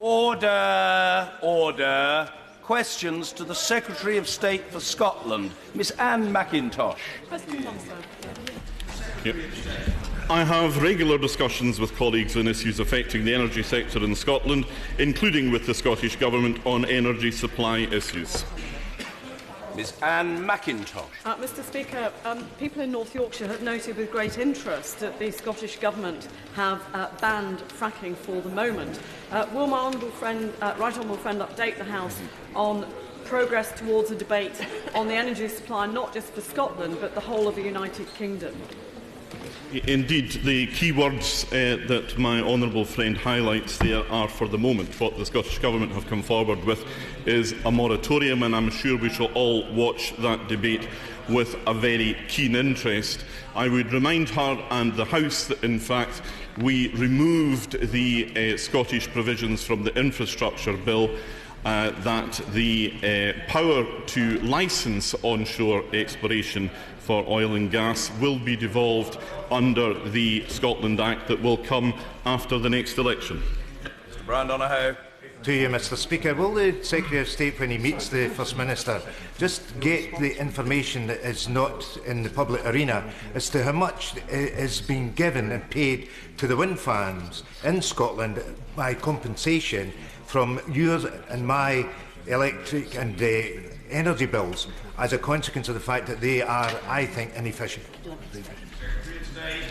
Order! Order! Questions to the Secretary of State for Scotland, Miss Anne McIntosh. Yep. I have regular discussions with colleagues on issues affecting the energy sector in Scotland, including with the Scottish Government on energy supply issues. Miss Anne McIntosh. Mr Speaker, people in North Yorkshire have noted with great interest that the Scottish Government have banned fracking for the moment. Will my right honourable friend update the House on progress towards a debate on the energy supply not just for Scotland but the whole of the United Kingdom? Indeed, the key words that my honourable friend highlights there are, for the moment, what the Scottish Government have come forward with is a moratorium, and I'm sure we shall all watch that debate with a very keen interest. I would remind her and the House that, in fact, we removed the Scottish provisions from the infrastructure bill that the power to licence onshore exploration for oil and gas will be devolved under the Scotland Act that will come after the next election. Mr Brand-on-a-hoe. To you, Mr Speaker. Will the Secretary of State, when he meets the First Minister, just get the information that is not in the public arena as to how much is being given and paid to the wind farms in Scotland by compensation from yours and my electric and energy bills as a consequence of the fact that they are, I think, inefficient?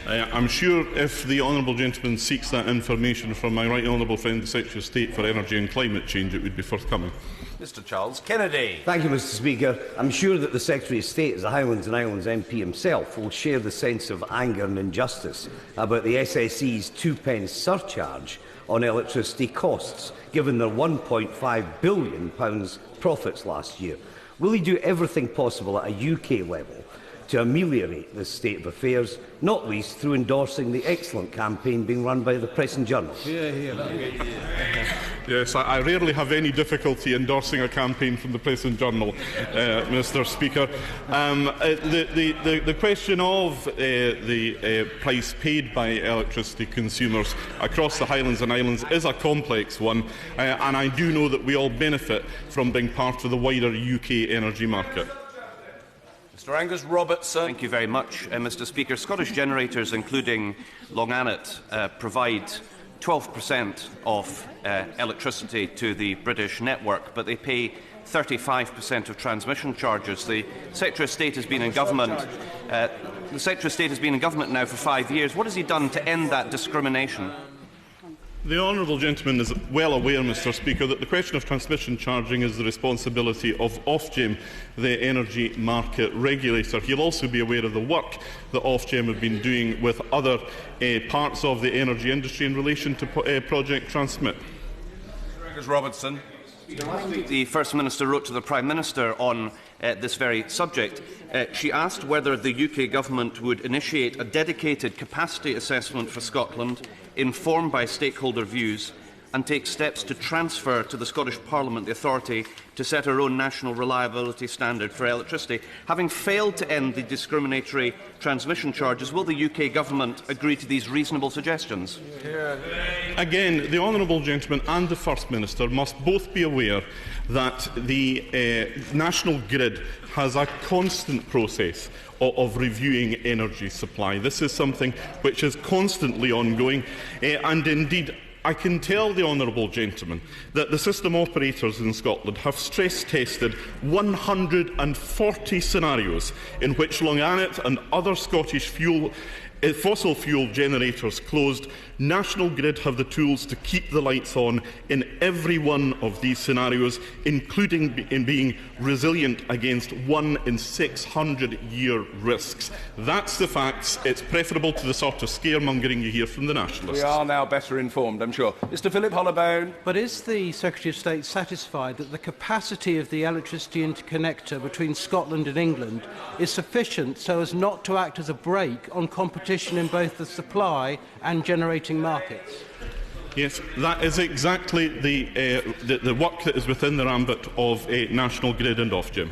I'm sure if the honourable gentleman seeks that information from my right honourable friend, the Secretary of State for Energy and Climate Change, it would be forthcoming. Mr Charles Kennedy. Thank you, Mr Speaker. I'm sure that the Secretary of State, as a Highlands and Islands MP himself, will share the sense of anger and injustice about the SSE's 2p surcharge on electricity costs, given their £1.5 billion profits last year. Will he do everything possible at a UK level to ameliorate this state of affairs, not least through endorsing the excellent campaign being run by the Press and Journal? Yes, I rarely have any difficulty endorsing a campaign from the Press and Journal, Mr Speaker. The question of the price paid by electricity consumers across the Highlands and Islands is a complex one, and I do know that we all benefit from being part of the wider UK energy market. Mr Angus Robertson. Thank you very much, Mr Speaker. Scottish generators, including Longannet, provide 12% of electricity to the British network, but they pay 35% of transmission charges. The Secretary of State has been in government. The Secretary of State has been in government now for 5 years. What has he done to end that discrimination? The honourable gentleman is well aware, Mr Speaker, that the question of transmission charging is the responsibility of Ofgem, the energy market regulator. He'll also be aware of the work that Ofgem have been doing with other parts of the energy industry in relation to Project Transmit. Robertson. The First Minister wrote to the Prime Minister on this very subject. She asked whether the UK Government would initiate a dedicated capacity assessment for Scotland, informed by stakeholder views, and take steps to transfer to the Scottish Parliament the authority to set our own national reliability standard for electricity. Having failed to end the discriminatory transmission charges, will the UK Government agree to these reasonable suggestions? Again, the honourable gentleman and the First Minister must both be aware that the National Grid has a constant process of reviewing energy supply. This is something which is constantly ongoing, and indeed I can tell the honourable gentleman that the system operators in Scotland have stress-tested 140 scenarios in which Longannet and other Scottish fossil fuel generators closed. National Grid have the tools to keep the lights on in every one of these scenarios, including in being resilient against 1 in 600-year risks. That's the facts. It's preferable to the sort of scaremongering you hear from the nationalists. We are now better informed, I'm sure. Mr Philip Hollowbone. But is the Secretary of State satisfied that the capacity of the electricity interconnector between Scotland and England is sufficient so as not to act as a brake on competition in both the supply and generating markets? Yes, that is exactly the work that is within the ambit of National Grid and Ofgem.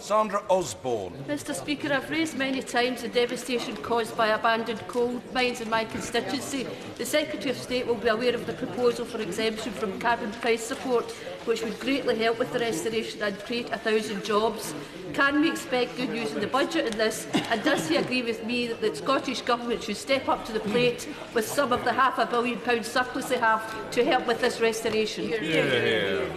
Sandra Osborne. Mr Speaker, I've raised many times the devastation caused by abandoned coal mines in my constituency. The Secretary of State will be aware of the proposal for exemption from carbon price support, which would greatly help with the restoration and create 1,000 jobs. Can we expect good news in the budget in this? And does he agree with me that the Scottish Government should step up to the plate with some of the £500 million surplus they have to help with this restoration?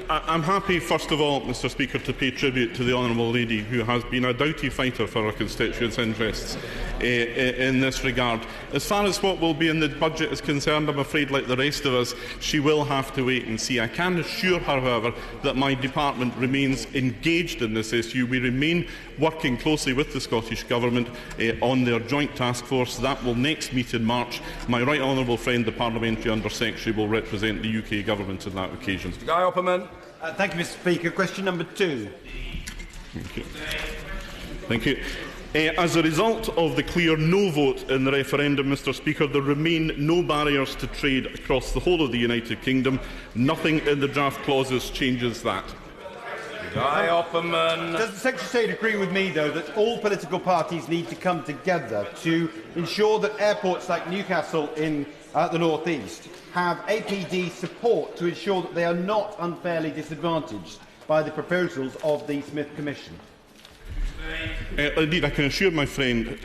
I'm happy, first of all, Mr Speaker, to pay tribute to the Honourable Lady, who has been a doughty fighter for her constituents' interests in this regard. As far as what will be in the budget is concerned, I'm afraid, like the rest of us, she will have to wait and see. I can assure her, however, that my department remains engaged in this issue. We remain working closely with the Scottish Government on their joint task force. That will next meet in March. My right honourable friend, the Parliamentary Under-Secretary, will represent the UK Government on that occasion. Guy Opperman. Thank you, Mr Speaker. Question number 2. Thank you. Thank you. As a result of the clear no vote in the referendum, Mr Speaker, there remain no barriers to trade across the whole of the United Kingdom. Nothing in the draft clauses changes that. Guy Opperman. Does the Secretary of State agree with me, though, that all political parties need to come together to ensure that airports like Newcastle in the North East have APD support to ensure that they are not unfairly disadvantaged by the proposals of the Smith Commission? Indeed, I can assure my friend,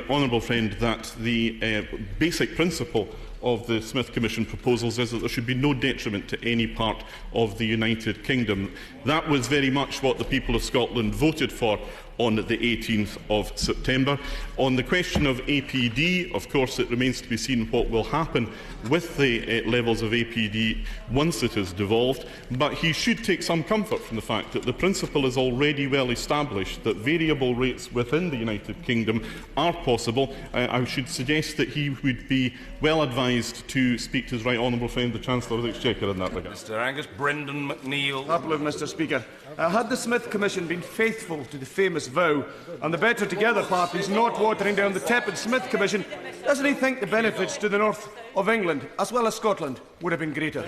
honourable friend, that the basic principle of the Smith Commission proposals is that there should be no detriment to any part of the United Kingdom. That was very much what the people of Scotland voted for on the 18th of September. On the question of APD, of course, it remains to be seen what will happen with the levels of APD once it is devolved, but he should take some comfort from the fact that the principle is already well established, that variable rates within the United Kingdom are possible. I should suggest that he would be well advised to speak to his right honourable friend, the Chancellor of the Exchequer, in that regard. Mr Angus Brendan McNeill. Mr Speaker. Had the Smith Commission been faithful to the famous vow, and the Better Together parties not watering down the tepid Smith Commission, doesn't he think the benefits to the north of England, as well as Scotland, would have been greater?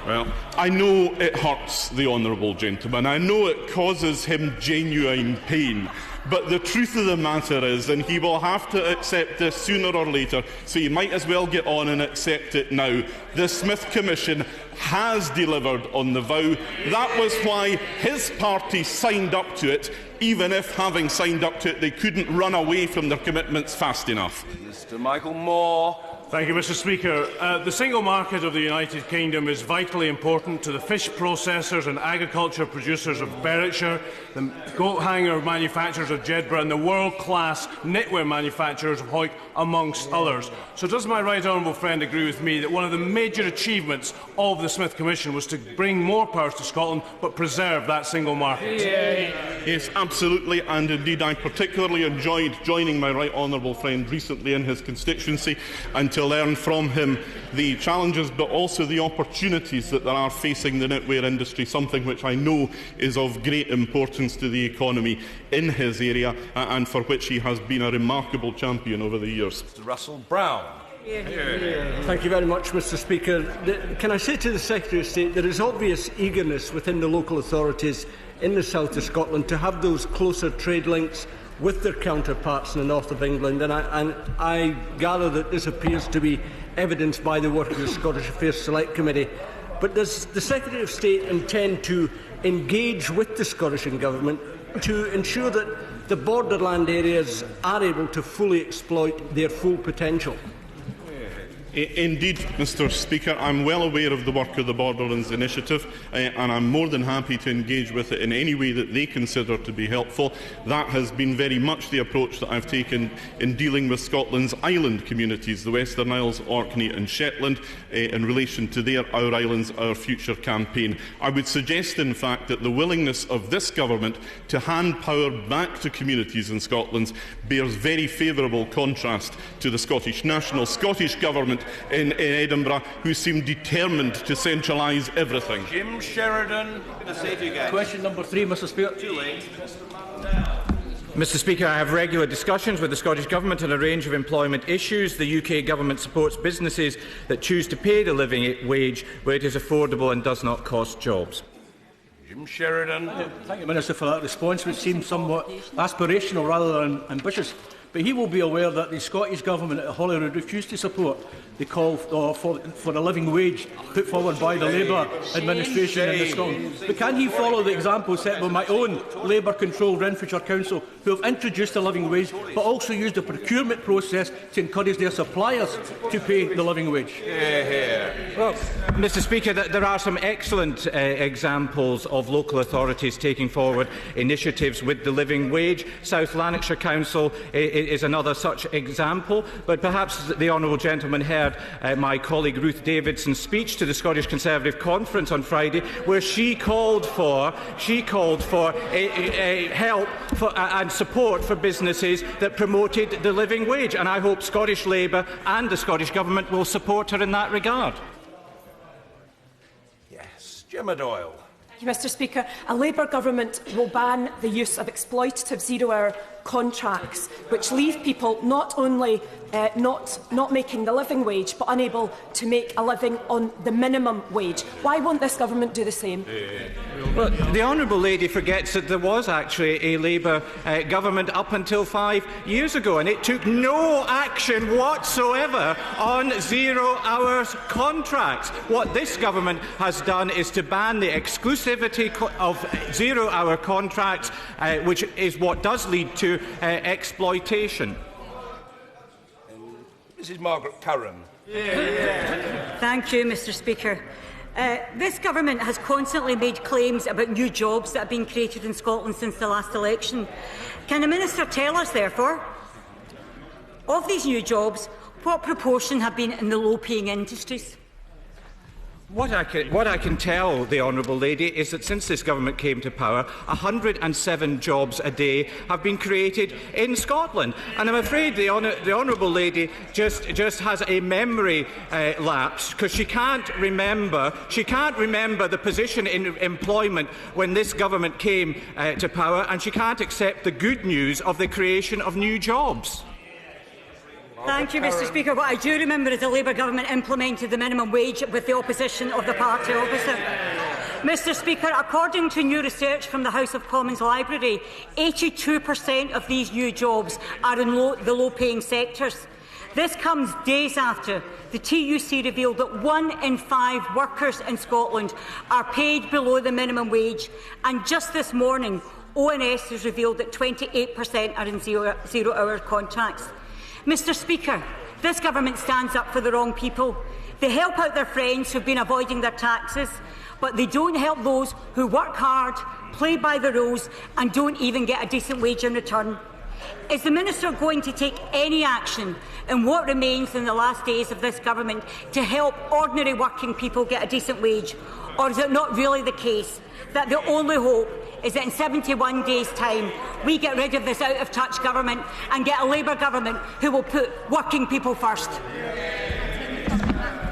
Well, I know it hurts the honourable gentleman. I know it causes him genuine pain. But the truth of the matter is, and he will have to accept this sooner or later, so you might as well get on and accept it now, the Smith Commission has delivered on the vow. That was why his party signed up to it, even if, having signed up to it, they couldn't run away from their commitments fast enough. Mr Michael Moore. Thank you, Mr Speaker. The single market of the United Kingdom is vitally important to the fish processors and agriculture producers of Berwickshire, the goat hanger manufacturers of Jedburgh and the world-class knitwear manufacturers of Hoyk, amongst others. So does my right honourable friend agree with me that one of the major achievements of the Smith Commission was to bring more powers to Scotland but preserve that single market? Yes, absolutely, and indeed I particularly enjoyed joining my right honourable friend recently in his constituency and to learn from him the challenges but also the opportunities that there are facing the knitwear industry, something which I know is of great importance to the economy in his area and for which he has been a remarkable champion over the years. Mr Russell Brown. Thank you very much, Mr Speaker. Can I say to the Secretary of State there is obvious eagerness within the local authorities in the south of Scotland to have those closer trade links with their counterparts in the north of England, and I gather that this appears to be evidenced by the work of the Scottish Affairs Select Committee. But does the Secretary of State intend to engage with the Scottish Government to ensure that the borderland areas are able to fully exploit their full potential? Indeed, Mr Speaker, I am well aware of the work of the Borderlands Initiative and I am more than happy to engage with it in any way that they consider to be helpful. That has been very much the approach that I have taken in dealing with Scotland's island communities, the Western Isles, Orkney and Shetland, in relation to their Our Islands, Our Future campaign. I would suggest, in fact, that the willingness of this Government to hand power back to communities in Scotland bears very favourable contrast to the Scottish Government in Edinburgh, who seem determined to centralise everything. Jim Sheridan. Question number 3, Mr Speaker. Too late. Mr Speaker, I have regular discussions with the Scottish Government on a range of employment issues. The UK Government supports businesses that choose to pay the living wage where it is affordable and does not cost jobs. Jim Sheridan. Thank you, Minister, for that response, which seems somewhat aspirational rather than ambitious. But he will be aware that the Scottish Government at Holyrood refused to support the call for a living wage put forward by the Labour administration in Scotland. But can he follow the example set by my own Labour-controlled Renfrewshire Council, who have introduced a living wage, but also used a procurement process to encourage their suppliers to pay the living wage? Well, Mr Speaker, there are some excellent examples of local authorities taking forward initiatives with the living wage. South Lanarkshire Council is another such example, but perhaps the honourable gentleman heard my colleague Ruth Davidson's speech to the Scottish Conservative Conference on Friday, where she called for help and support for businesses that promoted the living wage, and I hope Scottish Labour and the Scottish Government will support her in that regard. Yes, Gemma Doyle. Thank you, Mr Speaker. A Labour Government will ban the use of exploitative zero-hour contracts, which leave people not only not making the living wage, but unable to make a living on the minimum wage. Why won't this government do the same? Well, the honourable lady forgets that there was actually a Labour government up until 5 years ago, and it took no action whatsoever on zero-hours contracts. What this government has done is to ban the exclusivity of zero-hour contracts, which is what does lead to exploitation. Mrs Margaret Curran. Thank you, Mr Speaker. This government has constantly made claims about new jobs that have been created in Scotland since the last election. Can the Minister tell us, therefore, of these new jobs, what proportion have been in the low-paying industries? What I can tell the honourable lady is that since this government came to power, 107 jobs a day have been created in Scotland, and I'm afraid the honourable lady just has a memory lapse, because she can't remember the position in employment when this government came to power, and she can't accept the good news of the creation of new jobs. Thank you, Mr Speaker. What I do remember is the Labour government implemented the minimum wage with the opposition of the party opposite. Mr Speaker, according to new research from the House of Commons Library, 82% of these new jobs are in the low-paying sectors. This comes days after the TUC revealed that 1 in 5 workers in Scotland are paid below the minimum wage, and just this morning ONS has revealed that 28% are in zero-hour contracts. Mr Speaker, this government stands up for the wrong people. They help out their friends who have been avoiding their taxes, but they don't help those who work hard, play by the rules and don't even get a decent wage in return. Is the Minister going to take any action in what remains in the last days of this government to help ordinary working people get a decent wage? Or is it not really the case that the only hope is that in 71 days' time we get rid of this out-of-touch government and get a Labour government who will put working people first?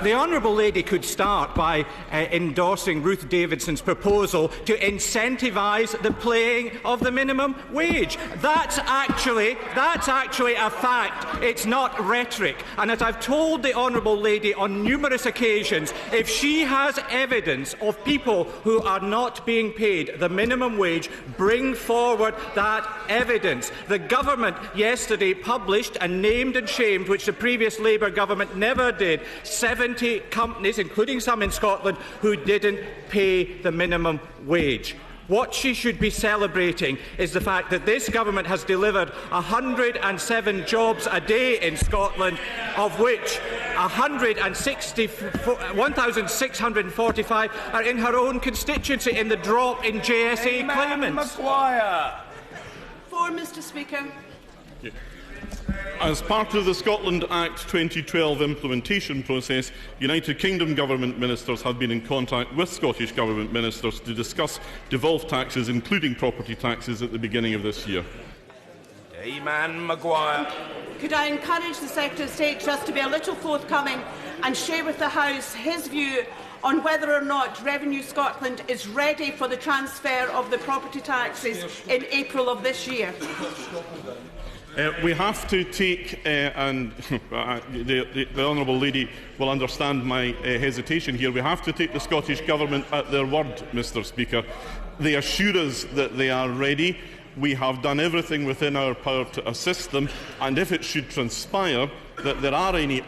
The honourable lady could start by endorsing Ruth Davidson's proposal to incentivise the paying of the minimum wage. That's actually a fact. It's not rhetoric. And as I've told the honourable lady on numerous occasions, if she has evidence of people who are not being paid the minimum wage, bring forward that evidence. The government yesterday published and named and shamed, which the previous Labour government never did, 70 companies, including some in Scotland, who didn't pay the minimum wage. What she should be celebrating is the fact that this government has delivered 107 jobs a day in Scotland, of which 1,645 are in her own constituency in the drop in JSA claimants. McGuire. For Mr Speaker. As part of the Scotland Act 2012 implementation process, United Kingdom Government ministers have been in contact with Scottish Government ministers to discuss devolved taxes, including property taxes, at the beginning of this year. Dayman McGuire. Could I encourage the Secretary of State just to be a little forthcoming and share with the House his view on whether or not Revenue Scotland is ready for the transfer of the property taxes in April of this year? We have to take, and the Honourable Lady will understand my hesitation here, we have to take the Scottish Government at their word, Mr Speaker. They assure us that they are ready. We have done everything within our power to assist them, and if it should transpire that there are any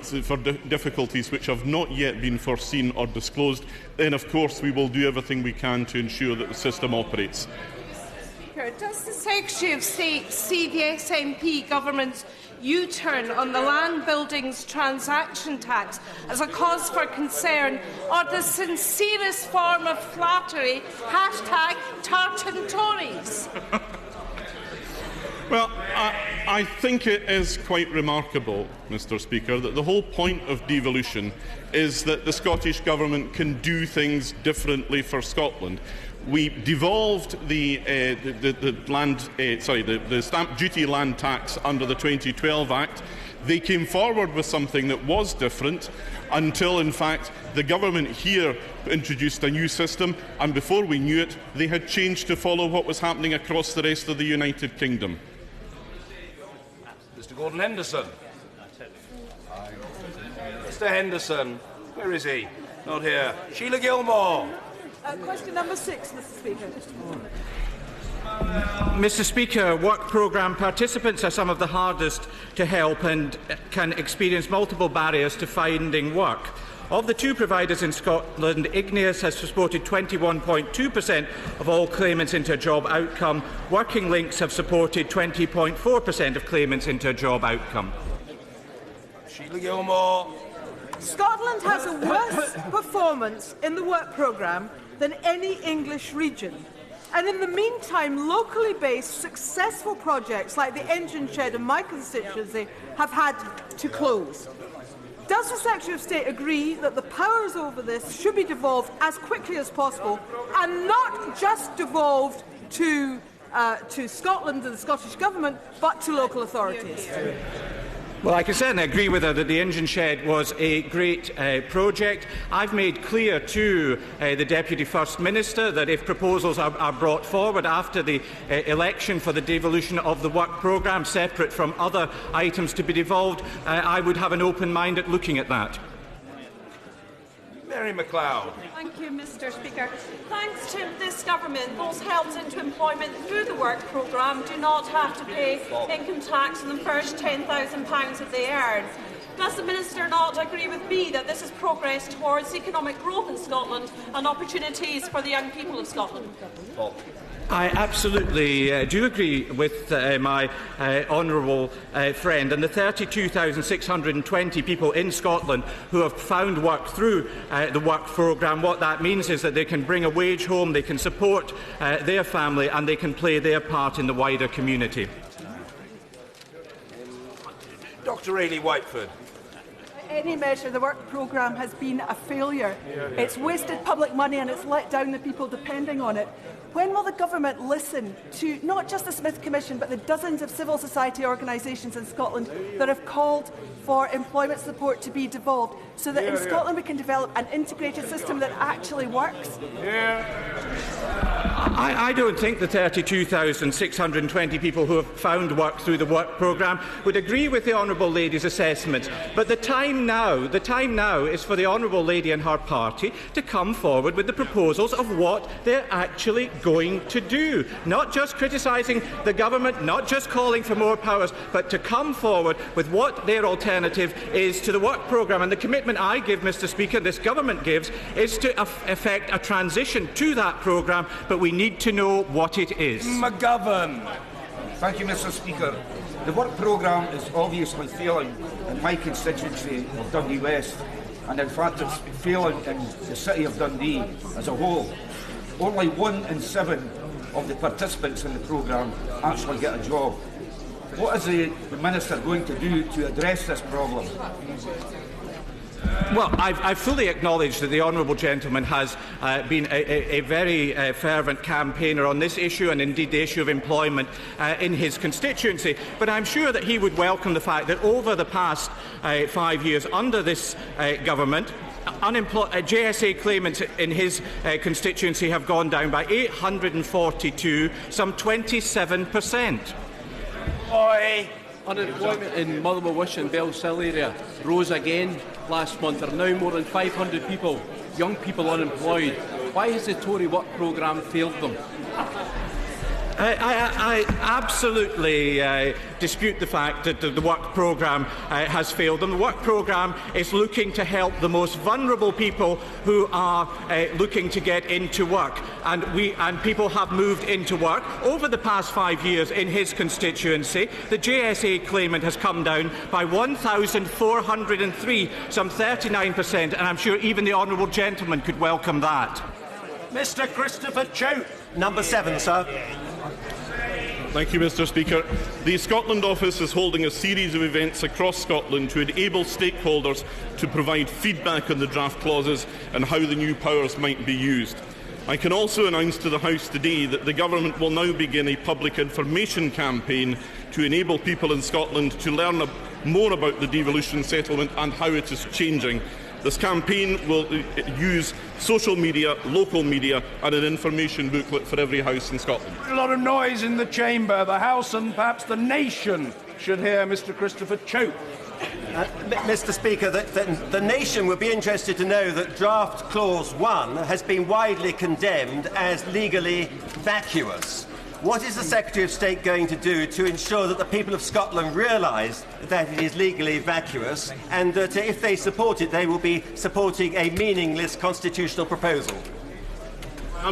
difficulties which have not yet been foreseen or disclosed, then of course we will do everything we can to ensure that the system operates. Does the Secretary of State see the SNP government's U-turn on the land buildings transaction tax as a cause for concern, or the sincerest form of flattery, #Tartan Tories? Well, I think it is quite remarkable, Mr Speaker, that the whole point of devolution is that the Scottish Government can do things differently for Scotland. We devolved the stamp duty land tax under the 2012 Act. They came forward with something that was different until, in fact, the government here introduced a new system, and before we knew it, they had changed to follow what was happening across the rest of the United Kingdom. Mr Gordon Henderson. Mr Henderson. Where is he? Not here. Sheila Gilmore. Question number 6, Mr Speaker. Mr Speaker, work programme participants are some of the hardest to help and can experience multiple barriers to finding work. Of the 2 providers in Scotland, Igneous has supported 21.2% of all claimants into a job outcome. Working Links have supported 20.4% of claimants into a job outcome. Sheila Gilmore. Scotland has a worse performance in the work programme than any English region. And in the meantime, locally based successful projects like the engine shed in my constituency have had to close. Does the Secretary of State agree that the powers over this should be devolved as quickly as possible and not just devolved to Scotland and the Scottish Government, but to local authorities? Well, I can certainly agree with her that the engine shed was a great project. I've made clear to the Deputy First Minister that if proposals are brought forward after the election for the devolution of the work programme, separate from other items to be devolved, I would have an open mind at looking at that. Mary MacLeod. Thank you, Mr Speaker. Thanks to this government, those helped into employment through the work programme do not have to pay income tax on the first £10,000 that they earn. Does the Minister not agree with me that this is progress towards economic growth in Scotland and opportunities for the young people of Scotland? I absolutely do agree with my honourable friend, and the 32,620 people in Scotland who have found work through the work programme. What that means is that they can bring a wage home, they can support their family, and they can play their part in the wider community. Dr Ailey Whiteford. Any measure, the work programme has been a failure. It's wasted public money and it's let down the people depending on it. When will the government listen to not just the Smith Commission but the dozens of civil society organisations in Scotland that have called for employment support to be devolved so that in Scotland we can develop an integrated system that actually works? I don't think the 32,620 people who have found work through the work programme would agree with the Honourable Lady's assessment. But the time now is for the Honourable Lady and her party to come forward with the proposals of what they're actually going to do. Not just criticising the government, not just calling for more powers, but to come forward with what their alternative is to the work programme. And the commitment I give, Mr Speaker, this government gives, is to effect a transition to that programme, but we need to know what it is. McGovern. Thank you, Mr Speaker. The work programme is obviously failing in my constituency of Dundee West, and in fact it's failing in the city of Dundee as a whole. Only 1 in 7 of the participants in the programme actually get a job. What is the Minister going to do to address this problem? Well, I fully acknowledge that the honourable gentleman has been a very fervent campaigner on this issue and indeed the issue of employment in his constituency. But I'm sure that he would welcome the fact that over the past 5 years under this government, JSA claimants in his constituency have gone down by 842, some 27%. Oi, Unemployment in Motherwell, Wish and Bellsill area rose again last month. There are now more than 500 people, young people, unemployed. Why has the Tory work programme failed them? I absolutely dispute the fact that the work programme has failed them. The work programme is looking to help the most vulnerable people who are looking to get into work, and people have moved into work. Over the past 5 years in his constituency, the JSA claimant has come down by 1,403, some 39%, and I'm sure even the honourable gentleman could welcome that. Mr Christopher Choate. Number 7, sir. Thank you, Mr Speaker. The Scotland Office is holding a series of events across Scotland to enable stakeholders to provide feedback on the draft clauses and how the new powers might be used. I can also announce to the House today that the Government will now begin a public information campaign to enable people in Scotland to learn more about the devolution settlement and how it is changing. This campaign will use social media, local media and an information booklet for every house in Scotland. A lot of noise in the chamber. The House and perhaps the nation should hear Mr Christopher Choate. Mr Speaker, the nation would be interested to know that Draft Clause 1 has been widely condemned as legally vacuous. What is the Secretary of State going to do to ensure that the people of Scotland realise that it is legally vacuous, and that if they support it, they will be supporting a meaningless constitutional proposal? I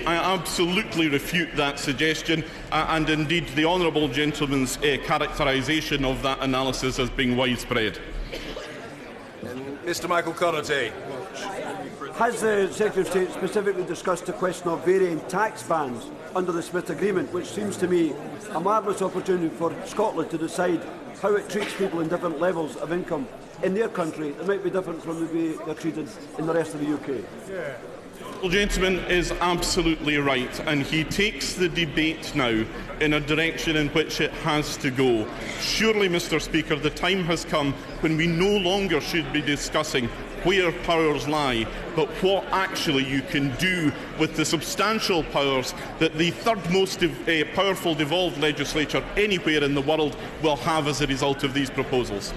absolutely refute that suggestion, and indeed the honourable gentleman's characterisation of that analysis as being widespread. Mr Michael Connaughton. Has the Secretary of State specifically discussed the question of varying tax bands under the Smith Agreement, which seems to me a marvellous opportunity for Scotland to decide how it treats people in different levels of income in their country that might be different from the way they're treated in the rest of the UK? The gentleman is absolutely right, and he takes the debate now in a direction in which it has to go. Surely, Mr Speaker, the time has come when we no longer should be discussing where powers lie, but what actually you can do with the substantial powers that the third most powerful devolved legislature anywhere in the world will have as a result of these proposals.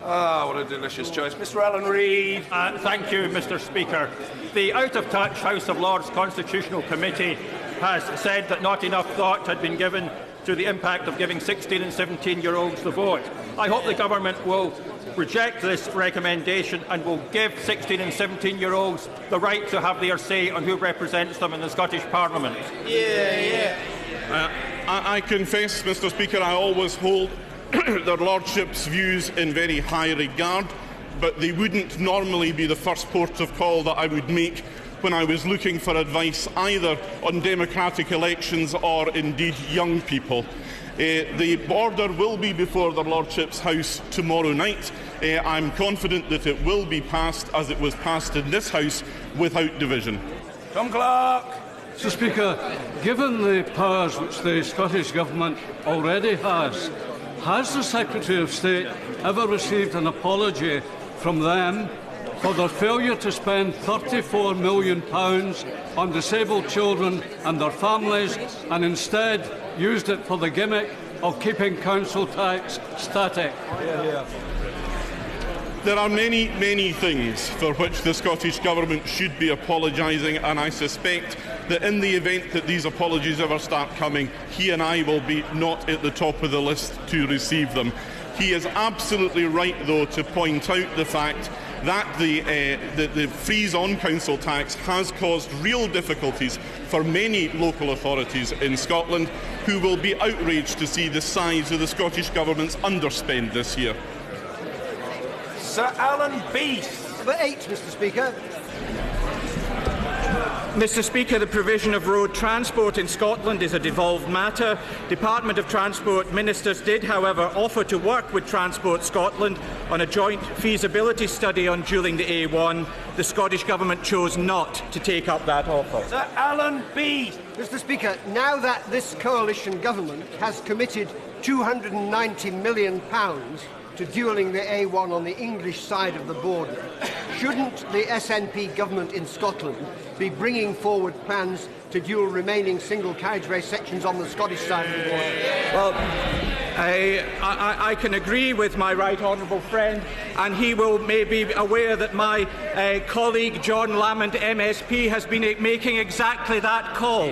Ah, what a delicious choice. Mr Alan Reid. Thank you, Mr Speaker. The out-of-touch House of Lords Constitutional Committee has said that not enough thought had been given to the impact of giving 16 and 17-year-olds the vote. I hope the Government will reject this recommendation and will give 16 and 17-year-olds the right to have their say on who represents them in the Scottish Parliament. I confess, Mr Speaker, I always hold their lordships' views in very high regard, but they wouldn't normally be the first port of call that I would make when I was looking for advice either on democratic elections or indeed young people. The order will be before their lordships' House tomorrow night. I'm confident that it will be passed as it was passed in this House without division. Tom Clark. Mr Speaker, given the powers which the Scottish Government already has the Secretary of State ever received an apology from them for their failure to spend £34 million on disabled children and their families, and instead used it for the gimmick of keeping council tax static? There are many things for which the Scottish Government should be apologising, and I suspect that in the event that these apologies ever start coming, he and I will be not at the top of the list to receive them. He is absolutely right, though, to point out the fact that the freeze on council tax has caused real difficulties for many local authorities in Scotland, who will be outraged to see the size of the Scottish Government's underspend this year. Sir Alan Beath. Number 8, Mr Speaker. Mr Speaker, the provision of road transport in Scotland is a devolved matter. Department of Transport ministers did, however, offer to work with Transport Scotland on a joint feasibility study on dualling the A1. The Scottish Government chose not to take up that offer. Sir Alan Beath. Mr Speaker, now that this coalition government has committed £290 million to dualling the A1 on the English side of the border, shouldn't the SNP government in Scotland be bringing forward plans to dual remaining single carriageway sections on the Scottish side of the border? Well, I can agree with my right honourable friend, and he will may be aware that my colleague John Lamond MSP has been making exactly that call.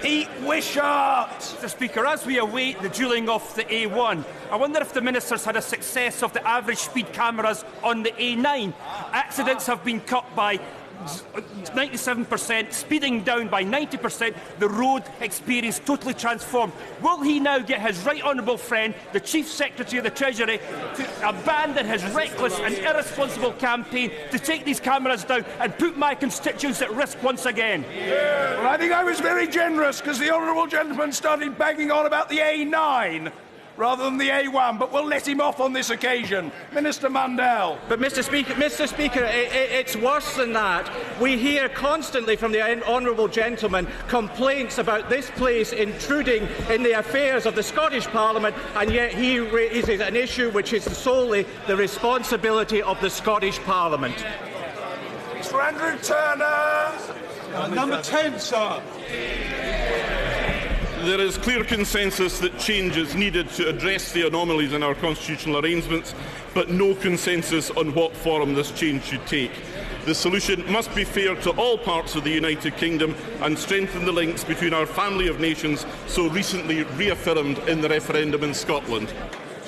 Eat Wishart! Mr. Speaker, as we await the duelling of the A1, I wonder if the Minister's had a success of the average speed cameras on the A9. Accidents have been cut by 97%, speeding down by 90%, the road experience totally transformed. Will he now get his right honourable friend, the Chief Secretary of the Treasury, to abandon his reckless and irresponsible campaign to take these cameras down and put my constituents at risk once again? Well, I think I was very generous because the honourable gentleman started banging on about the A9 rather than the A1, but we'll let him off on this occasion. Minister Mundell. But Mr. Speaker, it's worse than that. We hear constantly from the honourable gentleman complaints about this place intruding in the affairs of the Scottish Parliament, and yet he raises an issue which is solely the responsibility of the Scottish Parliament. Mr. Andrew Turner. Number 10, sir. There is clear consensus that change is needed to address the anomalies in our constitutional arrangements, but no consensus on what form this change should take. The solution must be fair to all parts of the United Kingdom and strengthen the links between our family of nations so recently reaffirmed in the referendum in Scotland.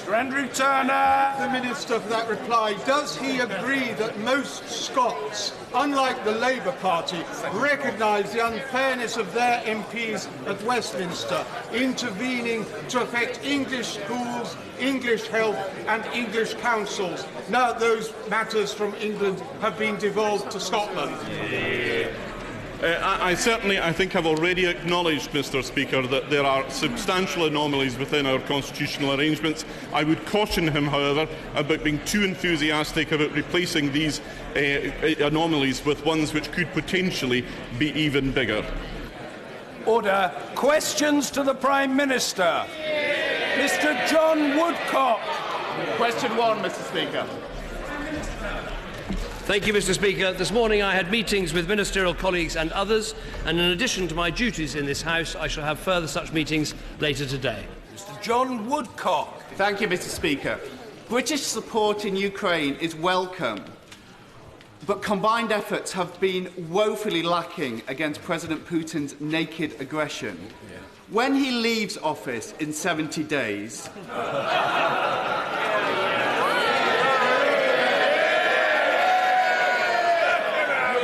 Mr. Andrew Turner. The Minister for that reply. Does he agree that most Scots, unlike the Labour Party, recognise the unfairness of their MPs at Westminster intervening to affect English schools, English health and English councils, now that those matters from England have been devolved to Scotland? I think I've already acknowledged, Mr. Speaker, that there are substantial anomalies within our constitutional arrangements. I would caution him, however, about being too enthusiastic about replacing these anomalies with ones which could potentially be even bigger. Order. Questions to the Prime Minister. Mr. John Woodcock. Question 1, Mr. Speaker. Thank you, Mr. Speaker. This morning I had meetings with ministerial colleagues and others, and in addition to my duties in this House, I shall have further such meetings later today. Mr. John Woodcock. Thank you, Mr. Speaker. British support in Ukraine is welcome, but combined efforts have been woefully lacking against President Putin's naked aggression. When he leaves office in 70 days...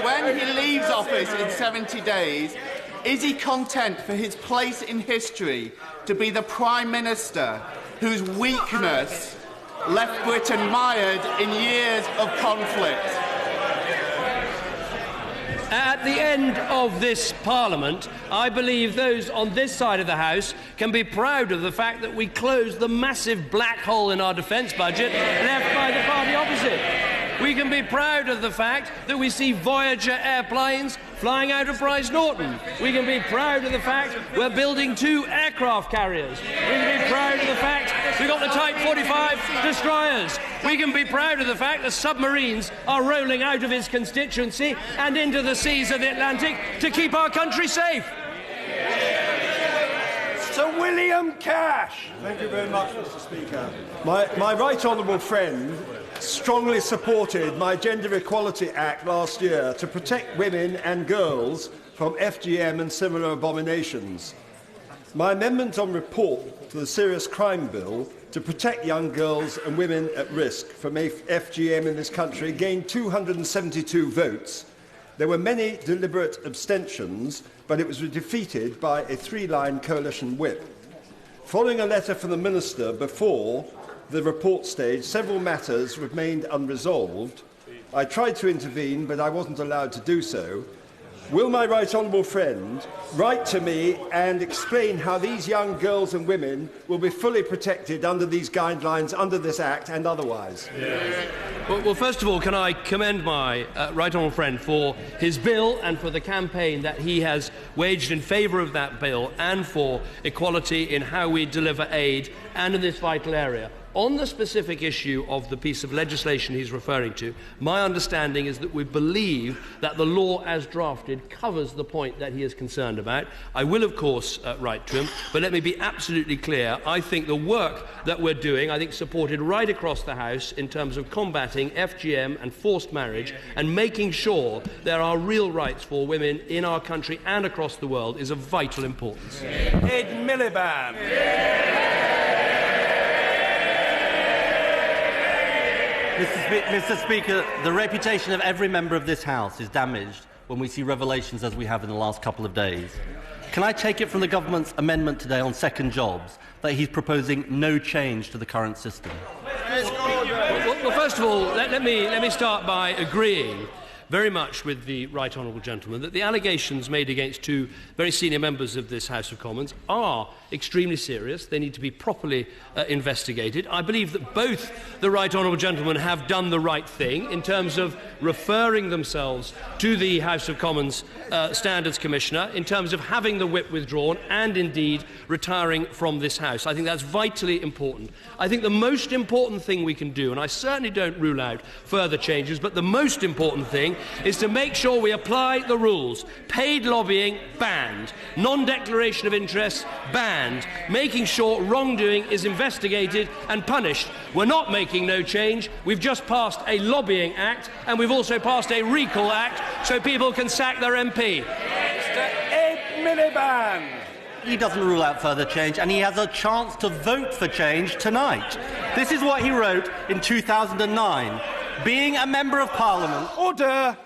When he leaves office in 70 days, is he content for his place in history to be the Prime Minister whose weakness left Britain mired in years of conflict? At the end of this Parliament, I believe those on this side of the House can be proud of the fact that we closed the massive black hole in our defence budget left by the party opposite. We can be proud of the fact that we see Voyager airplanes flying out of Bryce Norton. We can be proud of the fact we're building 2 aircraft carriers. We can be proud of the fact we've got the Type 45 destroyers. We can be proud of the fact that submarines are rolling out of his constituency and into the seas of the Atlantic to keep our country safe. Sir William Cash. Thank you very much, Mr. Speaker. My right honourable friend strongly supported my Gender Equality Act last year to protect women and girls from FGM and similar abominations. My amendment on report to the Serious Crime Bill to protect young girls and women at risk from FGM in this country gained 272 votes. There were many deliberate abstentions, but it was defeated by a 3-line coalition whip. Following a letter from the Minister before the report stage, several matters remained unresolved. I tried to intervene, but I wasn't allowed to do so. Will my right honourable friend write to me and explain how these young girls and women will be fully protected under these guidelines, under this Act and otherwise? Well, first of all, can I commend my right honourable friend for his bill and for the campaign that he has waged in favour of that bill and for equality in how we deliver aid and in this vital area. On the specific issue of the piece of legislation he's referring to, my understanding is that we believe that the law as drafted covers the point that he is concerned about. I will, of course, write to him, but let me be absolutely clear. I think the work that we're doing, I think supported right across the House in terms of combating FGM and forced marriage and making sure there are real rights for women in our country and across the world, is of vital importance. Ed Miliband. Mr. Speaker, the reputation of every member of this House is damaged when we see revelations as we have in the last couple of days. Can I take it from the government's amendment today on second jobs that he's proposing no change to the current system? Well, first of all, let me start by agreeing very much with the Right Honourable Gentleman that the allegations made against two very senior members of this House of Commons are extremely serious. They need to be properly investigated. I believe that both the Right Honourable Gentleman have done the right thing in terms of referring themselves to the House of Commons Standards Commissioner, in terms of having the whip withdrawn and indeed retiring from this House. I think that's vitally important. I think the most important thing we can do, and I certainly don't rule out further changes, but the most important thing is to make sure we apply the rules. Paid lobbying, banned. Non-declaration of interest, banned. Making sure wrongdoing is investigated and punished. We're not making no change. We've just passed a lobbying act, and we've also passed a recall act so people can sack their MP. Mr. Ed Miliband. He doesn't rule out further change, and he has a chance to vote for change tonight. This is what he wrote in 2009. Being a Member of Parliament... Order!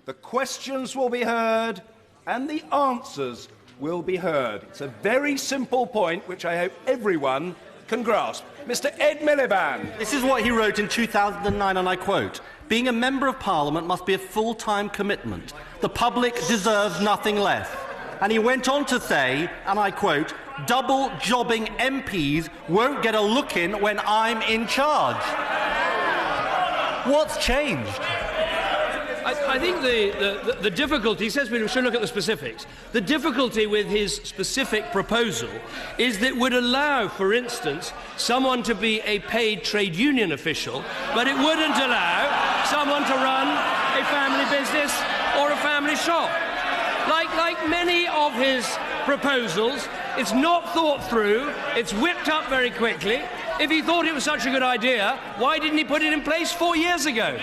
The questions will be heard and the answers will be heard. It's a very simple point which I hope everyone can grasp. Mr. Ed Miliband. This is what he wrote in 2009, and I quote, "Being a Member of Parliament must be a full-time commitment. The public deserves nothing less." And he went on to say, and I quote, "Double-jobbing MPs won't get a look-in when I'm in charge." What's changed? I think the difficulty, he says we should look at the specifics. The difficulty with his specific proposal is that it would allow, for instance, someone to be a paid trade union official, but it wouldn't allow someone to run a family business or a family shop. Like many of his proposals, it's not thought through, it's whipped up very quickly. If he thought it was such a good idea, why didn't he put it in place 4 years ago?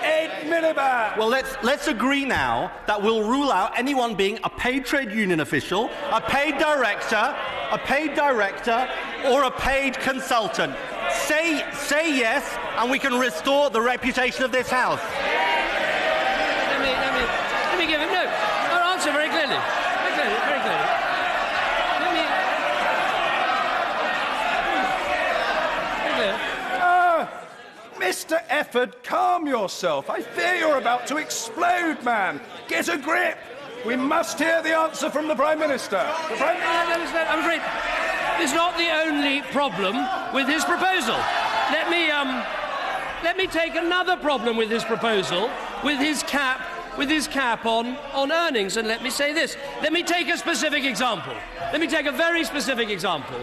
Ed Miliband. Well, let's agree now that we'll rule out anyone being a paid trade union official, a paid director, or a paid consultant. Say yes, and we can restore the reputation of this House. Let me give him I'll answer very clearly. Very clearly. Mr. Efford, calm yourself. I fear you're about to explode, man. Get a grip. We must hear the answer from the Prime Minister. I'm afraid it's not the only problem with his proposal. Let me take another problem with his proposal, with his cap on earnings, and let me say this. Let me take a specific example. Let me take a very specific example.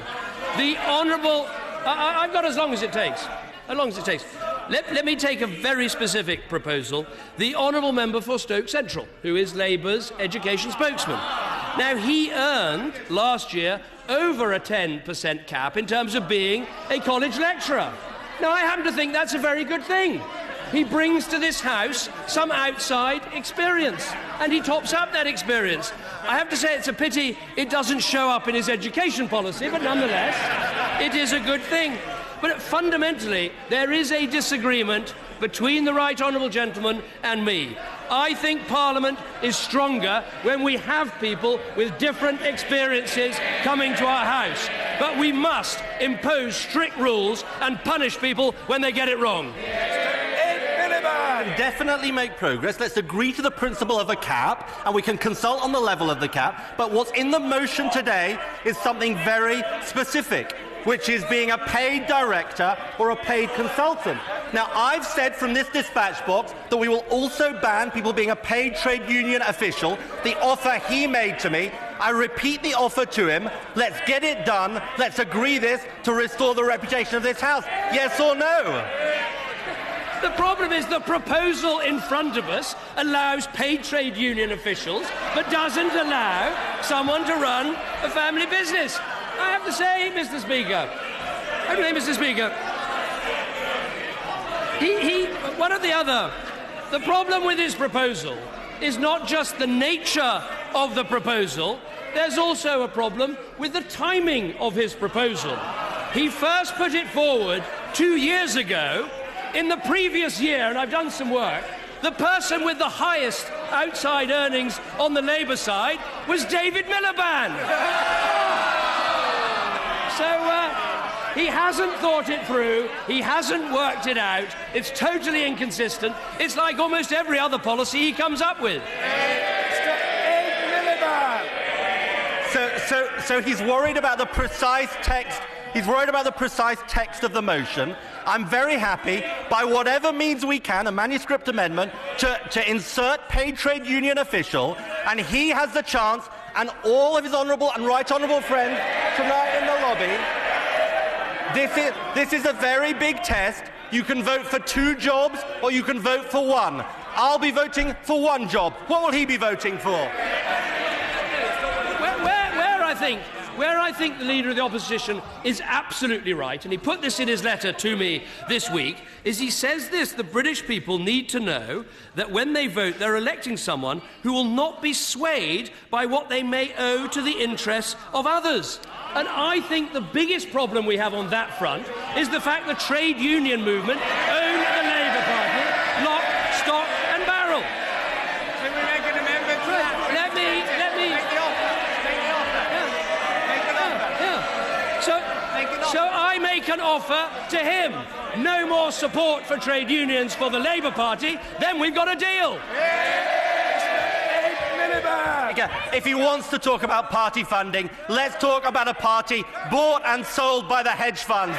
The Honourable... I've got as long as it takes. Let me take a very specific proposal. The Honourable Member for Stoke Central, who is Labour's education spokesman. Now, he earned last year over a 10% cap in terms of being a college lecturer. Now, I happen to think that's a very good thing. He brings to this House some outside experience, and he tops up that experience. I have to say it's a pity it doesn't show up in his education policy, but nonetheless, it is a good thing. But fundamentally, there is a disagreement between the Right Honourable Gentleman and me. I think Parliament is stronger when we have people with different experiences coming to our House. But we must impose strict rules and punish people when they get it wrong. Definitely make progress. Let's agree to the principle of a cap, and we can consult on the level of the cap. But what's in the motion today is something very specific, which is being a paid director or a paid consultant. Now, I've said from this dispatch box that we will also ban people being a paid trade union official. The offer he made to me I repeat the offer to him. Let's get it done. Let's agree this to restore the reputation of this House. Yes or no? The problem is the proposal in front of us allows paid trade union officials, but doesn't allow someone to run a family business. I have to say, Mr. Speaker, one or the other. The problem with his proposal is not just the nature of the proposal, there's also a problem with the timing of his proposal. He first put it forward 2 years ago. In the previous year, and I've done some work, the person with the highest outside earnings on the Labour side was David Miliband. So he hasn't thought it through, he hasn't worked it out, it's totally inconsistent, it's like almost every other policy he comes up with. So he's worried about the precise text. He's worried about the precise text of the motion. I'm very happy, by whatever means we can, a manuscript amendment, to insert paid trade union official, and he has the chance, and all of his honourable and right honourable friends tonight in the lobby. This is a very big test. You can vote for 2 jobs, or you can vote for 1. I'll be voting for 1 job. What will he be voting for? Where I think the Leader of the Opposition is absolutely right, and he put this in his letter to me this week, is he says this: the British people need to know that when they vote, they're electing someone who will not be swayed by what they may owe to the interests of others. And I think the biggest problem we have on that front is the fact the trade union movement own the Labour Party, lock, stock and barrel. Can we make an amendment to that? Let me. So I make an offer to him. No more support for trade unions for the Labour Party, then we've got a deal. If he wants to talk about party funding, let's talk about a party bought and sold by the hedge funds.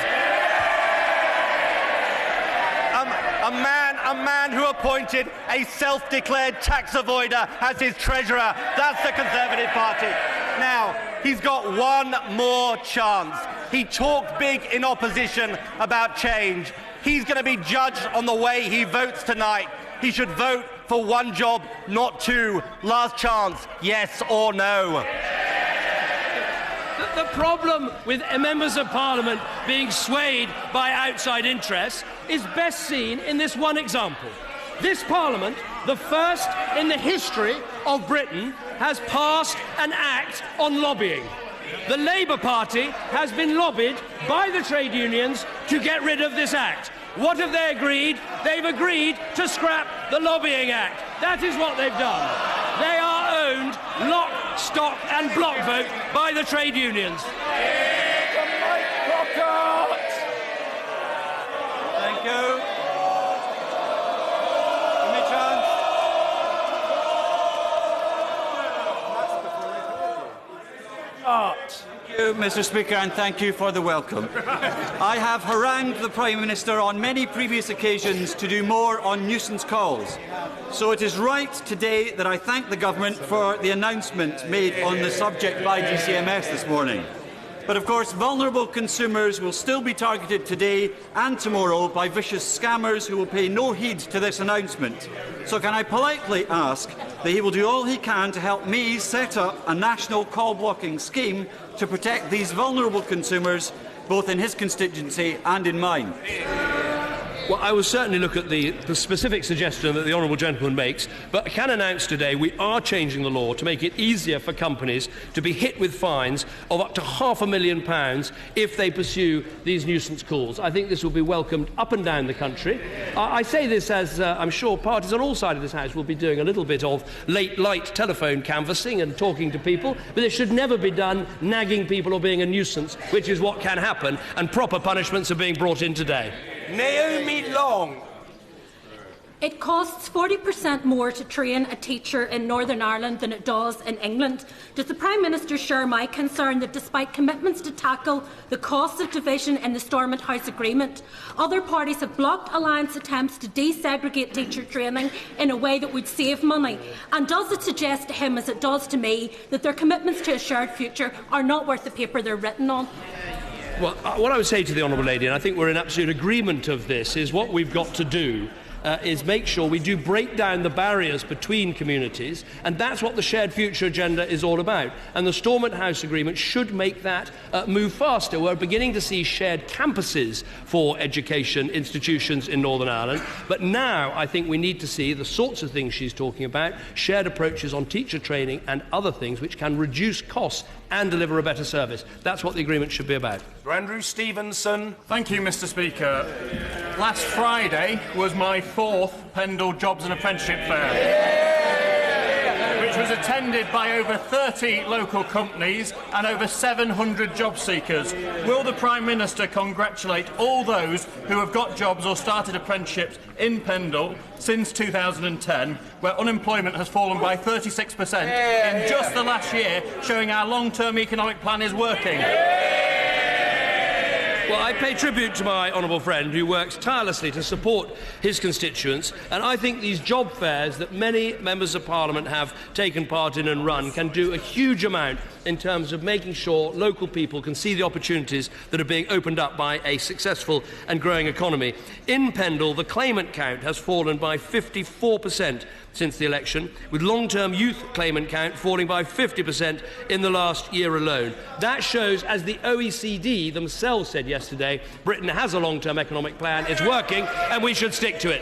A man who appointed a self-declared tax avoider as his treasurer. That's the Conservative Party. Now, he's got one more chance. He talked big in opposition about change. He's going to be judged on the way he votes tonight. He should vote for 1 job, not 2. Last chance, yes or no. The problem with members of Parliament being swayed by outside interests is best seen in this one example. This Parliament, the first in the history of Britain, has passed an act on lobbying. The Labour Party has been lobbied by the trade unions to get rid of this act. What have they agreed? They've agreed to scrap the Lobbying Act. That is what they've done. They are owned, lock, stock and block vote by the trade unions. Thank you. Give me a chance. Thank you, Mr. Speaker, and thank you for the welcome. I have harangued the Prime Minister on many previous occasions to do more on nuisance calls. So it is right today that I thank the Government for the announcement made on the subject by GCMS this morning. But of course, vulnerable consumers will still be targeted today and tomorrow by vicious scammers who will pay no heed to this announcement. So can I politely ask that he will do all he can to help me set up a national call-blocking scheme to protect these vulnerable consumers, both in his constituency and in mine? Well, I will certainly look at the specific suggestion that the honourable gentleman makes, but I can announce today we are changing the law to make it easier for companies to be hit with fines of up to £500,000 if they pursue these nuisance calls. I think this will be welcomed up and down the country. I say this as I'm sure parties on all sides of this House will be doing a little bit of late-light telephone canvassing and talking to people, but it should never be done nagging people or being a nuisance, which is what can happen, and proper punishments are being brought in today. Naomi Long. It costs 40% more to train a teacher in Northern Ireland than it does in England. Does the Prime Minister share my concern that despite commitments to tackle the costs of division in the Stormont House Agreement, other parties have blocked Alliance attempts to desegregate teacher training in a way that would save money? And does it suggest to him, as it does to me, that their commitments to a shared future are not worth the paper they're written on? Well, what I would say to the Honourable Lady, and I think we're in absolute agreement of this, is what we've got to do is make sure we do break down the barriers between communities, and that's what the Shared Future agenda is all about. And the Stormont House Agreement should make that move faster. We're beginning to see shared campuses for education institutions in Northern Ireland, but now I think we need to see the sorts of things she's talking about, shared approaches on teacher training and other things which can reduce costs and deliver a better service. That's what the agreement should be about. Andrew Stevenson. Thank you, Mr. Speaker. Last Friday was my 4th Pendle Jobs and Apprenticeship Fair, which was attended by over 30 local companies and over 700 job seekers. Will the Prime Minister congratulate all those who have got jobs or started apprenticeships in Pendle since 2010, where unemployment has fallen by 36% in just the last year, showing our long-term economic plan is working? Well, I pay tribute to my honourable friend who works tirelessly to support his constituents, and I think these job fairs that many members of Parliament have taken part in and run can do a huge amount in terms of making sure local people can see the opportunities that are being opened up by a successful and growing economy. In Pendle, the claimant count has fallen by 54% since the election, with long-term youth claimant count falling by 50% in the last year alone. That shows, as the OECD themselves said yesterday, Britain has a long-term economic plan, it's working, and we should stick to it.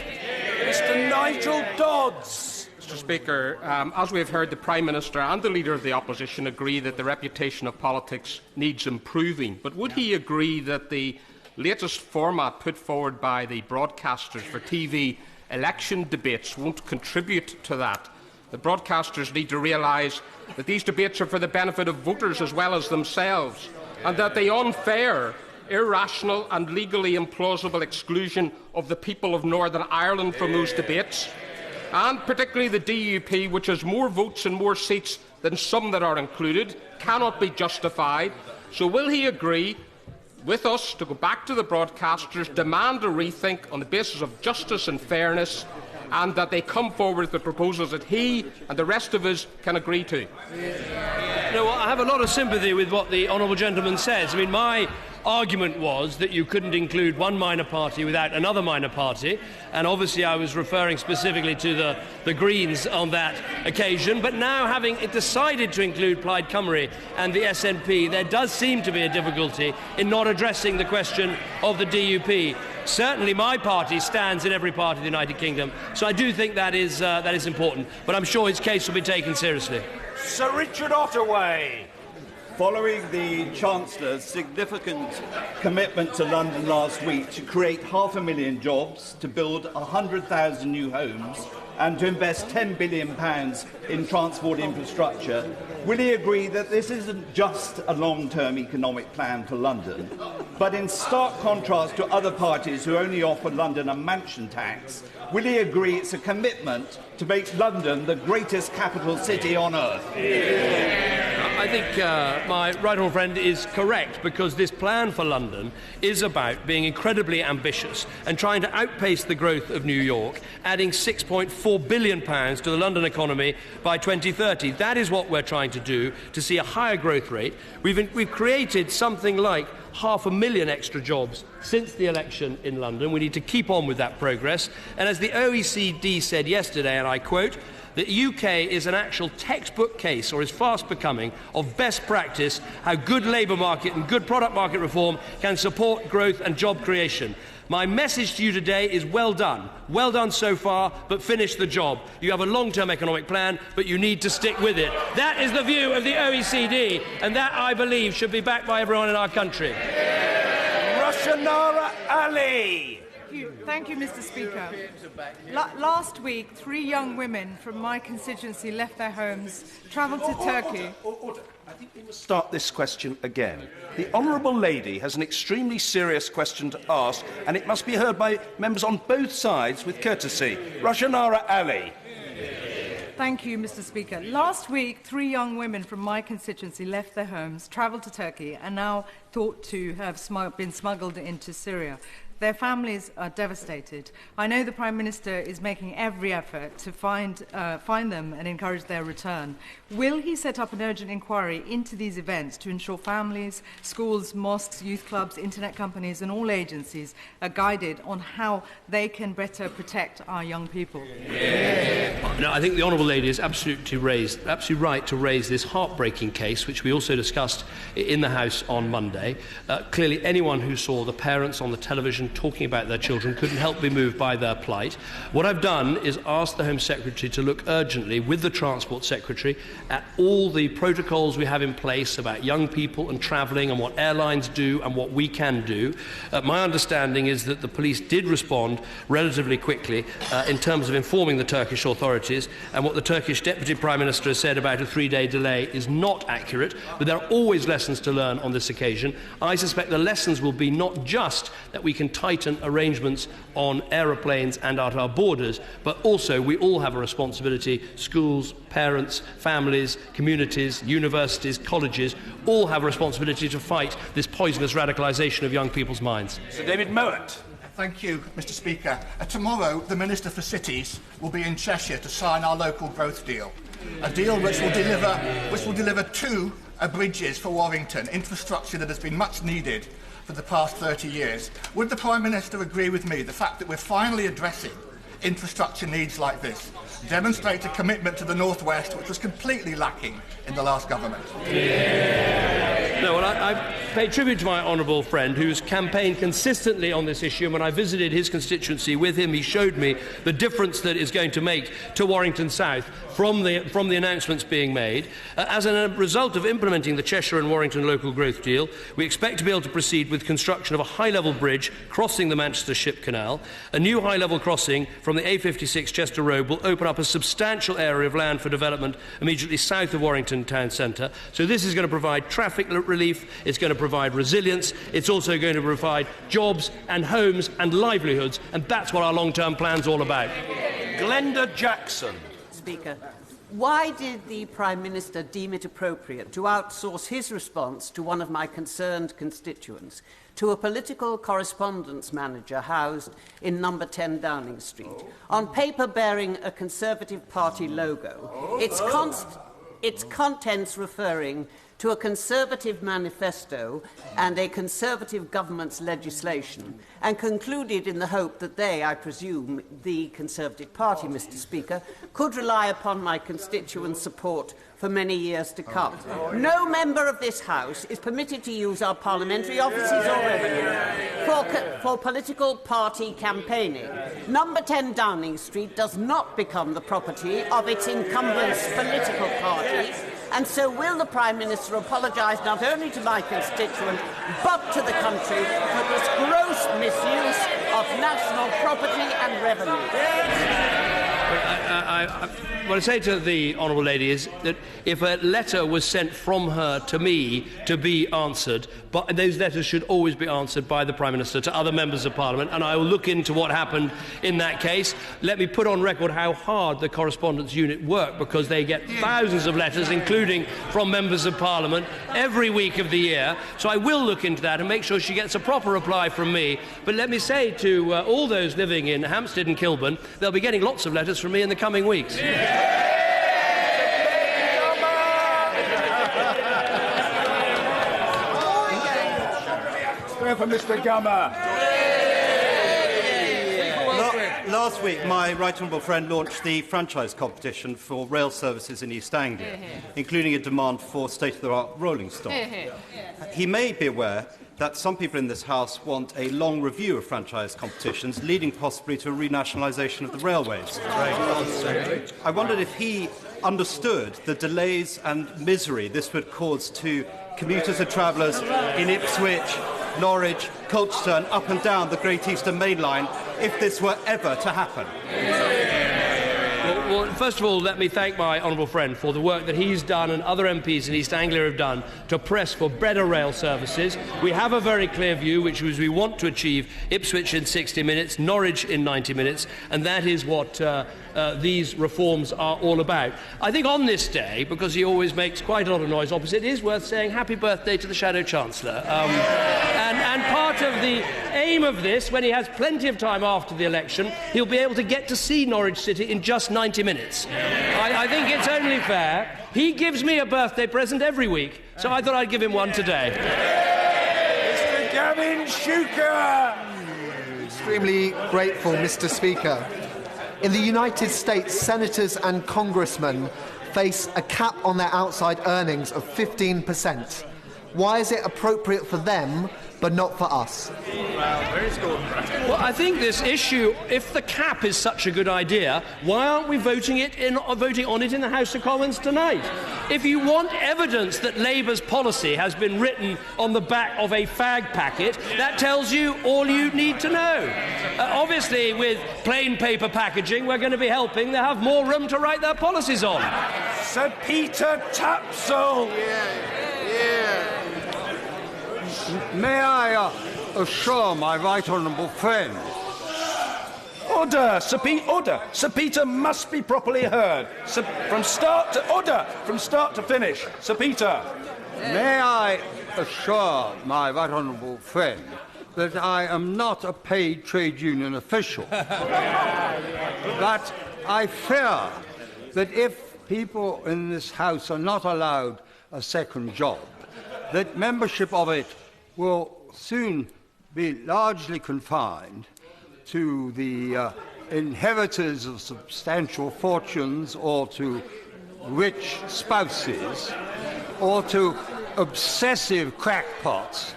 Mr. Nigel Dodds. Mr. Speaker, as we have heard, the Prime Minister and the Leader of the Opposition agree that the reputation of politics needs improving. But would he agree that the latest format put forward by the broadcasters for TV election debates won't contribute to that? The broadcasters need to realise that these debates are for the benefit of voters as well as themselves, and that the unfair, irrational and legally implausible exclusion of the people of Northern Ireland from those debates, and particularly the DUP, which has more votes and more seats than some that are included, cannot be justified. So will he agree with us to go back to the broadcasters, demand a rethink on the basis of justice and fairness, and that they come forward with the proposals that he and the rest of us can agree to? You know, I have a lot of sympathy with what the honourable gentleman says. I mean, my argument was that you couldn't include one minor party without another minor party, and obviously I was referring specifically to the Greens on that occasion. But now, having decided to include Plaid Cymru and the SNP, there does seem to be a difficulty in not addressing the question of the DUP. Certainly my party stands in every part of the United Kingdom, so I do think that is important, but I'm sure his case will be taken seriously. Sir Richard Ottaway. Following the Chancellor's significant commitment to London last week to create 500,000 jobs, to build 100,000 new homes and to invest £10 billion in transport infrastructure, will he agree that this isn't just a long-term economic plan for London, but in stark contrast to other parties who only offer London a mansion tax, will he agree it's a commitment to make London the greatest capital city on earth? I think my right honourable friend is correct, because this plan for London is about being incredibly ambitious and trying to outpace the growth of New York, adding £6.4 billion to the London economy by 2030. That is what we're trying to do, to see a higher growth rate. We've created something like 500,000 extra jobs since the election in London. We need to keep on with that progress. And as the OECD said yesterday, and I quote, the UK is an actual textbook case, or is fast becoming, of best practice how good labour market and good product market reform can support growth and job creation. My message to you today is well done. Well done so far, but finish the job. You have a long-term economic plan, but you need to stick with it. That is the view of the OECD, and that, I believe, should be backed by everyone in our country. Rushanara Ali. Thank you, Mr. Speaker. Last week, 3 young women from my constituency left their homes, travelled to Turkey. Order. I think we must start this question again. The honourable lady has an extremely serious question to ask, and it must be heard by members on both sides with courtesy. Rashanara Ali. Thank you, Mr. Speaker. Last week, 3 young women from my constituency left their homes, travelled to Turkey, and now thought to have been smuggled into Syria. Their families are devastated. I know the Prime Minister is making every effort to find them and encourage their return. Will he set up an urgent inquiry into these events to ensure families, schools, mosques, youth clubs, internet companies and all agencies are guided on how they can better protect our young people? No, I think the Honourable Lady is absolutely right to raise this heartbreaking case, which we also discussed in the House on Monday. Clearly, anyone who saw the parents on the television talking about their children couldn't help be moved by their plight. What I've done is asked the Home Secretary to look urgently with the Transport Secretary at all the protocols we have in place about young people and travelling and what airlines do and what we can do. My understanding is that the police did respond relatively quickly in terms of informing the Turkish authorities, and what the Turkish Deputy Prime Minister has said about a 3-day delay is not accurate, but there are always lessons to learn on this occasion. I suspect the lessons will be not just that we can tighten arrangements on aeroplanes and at our borders, but also we all have a responsibility. Schools, parents, families, communities, universities, colleges all have a responsibility to fight this poisonous radicalisation of young people's minds. Sir David Mowat. Thank you, Mr. Speaker. Tomorrow, the Minister for Cities will be in Cheshire to sign our local growth deal, a deal which will deliver 2 bridges for Warrington, infrastructure that has been much needed for the past 30 years. Would the Prime Minister agree with me the fact that we're finally addressing infrastructure needs like this demonstrates a commitment to the North West which was completely lacking in the last government? No, well, I pay tribute to my honourable friend who's campaigned consistently on this issue, and when I visited his constituency with him, he showed me the difference that it's going to make to Warrington South from the announcements being made. As a result of implementing the Cheshire and Warrington local growth deal, we expect to be able to proceed with construction of a high-level bridge crossing the Manchester Ship Canal. A new high-level crossing from the A56 Chester Road will open up a substantial area of land for development immediately south of Warrington town centre. So this is going to provide traffic relief, it's going to provide resilience, it's also going to provide jobs and homes and livelihoods, and that's what our long-term plan's all about. Glenda Jackson. Speaker, why did the Prime Minister deem it appropriate to outsource his response to one of my concerned constituents to a political correspondence manager housed in number 10 Downing Street, on paper bearing a Conservative Party logo, its contents referring to a Conservative manifesto and a Conservative government's legislation, and concluded in the hope that they, I presume, the Conservative Party, Mr. Speaker, could rely upon my constituents' support for many years to come. No member of this House is permitted to use our parliamentary offices or revenue for political party campaigning. Number 10 Downing Street does not become the property of its incumbent's political party, and so will the Prime Minister apologise not only to my constituent but to the country for this gross misuse of national property and revenue. What I say to the Honourable Lady is that if a letter was sent from her to me to be answered, but those letters should always be answered by the Prime Minister to other members of Parliament, and I will look into what happened in that case. Let me put on record how hard the correspondence unit work, because they get thousands of letters, including from members of Parliament, every week of the year. So I will look into that and make sure she gets a proper reply from me. But let me say to all those living in Hampstead and Kilburn, they'll be getting lots of letters from me in the coming weeks. For Mr. Gummer. Last week, my right honourable friend launched the franchise competition for rail services in East Anglia, including a demand for state-of-the-art rolling stock. He may be aware that some people in this House want a long review of franchise competitions, leading possibly to a renationalisation of the railways. I wondered if he understood the delays and misery this would cause to commuters and travellers in Ipswich, Norwich, Colchester, up and down the Great Eastern Main Line if this were ever to happen? Well, first of all, let me thank my honourable friend for the work that he's done and other MPs in East Anglia have done to press for better rail services. We have a very clear view, which is we want to achieve Ipswich in 60 minutes, Norwich in 90 minutes, and that is what these reforms are all about. I think on this day, because he always makes quite a lot of noise opposite, it is worth saying happy birthday to the Shadow Chancellor. And part of the aim of this, when he has plenty of time after the election, he'll be able to get to see Norwich City in just 90 minutes. I think it's only fair. He gives me a birthday present every week, so I thought I'd give him one today. Mr. Gavin Shuker! Extremely grateful, Mr. Speaker. In the United States, senators and congressmen face a cap on their outside earnings of 15%. Why is it appropriate for them but not for us? Well, I think this issue, if the cap is such a good idea, why aren't we voting on it in the House of Commons tonight? If you want evidence that Labour's policy has been written on the back of a fag packet, that tells you all you need to know. Obviously, with plain paper packaging, we're going to be helping them have more room to write their policies on. Sir Peter Tapsell! May I assure my right honourable friend? Order, Sir Peter. Order. Sir Peter must be properly heard. From start to finish. Sir Peter. May I assure my right honourable friend that I am not a paid trade union official. But I fear that if people in this House are not allowed a second job, that membership of it will soon be largely confined to the inheritors of substantial fortunes, or to rich spouses, or to obsessive crackpots,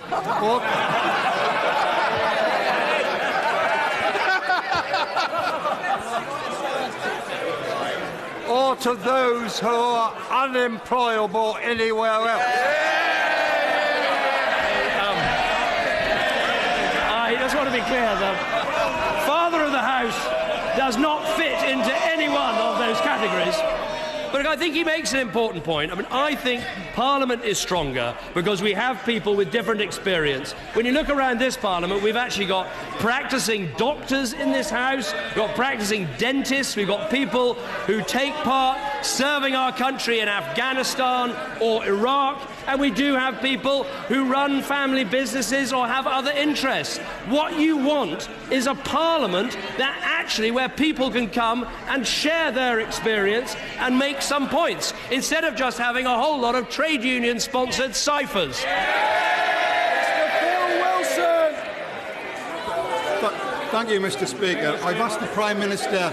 or to those who are unemployable anywhere else. I just want to be clear, the father of the house does not fit into any one of those categories. But I think he makes an important point. I think Parliament is stronger because we have people with different experience. When you look around this Parliament, we've actually got practising doctors in this House, we've got practising dentists, we've got people who take part serving our country in Afghanistan or Iraq, and we do have people who run family businesses or have other interests. What you want is a Parliament that actually where people can come and share their experience and make some points, instead of just having a whole lot of trade union-sponsored ciphers. Mr. Phil Wilson! Thank you, Mr. Speaker. I've asked the Prime Minister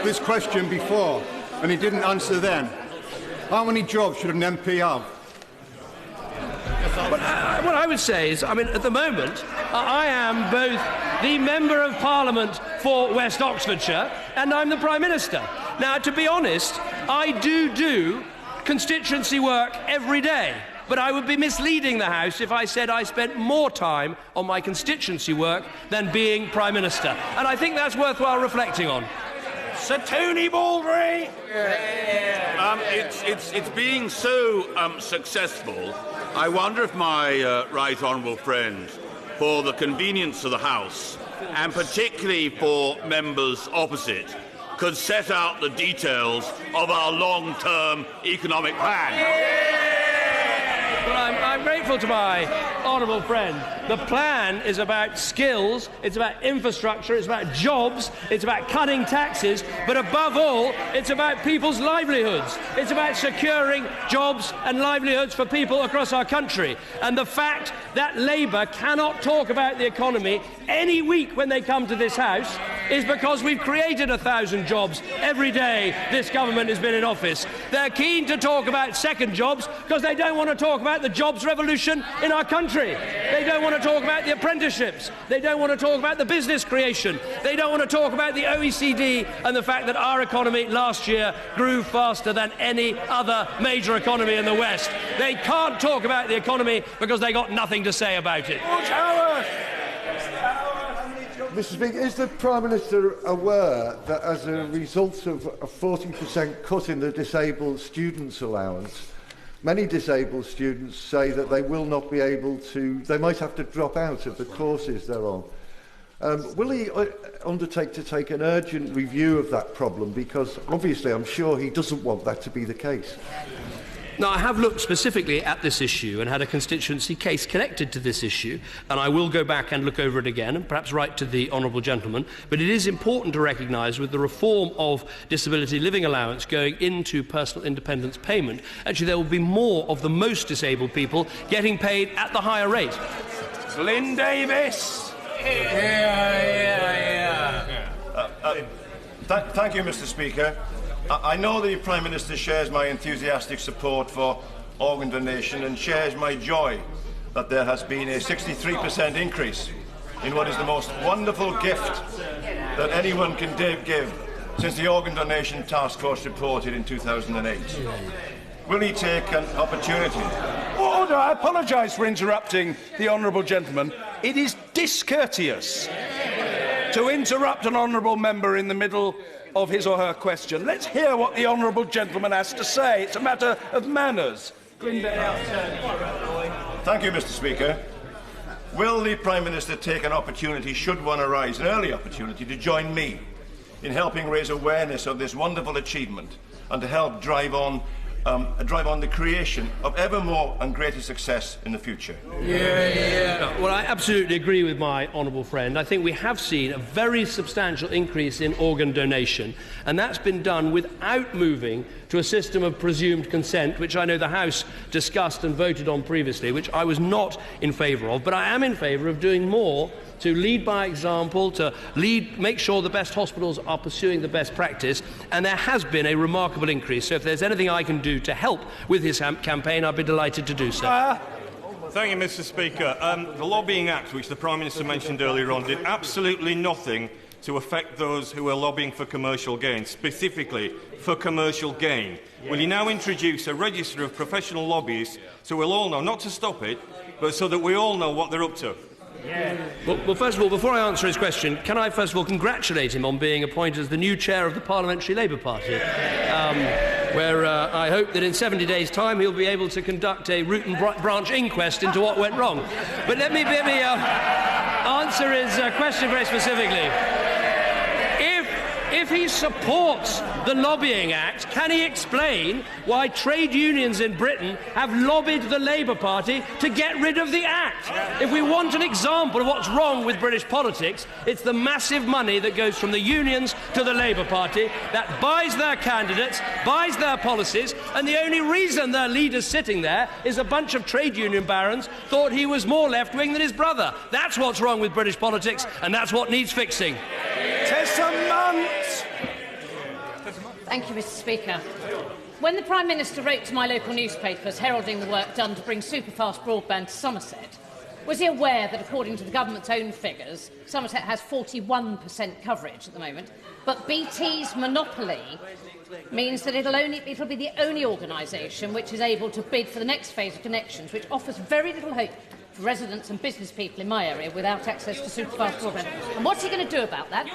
this question before, and he didn't answer then. How many jobs should an MP have? What I would say is, at the moment, I am both the Member of Parliament for West Oxfordshire and I'm the Prime Minister. Now, to be honest, I do constituency work every day, but I would be misleading the House if I said I spent more time on my constituency work than being Prime Minister. And I think that's worthwhile reflecting on. Sir Tony Baldry! It's being so successful, I wonder if my right honourable friend, for the convenience of the House, and particularly for members opposite, could set out the details of our long-term economic plan. Well, I'm grateful to my honourable friend. The plan is about skills, it's about infrastructure, it's about jobs, it's about cutting taxes, but above all, it's about people's livelihoods. It's about securing jobs and livelihoods for people across our country. And the fact that Labour cannot talk about the economy any week when they come to this House is because we've created 1,000 jobs every day this government has been in office. They're keen to talk about second jobs because they don't want to talk about the jobs revolution in our country. They don't want to talk about the apprenticeships. They don't want to talk about the business creation. They don't want to talk about the OECD and the fact that our economy last year grew faster than any other major economy in the West. They can't talk about the economy because they got nothing to say about it. Mr. Speaker, is the Prime Minister aware that as a result of a 40% cut in the disabled students' allowance, many disabled students say that they will not be able to, they might have to drop out of the courses they're on? Will he undertake to take an urgent review of that problem? Because obviously I'm sure he doesn't want that to be the case. Now, I have looked specifically at this issue and had a constituency case connected to this issue, and I will go back and look over it again and perhaps write to the honourable gentleman. But it is important to recognise with the reform of disability living allowance going into personal independence payment, actually there will be more of the most disabled people getting paid at the higher rate. Glyn Davis. Thank you, Mr. Speaker. I know the Prime Minister shares my enthusiastic support for organ donation and shares my joy that there has been a 63% increase in what is the most wonderful gift that anyone can give since the Organ Donation Task Force reported in 2008. Will he take an opportunity? Order! I apologise for interrupting the honourable gentleman. It is discourteous to interrupt an honourable member in the middle of his or her question. Let's hear what the honourable gentleman has to say. It's a matter of manners. Thank you, Mr. Speaker. Will the Prime Minister take an opportunity, should one arise, an early opportunity, to join me in helping raise awareness of this wonderful achievement and to help drive on the creation of ever more and greater success in the future? Well, I absolutely agree with my honourable friend. I think we have seen a very substantial increase in organ donation, and that's been done without moving to a system of presumed consent, which I know the House discussed and voted on previously, which I was not in favour of. But I am in favour of doing more to lead by example, to make sure the best hospitals are pursuing the best practice, and there has been a remarkable increase. So if there's anything I can do to help with his campaign, I'd be delighted to do so. Thank you, Mr. Speaker. The Lobbying Act, which the Prime Minister mentioned earlier on, did absolutely nothing to affect those who are lobbying for commercial gain, specifically for commercial gain. Will you now introduce a register of professional lobbyists so we'll all know, not to stop it, but so that we all know what they're up to? Well, first of all, before I answer his question, can I first of all congratulate him on being appointed as the new chair of the Parliamentary Labour Party, where I hope that in 70 days' time he'll be able to conduct a root and branch inquest into what went wrong. But let me answer his question very specifically. If he supports the Lobbying Act, can he explain why trade unions in Britain have lobbied the Labour Party to get rid of the Act? If we want an example of what's wrong with British politics, it's the massive money that goes from the unions to the Labour Party that buys their candidates, buys their policies, and the only reason their leader's sitting there is a bunch of trade union barons thought he was more left-wing than his brother. That's what's wrong with British politics, and that's what needs fixing. Tessa Munt. Thank you, Mr. Speaker. When the Prime Minister wrote to my local newspapers heralding the work done to bring superfast broadband to Somerset, was he aware that, according to the government's own figures, Somerset has 41% coverage at the moment, but BT's monopoly means that it'll be the only organisation which is able to bid for the next phase of connections, which offers very little hope for residents and business people in my area without access to superfast broadband. And what's he going to do about that?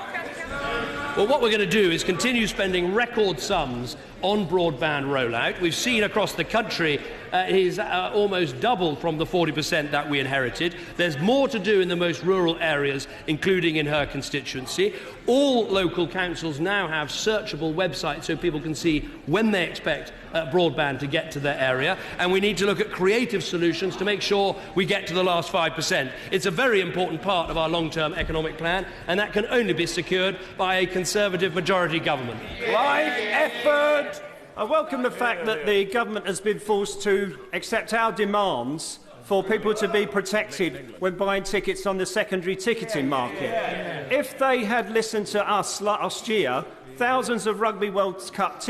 Well, what we're going to do is continue spending record sums on broadband rollout. We've seen across the country he's almost doubled from the 40% that we inherited. There's more to do in the most rural areas, including in her constituency. All local councils now have searchable websites so people can see when they expect broadband to get to their area, and we need to look at creative solutions to make sure we get to the last 5%. It's a very important part of our long-term economic plan, and that can only be secured by a Conservative majority government. Clive Efford. I welcome the fact that the government has been forced to accept our demands for people to be protected when buying tickets on the secondary ticketing market. If they had listened to us last year, thousands of Rugby World Cup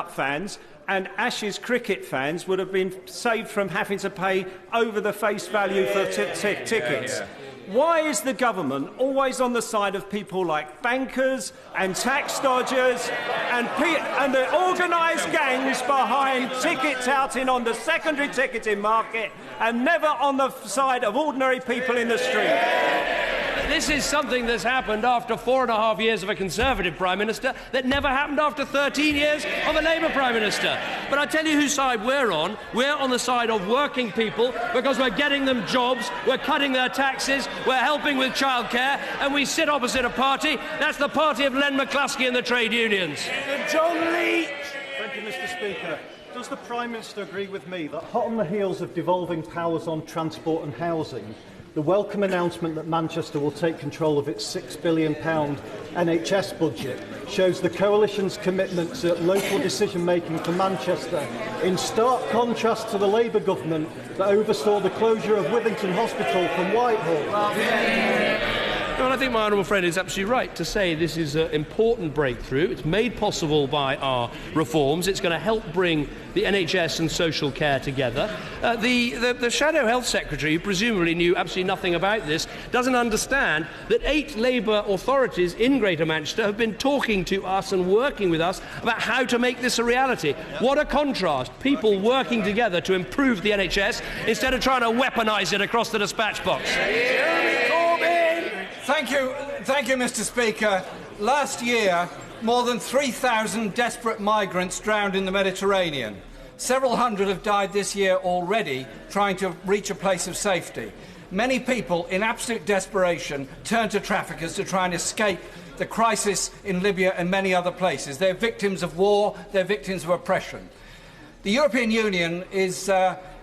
fans and Ashes cricket fans would have been saved from having to pay over the face value for tickets. Why is the government always on the side of people like bankers and tax dodgers and the organised gangs behind ticket touting on the secondary ticketing market and never on the side of ordinary people in the street? This is something that's happened after 4.5 years of a Conservative Prime Minister that never happened after 13 years of a Labour Prime Minister. But I tell you whose side we're on. We're on the side of working people because we're getting them jobs, we're cutting their taxes, we're helping with childcare, and we sit opposite a party. That's the party of Len McCluskey and the trade unions. John Leach! Thank you, Mr. Speaker. Does the Prime Minister agree with me that, hot on the heels of devolving powers on transport and housing, the welcome announcement that Manchester will take control of its £6 billion NHS budget shows the Coalition's commitment to local decision-making for Manchester, in stark contrast to the Labour government that oversaw the closure of Withington Hospital from Whitehall? Well, I think my honourable friend is absolutely right to say this is an important breakthrough. It's made possible by our reforms. It's going to help bring the NHS and social care together. The Shadow Health Secretary, who presumably knew absolutely nothing about this, doesn't understand that 8 Labour authorities in Greater Manchester have been talking to us and working with us about how to make this a reality. What a contrast. People working together to improve the NHS instead of trying to weaponise it across the dispatch box. Thank you, Mr. Speaker. Last year, more than 3,000 desperate migrants drowned in the Mediterranean. Several hundred have died this year already, trying to reach a place of safety. Many people, in absolute desperation, turn to traffickers to try and escape the crisis in Libya and many other places. They're victims of war, they're victims of oppression. The European Union is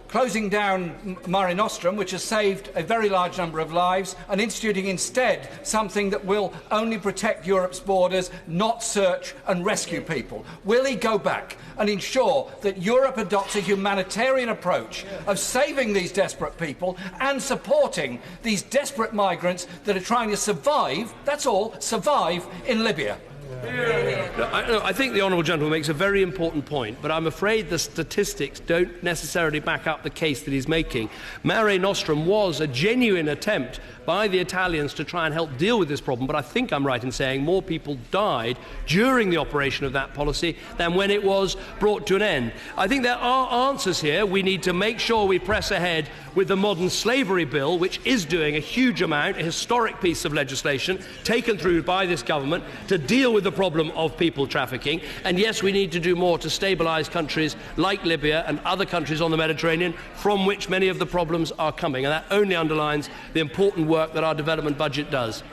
closing down Mare Nostrum, which has saved a very large number of lives, and instituting instead something that will only protect Europe's borders, not search and rescue people. Will he go back and ensure that Europe adopts a humanitarian approach of saving these desperate people and supporting these desperate migrants that are trying to survive, that's all, survive in Libya? I think the honourable gentleman makes a very important point, but I'm afraid the statistics don't necessarily back up the case that he's making. Mare Nostrum was a genuine attempt by the Italians to try and help deal with this problem, but I think I'm right in saying more people died during the operation of that policy than when it was brought to an end. I think there are answers here. We need to make sure we press ahead with the modern slavery bill, which is doing a huge amount, a historic piece of legislation taken through by this government to deal with the problem of people trafficking. And yes, we need to do more to stabilise countries like Libya and other countries on the Mediterranean from which many of the problems are coming. And that only underlines the important work that our development budget does.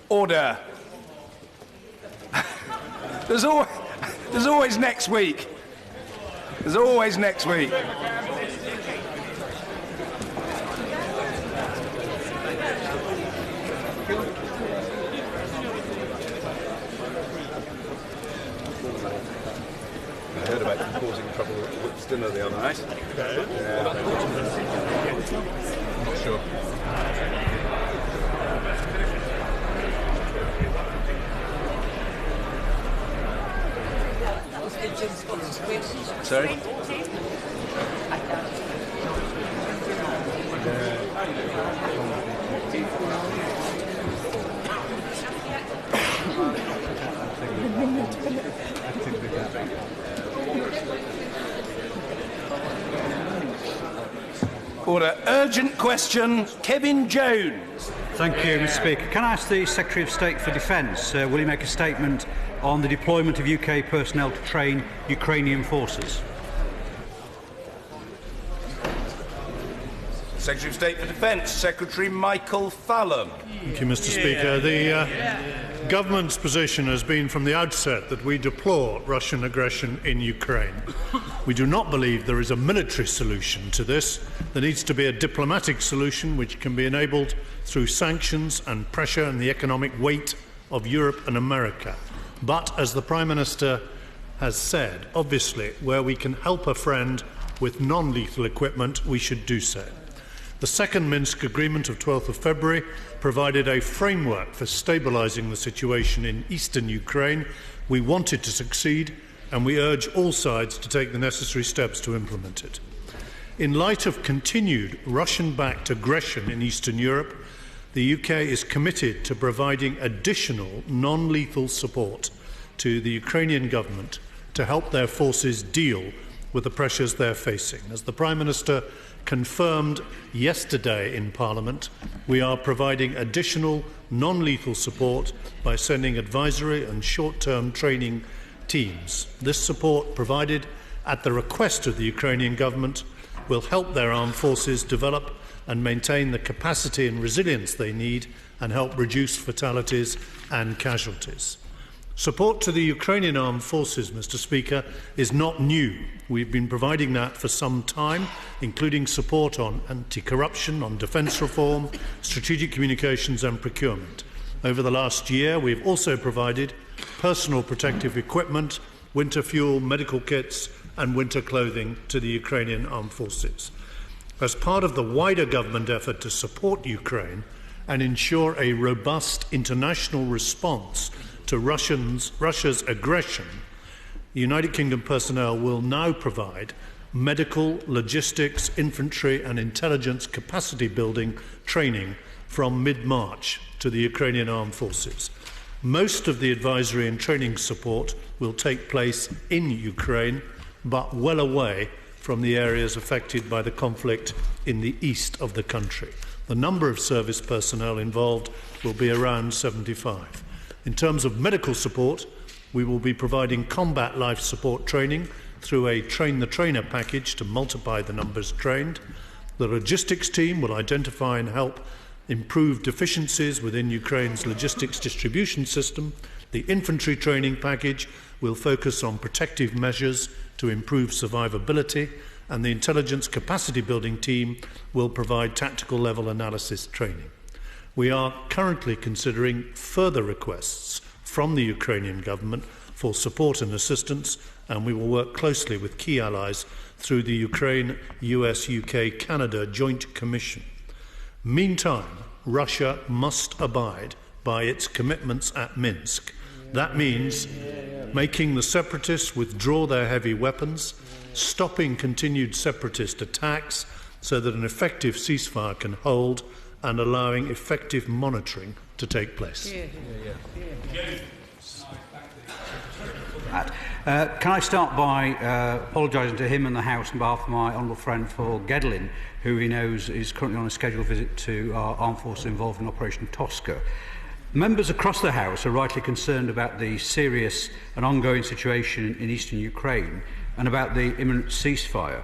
Order. There's always next week. There's always next week. I heard about them causing trouble at Whip's dinner the other night. Yeah. I'm not sure. Sorry? Order. Urgent question, Kevin Jones. Thank you, Mr. Speaker. Can I ask the Secretary of State for Defence, will he make a statement on the deployment of UK personnel to train Ukrainian forces? Secretary of State for Defence, Secretary Michael Fallon. Thank you, Mr. Speaker. The government's position has been from the outset that we deplore Russian aggression in Ukraine. We do not believe there is a military solution to this. There needs to be a diplomatic solution which can be enabled through sanctions and pressure and the economic weight of Europe and America. But, as the Prime Minister has said, obviously, where we can help a friend with non-lethal equipment, we should do so. The second Minsk agreement of 12th of February provided a framework for stabilising the situation in eastern Ukraine. We want it to succeed, and we urge all sides to take the necessary steps to implement it. In light of continued Russian-backed aggression in Eastern Europe, the UK is committed to providing additional non-lethal support to the Ukrainian government to help their forces deal with the pressures they're facing. As the Prime Minister confirmed yesterday in Parliament, we are providing additional non-lethal support by sending advisory and short-term training teams. This support, provided at the request of the Ukrainian government, will help their armed forces develop and maintain the capacity and resilience they need and help reduce fatalities and casualties. Support to the Ukrainian armed forces, Mr. Speaker, is not new. We've been providing that for some time, including support on anti-corruption, on defence reform, strategic communications and procurement. Over the last year, we've also provided personal protective equipment, winter fuel, medical kits and winter clothing to the Ukrainian armed forces. As part of the wider government effort to support Ukraine and ensure a robust international response to Russia's aggression, the United Kingdom personnel will now provide medical, logistics, infantry and intelligence capacity building training from mid-March to the Ukrainian armed forces. Most of the advisory and training support will take place in Ukraine, but well away from the areas affected by the conflict in the east of the country. The number of service personnel involved will be around 75. In terms of medical support, we will be providing combat life support training through a Train the Trainer package to multiply the numbers trained. The logistics team will identify and help improve deficiencies within Ukraine's logistics distribution system. The infantry training package will focus on protective measures to improve survivability, and the intelligence capacity building team will provide tactical level analysis training. We are currently considering further requests from the Ukrainian government for support and assistance, and we will work closely with key allies through the Ukraine, US, UK, Canada Joint Commission. Meantime, Russia must abide by its commitments at Minsk. That means making the separatists withdraw their heavy weapons, stopping continued separatist attacks so that an effective ceasefire can hold, and allowing effective monitoring to take place. Can I start by apologising to him and the House on behalf of my honourable friend for Gedlin, who he knows is currently on a scheduled visit to our armed forces involved in Operation Tosca. Members across the House are rightly concerned about the serious and ongoing situation in eastern Ukraine and about the imminent ceasefire.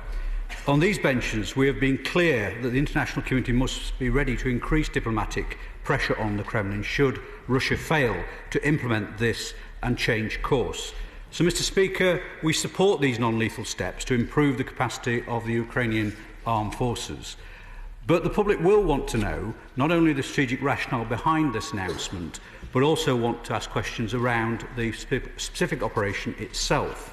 On these benches, we have been clear that the international community must be ready to increase diplomatic pressure on the Kremlin should Russia fail to implement this and change course. So, Mr. Speaker, we support these non-lethal steps to improve the capacity of the Ukrainian armed forces. But the public will want to know not only the strategic rationale behind this announcement, but also want to ask questions around the specific operation itself.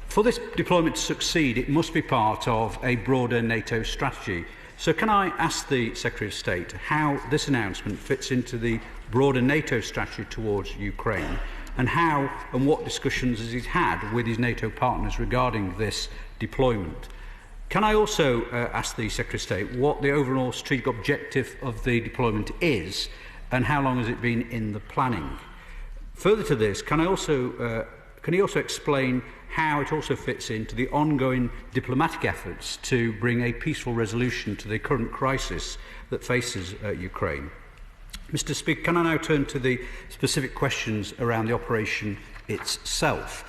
For this deployment to succeed, it must be part of a broader NATO strategy. So can I ask the Secretary of State how this announcement fits into the broader NATO strategy towards Ukraine, and how and what discussions has he had with his NATO partners regarding this deployment? Can I also ask the Secretary of State what the overall strategic objective of the deployment is, and how long has it been in the planning? Further to this, can he also explain how it also fits into the ongoing diplomatic efforts to bring a peaceful resolution to the current crisis that faces Ukraine? Mr. Speaker, can I now turn to the specific questions around the operation itself?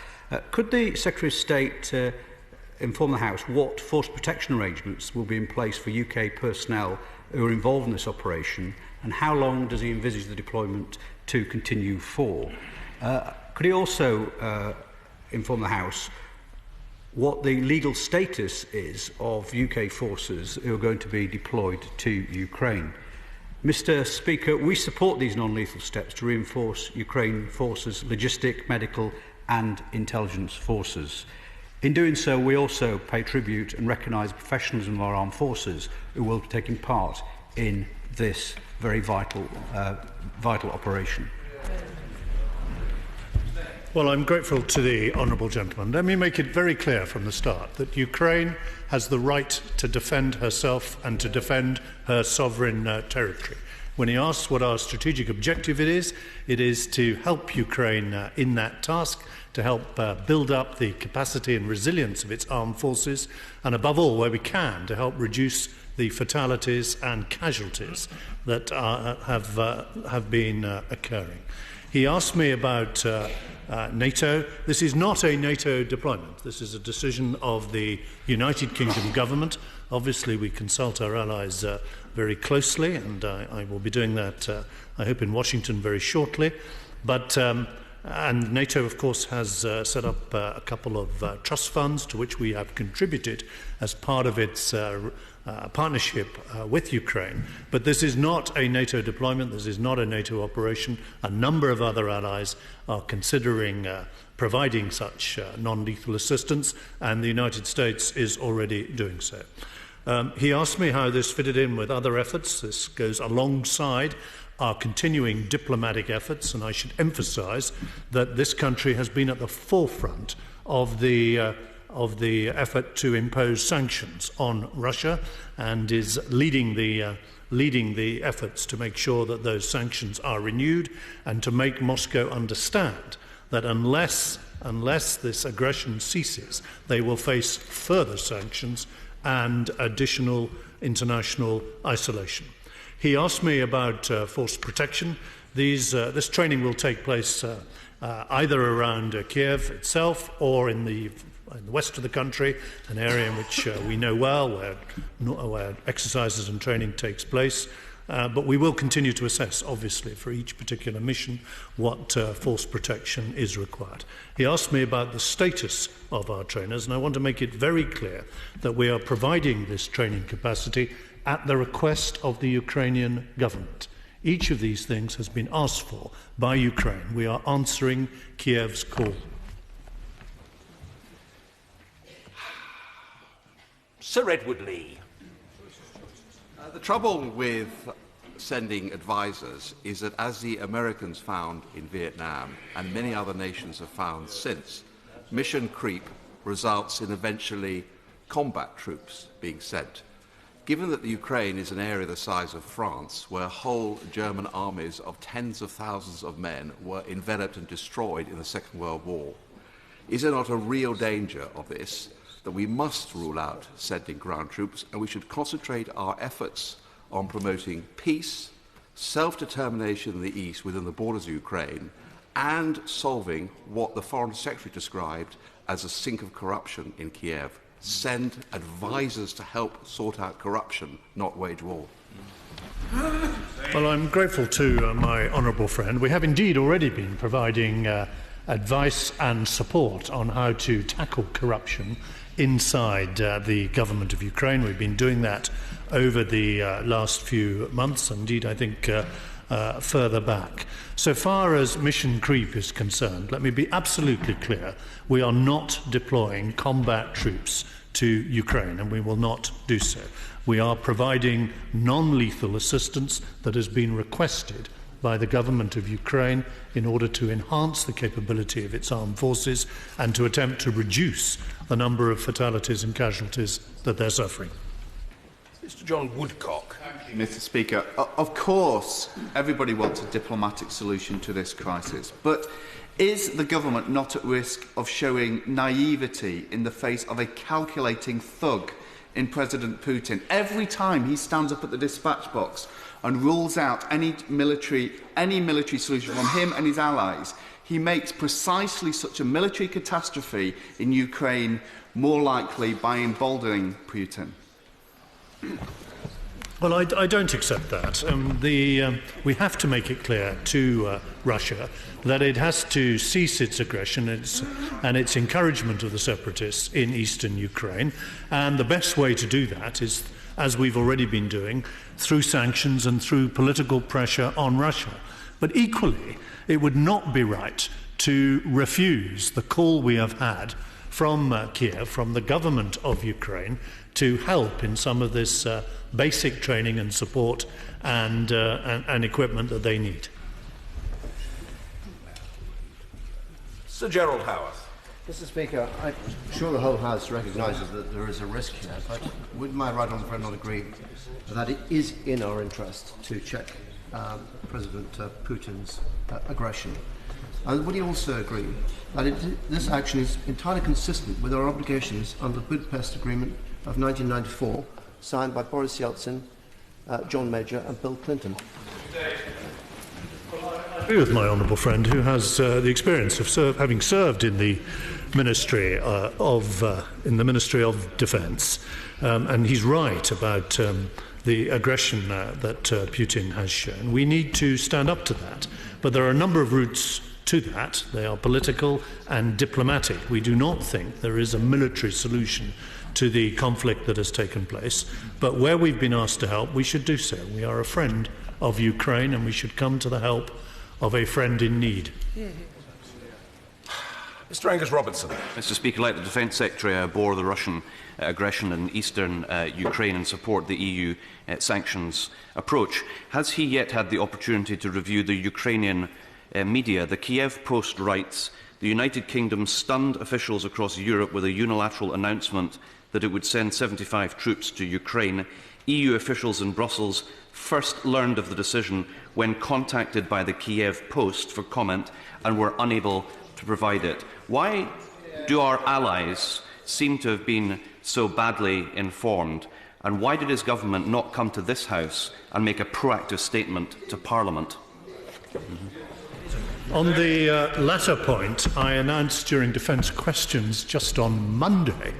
Could the Secretary of State inform the House what force protection arrangements will be in place for UK personnel who are involved in this operation, and how long does he envisage the deployment to continue for? Could he also inform the House what the legal status is of UK forces who are going to be deployed to Ukraine? Mr. Speaker, we support these non-lethal steps to reinforce Ukraine forces' logistic, medical and intelligence forces. In doing so, we also pay tribute and recognise the professionalism of our armed forces who will be taking part in this very vital operation. Well, I'm grateful to the honourable gentleman. Let me make it very clear from the start that Ukraine has the right to defend herself and to defend her sovereign territory. When he asks what our strategic objective it is to help Ukraine in that task, to help build up the capacity and resilience of its armed forces, and above all, where we can, to help reduce the fatalities and casualties that have been occurring. He asked me about NATO. This is not a NATO deployment. This is a decision of the United Kingdom government. Obviously, we consult our allies very closely, and I will be doing that, I hope, in Washington very shortly. But and NATO, of course, has set up a couple of trust funds to which we have contributed as part of its partnership with Ukraine. But this is not a NATO deployment. This is not a NATO operation. A number of other allies are considering providing such non-lethal assistance, and the United States is already doing so. He asked me how this fitted in with other efforts. This goes alongside our continuing diplomatic efforts, and I should emphasise that this country has been at the forefront of the effort to impose sanctions on Russia, and is leading the efforts to make sure that those sanctions are renewed, and to make Moscow understand that unless this aggression ceases, they will face further sanctions and additional international isolation. He asked me about force protection. This training will take place either around Kiev itself or in the west of the country, an area in which we know well, where exercises and training takes place. But we will continue to assess, obviously, for each particular mission, what force protection is required. He asked me about the status of our trainers, and I want to make it very clear that we are providing this training capacity at the request of the Ukrainian government. Each of these things has been asked for by Ukraine. We are answering Kiev's call. Sir Edward Lee. The trouble with sending advisors is that, as the Americans found in Vietnam and many other nations have found since, mission creep results in eventually combat troops being sent. Given that the Ukraine is an area the size of France, where whole German armies of tens of thousands of men were enveloped and destroyed in the Second World War, is there not a real danger of this, that we must rule out sending ground troops, and we should concentrate our efforts on promoting peace, self-determination in the East within the borders of Ukraine, and solving what the Foreign Secretary described as a sink of corruption in Kiev? Send advisors to help sort out corruption, not wage war. Well, I'm grateful to my honourable friend. We have indeed already been providing advice and support on how to tackle corruption inside the government of Ukraine. We've been doing that over the last few months, indeed I think further back. So far as mission creep is concerned, let me be absolutely clear, we are not deploying combat troops to Ukraine, and we will not do so. We are providing non-lethal assistance that has been requested by the government of Ukraine in order to enhance the capability of its armed forces and to attempt to reduce the number of fatalities and casualties that they're suffering. Mr. John Woodcock. Thank you, Mr. Speaker. Of course, everybody wants a diplomatic solution to this crisis, but is the government not at risk of showing naivety in the face of a calculating thug in President Putin? Every time he stands up at the dispatch box and rules out any military solution from him and his allies, he makes precisely such a military catastrophe in Ukraine more likely by emboldening Putin. Well, I don't accept that. We have to make it clear to Russia that it has to cease its aggression and its encouragement of the separatists in eastern Ukraine. And the best way to do that is, as we've already been doing, through sanctions and through political pressure on Russia. But equally, it would not be right to refuse the call we have had from Kiev, from the government of Ukraine, to help in some of this basic training and support and equipment that they need. Sir Gerald Howarth. Mr. Speaker, I'm sure the whole House recognises that there is a risk here, but would my right honourable friend not agree that it is in our interest to check President Putin's aggression? And would he also agree that this action is entirely consistent with our obligations under the Budapest Agreement of 1994, signed by Boris Yeltsin, John Major and Bill Clinton? I agree with my honourable friend, who has the experience of having served in the Ministry of Defence, and he's right about the aggression that Putin has shown. We need to stand up to that, but there are a number of routes to that. They are political and diplomatic. We do not think there is a military solution to the conflict that has taken place, but where we've been asked to help, we should do so. We are a friend of Ukraine, and we should come to the help of a friend in need. Mr. Angus Robertson. Mr. Speaker, like the Defence Secretary, I abhor the Russian aggression in eastern Ukraine and support the EU sanctions approach. Has he yet had the opportunity to review the Ukrainian media? The Kiev Post writes, "The United Kingdom stunned officials across Europe with a unilateral announcement that it would send 75 troops to Ukraine. EU officials in Brussels first learned of the decision when contacted by the Kiev Post for comment and were unable to provide it." Why do our allies seem to have been so badly informed, and why did his government not come to this House and make a proactive statement to Parliament? On the latter point, I announced during Defence Questions just on Monday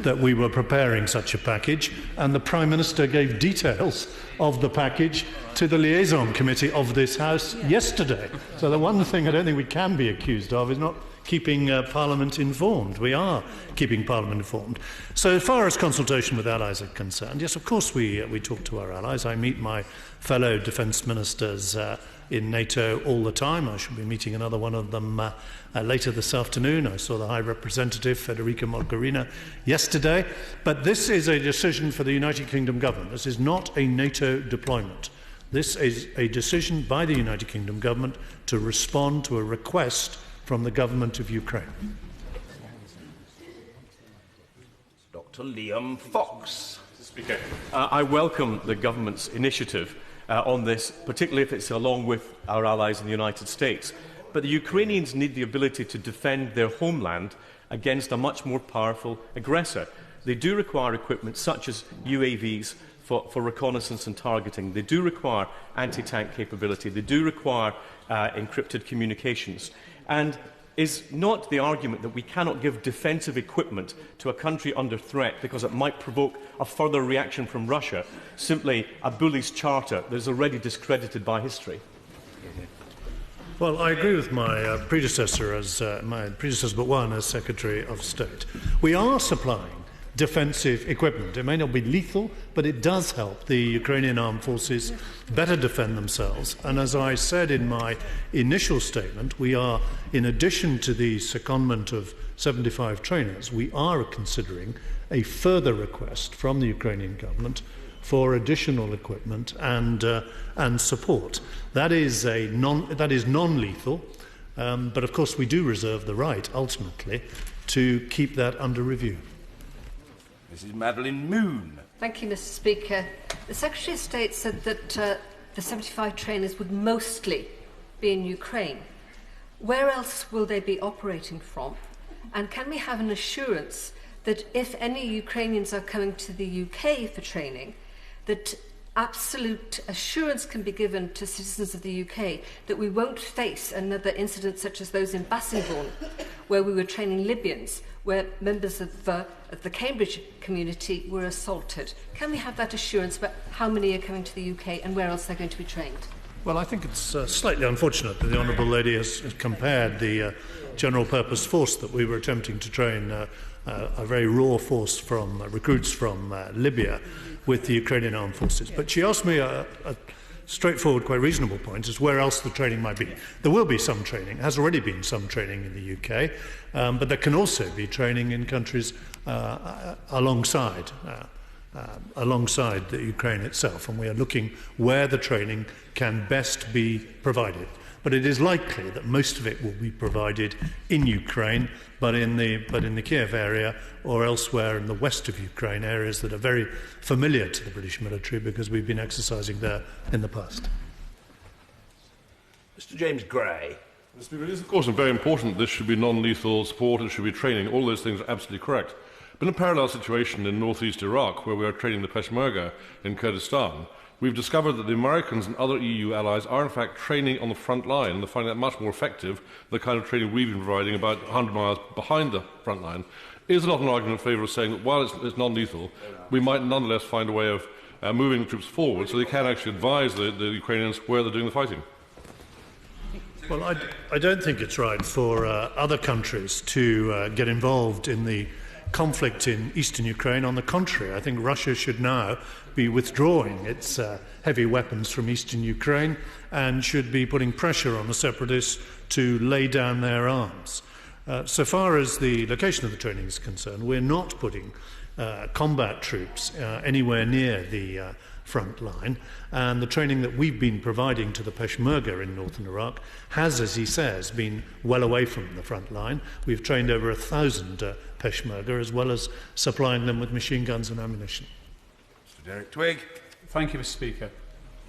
that we were preparing such a package, and the Prime Minister gave details of the package to the Liaison Committee of this House yesterday. So the one thing I don't think we can be accused of is not keeping Parliament informed. We are keeping Parliament informed. So as far as consultation with allies are concerned, yes, of course we talk to our allies. I meet my fellow defence ministers in NATO all the time. I shall be meeting another one of them later this afternoon. I saw the High Representative Federica Mogherini yesterday. But this is a decision for the United Kingdom government. This is not a NATO deployment. This is a decision by the United Kingdom government to respond to a request from the government of Ukraine. Dr. Liam Fox. Mr. Speaker, I welcome the government's initiative on this, particularly if it's along with our allies in the United States. But the Ukrainians need the ability to defend their homeland against a much more powerful aggressor. They do require equipment such as UAVs for reconnaissance and targeting. They do require anti-tank capability. They do require encrypted communications. And is not the argument that we cannot give defensive equipment to a country under threat because it might provoke a further reaction from Russia simply a bully's charter that is already discredited by history? Well, I agree with my predecessor but one as Secretary of State. We are supplying defensive equipment. It may not be lethal, but it does help the Ukrainian armed forces better defend themselves. And as I said in my initial statement, we are, in addition to the secondment of 75 trainers, we are considering a further request from the Ukrainian government for additional equipment and support. That is non-lethal, but of course we do reserve the right, ultimately, to keep that under review. Mrs. Madeline Moon. Thank you, Mr. Speaker. The Secretary of State said that the 75 trainers would mostly be in Ukraine. Where else will they be operating from? And can we have an assurance that if any Ukrainians are coming to the UK for training, that absolute assurance can be given to citizens of the UK that we won't face another incident such as those in Sittingbourne, where we were training Libyans, where members of the Cambridge community were assaulted? Can we have that assurance about how many are coming to the UK and where else they're going to be trained? Well, I think it's slightly unfortunate that the Honourable Lady has compared the general purpose force that we were attempting to train, a very raw force from recruits from Libya, with the Ukrainian armed forces. But she asked me straightforward, quite reasonable point is where else the training might be. There will be some training, has already been some training in the UK, but there can also be training in countries alongside the Ukraine itself, and we are looking where the training can best be provided. But it is likely that most of it will be provided in Ukraine, but in the Kiev area or elsewhere in the west of Ukraine, areas that are very familiar to the British military because we've been exercising there in the past. Mr. James Gray. Mr. Speaker, it is, of course, very important this should be non-lethal support, it should be training. All those things are absolutely correct. But in a parallel situation in northeast Iraq, where we are training the Peshmerga in Kurdistan, we've discovered that the Americans and other EU allies are in fact training on the front line, and they're finding that much more effective than the kind of training we've been providing about 100 miles behind the front line. Is there not an argument in favour of saying that while it's non-lethal, we might nonetheless find a way of moving the troops forward so they can actually advise the Ukrainians where they're doing the fighting? Well, I don't think it's right for other countries to get involved in the conflict in eastern Ukraine. On the contrary, I think Russia should now be withdrawing its heavy weapons from eastern Ukraine and should be putting pressure on the separatists to lay down their arms. So far as the location of the training is concerned, we're not putting combat troops anywhere near the front line, and the training that we've been providing to the Peshmerga in northern Iraq has, as he says, been well away from the front line. We've trained over 1,000 Peshmerga, as well as supplying them with machine guns and ammunition. Mr. Derek Twigg. Thank you, Mr. Speaker.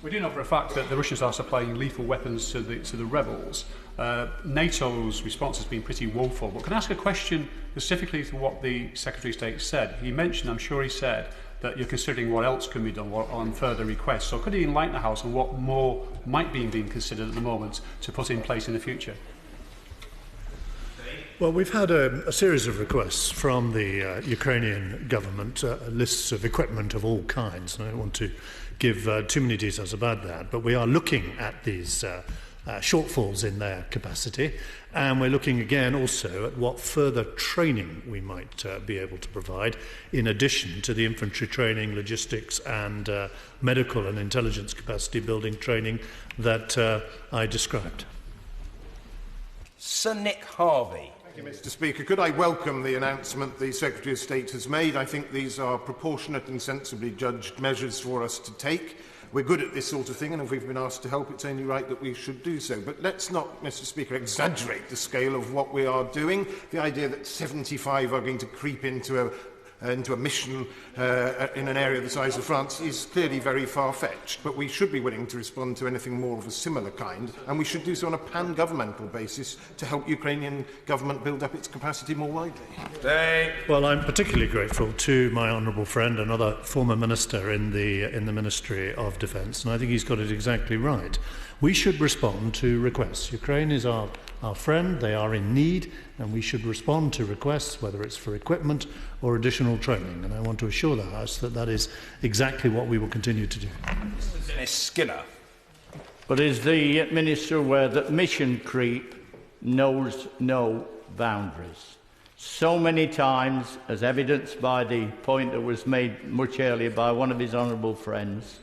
We do know for a fact that the Russians are supplying lethal weapons to the rebels. NATO's response has been pretty woeful. But can I ask a question specifically to what the Secretary of State said? He mentioned, I'm sure he said, that you're considering what else can be done on further requests. So could he enlighten the House on what more might be being considered at the moment to put in place in the future? Well, we've had a series of requests from the Ukrainian government, lists of equipment of all kinds, and I don't want to give too many details about that, but we are looking at these shortfalls in their capacity, and we're looking again also at what further training we might be able to provide in addition to the infantry training, logistics and medical and intelligence capacity building training that I described. Sir Nick Harvey. Thank you, Mr. Speaker. Could I welcome the announcement the Secretary of State has made? I think these are proportionate and sensibly judged measures for us to take. We're good at this sort of thing, and if we've been asked to help, it's only right that we should do so. But let's not, Mr. Speaker, exaggerate the scale of what we are doing. The idea that 75 are going to creep into a mission in an area the size of France is clearly very far-fetched, but we should be willing to respond to anything more of a similar kind, and we should do so on a pan-governmental basis to help Ukrainian government build up its capacity more widely. Well, I'm particularly grateful to my honourable friend, another former minister in the Ministry of Defence, and I think he's got it exactly right. We should respond to requests. Ukraine is our friend, they are in need, and we should respond to requests, whether it's for equipment or additional training. And I want to assure the House that that is exactly what we will continue to do. Dennis Skinner. But is the Minister aware that mission creep knows no boundaries? So many times, as evidenced by the point that was made much earlier by one of his honourable friends,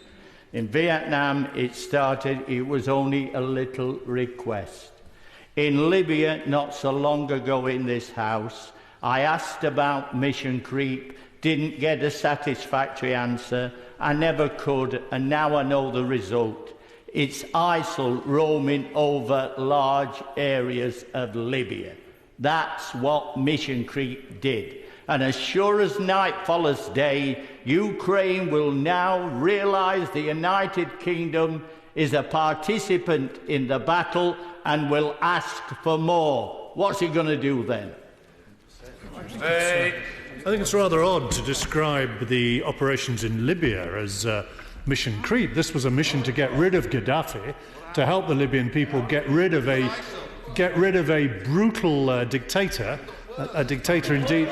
in Vietnam it started, it was only a little request. In Libya, not so long ago in this House, I asked about mission creep, didn't get a satisfactory answer, I never could, and now I know the result. It's ISIL roaming over large areas of Libya. That's what mission creep did. And as sure as night follows day, Ukraine will now realise the United Kingdom is a participant in the battle and will ask for more. What's he going to do then? I think it's rather odd to describe the operations in Libya as mission creep. This was a mission to get rid of Gaddafi, to help the Libyan people get rid of a brutal dictator, a dictator indeed,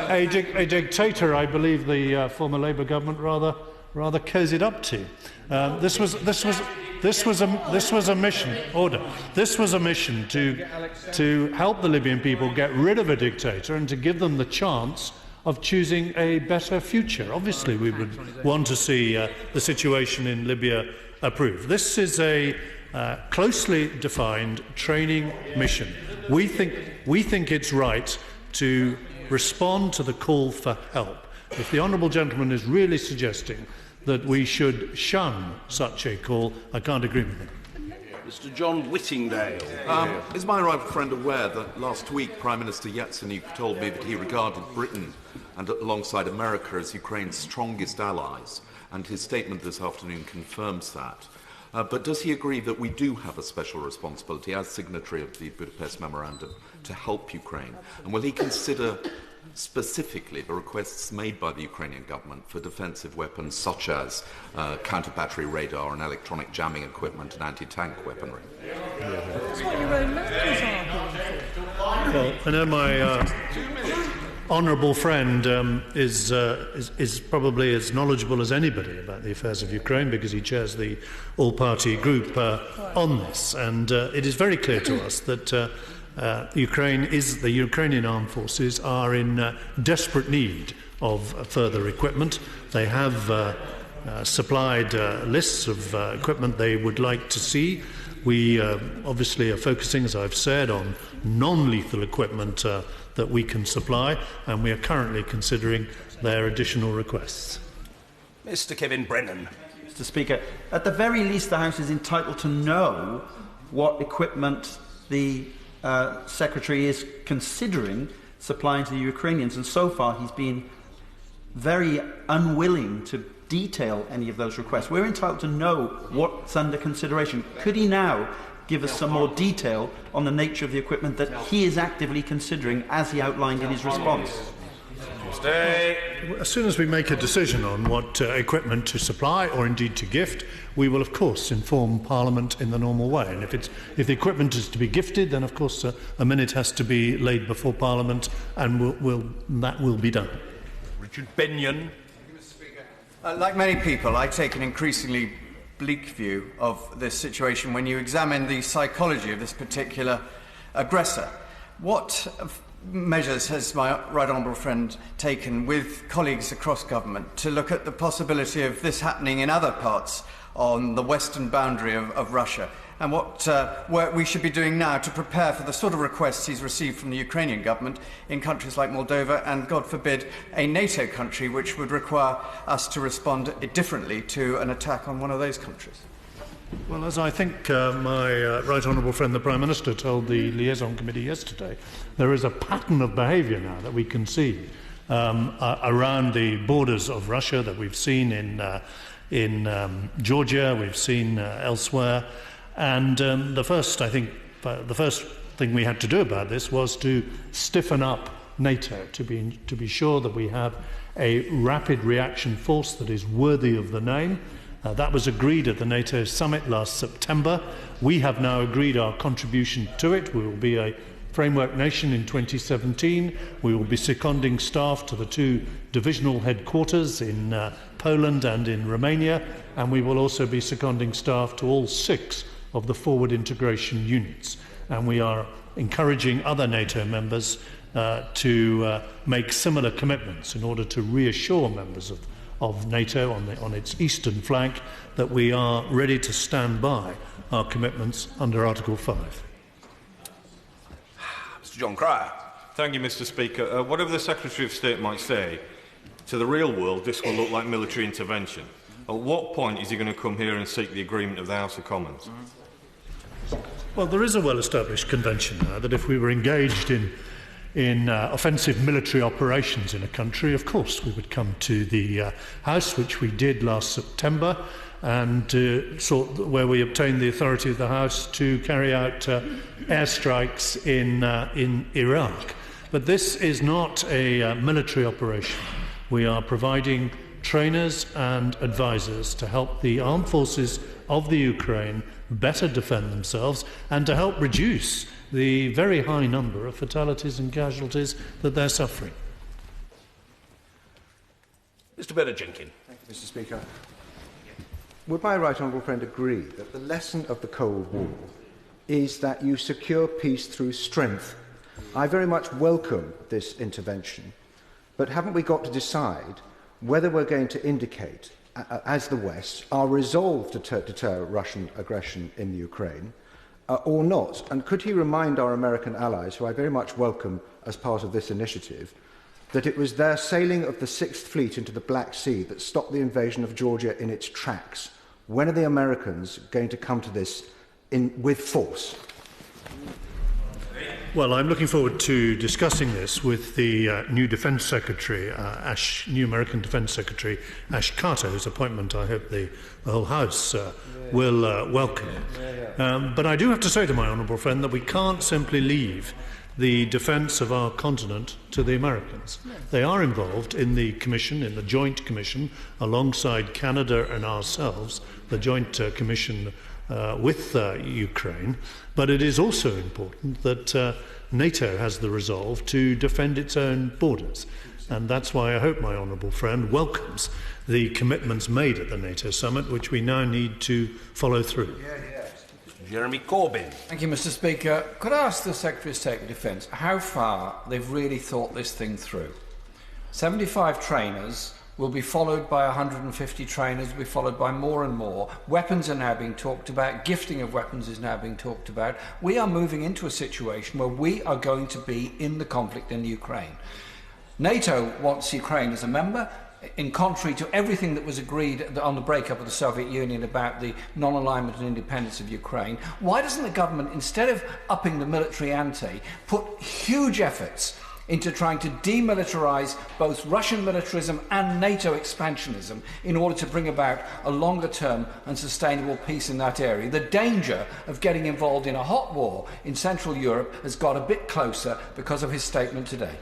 a dictator I believe the former Labour government rather cozied up to. This was a mission. Order. This was a mission to help the Libyan people get rid of a dictator and to give them the chance of choosing a better future. Obviously, we would want to see the situation in Libya approve. This is a closely defined training mission. We think it's right to respond to the call for help. If the honourable gentleman is really suggesting that we should shun such a call, I can't agree with him. Mr. John Whittingdale. Is my right friend aware that last week Prime Minister Yatsenyuk told me that he regarded Britain and alongside America as Ukraine's strongest allies, and his statement this afternoon confirms that. But does he agree that we do have a special responsibility as signatory of the Budapest Memorandum to help Ukraine? And will he consider specifically the requests made by the Ukrainian government for defensive weapons such as counter-battery radar and electronic jamming equipment and anti-tank weaponry? That's what your own members are. Well, I know my honourable friend is probably as knowledgeable as anybody about the affairs of Ukraine because he chairs the all-party group on this. And it is very clear to us that the Ukrainian armed forces are in desperate need of further equipment. They have supplied lists of equipment they would like to see. We obviously are focusing, as I've said, on non-lethal equipment that we can supply, and we are currently considering their additional requests. Mr. Kevin Brennan. Mr. Speaker, at the very least, the House is entitled to know what equipment the Secretary is considering supplying to the Ukrainians, and so far he's been very unwilling to detail any of those requests. We're entitled to know what's under consideration. Could he now give us some more detail on the nature of the equipment that he is actively considering as he outlined in his response? As soon as we make a decision on what equipment to supply or indeed to gift, we will of course inform Parliament in the normal way. And if the equipment is to be gifted, then of course a minute has to be laid before Parliament, and that will be done. Richard Benyon. Like many people, I take an increasingly bleak view of this situation when you examine the psychology of this particular aggressor. What measures has my right honourable friend taken with colleagues across government to look at the possibility of this happening in other parts on the western boundary of Russia, and what work we should be doing now to prepare for the sort of requests he's received from the Ukrainian government in countries like Moldova and, God forbid, a NATO country which would require us to respond differently to an attack on one of those countries? Well, as I think my right honourable friend the Prime Minister told the Liaison Committee yesterday, there is a pattern of behaviour now that we can see around the borders of Russia that we've seen in Georgia, we've seen elsewhere. And the first thing we had to do about this was to stiffen up NATO, to be sure that we have a rapid reaction force that is worthy of the name. That was agreed at the NATO summit last September. We have now agreed our contribution to it. We will be a framework nation in 2017. We will be seconding staff to the 2 divisional headquarters in Poland and in Romania, and we will also be seconding staff to all 6 of the forward integration units. And we are encouraging other NATO members to make similar commitments in order to reassure members of NATO on its eastern flank that we are ready to stand by our commitments under Article 5. Mr. John Cryer. Thank you, Mr. Speaker. Whatever the Secretary of State might say, to the real world this will look like military intervention. At what point is he going to come here and seek the agreement of the House of Commons? Well, there is a well-established convention now that if we were engaged in offensive military operations in a country, of course we would come to the House, which we did last September, and where we obtained the authority of the House to carry out airstrikes in Iraq. But this is not a military operation. We are providing trainers and advisors to help the armed forces of the Ukraine better defend themselves and to help reduce the very high number of fatalities and casualties that they're suffering. Mr. Bennett-Jenkins. Thank you, Mr. Speaker. Would my right honourable friend agree that the lesson of the Cold War is that you secure peace through strength? I very much welcome this intervention, but haven't we got to decide whether we're going to indicate as the West, are resolved to deter Russian aggression in the Ukraine, or not? And could he remind our American allies, who I very much welcome as part of this initiative, that it was their sailing of the Sixth Fleet into the Black Sea that stopped the invasion of Georgia in its tracks? When are the Americans going to come to this with force? Well, I'm looking forward to discussing this with the new Defence Secretary, new American Defence Secretary Ash Carter, whose appointment I hope the whole House will welcome. But I do have to say to my honourable friend that we can't simply leave the defence of our continent to the Americans. They are involved in the Commission, in the Joint Commission, alongside Canada and ourselves, the Joint Commission with Ukraine, but it is also important that NATO has the resolve to defend its own borders. And that's why I hope my honourable friend welcomes the commitments made at the NATO summit, which we now need to follow through. Jeremy Corbyn. Thank you, Mr. Speaker. Could I ask the Secretary of State for Defence how far they've really thought this thing through? 75 trainers will be followed by 150 trainers, will be followed by more and more. Weapons are now being talked about. Gifting of weapons is now being talked about. We are moving into a situation where we are going to be in the conflict in Ukraine. NATO wants Ukraine as a member, in contrary to everything that was agreed on the breakup of the Soviet Union about the non-alignment and independence of Ukraine. Why doesn't the government, instead of upping the military ante, put huge efforts into trying to demilitarise both Russian militarism and NATO expansionism in order to bring about a longer-term and sustainable peace in that area? The danger of getting involved in a hot war in Central Europe has got a bit closer because of his statement today.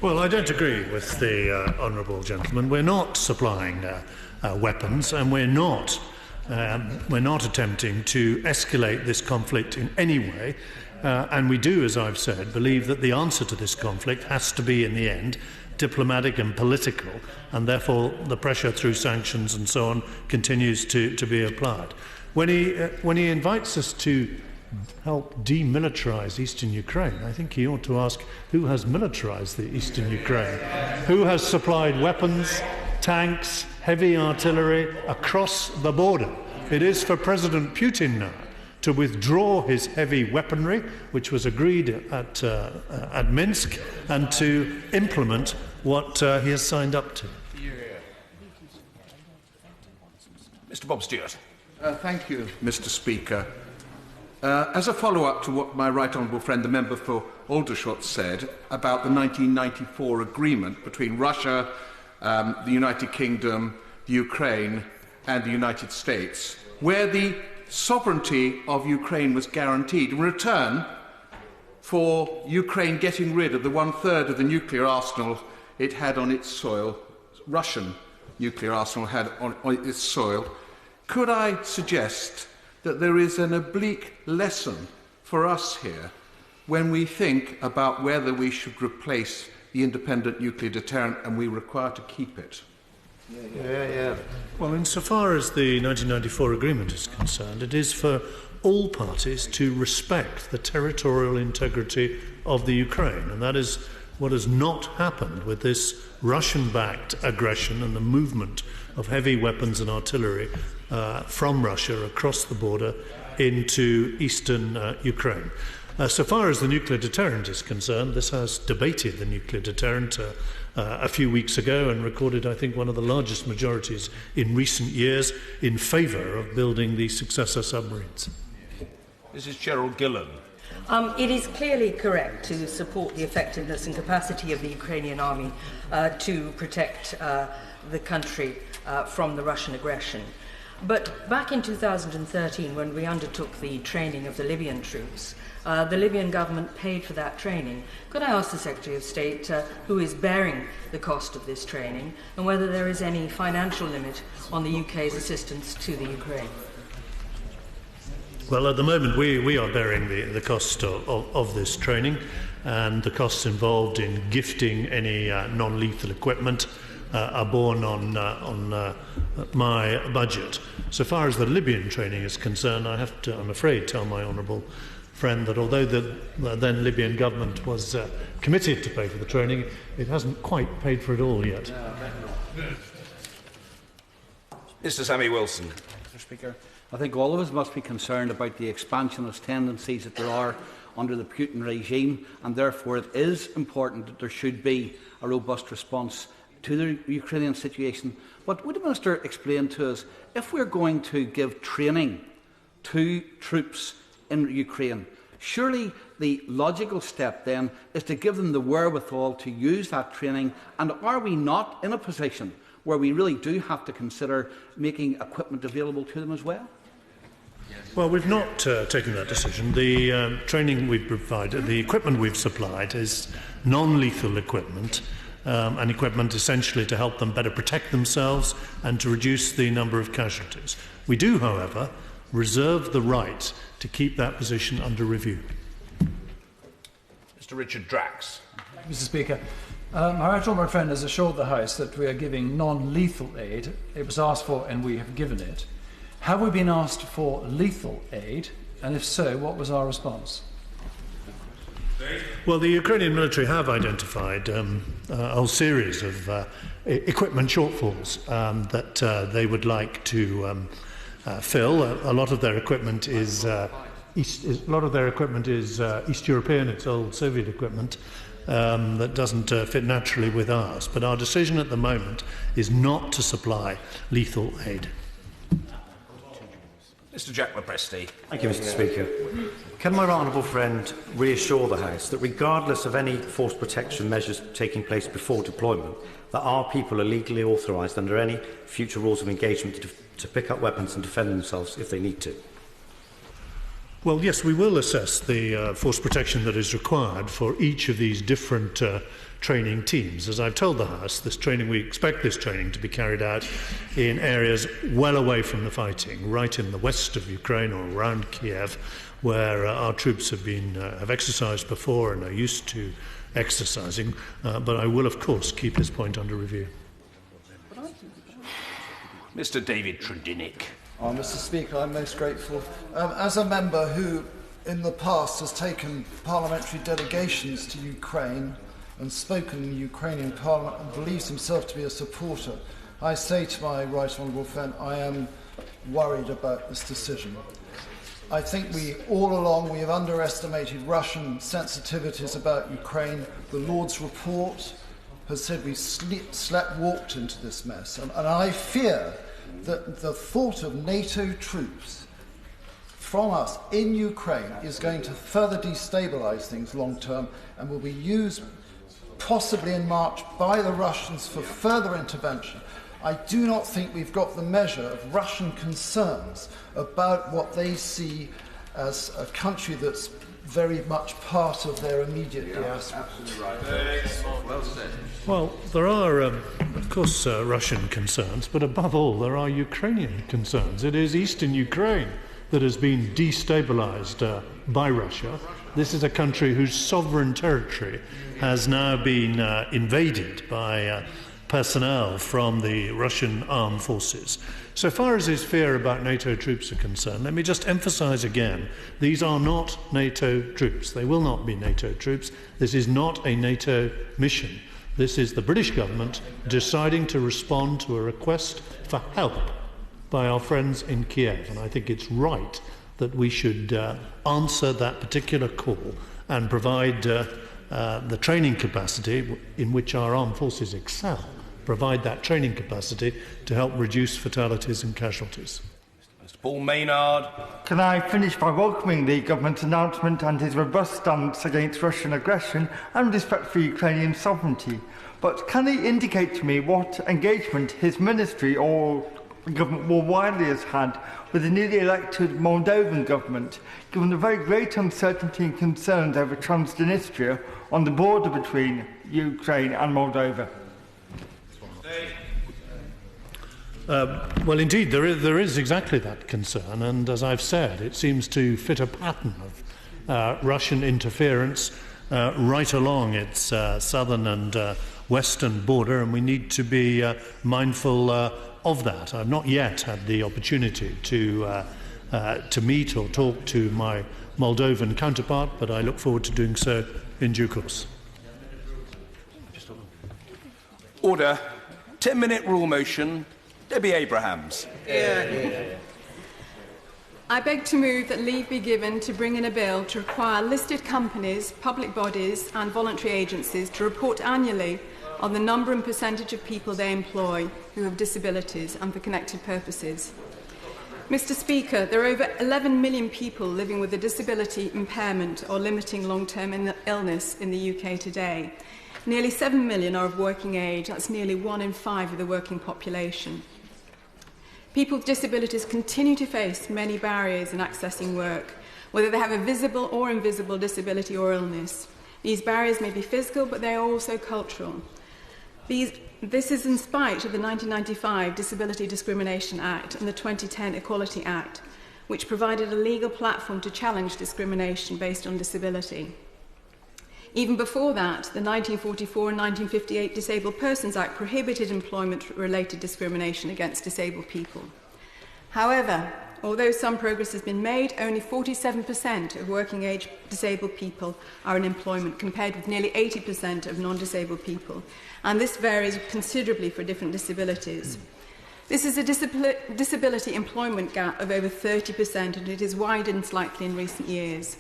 Well, I don't agree with the honourable gentleman. We're not supplying weapons, and we're not attempting to escalate this conflict in any way. And we do, as I've said, believe that the answer to this conflict has to be, in the end, diplomatic and political, and therefore the pressure through sanctions and so on continues to be applied. When he invites us to help demilitarise eastern Ukraine, I think he ought to ask who has militarised the eastern Ukraine, who has supplied weapons, tanks, heavy artillery across the border. It is for President Putin now to withdraw his heavy weaponry, which was agreed at Minsk, and to implement what he has signed up to. Mr. Bob Stewart. Thank you, Mr. Speaker. As a follow-up to what my right honourable friend, the member for Aldershot, said about the 1994 agreement between Russia, the United Kingdom, the Ukraine and the United States, where the sovereignty of Ukraine was guaranteed in return for Ukraine getting rid of the one-third of the nuclear arsenal it had on its soil, Russian nuclear arsenal had on its soil. Could I suggest that there is an oblique lesson for us here when we think about whether we should replace the independent nuclear deterrent and we require to keep it? Well, insofar as the 1994 agreement is concerned, it is for all parties to respect the territorial integrity of the Ukraine, and that is what has not happened with this Russian-backed aggression and the movement of heavy weapons and artillery from Russia across the border into eastern Ukraine. So far as the nuclear deterrent is concerned, this House debated the nuclear deterrent a few weeks ago and recorded, I think, one of the largest majorities in recent years in favour of building the successor submarines. This is Cheryl Gillan. It is clearly correct to support the effectiveness and capacity of the Ukrainian army to protect the country from the Russian aggression. But back in 2013, when we undertook the training of the Libyan troops, the Libyan government paid for that training. Could I ask the Secretary of State who is bearing the cost of this training and whether there is any financial limit on the UK's assistance to the Ukraine? Well, at the moment we are bearing the cost of this training, and the costs involved in gifting any non-lethal equipment are borne on my budget. So far as the Libyan training is concerned, I have to, I'm afraid, tell my honourable friend that although the then Libyan government was committed to pay for the training, it hasn't quite paid for it all yet. Mr Sammy Wilson. Mr Speaker, I think all of us must be concerned about the expansionist tendencies that there are under the Putin regime, and therefore it is important that there should be a robust response to the Ukrainian situation. But would the Minister explain to us, if we're going to give training to troops in Ukraine, surely the logical step then is to give them the wherewithal to use that training, and are we not in a position where we really do have to consider making equipment available to them as well? Well, we've not taken that decision. The training we've provided, the equipment we've supplied is non-lethal equipment, and equipment essentially to help them better protect themselves and to reduce the number of casualties. We do, however, reserve the right to keep that position under review. Mr Richard Drax. Mr Speaker, my right honourable friend has assured the House that we are giving non-lethal aid. It was asked for and we have given it. Have we been asked for lethal aid? And if so, what was our response? Well, the Ukrainian military have identified a whole series of equipment shortfalls that they would like to fill. A lot of their equipment is East European. It's old Soviet equipment that doesn't fit naturally with ours. But our decision at the moment is not to supply lethal aid. Mr Jack Lepresti. Thank you, Mr Speaker. Can my honourable friend reassure the House that regardless of any force protection measures taking place before deployment, that our people are legally authorised under any future rules of engagement to pick up weapons and defend themselves if they need to? Well, yes, we will assess the force protection that is required for each of these different training teams. As I've told the House, we expect this training to be carried out in areas well away from the fighting, right in the west of Ukraine or around Kiev, where our troops have exercised before and are used to exercising. But I will, of course, keep this point under review. Mr David Trudinick. Mr Speaker, I'm most grateful. As a member who, in the past, has taken parliamentary delegations to Ukraine and spoken in the Ukrainian Parliament and believes himself to be a supporter, I say to my right honourable friend, I am worried about this decision. I think all along we have underestimated Russian sensitivities about Ukraine. The Lord's report has said we slept-walked into this mess, and I fear that the thought of NATO troops from us in Ukraine is going to further destabilise things long term and will be used possibly in March by the Russians for further intervention. I do not think we've got the measure of Russian concerns about what they see as a country that's very much part of their immediate diaspora. Well said. Well, there are, of course, Russian concerns, but above all, there are Ukrainian concerns. It is eastern Ukraine that has been destabilised by Russia. This is a country whose sovereign territory has now been invaded by personnel from the Russian armed forces. So far as his fear about NATO troops are concerned, let me just emphasise again, these are not NATO troops. They will not be NATO troops. This is not a NATO mission. This is the British government deciding to respond to a request for help by our friends in Kiev. And I think it's right that we should answer that particular call and provide the training capacity in which our armed forces excel, provide that training capacity to help reduce fatalities and casualties. Mr Paul Maynard. Can I finish by welcoming the government's announcement and his robust stance against Russian aggression and respect for Ukrainian sovereignty? But can he indicate to me what engagement his ministry or the government more widely has had with the newly elected Moldovan government, given the very great uncertainty and concerns over Transnistria on the border between Ukraine and Moldova? Well, indeed, there is exactly that concern, and as I've said, it seems to fit a pattern of Russian interference right along its southern and western border, and we need to be mindful of that. I've not yet had the opportunity to meet or talk to my Moldovan counterpart, but I look forward to doing so in due course. Order. 10-minute rule motion. Debbie Abrahams. I beg to move that leave be given to bring in a bill to require listed companies, public bodies and voluntary agencies to report annually on the number and percentage of people they employ who have disabilities and for connected purposes. Mr. Speaker, there are over 11 million people living with a disability, impairment or limiting long-term illness in the UK today. Nearly 7 million are of working age. That's nearly 1 in 5 of the working population. People with disabilities continue to face many barriers in accessing work, whether they have a visible or invisible disability or illness. These barriers may be physical, but they are also cultural. This is in spite of the 1995 Disability Discrimination Act and the 2010 Equality Act, which provided a legal platform to challenge discrimination based on disability. Even before that, the 1944 and 1958 Disabled Persons Act prohibited employment-related discrimination against disabled people. However, although some progress has been made, only 47% of working-age disabled people are in employment, compared with nearly 80% of non-disabled people, and this varies considerably for different disabilities. This is a disability employment gap of over 30%, and it has widened slightly in recent years.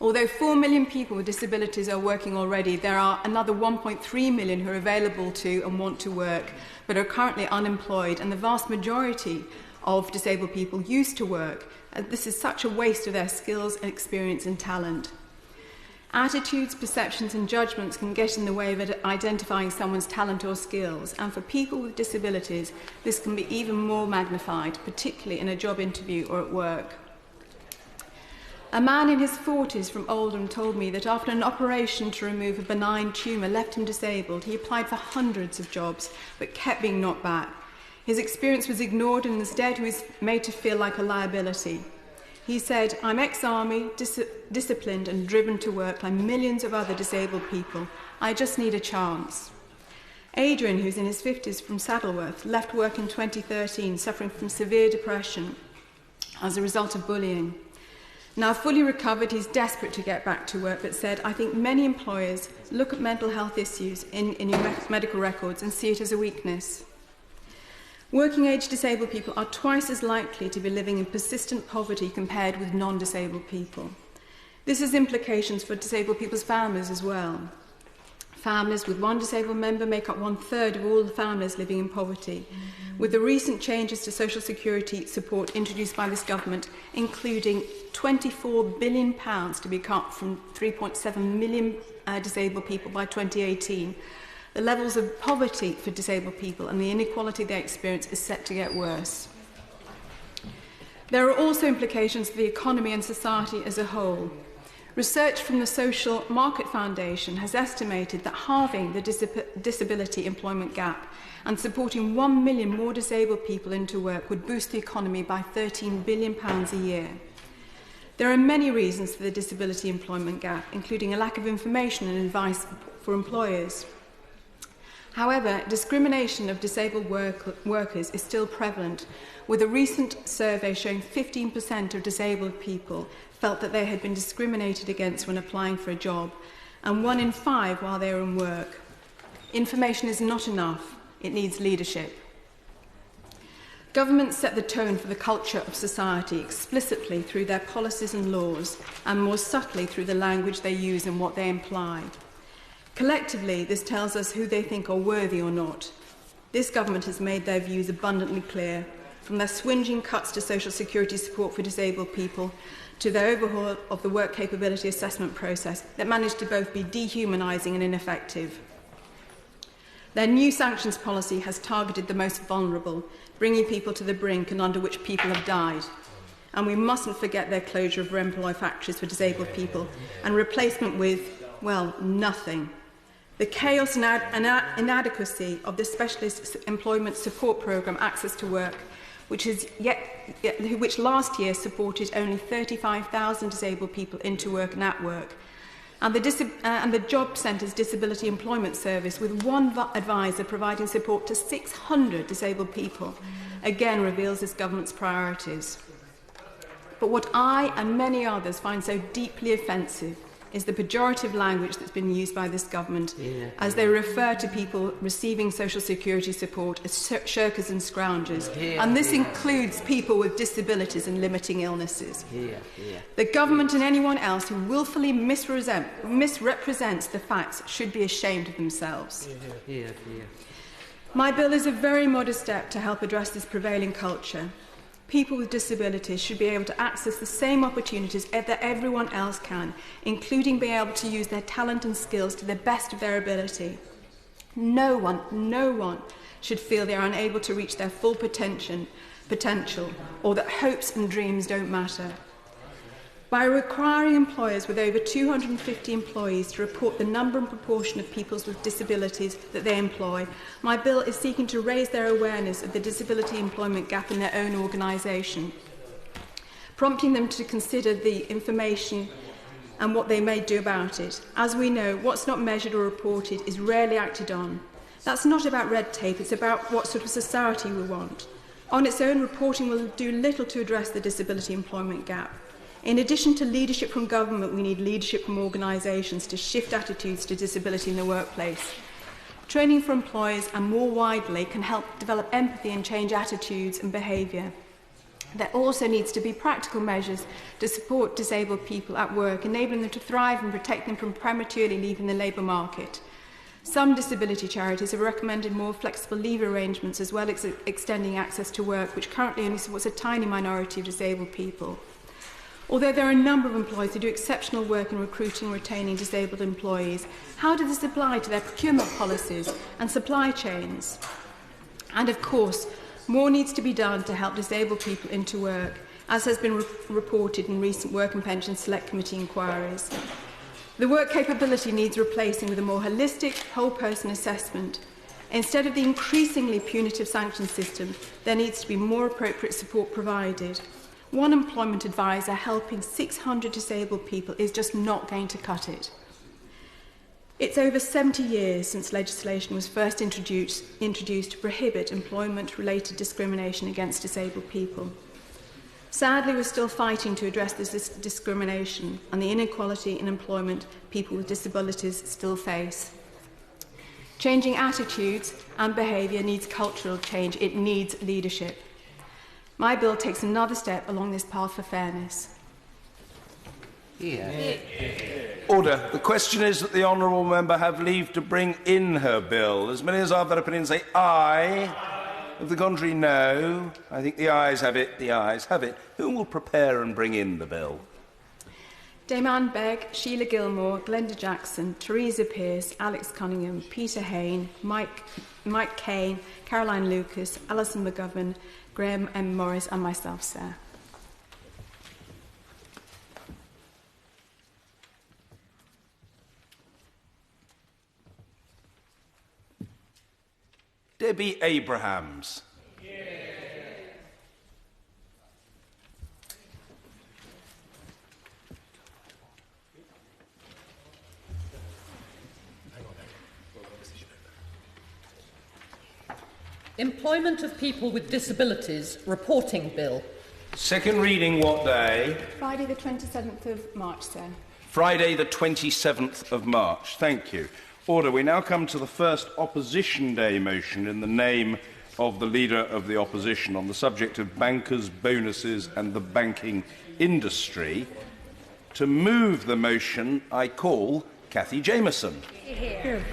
Although 4 million people with disabilities are working already, there are another 1.3 million who are available to and want to work, but are currently unemployed, and the vast majority of disabled people used to work, and this is such a waste of their skills and experience and talent. Attitudes, perceptions and judgments can get in the way of identifying someone's talent or skills, and for people with disabilities, this can be even more magnified, particularly in a job interview or at work. A man in his 40s from Oldham told me that after an operation to remove a benign tumour left him disabled, he applied for hundreds of jobs, but kept being knocked back. His experience was ignored, and instead he was made to feel like a liability. He said, "I'm ex-army, disciplined and driven to work like millions of other disabled people. I just need a chance." Adrian, who's in his 50s from Saddleworth, left work in 2013, suffering from severe depression as a result of bullying. Now fully recovered, he's desperate to get back to work, but said, "I think many employers look at mental health issues in your medical records and see it as a weakness." Working-age disabled people are twice as likely to be living in persistent poverty compared with non-disabled people. This has implications for disabled people's families as well. Families with one disabled member make up 1/3 of all the families living in poverty. With the recent changes to social security support introduced by this government, including £24 billion to be cut from 3.7 million disabled people by 2018, the levels of poverty for disabled people and the inequality they experience is set to get worse. There are also implications for the economy and society as a whole. Research from the Social Market Foundation has estimated that halving the disability employment gap and supporting 1 million more disabled people into work would boost the economy by £13 billion a year. There are many reasons for the disability employment gap, including a lack of information and advice for employers. However, discrimination of disabled workers is still prevalent, with a recent survey showing 15% of disabled people felt that they had been discriminated against when applying for a job, and 1 in 5 while they were in work. Information is not enough. It needs leadership. Governments set the tone for the culture of society explicitly through their policies and laws, and more subtly through the language they use and what they imply. Collectively, this tells us who they think are worthy or not. This government has made their views abundantly clear, from their swingeing cuts to social security support for disabled people to their overhaul of the work capability assessment process that managed to both be dehumanising and ineffective. Their new sanctions policy has targeted the most vulnerable, bringing people to the brink and under which people have died. And we mustn't forget their closure of employ factories for disabled people and replacement with, well, nothing. The chaos and inadequacy of the Specialist Employment Support Programme Access to Work, which last year supported only 35,000 disabled people into work and at work, and the Job Centre's Disability Employment Service, with one advisor providing support to 600 disabled people, again reveals this government's priorities. But what I and many others find so deeply offensive is the pejorative language that's been used by this government as they refer to people receiving social security support as shirkers and scroungers. And this includes people with disabilities and limiting illnesses. The government and anyone else who willfully misrepresents the facts should be ashamed of themselves. My bill is a very modest step to help address this prevailing culture. People with disabilities should be able to access the same opportunities that everyone else can, including being able to use their talent and skills to the best of their ability. No one should feel they are unable to reach their full potential, or that hopes and dreams don't matter. By requiring employers with over 250 employees to report the number and proportion of people with disabilities that they employ, my bill is seeking to raise their awareness of the disability employment gap in their own organisation, prompting them to consider the information and what they may do about it. As we know, what's not measured or reported is rarely acted on. That's not about red tape, it's about what sort of society we want. On its own, reporting will do little to address the disability employment gap. In addition to leadership from government, we need leadership from organisations to shift attitudes to disability in the workplace. Training for employers and more widely can help develop empathy and change attitudes and behaviour. There also needs to be practical measures to support disabled people at work, enabling them to thrive and protect them from prematurely leaving the labour market. Some disability charities have recommended more flexible leave arrangements as well as extending access to work, which currently only supports a tiny minority of disabled people. Although there are a number of employers who do exceptional work in recruiting and retaining disabled employees, how does this apply to their procurement policies and supply chains? And of course, more needs to be done to help disabled people into work, as has been reported in recent Work and Pension Select Committee inquiries. The work capability needs replacing with a more holistic, whole-person assessment. Instead of the increasingly punitive sanction system, there needs to be more appropriate support provided. One employment advisor helping 600 disabled people is just not going to cut it. It's over 70 years since legislation was first introduced to prohibit employment-related discrimination against disabled people. Sadly, we're still fighting to address this discrimination and the inequality in employment people with disabilities still face. Changing attitudes and behaviour needs cultural change. It needs leadership. My bill takes another step along this path for fairness. Order. The question is that the honourable member have leave to bring in her bill. As many as are of that opinion say aye. Of the contrary, no. I think the ayes have it. The ayes have it. Who will prepare and bring in the bill? Dame Anne Begg, Sheila Gilmore, Glenda Jackson, Teresa Pearce, Alex Cunningham, Peter Hain, Mike Kane, Caroline Lucas, Alison McGovern, Graham M. Morris and myself, sir. Debbie Abrahams. Employment of People with Disabilities Reporting Bill. Second reading what day? Friday the 27th of March, sir. Friday the 27th of March. Thank you. Order. We now come to the first Opposition Day motion in the name of the Leader of the Opposition on the subject of bankers' bonuses and the banking industry. To move the motion, I call Cathy Jameson. Here.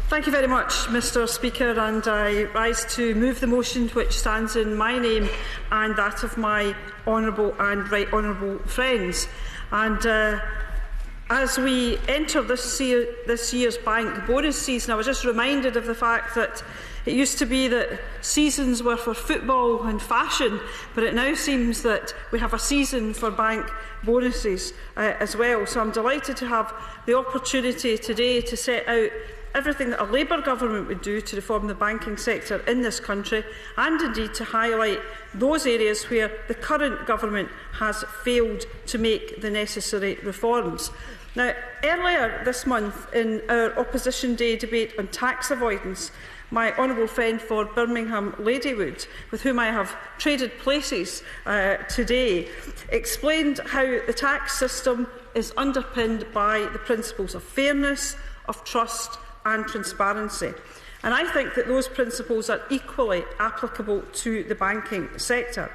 Thank you very much, Mr. Speaker, and I rise to move the motion which stands in my name and that of my honourable and right honourable friends. And as we enter this year's bank bonus season, I was just reminded of the fact that it used to be that seasons were for football and fashion, but it now seems that we have a season for bank bonuses as well. So I'm delighted to have the opportunity today to set out everything that a Labour government would do to reform the banking sector in this country, and indeed to highlight those areas where the current government has failed to make the necessary reforms. Now, earlier this month, in our Opposition Day debate on tax avoidance, my honourable friend for Birmingham, Ladywood, with whom I have traded places today, explained how the tax system is underpinned by the principles of fairness, of trust and transparency. And I think that those principles are equally applicable to the banking sector.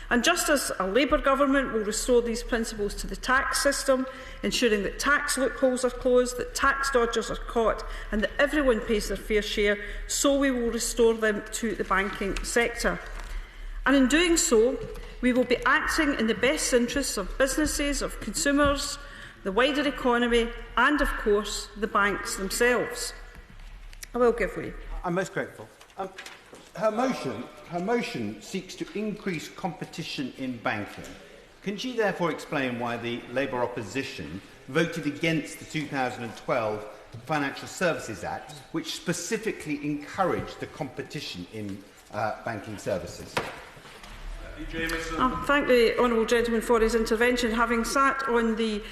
And just as a Labour government will restore these principles to the tax system, ensuring that tax loopholes are closed, that tax dodgers are caught and that everyone pays their fair share, so we will restore them to the banking sector. And in doing so, we will be acting in the best interests of businesses, of consumers, the wider economy and, of course, the banks themselves. I will give way. I'm most grateful. Her motion seeks to increase competition in banking. Can she therefore explain why the Labour opposition voted against the 2012 Financial Services Act, which specifically encouraged the competition in banking services? Thank the honourable gentleman for his intervention. Having sat on the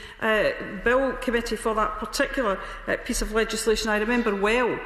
Bill Committee for that particular piece of legislation, I remember well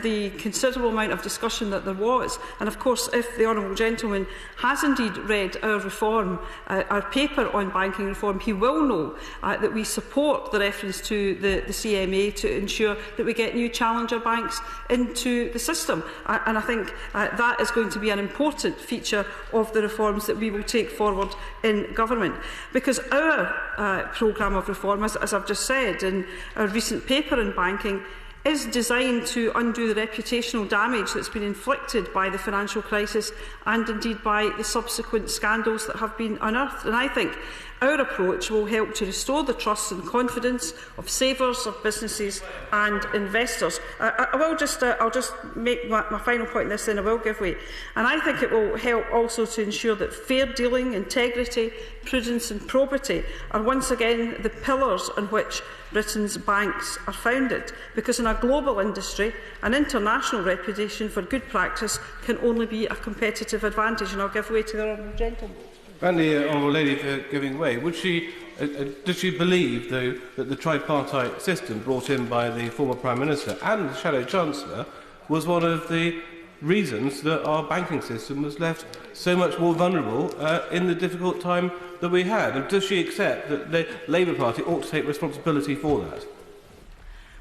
the considerable amount of discussion that there was. And of course, if the honourable gentleman has indeed read our reform, our paper on banking reform, he will know that we support the reference to the CMA to ensure that we get new challenger banks into the system. And I think that is going to be an important feature of the reforms that we will take forward in government, because our programme of reform, as I've just said in our recent paper in banking, is designed to undo the reputational damage that's been inflicted by the financial crisis and indeed by the subsequent scandals that have been unearthed. And I think our approach will help to restore the trust and confidence of savers, of businesses and investors. I'll just make my final point on this, then I will give way. And I think it will help also to ensure that fair dealing, integrity, prudence and probity are once again the pillars on which Britain's banks are founded, because in a global industry, an international reputation for good practice can only be a competitive advantage. And I'll give way to the honourable gentleman. Thank the honourable lady for giving way. Does she believe, though, that the tripartite system brought in by the former Prime Minister and the Shadow Chancellor was one of the reasons that our banking system was left so much more vulnerable in the difficult time that we had? And does she accept that the Labour Party ought to take responsibility for that?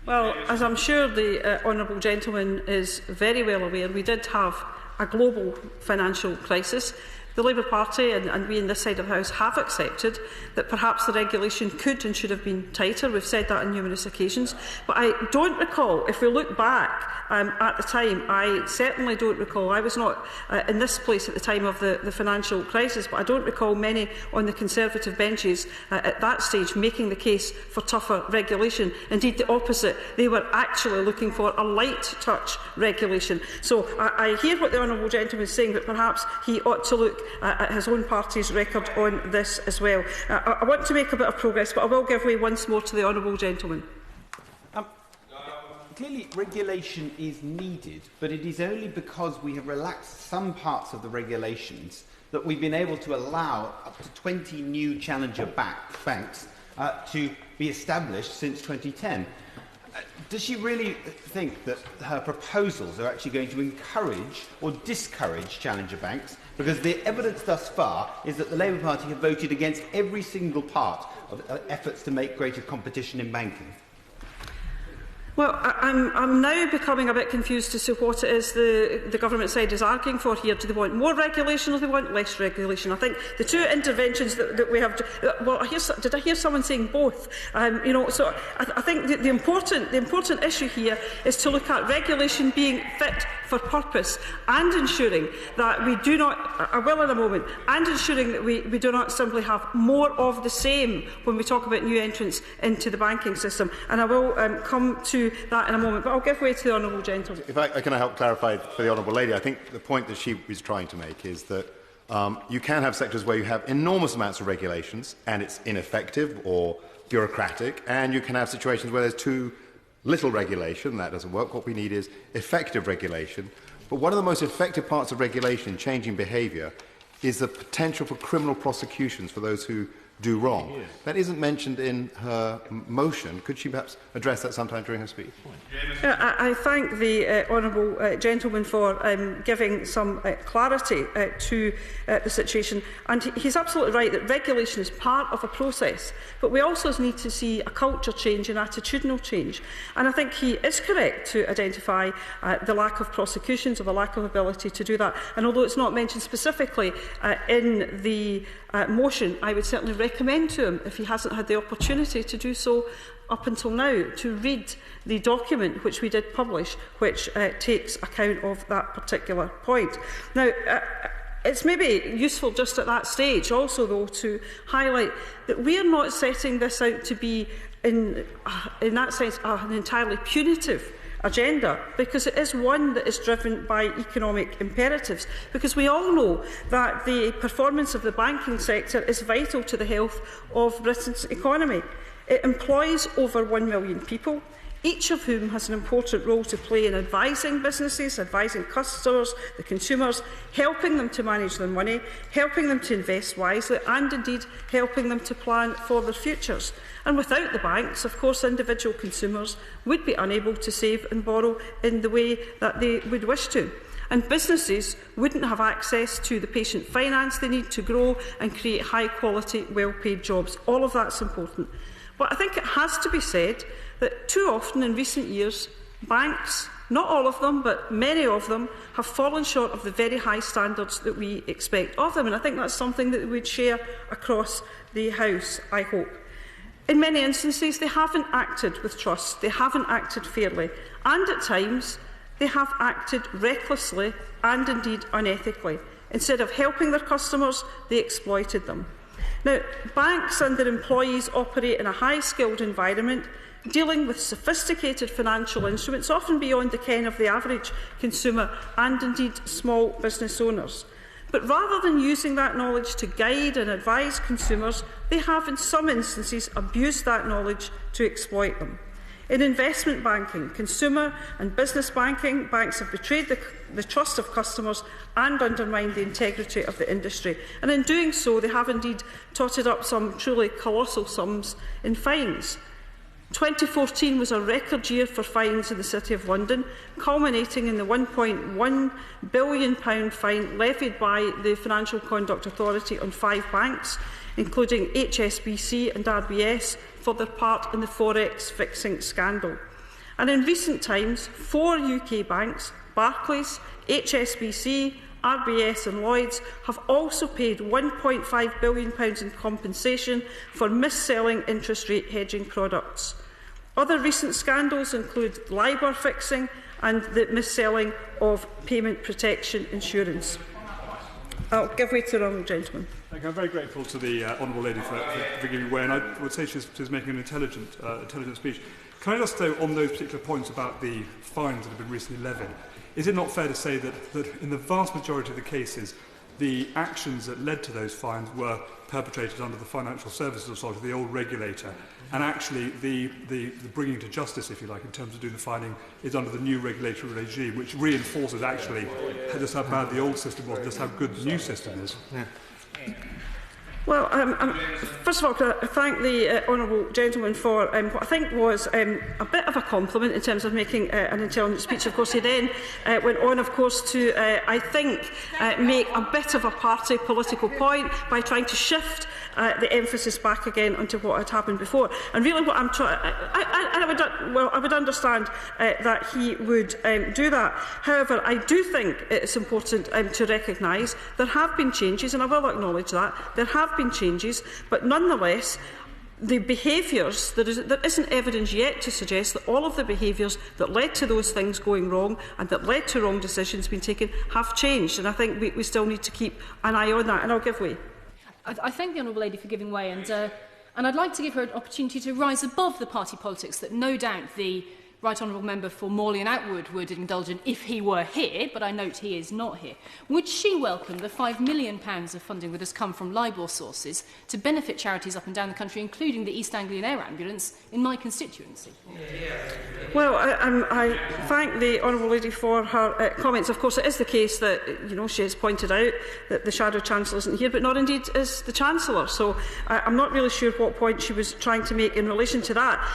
Well, as I'm sure the honourable gentleman is very well aware, we did have a global financial crisis. The Labour Party and we in this side of the House have accepted that perhaps the regulation could and should have been tighter. We've said that on numerous occasions. But I don't recall, if we look back at the time, I certainly don't recall, I was not in this place at the time of the financial crisis, but I don't recall many on the Conservative benches at that stage making the case for tougher regulation. Indeed, the opposite. They were actually looking for a light touch regulation. So I hear what the honourable gentleman is saying, but perhaps he ought to look at his own party's record on this as well. I want to make a bit of progress, but I will give way once more to the honourable gentleman. Clearly, regulation is needed, but it is only because we have relaxed some parts of the regulations that we've been able to allow up to 20 new challenger banks to be established since 2010. Does she really think that her proposals are actually going to encourage or discourage challenger banks? Because the evidence thus far is that the Labour Party have voted against every single part of efforts to make greater competition in banking. Well, I'm now becoming a bit confused as to what it is the government side is arguing for here. Do they want more regulation or do they want less regulation? I think the two interventions that we have... Well, did I hear someone saying both? So I think the important issue here is to look at regulation being fit for purpose and ensuring that we do not... I will in a moment. And ensuring that we do not simply have more of the same when we talk about new entrants into the banking system. And I will come to that in a moment, but I'll give way to the honourable gentleman. If I can help clarify for the honourable lady, I think the point that she was trying to make is that you can have sectors where you have enormous amounts of regulations and it's ineffective or bureaucratic, and you can have situations where there's too little regulation. That doesn't work. What we need is effective regulation. But one of the most effective parts of regulation, changing behaviour, is the potential for criminal prosecutions for those who do wrong. That isn't mentioned in her motion. Could she perhaps address that sometime during her speech? I thank the honourable gentleman for giving some clarity to the situation. And he's absolutely right that regulation is part of a process. But we also need to see a culture change and attitudinal change. And I think he is correct to identify the lack of prosecutions or the lack of ability to do that. And although it's not mentioned specifically in the motion, I would certainly recommend to him, if he hasn't had the opportunity to do so up until now, to read the document which we did publish, which takes account of that particular point. Now, it's maybe useful just at that stage also, though, to highlight that we are not setting this out to be, in that sense, an entirely punitive agenda, because it is one that is driven by economic imperatives, because we all know that the performance of the banking sector is vital to the health of Britain's economy. It employs over 1 million people, each of whom has an important role to play in advising businesses, advising customers, the consumers, helping them to manage their money, helping them to invest wisely, and indeed helping them to plan for their futures. And without the banks, of course, individual consumers would be unable to save and borrow in the way that they would wish to. And businesses wouldn't have access to the patient finance they need to grow and create high-quality, well-paid jobs. All of that's important. But I think it has to be said that too often in recent years, banks, not all of them, but many of them, have fallen short of the very high standards that we expect of them. And I think that's something that we would share across the House, I hope. In many instances, they haven't acted with trust, they haven't acted fairly, and at times they have acted recklessly and indeed unethically. Instead of helping their customers, they exploited them. Now, banks and their employees operate in a high-skilled environment, dealing with sophisticated financial instruments, often beyond the ken of the average consumer and indeed small business owners. But rather than using that knowledge to guide and advise consumers, they have in some instances abused that knowledge to exploit them. In investment banking, consumer and business banking, banks have betrayed the trust of customers and undermined the integrity of the industry. And in doing so, they have indeed totted up some truly colossal sums in fines. 2014 was a record year for fines in the City of London, culminating in the £1.1 billion fine levied by the Financial Conduct Authority on 5 banks, including HSBC and RBS, for their part in the Forex fixing scandal. And in recent times, 4 UK banks, Barclays, HSBC, RBS and Lloyds, have also paid £1.5 billion in compensation for mis-selling interest rate hedging products. Other recent scandals include LIBOR fixing and the mis-selling of payment protection insurance. I'll give way to the honourable gentleman. Thank you. I'm very grateful to the honourable lady for giving way, and I would say she's making an intelligent speech. Can I just, though, on those particular points about the fines that have been recently levied, is it not fair to say that in the vast majority of the cases, the actions that led to those fines were perpetrated under the Financial Services Authority, the old regulator, and actually the bringing to justice, if you like, in terms of doing the fining, is under the new regulatory regime, which reinforces actually just how bad the old system was and just how good the new system is. Yeah. Well, first of all, can I thank the honourable gentleman for what I think was a bit of a compliment in terms of making an intelligent speech. Of course, he then went on, of course, to, I think, make a bit of a party political point by trying to shift the emphasis back again onto what had happened before. And really what I'm trying... I would understand that he would do that. However, I do think it's important to recognise there have been changes, and I will acknowledge that. There have been changes, but nonetheless, the behaviours, there isn't evidence yet to suggest that all of the behaviours that led to those things going wrong and that led to wrong decisions being taken have changed. And I think we still need to keep an eye on that. And I'll give way. I thank the honourable lady for giving way, and I'd like to give her an opportunity to rise above the party politics that no doubt the Right Honourable Member for Morley and Outwood would indulge in if he were here, but I note he is not here. Would she welcome the £5 million of funding that has come from LIBOR sources to benefit charities up and down the country, including the East Anglian Air Ambulance in my constituency? Well, I thank the Honourable Lady for her comments. Of course, it is the case that she has pointed out that the Shadow Chancellor isn't here, but not indeed is the Chancellor. So I'm not really sure what point she was trying to make in relation to that.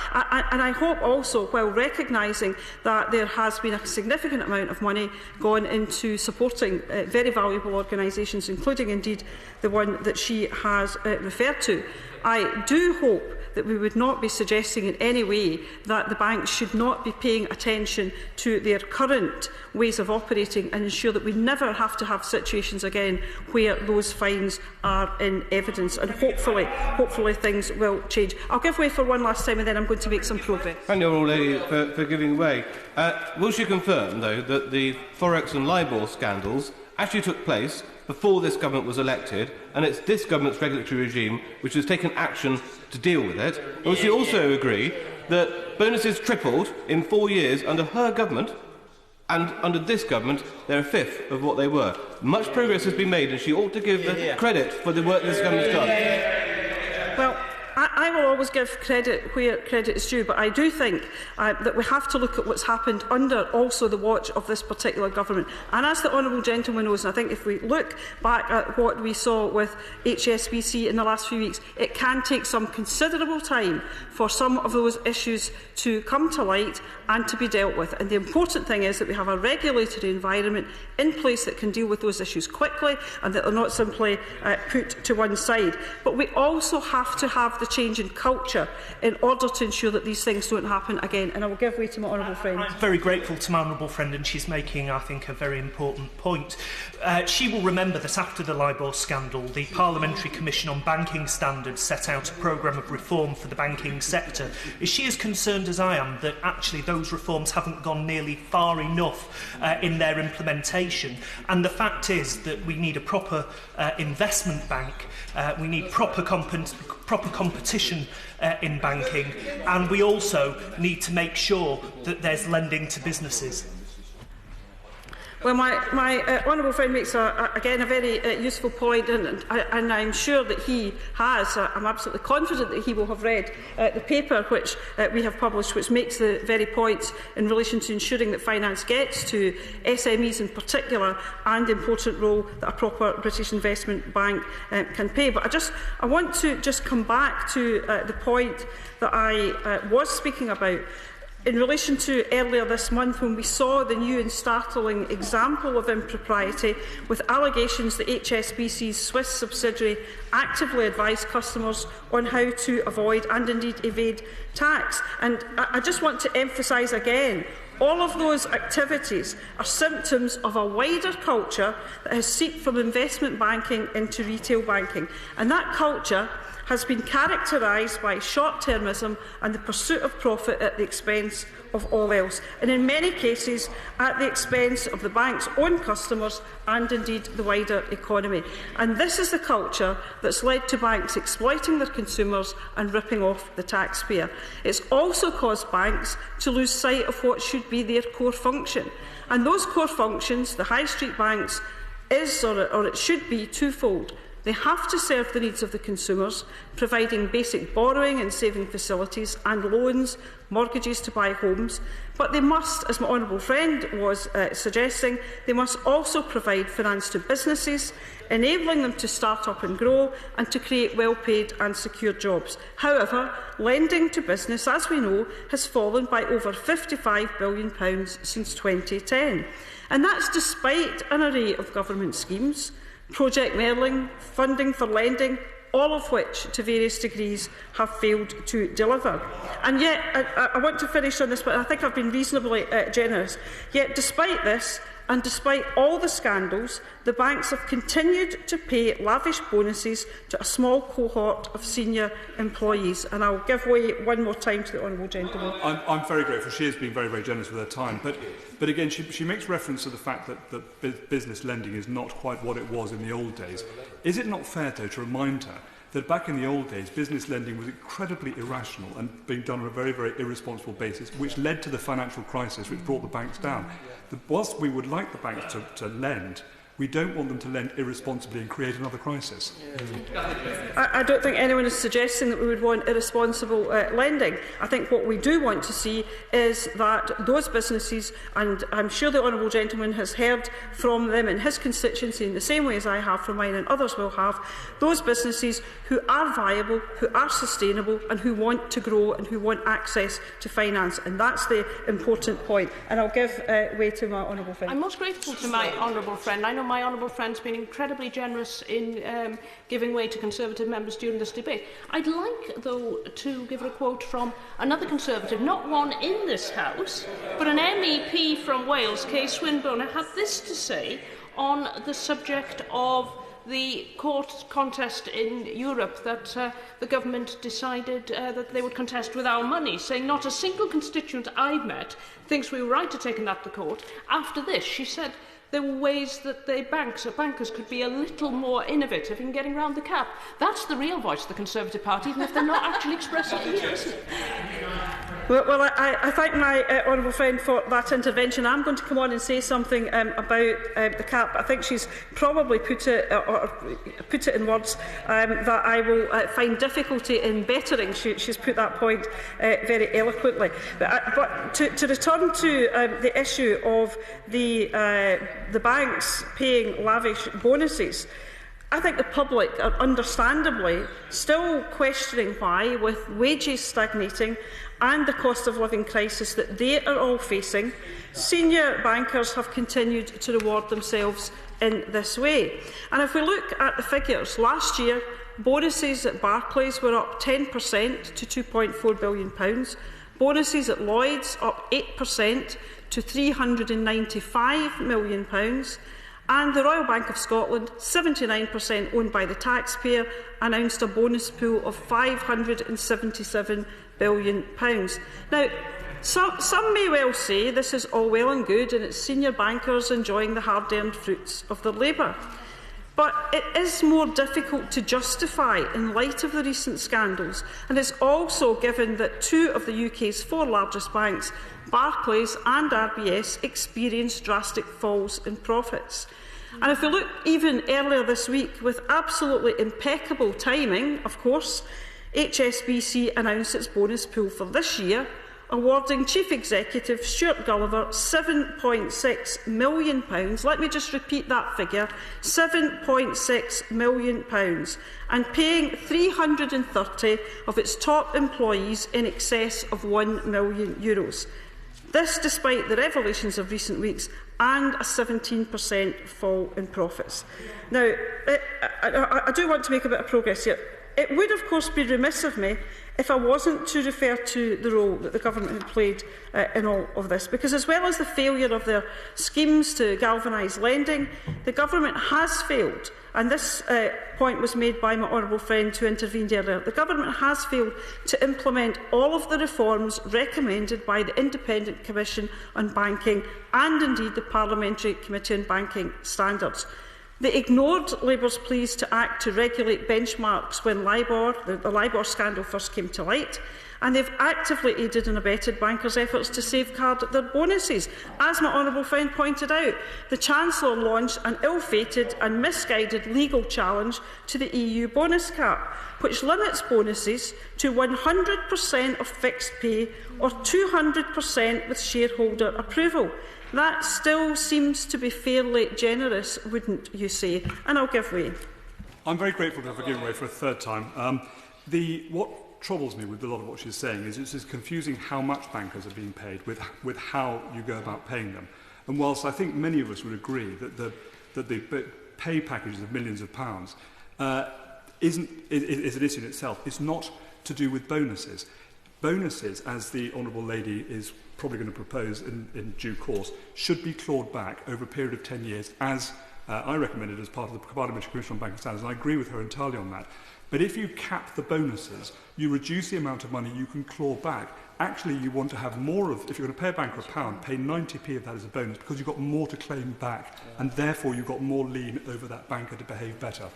And I hope also, while recognising that there has been a significant amount of money gone into supporting very valuable organisations, including indeed the one that she has referred to, I do hope that we would not be suggesting in any way that the banks should not be paying attention to their current ways of operating and ensure that we never have to have situations again where those fines are in evidence. And hopefully things will change. I'll give way for one last time and then I'm going to make some progress. Thank you, Honourable Lady, for giving way. Will she confirm, though, that the Forex and LIBOR scandals actually took place before this government was elected, and it's this government's regulatory regime which has taken action to deal with it? And will she also agree that bonuses tripled in 4 years under her government, and under this government they're a fifth of what they were? Much progress has been made, and she ought to give the credit for the work this government has done. Well, I will always give credit where credit is due, but I do think that we have to look at what's happened under also the watch of this particular government. And as the Honourable Gentleman knows, and I think if we look back at what we saw with HSBC in the last few weeks, it can take some considerable time for some of those issues to come to light and to be dealt with. And the important thing is that we have a regulatory environment in place that can deal with those issues quickly and that they're not simply put to one side. But we also have to have the change in culture in order to ensure that these things don't happen again. And I will give way to my honourable friend. I'm very grateful to my honourable friend, and she's making, I think, a very important point. She will remember that after the LIBOR scandal, the Parliamentary Commission on Banking Standards set out a programme of reform for the banking sector. Is she as concerned as I am that actually those reforms haven't gone nearly far enough in their implementation? And the fact is that we need a proper investment bank, we need proper competition in banking, and we also need to make sure that there's lending to businesses. Well, my honourable friend makes, again, a very useful point, and I'm sure that he has, I'm absolutely confident that he will have read the paper which we have published, which makes the very points in relation to ensuring that finance gets to SMEs in particular, and the important role that a proper British investment bank can play. But I want to just come back to the point that I was speaking about in relation to earlier this month, when we saw the new and startling example of impropriety with allegations that HSBC's Swiss subsidiary actively advised customers on how to avoid and indeed evade tax. And I just want to emphasise again, all of those activities are symptoms of a wider culture that has seeped from investment banking into retail banking. And that culture has been characterised by short-termism and the pursuit of profit at the expense of all else, and in many cases at the expense of the bank's own customers and indeed the wider economy. And this is the culture that's led to banks exploiting their consumers and ripping off the taxpayer. It's also caused banks to lose sight of what should be their core function. And those core functions, the high street banks, or it should be twofold. They have to serve the needs of the consumers, providing basic borrowing and saving facilities and loans, mortgages to buy homes. But they must, as my honourable friend was suggesting, they must also provide finance to businesses, enabling them to start up and grow and to create well-paid and secure jobs. However, lending to business, as we know, has fallen by over £55 billion since 2010. And that's despite an array of government schemes, Project Merlin, funding for lending, all of which, to various degrees, have failed to deliver. And yet, I want to finish on this, but I think I've been reasonably generous. Yet, despite this, and despite all the scandals, the banks have continued to pay lavish bonuses to a small cohort of senior employees. And I'll give way one more time to the honourable gentleman. I'm very grateful. She has been very, very generous with her time. But again, she makes reference to the fact that business lending is not quite what it was in the old days. Is it not fair, though, to remind her that back in the old days, business lending was incredibly irrational and being done on a very, very irresponsible basis, which led to the financial crisis, which brought the banks down. Whilst we would like the banks to lend, we don't want them to lend irresponsibly and create another crisis. I don't think anyone is suggesting that we would want irresponsible lending. I think what we do want to see is that those businesses, and I'm sure the honourable gentleman has heard from them in his constituency in the same way as I have from mine and others will have, those businesses who are viable, who are sustainable and who want to grow and who want access to finance. And that's the important point. And I'll give way to my honourable friend. I'm most grateful to my honourable friend. I know my honourable friend's been incredibly generous in giving way to Conservative members during this debate. I'd like, though, to give a quote from another Conservative, not one in this House, but an MEP from Wales, Kay Swinburne, who had this to say on the subject of the court contest in Europe that the government decided that they would contest with our money, saying not a single constituent I've met thinks we were right to take that to court. After this, she said, there were ways that the bankers could be a little more innovative in getting round the cap. That's the real voice of the Conservative Party, even if they're not actually expressing it here, isn't it? Well, I thank my honourable friend for that intervention. I'm going to come on and say something about the cap. I think she's probably put it in words that I will find difficulty in bettering. She's put that point very eloquently. But to return to the issue of the banks paying lavish bonuses, I think the public are understandably still questioning why, with wages stagnating and the cost of living crisis that they are all facing, senior bankers have continued to reward themselves in this way. And if we look at the figures, last year bonuses at Barclays were up 10% to £2.4 billion, bonuses at Lloyds up 8% to £395 million, and the Royal Bank of Scotland, 79% owned by the taxpayer, announced a bonus pool of £577 billion. Now, some may well say this is all well and good and it's senior bankers enjoying the hard-earned fruits of their labour. But it is more difficult to justify in light of the recent scandals, and it's also given that two of the UK's four largest banks, Barclays and RBS, experienced drastic falls in profits. And if we look even earlier this week, with absolutely impeccable timing, of course, HSBC announced its bonus pool for this year, awarding Chief Executive Stuart Gulliver £7.6 million. Let me just repeat that figure, £7.6 million, and paying 330 of its top employees in excess of €1 million. This despite the revelations of recent weeks and a 17% fall in profits. Now, I do want to make a bit of progress here. It would, of course, be remiss of me if I wasn't to refer to the role that the government had played in all of this, because as well as the failure of their schemes to galvanise lending, the government has failed, and this point was made by my honourable friend who intervened earlier. The government has failed to implement all of the reforms recommended by the Independent Commission on Banking and indeed the Parliamentary Committee on Banking Standards. They ignored Labour's pleas to act to regulate benchmarks when the LIBOR scandal first came to light, and they've actively aided and abetted bankers' efforts to safeguard their bonuses. As my honourable friend pointed out, the Chancellor launched an ill-fated and misguided legal challenge to the EU bonus cap, which limits bonuses to 100% of fixed pay or 200% with shareholder approval. That still seems to be fairly generous, wouldn't you say? And I'll give way. I'm very grateful to her for giving way for a third time. What troubles me with a lot of what she's saying is it's confusing how much bankers are being paid with how you go about paying them. And whilst I think many of us would agree that the pay packages of millions of pounds is an issue in itself, it's not to do with bonuses. Bonuses, as the Honourable Lady is probably going to propose in due course, should be clawed back over a period of 10 years, as I recommended as part of the Parliamentary Commission on Banking Standards, and I agree with her entirely on that. But if you cap the bonuses, you reduce the amount of money you can claw back. Actually, you want to have more of, if you're going to pay a banker £1, pay 90p of that as a bonus, because you've got more to claim back, and therefore you've got more lien over that banker to behave better.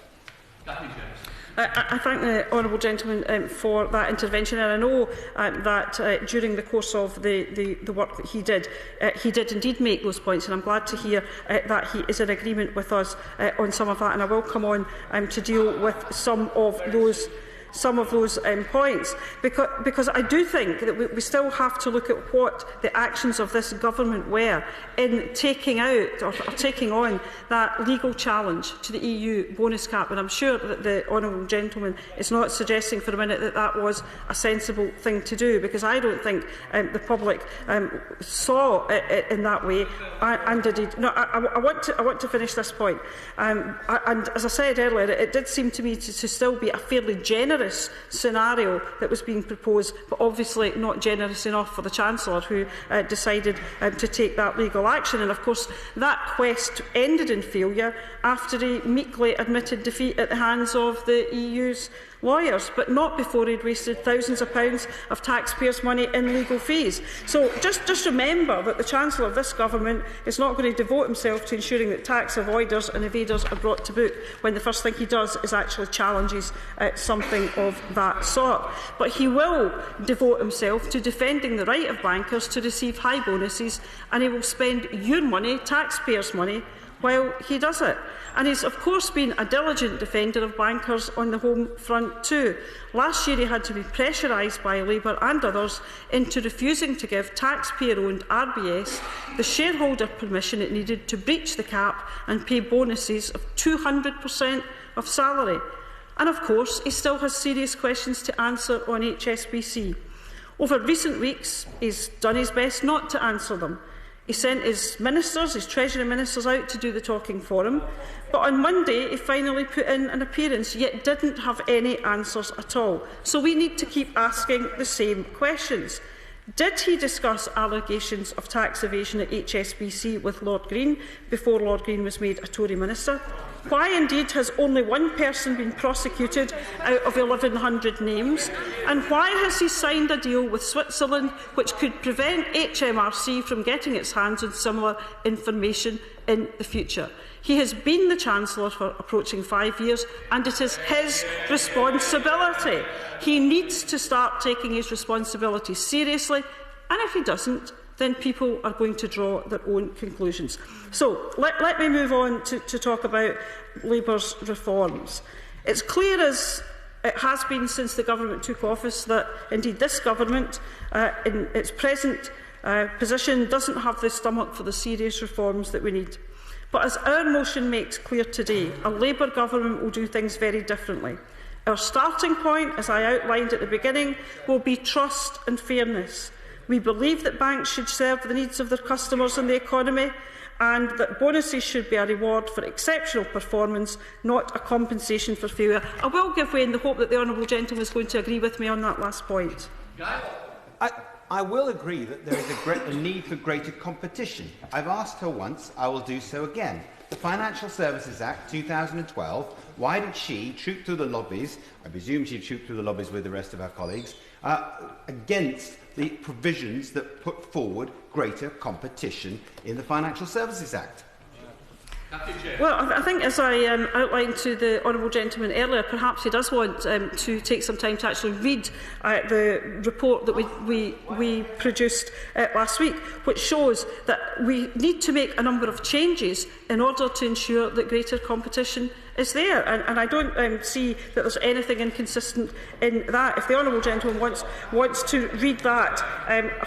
I thank the honourable gentleman for that intervention, and I know that during the course of the work that he did indeed make those points, and I'm glad to hear that he is in agreement with us on some of that, and I will come on to deal with some of those points, because I do think that we still have to look at what the actions of this government were in taking out or taking on that legal challenge to the EU bonus cap, and I'm sure that the honourable gentleman is not suggesting for a minute that that was a sensible thing to do, because I don't think the public saw it in that way. And indeed, no, I want to finish this point, and as I said earlier, it did seem to me to still be a fairly generous scenario that was being proposed, but obviously not generous enough for the Chancellor, who decided to take that legal action. And of course that quest ended in failure after he meekly admitted defeat at the hands of the EU's lawyers, but not before he'd wasted thousands of pounds of taxpayers' money in legal fees. So just remember that the Chancellor of this government is not going to devote himself to ensuring that tax avoiders and evaders are brought to book when the first thing he does is actually challenges something of that sort. But he will devote himself to defending the right of bankers to receive high bonuses, and he will spend your money, taxpayers' money, while he does it. And he's of course been a diligent defender of bankers on the home front too. Last year he had to be pressurised by Labour and others into refusing to give taxpayer-owned RBS the shareholder permission it needed to breach the cap and pay bonuses of 200% of salary. And of course he still has serious questions to answer on HSBC. Over recent weeks he's done his best not to answer them. He sent his ministers, his Treasury ministers, out to do the talking for him. But on Monday, he finally put in an appearance, yet didn't have any answers at all. So we need to keep asking the same questions. Did he discuss allegations of tax evasion at HSBC with Lord Green before Lord Green was made a Tory minister? Why indeed has only one person been prosecuted out of 1,100 names? And why has he signed a deal with Switzerland which could prevent HMRC from getting its hands on similar information in the future? He has been the Chancellor for approaching 5 years, and it is his responsibility. He needs to start taking his responsibility seriously, and if he doesn't, then people are going to draw their own conclusions. So let me move on to talk about Labour's reforms. It's clear, as it has been since the government took office, that indeed this government, in its present position, doesn't have the stomach for the serious reforms that we need. But as our motion makes clear today, a Labour government will do things very differently. Our starting point, as I outlined at the beginning, will be trust and fairness. We believe that banks should serve the needs of their customers and the economy, and that bonuses should be a reward for exceptional performance, not a compensation for failure. I will give way in the hope that the honourable gentleman is going to agree with me on that last point. I will agree that there is a need for greater competition. I've asked her once, I will do so again. The Financial Services Act 2012, why did she troop through the lobbies, I presume she trooped through the lobbies with the rest of her colleagues, against the provisions that put forward greater competition in the Financial Services Act? Well, I think, as I outlined to the honourable gentleman earlier, perhaps he does want to take some time to actually read the report that we produced last week, which shows that we need to make a number of changes in order to ensure that greater competition is there. And I don't see that there's anything inconsistent in that. If the honourable gentleman wants to read that,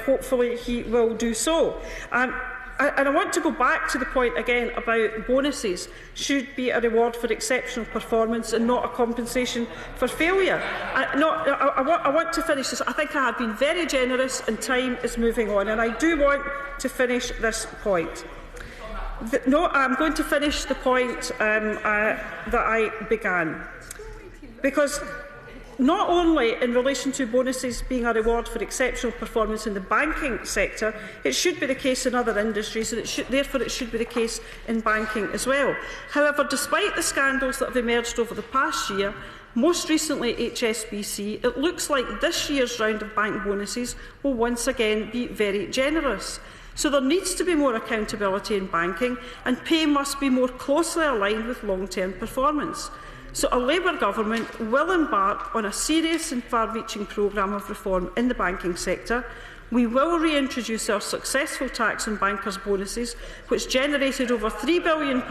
hopefully he will do so. And I want to go back to the point again about bonuses should be a reward for exceptional performance and not a compensation for failure. I want to finish this. I think I have been very generous and time is moving on, and I do want to finish this point. I'm going to finish the point that I began, because not only in relation to bonuses being a reward for exceptional performance in the banking sector, it should be the case in other industries, and therefore it should be the case in banking as well. However, despite the scandals that have emerged over the past year, most recently HSBC, it looks like this year's round of bank bonuses will once again be very generous. So there needs to be more accountability in banking, and pay must be more closely aligned with long-term performance. So a Labour government will embark on a serious and far-reaching programme of reform in the banking sector. We will reintroduce our successful tax on bankers' bonuses, which generated over £3 billion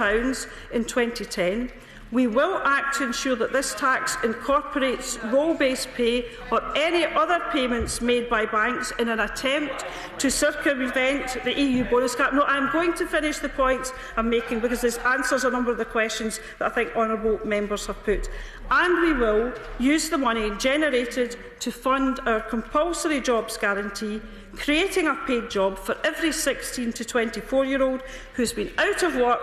in 2010. We will act to ensure that this tax incorporates role-based pay or any other payments made by banks in an attempt to circumvent the EU bonus cap. No, I am going to finish the points I'm making because this answers a number of the questions that I think honourable members have put. And we will use the money generated to fund our compulsory jobs guarantee, creating a paid job for every 16 to 24-year-old who's been out of work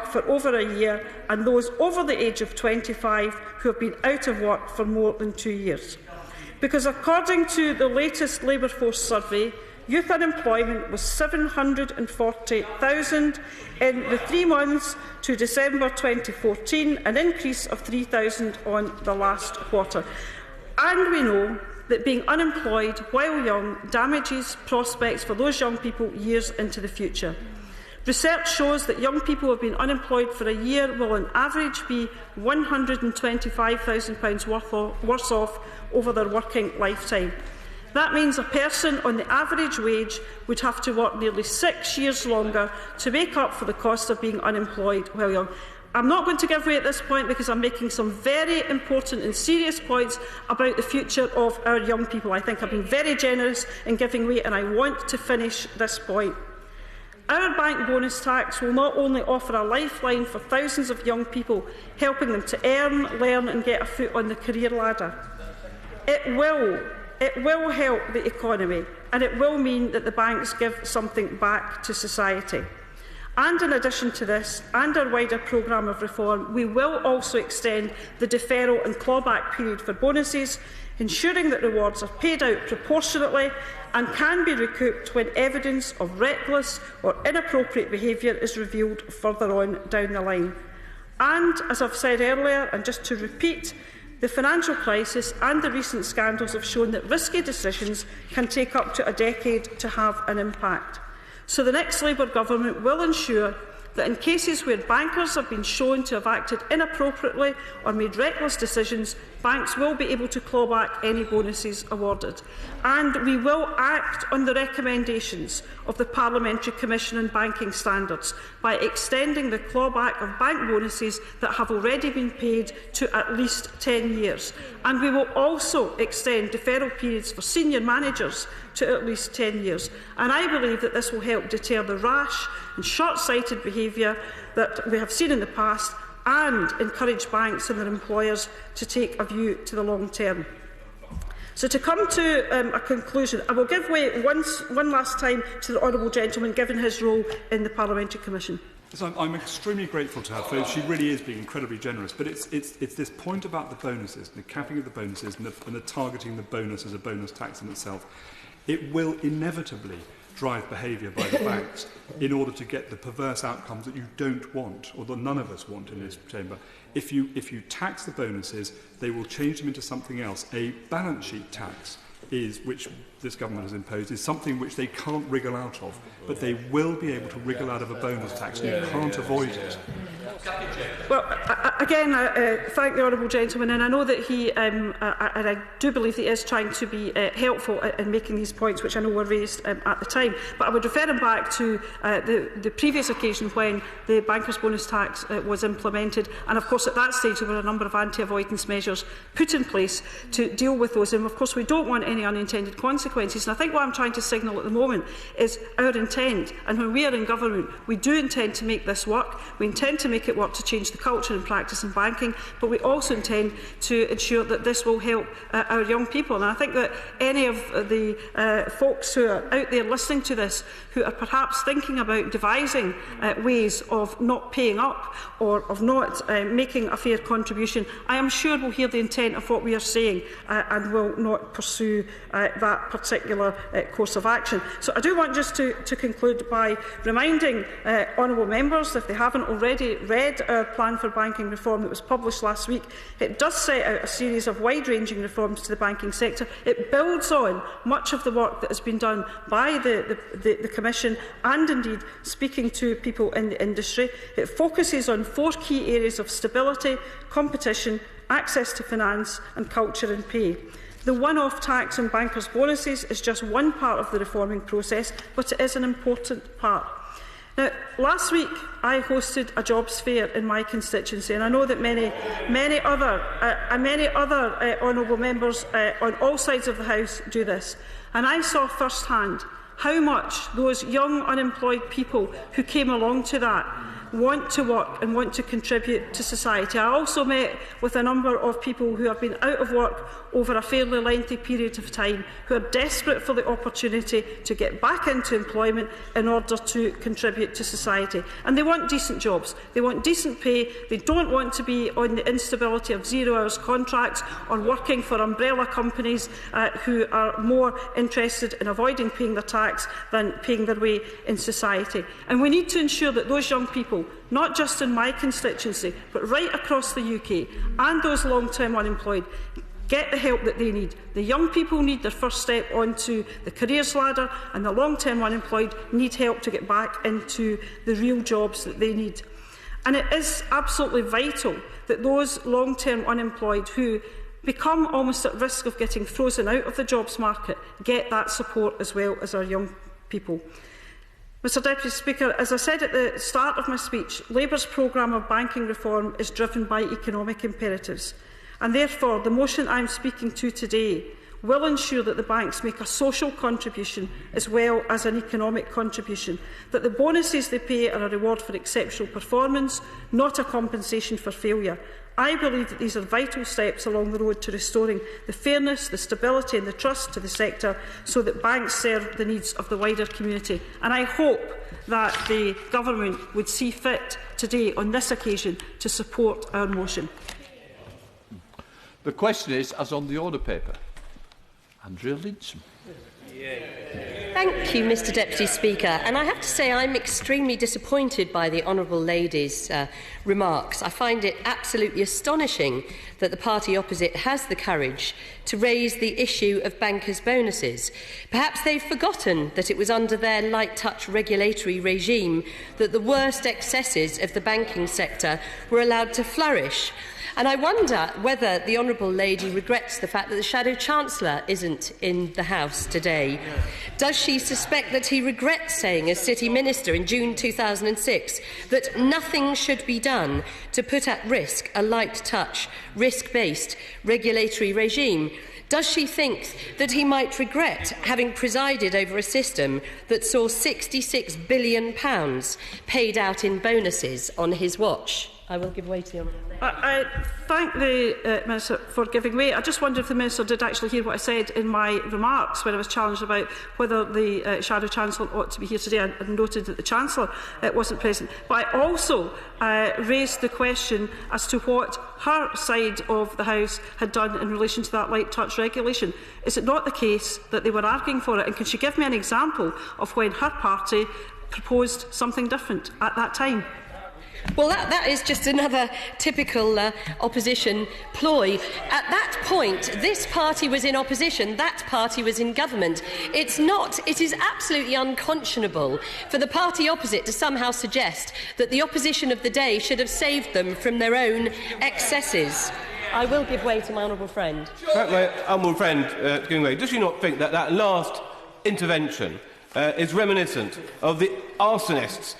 for over a year, and those over the age of 25 who have been out of work for more than 2 years. Because according to the latest Labour Force survey, youth unemployment was 740,000 in the 3 months to December 2014, an increase of 3,000 on the last quarter. And we know that being unemployed while young damages prospects for those young people years into the future. Research shows that young people who have been unemployed for a year will on average be £125,000 worse off over their working lifetime. That means a person on the average wage would have to work nearly 6 years longer to make up for the cost of being unemployed while young. I'm not going to give way at this point because I'm making some very important and serious points about the future of our young people. I think I've been very generous in giving way, and I want to finish this point. Our bank bonus tax will not only offer a lifeline for thousands of young people, helping them to earn, learn and get a foot on the career ladder. It will help the economy, and it will mean that the banks give something back to society. And in addition to this and our wider programme of reform, we will also extend the deferral and clawback period for bonuses, ensuring that rewards are paid out proportionately and can be recouped when evidence of reckless or inappropriate behaviour is revealed further on down the line. And, as I've said earlier, and just to repeat, the financial crisis and the recent scandals have shown that risky decisions can take up to a decade to have an impact. So the next Labour government will ensure that in cases where bankers have been shown to have acted inappropriately or made reckless decisions, banks will be able to claw back any bonuses awarded. And we will act on the recommendations of the Parliamentary Commission on Banking Standards by extending the clawback of bank bonuses that have already been paid to at least 10 years. And we will also extend deferral periods for senior managers to at least 10 years. And I believe that this will help deter the rash and short-sighted behaviour that we have seen in the past and encourage banks and their employers to take a view to the long term. So to come to a conclusion, I will give way one last time to the honourable gentleman, given his role in the Parliamentary Commission. So I'm extremely grateful to her. She really is being incredibly generous. But it's this point about the bonuses, the capping of the bonuses and the targeting the bonus as a bonus tax in itself. It will inevitably drive behaviour by the banks in order to get the perverse outcomes that you don't want, or that none of us want in this chamber. If you tax the bonuses, they will change them into something else. A balance sheet tax, which this government has imposed, is something which they can't wriggle out of, but they will be able to wriggle out of a bonus tax, and you can't avoid it. Well, again, thank the honourable gentleman, and I know that he, and I do believe that he is trying to be helpful in making these points, which I know were raised at the time. But I would refer him back to the previous occasion when the bankers' bonus tax was implemented, and of course at that stage there were a number of anti-avoidance measures put in place to deal with those, and of course we don't want any unintended consequences. And I think what I'm trying to signal at the moment is our intent, and when we are in government we do intend to make this work. We intend to make it work to change the culture and practice in banking, but we also intend to ensure that this will help our young people. And I think that any of the folks who are out there listening to this, who are perhaps thinking about devising ways of not paying up or of not making a fair contribution, I am sure will hear the intent of what we are saying and will not pursue that particular course of action. So I do want just to conclude by reminding honourable members, if they haven't already read read our plan for banking reform that was published last week. It does set out a series of wide-ranging reforms to the banking sector. It builds on much of the work that has been done by the Commission and indeed speaking to people in the industry. It focuses on 4 key areas of stability, competition, access to finance and culture and pay. The one-off tax on bankers' bonuses is just one part of the reforming process, but it is an important part. Now, last week I hosted a jobs fair in my constituency, and I know that many other honourable members on all sides of the House do this. And I saw first-hand how much those young unemployed people who came along to that want to work and want to contribute to society. I also met with a number of people who have been out of work over a fairly lengthy period of time, who are desperate for the opportunity to get back into employment in order to contribute to society. And they want decent jobs, they want decent pay, they don't want to be on the instability of 0-hours contracts or working for umbrella companies who are more interested in avoiding paying their tax than paying their way in society. And we need to ensure that those young people, not just in my constituency, but right across the UK, and those long-term unemployed, get the help that they need. The young people need their first step onto the careers ladder, and the long-term unemployed need help to get back into the real jobs that they need. And it is absolutely vital that those long-term unemployed who become almost at risk of getting frozen out of the jobs market get that support as well as our young people. Mr Deputy Speaker, as I said at the start of my speech, Labour's programme of banking reform is driven by economic imperatives, and therefore the motion I am speaking to today will ensure that the banks make a social contribution as well as an economic contribution, that the bonuses they pay are a reward for exceptional performance, not a compensation for failure. I believe that these are vital steps along the road to restoring the fairness, the stability and the trust to the sector so that banks serve the needs of the wider community. And I hope that the Government would see fit today on this occasion to support our motion. The question is, as on the order paper. Andrea Linson. Thank you, Mr Deputy Speaker. And I have to say I'm extremely disappointed by the Honourable Lady's remarks. I find it absolutely astonishing that the party opposite has the courage to raise the issue of bankers' bonuses. Perhaps they've forgotten that it was under their light-touch regulatory regime that the worst excesses of the banking sector were allowed to flourish. And I wonder whether the Honourable Lady regrets the fact that the Shadow Chancellor isn't in the House today. Does she suspect that he regrets saying as City Minister in June 2006 that nothing should be done to put at risk a light-touch, risk-based regulatory regime? Does she think that he might regret having presided over a system that saw £66 billion paid out in bonuses on his watch? I will give way to the Honourable Lady. I thank the Minister for giving way. I just wonder if the Minister did actually hear what I said in my remarks when I was challenged about whether the Shadow Chancellor ought to be here today. I noted that the Chancellor wasn't present. But I also raised the question as to what her side of the House had done in relation to that light touch regulation. Is it not the case that they were arguing for it? And can she give me an example of when her party proposed something different at that time? Well, that is just another typical opposition ploy. At that point, this party was in opposition, that party was in government. It is absolutely unconscionable for the party opposite to somehow suggest that the opposition of the day should have saved them from their own excesses. I will give way to my honourable friend. My honourable friend, giving way, does she not think that that last intervention is reminiscent of the arsonists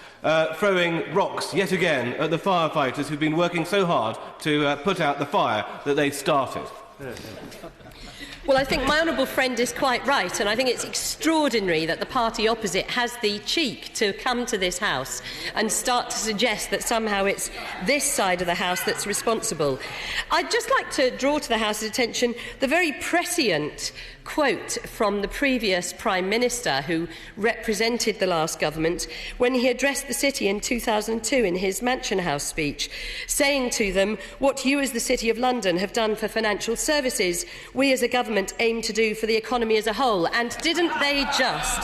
throwing rocks yet again at the firefighters who've been working so hard to put out the fire that they started? Well, I think my honourable friend is quite right, and I think it's extraordinary that the party opposite has the cheek to come to this House and start to suggest that somehow it's this side of the House that's responsible. I'd just like to draw to the House's attention the very prescient quote from the previous Prime Minister who represented the last government when he addressed the City in 2002 in his Mansion House speech, saying to them, "What you as the City of London have done for financial services, we as a government government aim to do for the economy as a whole? And didn't they just,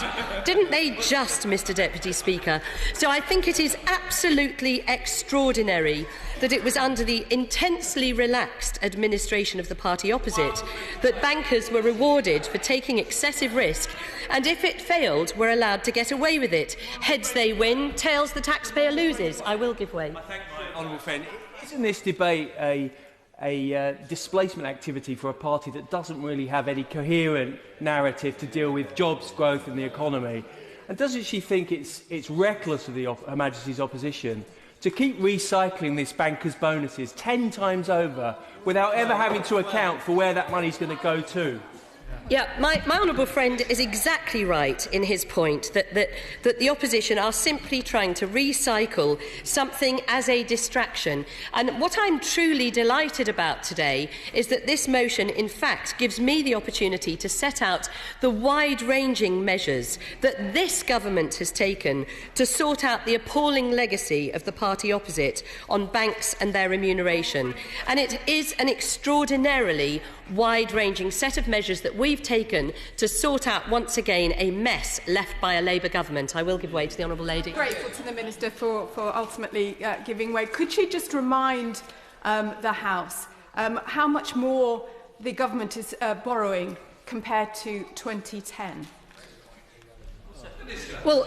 Mr Deputy Speaker? So I think it is absolutely extraordinary that it was under the intensely relaxed administration of the party opposite that bankers were rewarded for taking excessive risk, and if it failed, were allowed to get away with it. Heads they win, tails the taxpayer loses. I will give way. I thank my honourable friend. Isn't this debate a displacement activity for a party that doesn't really have any coherent narrative to deal with jobs, growth and the economy? And doesn't she think it's reckless of Her Majesty's opposition to keep recycling this bankers' bonuses 10 times over without ever having to account for where that money is going to go to? Yeah, my honourable friend is exactly right in his point that the opposition are simply trying to recycle something as a distraction. And what I'm truly delighted about today is that this motion, in fact, gives me the opportunity to set out the wide-ranging measures that this government has taken to sort out the appalling legacy of the party opposite on banks and their remuneration. And it is an extraordinarily wide-ranging set of measures that we've taken to sort out once again a mess left by a Labour government. I will give way to the honourable lady. Grateful to the Minister for ultimately giving way. Could she just remind the House how much more the government is borrowing compared to 2010? Well,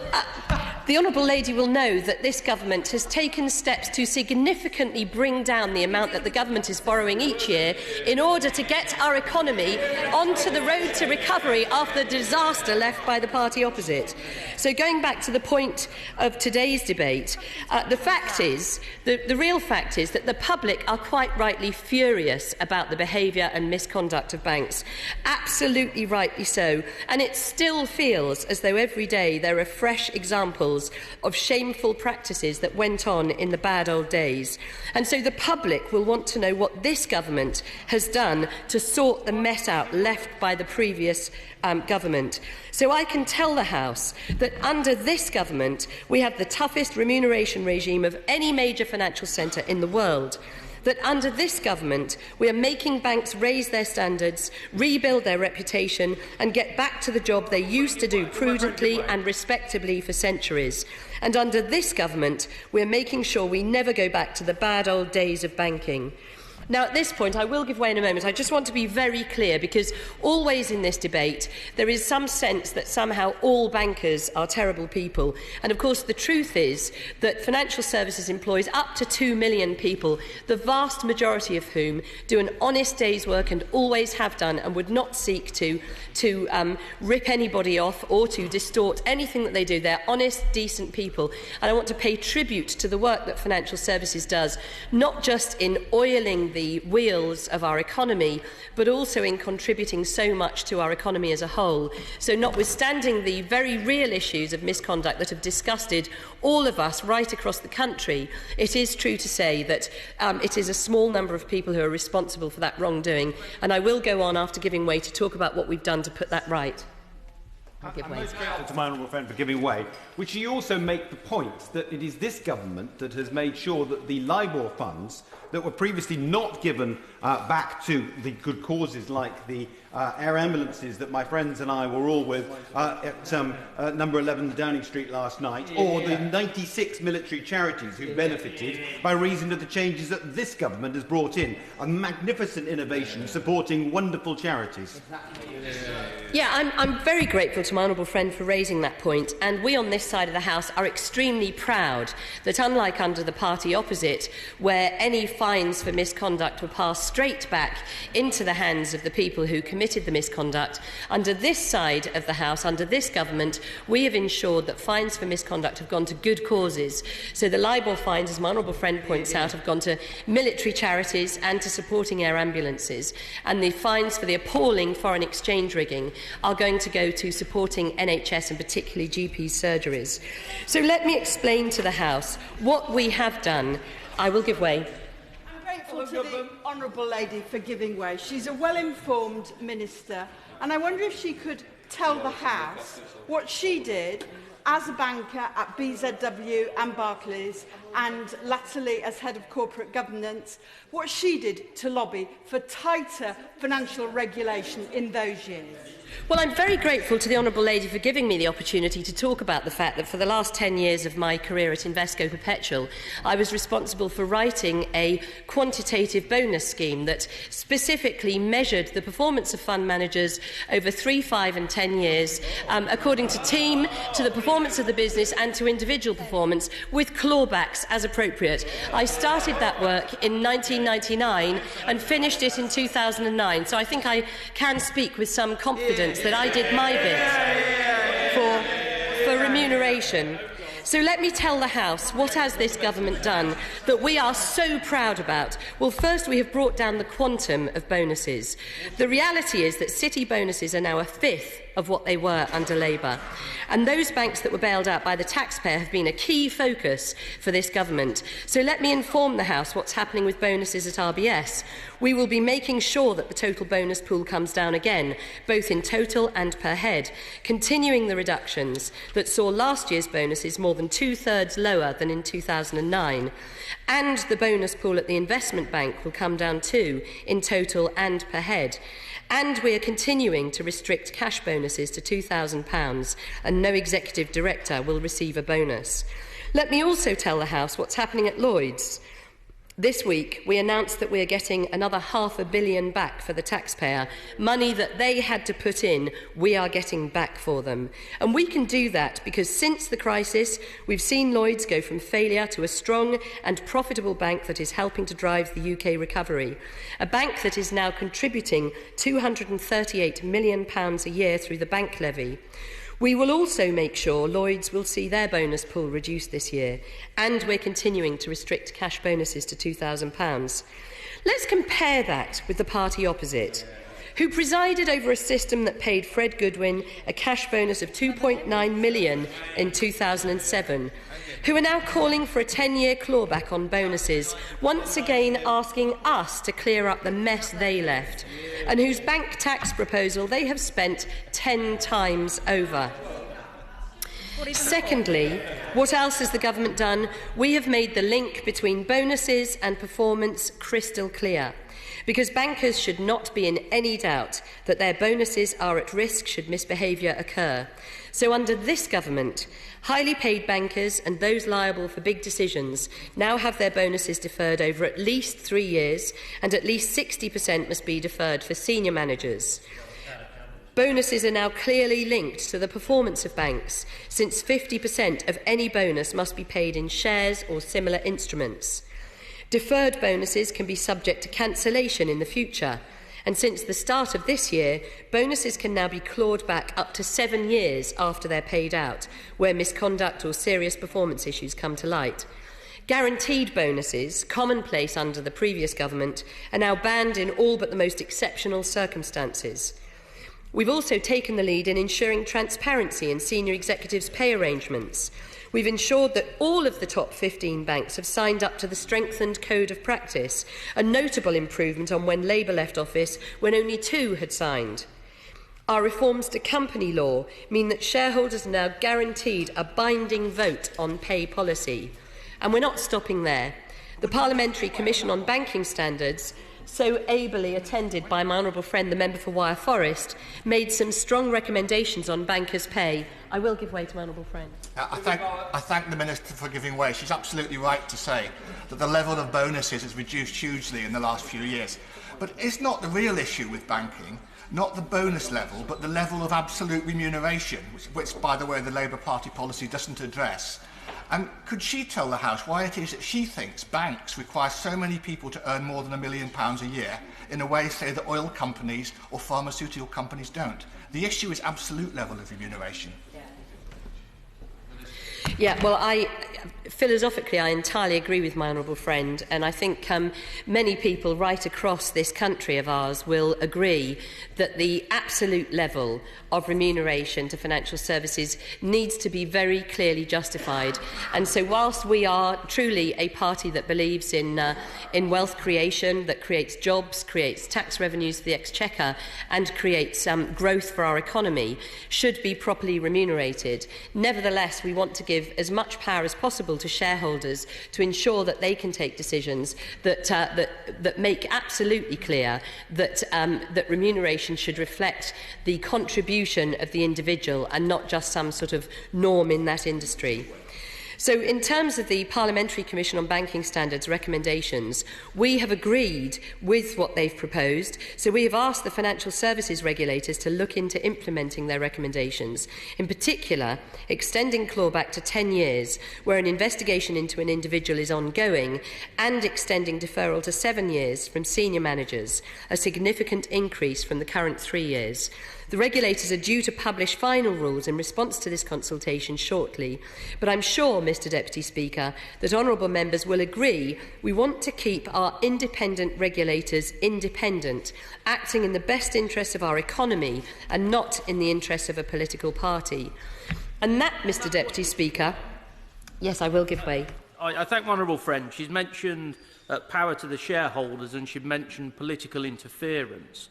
the honourable lady will know that this government has taken steps to significantly bring down the amount that the government is borrowing each year in order to get our economy onto the road to recovery after the disaster left by the party opposite. So going back to the point of today's debate, the real fact is that the public are quite rightly furious about the behaviour and misconduct of banks. Absolutely rightly so. And it still feels as though every day there are fresh examples of shameful practices that went on in the bad old days. And so the public will want to know what this government has done to sort the mess out left by the previous government. So I can tell the House that under this government we have the toughest remuneration regime of any major financial centre in the world. That under this government we are making banks raise their standards, rebuild their reputation and get back to the job they used to do prudently and respectably for centuries. And under this government we are making sure we never go back to the bad old days of banking. Now, at this point, I will give way in a moment. I just want to be very clear, because always in this debate there is some sense that somehow all bankers are terrible people. And, of course, the truth is that financial services employs up to 2 million people, the vast majority of whom do an honest day's work and always have done, and would not seek to rip anybody off or to distort anything that they do. They're honest, decent people. And I want to pay tribute to the work that financial services does, not just in oiling the wheels of our economy, but also in contributing so much to our economy as a whole. So notwithstanding the very real issues of misconduct that have disgusted all of us right across the country, it is true to say that it is a small number of people who are responsible for that wrongdoing. And I will go on after giving way to talk about what we've done to put that right. I'm most grateful to my honourable friend for giving way. Would she also make the point that it is this government that has made sure that the LIBOR funds that were previously not given back to the good causes, like the air ambulances that my friends and I were all with at number 11 Downing Street last night, or the 96 military charities who benefited by reason of the changes that this government has brought in, a magnificent innovation supporting wonderful charities. Yeah, I'm very grateful to my honourable friend for raising that point, and we on this side of the House are extremely proud that, unlike under the party opposite, where any fines for misconduct were passed straight back into the hands of the people who committed the misconduct, under this side of the House, under this government, we have ensured that fines for misconduct have gone to good causes. So the LIBOR fines, as my honourable friend points out, have gone to military charities and to supporting air ambulances, and the fines for the appalling foreign exchange rigging are going to go to supporting NHS and particularly GP surgeries. So let me explain to the House what we have done. I will give way. I'm grateful to the honourable lady for giving way. She's a well-informed minister, and I wonder if she could tell the House what she did as a banker at BZW and Barclays, and latterly as head of corporate governance, what she did to lobby for tighter financial regulation in those years. Well, I'm very grateful to the Honourable Lady for giving me the opportunity to talk about the fact that for the last 10 years of my career at Invesco Perpetual, I was responsible for writing a quantitative bonus scheme that specifically measured the performance of fund managers over 3, 5 and 10 years, according to team, to the performance of the business and to individual performance, with clawbacks as appropriate. I started that work in 1999 and finished it in 2009, so I think I can speak with some confidence that I did my bit for remuneration. So let me tell the House, what has this government done that we are so proud about? Well, first, we have brought down the quantum of bonuses. The reality is that city bonuses are now a fifth of what they were under Labour. And those banks that were bailed out by the taxpayer have been a key focus for this government. So let me inform the House what's happening with bonuses at RBS. We will be making sure that the total bonus pool comes down again, both in total and per head, continuing the reductions that saw last year's bonuses more than 2/3 lower than in 2009. And the bonus pool at the investment bank will come down too, in total and per head. And we are continuing to restrict cash bonuses to £2,000, and no executive director will receive a bonus. Let me also tell the House what's happening at Lloyds. This week, we announced that we are getting another £500 million back for the taxpayer. Money that they had to put in, we are getting back for them. And we can do that because since the crisis, we've seen Lloyds go from failure to a strong and profitable bank that is helping to drive the UK recovery. A bank that is now contributing £238 million a year through the bank levy. We will also make sure Lloyds will see their bonus pool reduced this year, and we're continuing to restrict cash bonuses to £2,000. Let's compare that with the party opposite, who presided over a system that paid Fred Goodwin a cash bonus of £2.9 million in 2007, who are now calling for a 10-year clawback on bonuses, once again asking us to clear up the mess they left, and whose bank tax proposal they have spent 10 times over. Secondly, what else has the government done? We have made the link between bonuses and performance crystal clear, because bankers should not be in any doubt that their bonuses are at risk should misbehaviour occur. So under this government, highly paid bankers and those liable for big decisions now have their bonuses deferred over at least 3 years, and at least 60% must be deferred for senior managers. Bonuses are now clearly linked to the performance of banks, since 50% of any bonus must be paid in shares or similar instruments. Deferred bonuses can be subject to cancellation in the future, and since the start of this year, bonuses can now be clawed back up to 7 years after they're paid out, where misconduct or serious performance issues come to light. Guaranteed bonuses, commonplace under the previous government, are now banned in all but the most exceptional circumstances. We've also taken the lead in ensuring transparency in senior executives' pay arrangements. We've ensured that all of the top 15 banks have signed up to the strengthened code of practice, a notable improvement on when Labour left office, when only 2 had signed. Our reforms to company law mean that shareholders are now guaranteed a binding vote on pay policy. And we're not stopping there. The Parliamentary Commission on Banking Standards, so ably attended by my honourable friend, the member for Wyre Forest, made some strong recommendations on bankers' pay. I will give way to my honourable friend. I thank the Minister for giving way. She's absolutely right to say that the level of bonuses has reduced hugely in the last few years. But it's not the real issue with banking, not the bonus level, but the level of absolute remuneration, which by the way, the Labour Party policy doesn't address. And could she tell the House why it is that she thinks banks require so many people to earn more than £1 million a year in a way, say, that oil companies or pharmaceutical companies don't? The issue is absolute level of remuneration. Yeah, well, philosophically, I entirely agree with my honourable friend, and I think many people right across this country of ours will agree that the absolute level of remuneration to financial services needs to be very clearly justified. And so whilst we are truly a party that believes in wealth creation, that creates jobs, creates tax revenues for the Exchequer and creates growth for our economy, should be properly remunerated, nevertheless we want to give as much power as possible to shareholders to ensure that they can take decisions that make absolutely clear that remuneration should reflect the contribution of the individual and not just some sort of norm in that industry. So in terms of the Parliamentary Commission on Banking Standards recommendations, we have agreed with what they've proposed. So we have asked the financial services regulators to look into implementing their recommendations, in particular extending clawback to 10 years where an investigation into an individual is ongoing, and extending deferral to 7 years from senior managers, a significant increase from the current 3 years. The regulators are due to publish final rules in response to this consultation shortly, but I'm sure, Mr Deputy Speaker, that honourable members will agree we want to keep our independent regulators independent, acting in the best interests of our economy and not in the interests of a political party. And that, Mr Deputy Speaker, yes, I will give way. I thank my honourable friend. She's mentioned power to the shareholders and she's mentioned political interference.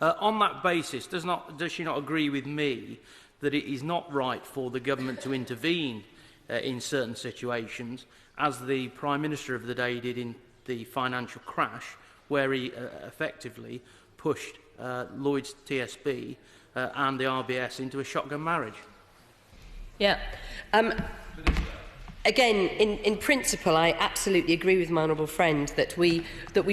On that basis, does she not agree with me that it is not right for the government to intervene in certain situations, as the Prime Minister of the day did in the financial crash, where he effectively pushed Lloyd's TSB and the RBS into a shotgun marriage? Yeah. Again, in principle, I absolutely agree with my honourable friend that we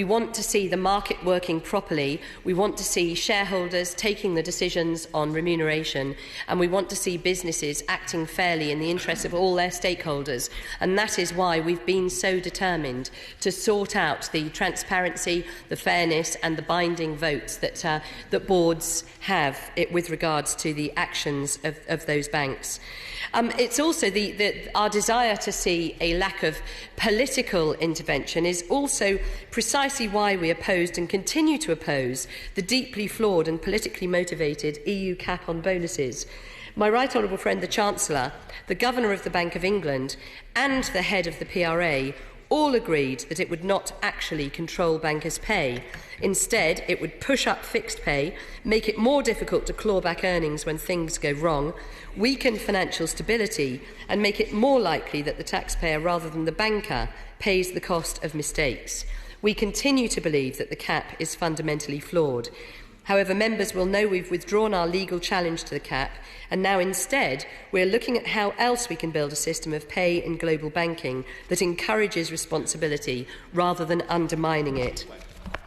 want to see the market working properly, we want to see shareholders taking the decisions on remuneration, and we want to see businesses acting fairly in the interests of all their stakeholders. And that is why we've been so determined to sort out the transparency, the fairness and the binding votes that boards have with regards to the actions of those banks. It's also our desire to see a lack of political intervention is also precisely why we opposed and continue to oppose the deeply flawed and politically motivated EU cap on bonuses. My right honourable friend, the Chancellor, the Governor of the Bank of England and the head of the PRA all agreed that it would not actually control bankers' pay. Instead, it would push up fixed pay, make it more difficult to claw back earnings when things go wrong, weaken financial stability, and make it more likely that the taxpayer, rather than the banker, pays the cost of mistakes. We continue to believe that the cap is fundamentally flawed. However, members will know we've withdrawn our legal challenge to the cap, and now instead we're looking at how else we can build a system of pay in global banking that encourages responsibility rather than undermining it.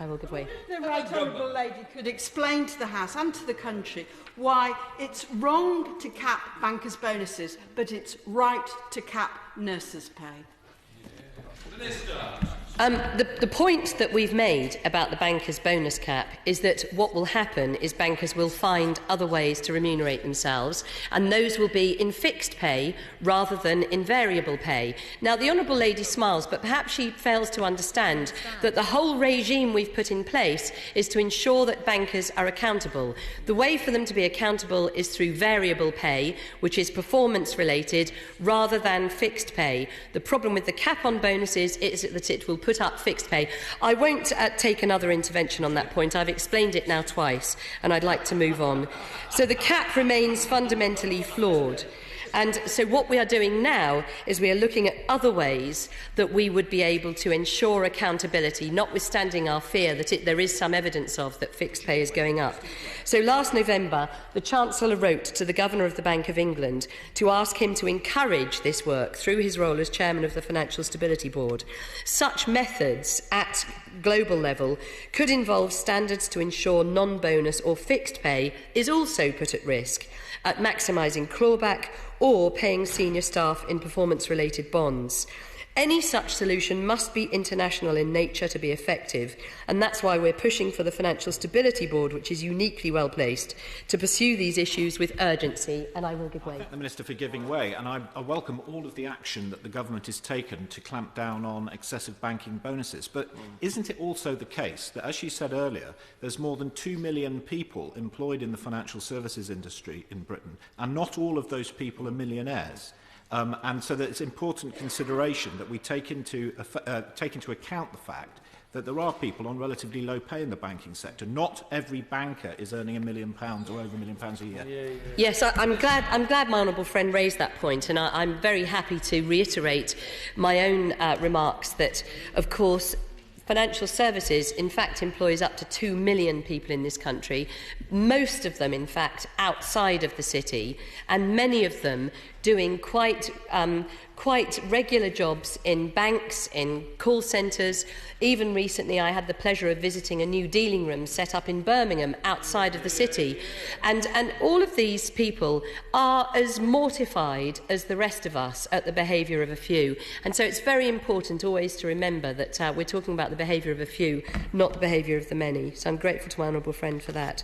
I will give way. The right honourable lady could explain to the House and to the country why it's wrong to cap bankers' bonuses, but it's right to cap nurses' pay. The point that we've made about the bankers' bonus cap is that what will happen is bankers will find other ways to remunerate themselves, and those will be in fixed pay rather than in variable pay. Now, the honourable lady smiles, but perhaps she fails to understand that the whole regime we've put in place is to ensure that bankers are accountable. The way for them to be accountable is through variable pay, which is performance-related, rather than fixed pay. The problem with the cap on bonuses is that it will put up fixed pay. I won't take another intervention on that point. I've explained it now twice, and I'd like to move on. So the cap remains fundamentally flawed. And so what we are doing now is we are looking at other ways that we would be able to ensure accountability, notwithstanding our fear that there is some evidence of that fixed pay is going up. So last November, the Chancellor wrote to the Governor of the Bank of England to ask him to encourage this work through his role as Chairman of the Financial Stability Board. Such methods at global level could involve standards to ensure non-bonus or fixed pay is also put at risk, at maximising clawback or paying senior staff in performance-related bonds. Any such solution must be international in nature to be effective, and that's why we're pushing for the Financial Stability Board, which is uniquely well placed to pursue these issues with urgency. And I will give way. Thank the Minister for giving way, and I welcome all of the action that the government has taken to clamp down on excessive banking bonuses. But isn't it also the case that, as she said earlier, there's more than 2 million people employed in the financial services industry in Britain, and not all of those people are millionaires? And so that it's important consideration that we take into account the fact that there are people on relatively low pay in the banking sector. Not every banker is earning £1 million or over £1 million a year. Yes, I'm glad my honourable friend raised that point, and I'm very happy to reiterate my own remarks that, of course, financial services, in fact, employs up to 2 million people in this country, most of them, in fact, outside of the city, and many of them doing quite regular jobs in banks, in call centres. Even recently, I had the pleasure of visiting a new dealing room set up in Birmingham, outside of the city. And all of these people are as mortified as the rest of us at the behaviour of a few. And so it's very important always to remember that we're talking about the behaviour of a few, not the behaviour of the many. So I'm grateful to my honourable friend for that.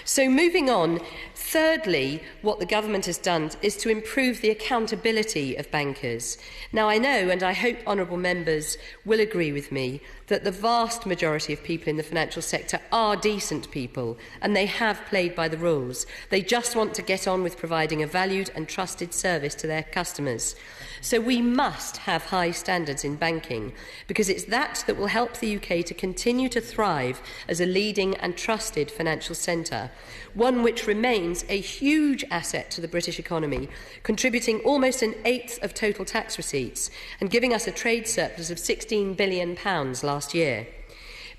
So moving on, thirdly, what the government has done is to improve the accountability of bankers. Now, I know, and I hope honourable members will agree with me, that the vast majority of people in the financial sector are decent people, and they have played by the rules. They just want to get on with providing a valued and trusted service to their customers. So we must have high standards in banking, because it's that will help the UK to continue to thrive as a leading and trusted financial centre, one which remains a huge asset to the British economy, contributing almost an eighth of total tax receipts and giving us a trade surplus of £16 billion last year.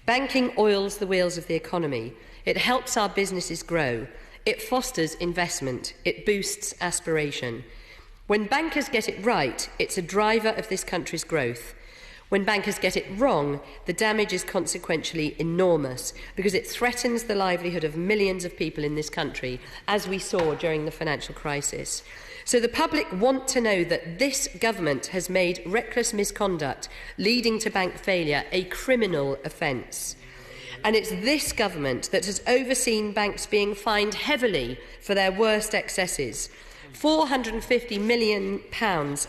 Banking oils the wheels of the economy. It helps our businesses grow. It fosters investment. It boosts aspiration. When bankers get it right, it's a driver of this country's growth. When bankers get it wrong, the damage is consequentially enormous, because it threatens the livelihood of millions of people in this country, as we saw during the financial crisis. So the public want to know that this government has made reckless misconduct leading to bank failure a criminal offence. And it's this government that has overseen banks being fined heavily for their worst excesses. £450 million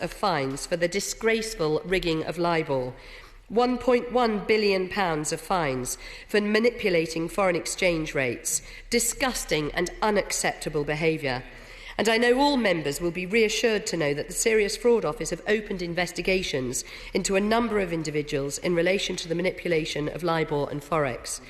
of fines for the disgraceful rigging of LIBOR, £1.1 billion of fines for manipulating foreign exchange rates, disgusting and unacceptable behaviour. And I know all members will be reassured to know that the Serious Fraud Office have opened investigations into a number of individuals in relation to the manipulation of LIBOR and Forex.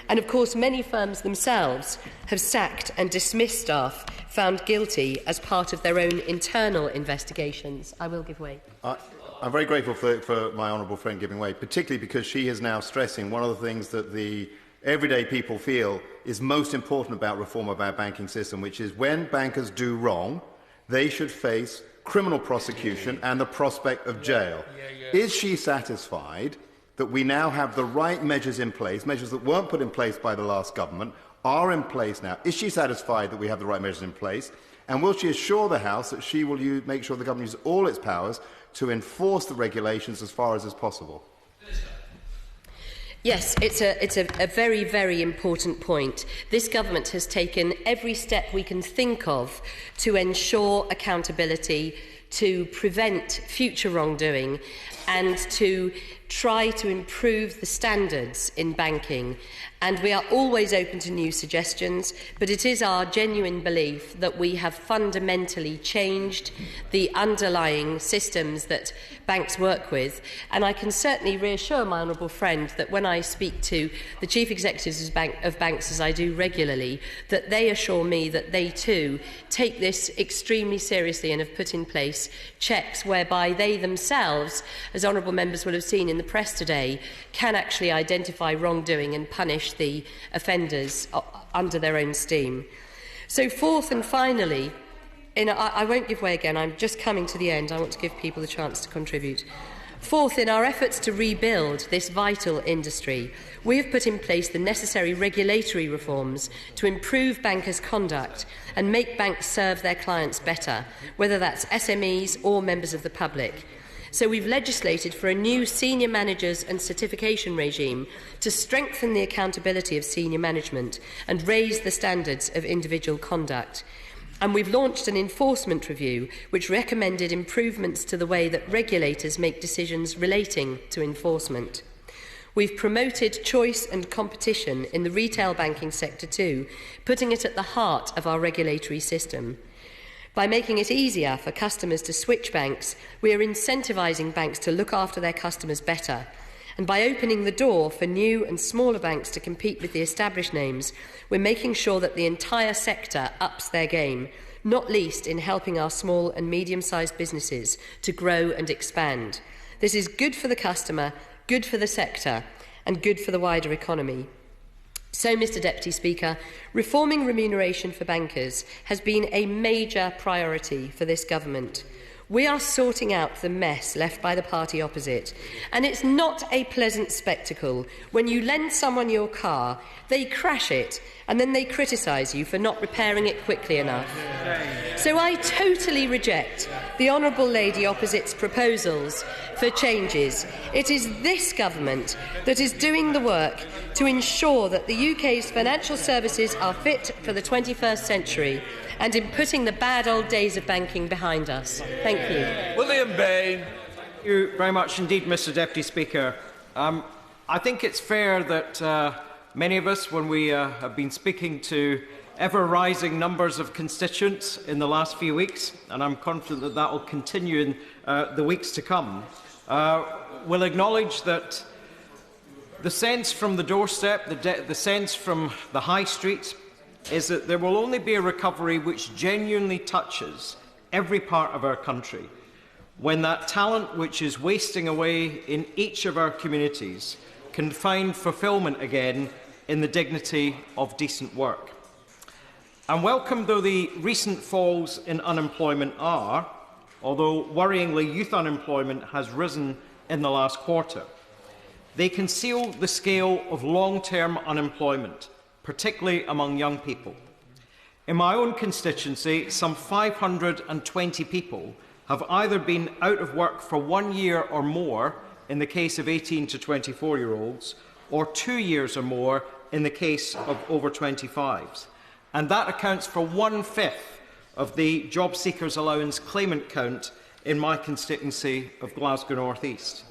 And of course, many firms themselves have sacked and dismissed staff found guilty as part of their own internal investigations. I will give way. I'm very grateful for my honourable friend giving way, particularly because she is now stressing one of the things that the everyday people feel is most important about reform of our banking system, which is when bankers do wrong, they should face criminal prosecution and the prospect of jail. Is she satisfied that we now have the right measures in place, measures that weren't put in place by the last government, are in place now? Is she satisfied that we have the right measures in place? And will she assure the House that she will make sure the government uses all its powers to enforce the regulations as far as is possible? Yes, it's a very, very important point. This government has taken every step we can think of to ensure accountability, to prevent future wrongdoing, and to try to improve the standards in banking. And we are always open to new suggestions, but it is our genuine belief that we have fundamentally changed the underlying systems that banks work with. And I can certainly reassure my honourable friend that when I speak to the chief executives of banks, as I do regularly, that they assure me that they too take this extremely seriously and have put in place checks whereby they themselves, as honourable members will have seen in the press today, can actually identify wrongdoing and punish the offenders under their own steam. So fourth and finally, I won't give way again, I'm just coming to the end, I want to give people the chance to contribute. Fourth, in our efforts to rebuild this vital industry, we have put in place the necessary regulatory reforms to improve bankers' conduct and make banks serve their clients better, whether that's SMEs or members of the public. So we've legislated for a new senior managers and certification regime to strengthen the accountability of senior management and raise the standards of individual conduct. And we've launched an enforcement review which recommended improvements to the way that regulators make decisions relating to enforcement. We've promoted choice and competition in the retail banking sector too, putting it at the heart of our regulatory system. By making it easier for customers to switch banks, we are incentivising banks to look after their customers better. And by opening the door for new and smaller banks to compete with the established names, we're making sure that the entire sector ups their game, not least in helping our small and medium-sized businesses to grow and expand. This is good for the customer, good for the sector, and good for the wider economy. So, Mr Deputy Speaker, reforming remuneration for bankers has been a major priority for this government. We are sorting out the mess left by the party opposite, and it's not a pleasant spectacle when you lend someone your car, they crash it, and then they criticise you for not repairing it quickly enough. So I totally reject the Honourable Lady Opposite's proposals for changes. It is this government that is doing the work to ensure that the UK's financial services are fit for the 21st century and in putting the bad old days of banking behind us. Thank you. William Bain. Thank you very much indeed, Mr Deputy Speaker. I think it's fair that many of us, when we have been speaking to ever-rising numbers of constituents in the last few weeks, and I'm confident that that will continue in the weeks to come, will acknowledge that the sense from the doorstep, the sense from the high street, is that there will only be a recovery which genuinely touches every part of our country when that talent which is wasting away in each of our communities can find fulfilment again in the dignity of decent work. And welcome though the recent falls in unemployment are, although worryingly youth unemployment has risen in the last quarter, they conceal the scale of long-term unemployment, particularly among young people. In my own constituency, some 520 people have either been out of work for 1 year or more in the case of 18 to 24-year-olds, or 2 years or more in the case of over 25s. And that accounts for 1/5 of the Job Seekers Allowance claimant count in my constituency of Glasgow North East.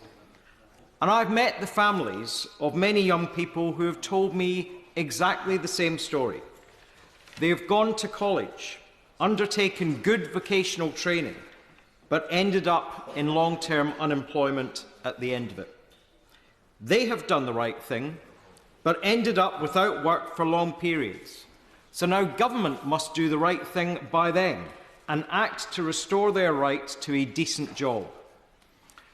And I've met the families of many young people who have told me exactly the same story. They have gone to college, undertaken good vocational training, but ended up in long-term unemployment at the end of it. They have done the right thing, but ended up without work for long periods. So now government must do the right thing by them and act to restore their right to a decent job.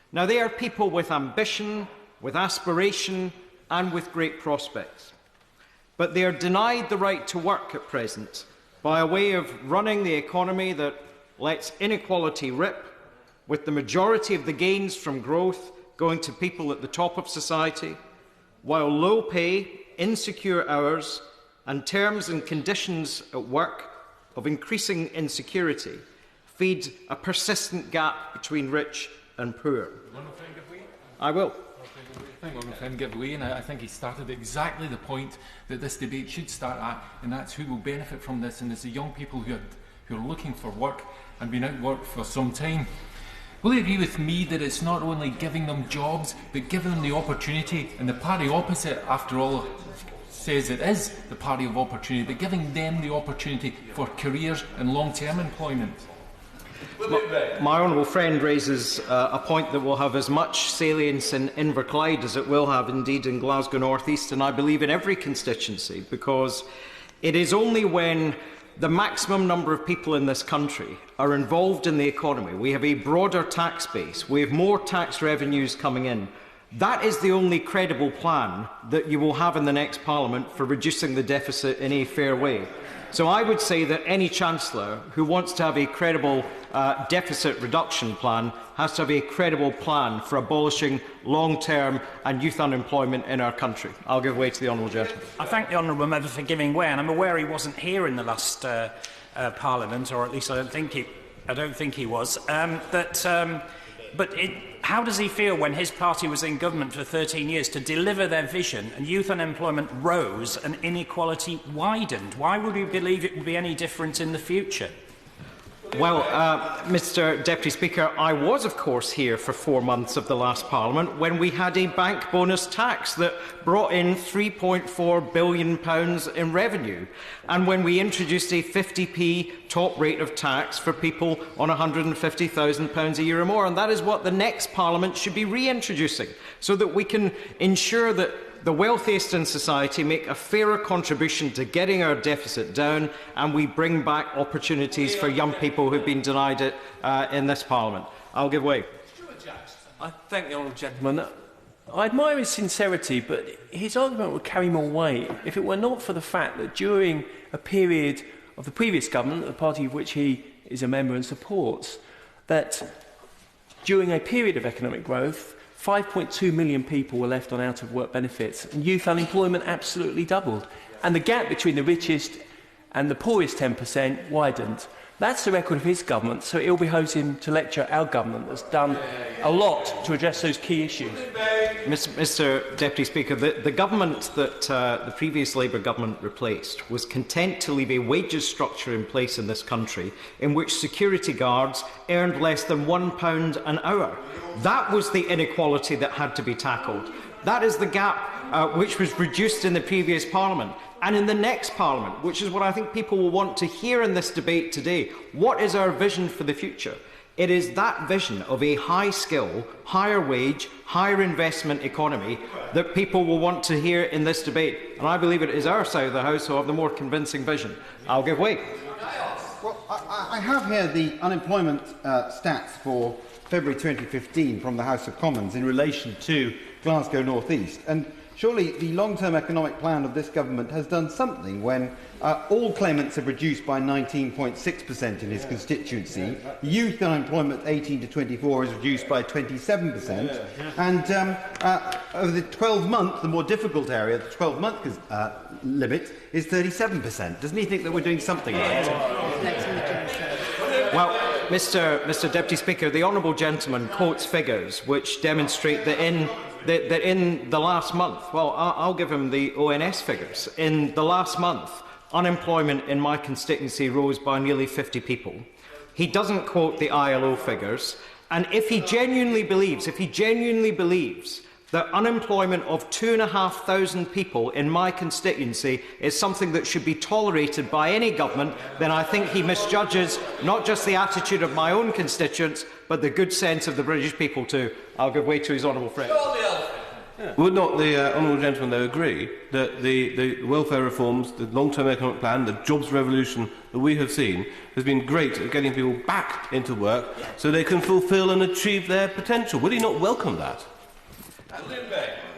Now, they are people with ambition, with aspiration, and with great prospects. But they are denied the right to work at present by a way of running the economy that lets inequality rip, with the majority of the gains from growth going to people at the top of society, while low pay, insecure hours, and terms and conditions at work of increasing insecurity feed a persistent gap between rich and poor. I will. I think my friend gave away, and I think he started exactly the point that this debate should start at, and that's who will benefit from this, and it's the young people who are looking for work and been out of work for some time. Will you agree with me that it's not only giving them jobs, but giving them the opportunity, and the party opposite, after all, says it is the party of opportunity, but giving them the opportunity for careers and long-term employment? My honourable friend raises a point that will have as much salience in Inverclyde as it will have indeed in Glasgow North East, and I believe in every constituency, because it is only when the maximum number of people in this country are involved in the economy, we have a broader tax base, we have more tax revenues coming in. That is the only credible plan that you will have in the next Parliament for reducing the deficit in a fair way. So I would say that any Chancellor who wants to have a credible deficit reduction plan has to have a credible plan for abolishing long-term and youth unemployment in our country. I'll give way to the honourable gentleman. I thank the honourable member for giving way, and I'm aware he wasn't here in the last Parliament, or at least I don't think he was. But How does he feel when his party was in government for 13 years to deliver their vision and youth unemployment rose and inequality widened? Why would he believe it would be any different in the future? Well, Mr Deputy Speaker, I was, of course, here for 4 months of the last Parliament when we had a bank bonus tax that brought in £3.4 billion in revenue, and when we introduced a 50p top rate of tax for people on £150,000 a year or more. And that is what the next Parliament should be reintroducing, so that we can ensure that the wealthiest in society make a fairer contribution to getting our deficit down, and we bring back opportunities for young people who have been denied it in this Parliament. I'll give way. I thank the honourable gentleman. I admire his sincerity, but his argument would carry more weight if it were not for the fact that during a period of the previous government, the party of which he is a member and supports, that during a period of economic growth, 5.2 million people were left on out-of-work benefits, and youth unemployment absolutely doubled. And the gap between the richest and the poorest 10% widened. That's the record of his government, so it ill behoves him to lecture our government that's done a lot to address those key issues. Mr Deputy Speaker, the government that the previous Labour government replaced was content to leave a wages structure in place in this country in which security guards earned less than £1 an hour. That was the inequality that had to be tackled. That is the gap which was reduced in the previous Parliament. And in the next Parliament, which is what I think people will want to hear in this debate today, what is our vision for the future? It is that vision of a high-skill, higher-wage, higher-investment economy that people will want to hear in this debate. And I believe it is our side of the House who have the more convincing vision. I'll give way. Well, I have here the unemployment stats for February 2015 from the House of Commons in relation to Glasgow North East. And surely the long-term economic plan of this government has done something when all claimants have reduced by 19.6% in his constituency. Youth unemployment 18 to 24 is reduced by 27%. And over the 12-month, the more difficult area, the 12-month limit, is 37%. Doesn't he think that we're doing something right? Well, Mr Deputy Speaker, the honourable gentleman quotes figures which demonstrate that in the last month, well, I'll give him the ONS figures. In the last month, unemployment in my constituency rose by nearly 50 people. He doesn't quote the ILO figures, and if he genuinely believes that unemployment of 2,500 people in my constituency is something that should be tolerated by any government, then I think he misjudges not just the attitude of my own constituents, but the good sense of the British people too. I'll give way to his honourable friend. Would not the honourable gentleman, though, agree that the welfare reforms, the long-term economic plan, the jobs revolution that we have seen has been great at getting people back into work so they can fulfil and achieve their potential? Would he not welcome that?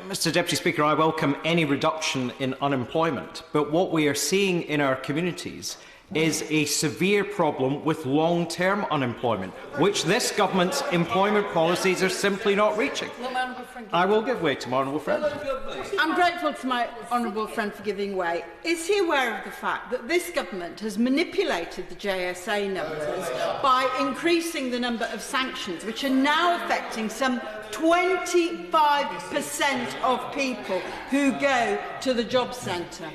Mr Deputy Speaker, I welcome any reduction in unemployment, but what we are seeing in our communities is a severe problem with long-term unemployment, which this government's employment policies are simply not reaching. I will give way to my honourable friend. I'm grateful to my honourable friend for giving way. Is he aware of the fact that this government has manipulated the JSA numbers by increasing the number of sanctions, which are now affecting some 25% of people who go to the job centre?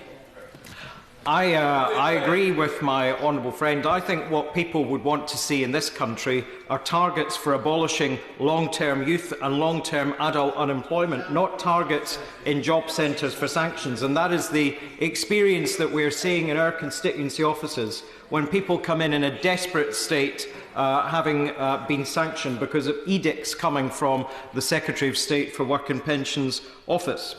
I agree with my honourable friend. I think what people would want to see in this country are targets for abolishing long-term youth and long-term adult unemployment, not targets in job centres for sanctions. And that is the experience that we are seeing in our constituency offices when people come in a desperate state, having been sanctioned because of edicts coming from the Secretary of State for Work and Pensions office.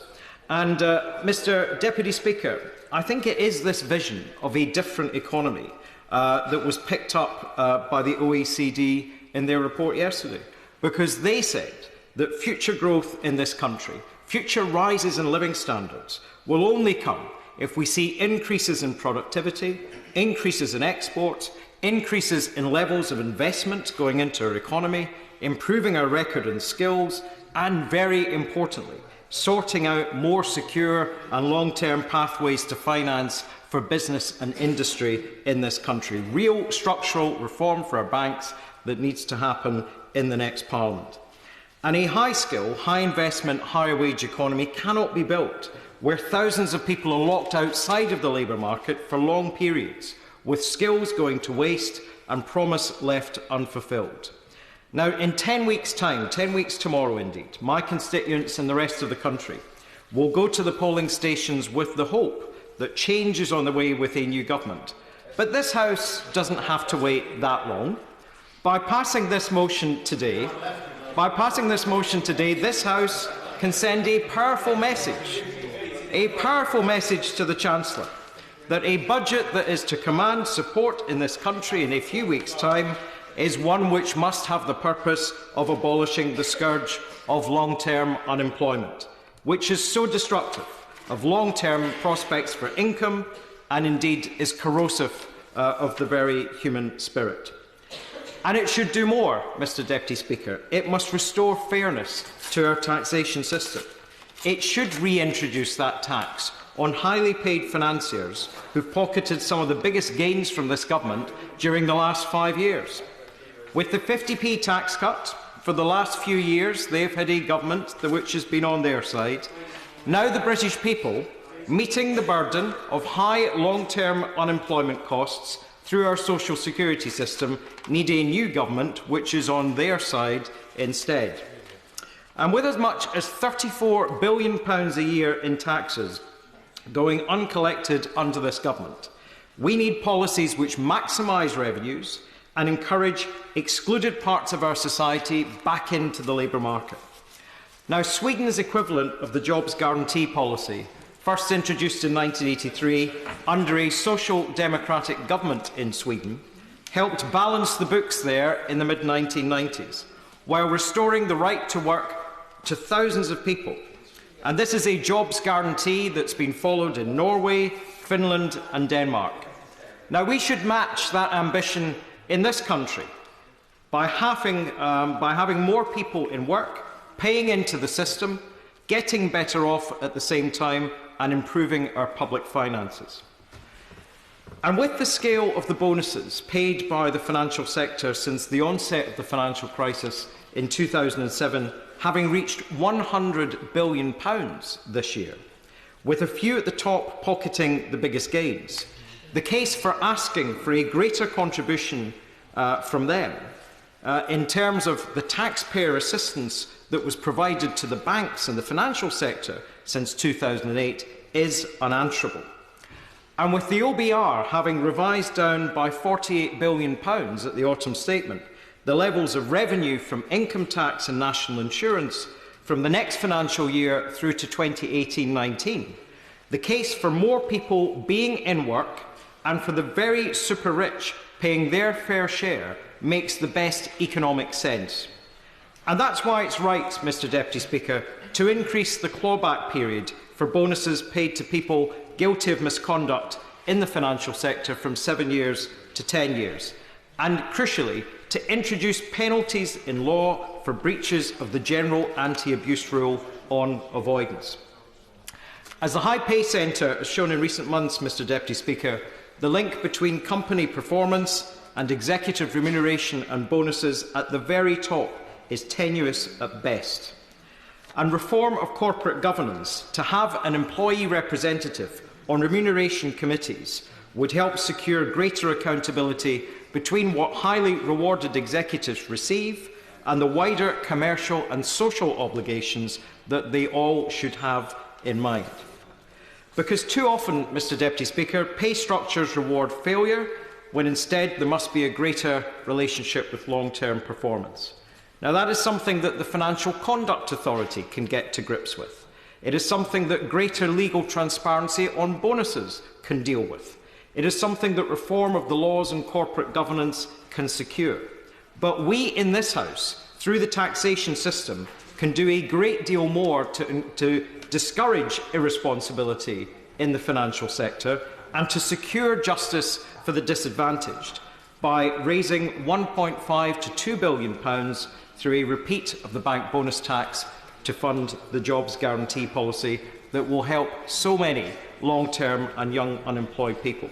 And, Mr Deputy Speaker, I think it is this vision of a different economy that was picked up by the OECD in their report yesterday, because they said that future growth in this country, future rises in living standards, will only come if we see increases in productivity, increases in exports, increases in levels of investment going into our economy, improving our record and skills, and, very importantly, sorting out more secure and long-term pathways to finance for business and industry in this country. Real structural reform for our banks that needs to happen in the next Parliament. And a high-skill, high-investment, higher-wage economy cannot be built where thousands of people are locked outside of the labour market for long periods, with skills going to waste and promise left unfulfilled. Now, in 10 weeks' time, 10 weeks tomorrow indeed, my constituents and the rest of the country will go to the polling stations with the hope that change is on the way with a new government. But this House doesn't have to wait that long. By passing this motion today, this House can send a powerful message to the Chancellor that a budget that is to command support in this country in a few weeks' time is one which must have the purpose of abolishing the scourge of long-term unemployment, which is so destructive of long-term prospects for income and indeed is corrosive of the very human spirit. And it should do more, Mr Deputy Speaker. It must restore fairness to our taxation system. It should reintroduce that tax on highly paid financiers who've pocketed some of the biggest gains from this government during the last 5 years. With the 50p tax cut, for the last few years they've had a government which has been on their side. Now the British people, meeting the burden of high long-term unemployment costs through our social security system, need a new government which is on their side instead. And with as much as £34 billion a year in taxes going uncollected under this government, we need policies which maximise revenues and encourage excluded parts of our society back into the labour market. Now, Sweden's equivalent of the Jobs Guarantee policy, first introduced in 1983 under a social democratic government in Sweden, helped balance the books there in the mid-1990s, while restoring the right to work to thousands of people. And this is a jobs guarantee that's been followed in Norway, Finland and Denmark. Now, we should match that ambition in this country by having more people in work, paying into the system, getting better off at the same time and improving our public finances. And with the scale of the bonuses paid by the financial sector since the onset of the financial crisis in 2007 having reached £100 billion this year, with a few at the top pocketing the biggest gains, the case for asking for a greater contribution from them in terms of the taxpayer assistance that was provided to the banks and the financial sector since 2008 is unanswerable. And with the OBR having revised down by £48 billion at the autumn statement the levels of revenue from income tax and national insurance from the next financial year through to 2018-19, the case for more people being in work and for the very super rich paying their fair share makes the best economic sense. And that's why it's right, Mr Deputy Speaker, to increase the clawback period for bonuses paid to people guilty of misconduct in the financial sector from 7 years to 10 years, and crucially, to introduce penalties in law for breaches of the general anti-abuse rule on avoidance. As the High Pay Centre has shown in recent months, Mr Deputy Speaker, the link between company performance and executive remuneration and bonuses at the very top is tenuous at best. And reform of corporate governance to have an employee representative on remuneration committees would help secure greater accountability between what highly rewarded executives receive and the wider commercial and social obligations that they all should have in mind. Because too often, Mr Deputy Speaker, pay structures reward failure when instead there must be a greater relationship with long-term performance. Now, that is something that the Financial Conduct Authority can get to grips with. It is something that greater legal transparency on bonuses can deal with. It is something that reform of the laws and corporate governance can secure. But we in this House, through the taxation system, can do a great deal more to discourage irresponsibility in the financial sector and to secure justice for the disadvantaged by raising £1.5 to £2 billion through a repeat of the bank bonus tax to fund the jobs guarantee policy that will help so many long-term and young unemployed people.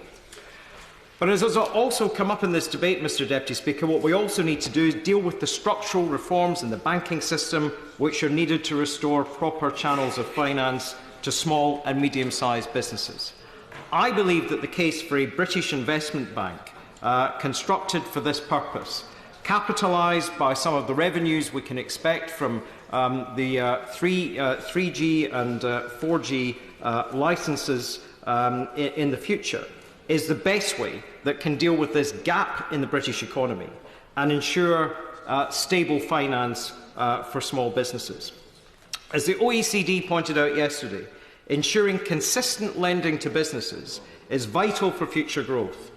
But as has also come up in this debate, Mr Deputy Speaker, what we also need to do is deal with the structural reforms in the banking system which are needed to restore proper channels of finance to small and medium-sized businesses. I believe that the case for a British investment bank constructed for this purpose, capitalised by some of the revenues we can expect from the 3G and 4G licences in the future, is the best way that can deal with this gap in the British economy and ensure stable finance for small businesses. As the OECD pointed out yesterday, ensuring consistent lending to businesses is vital for future growth,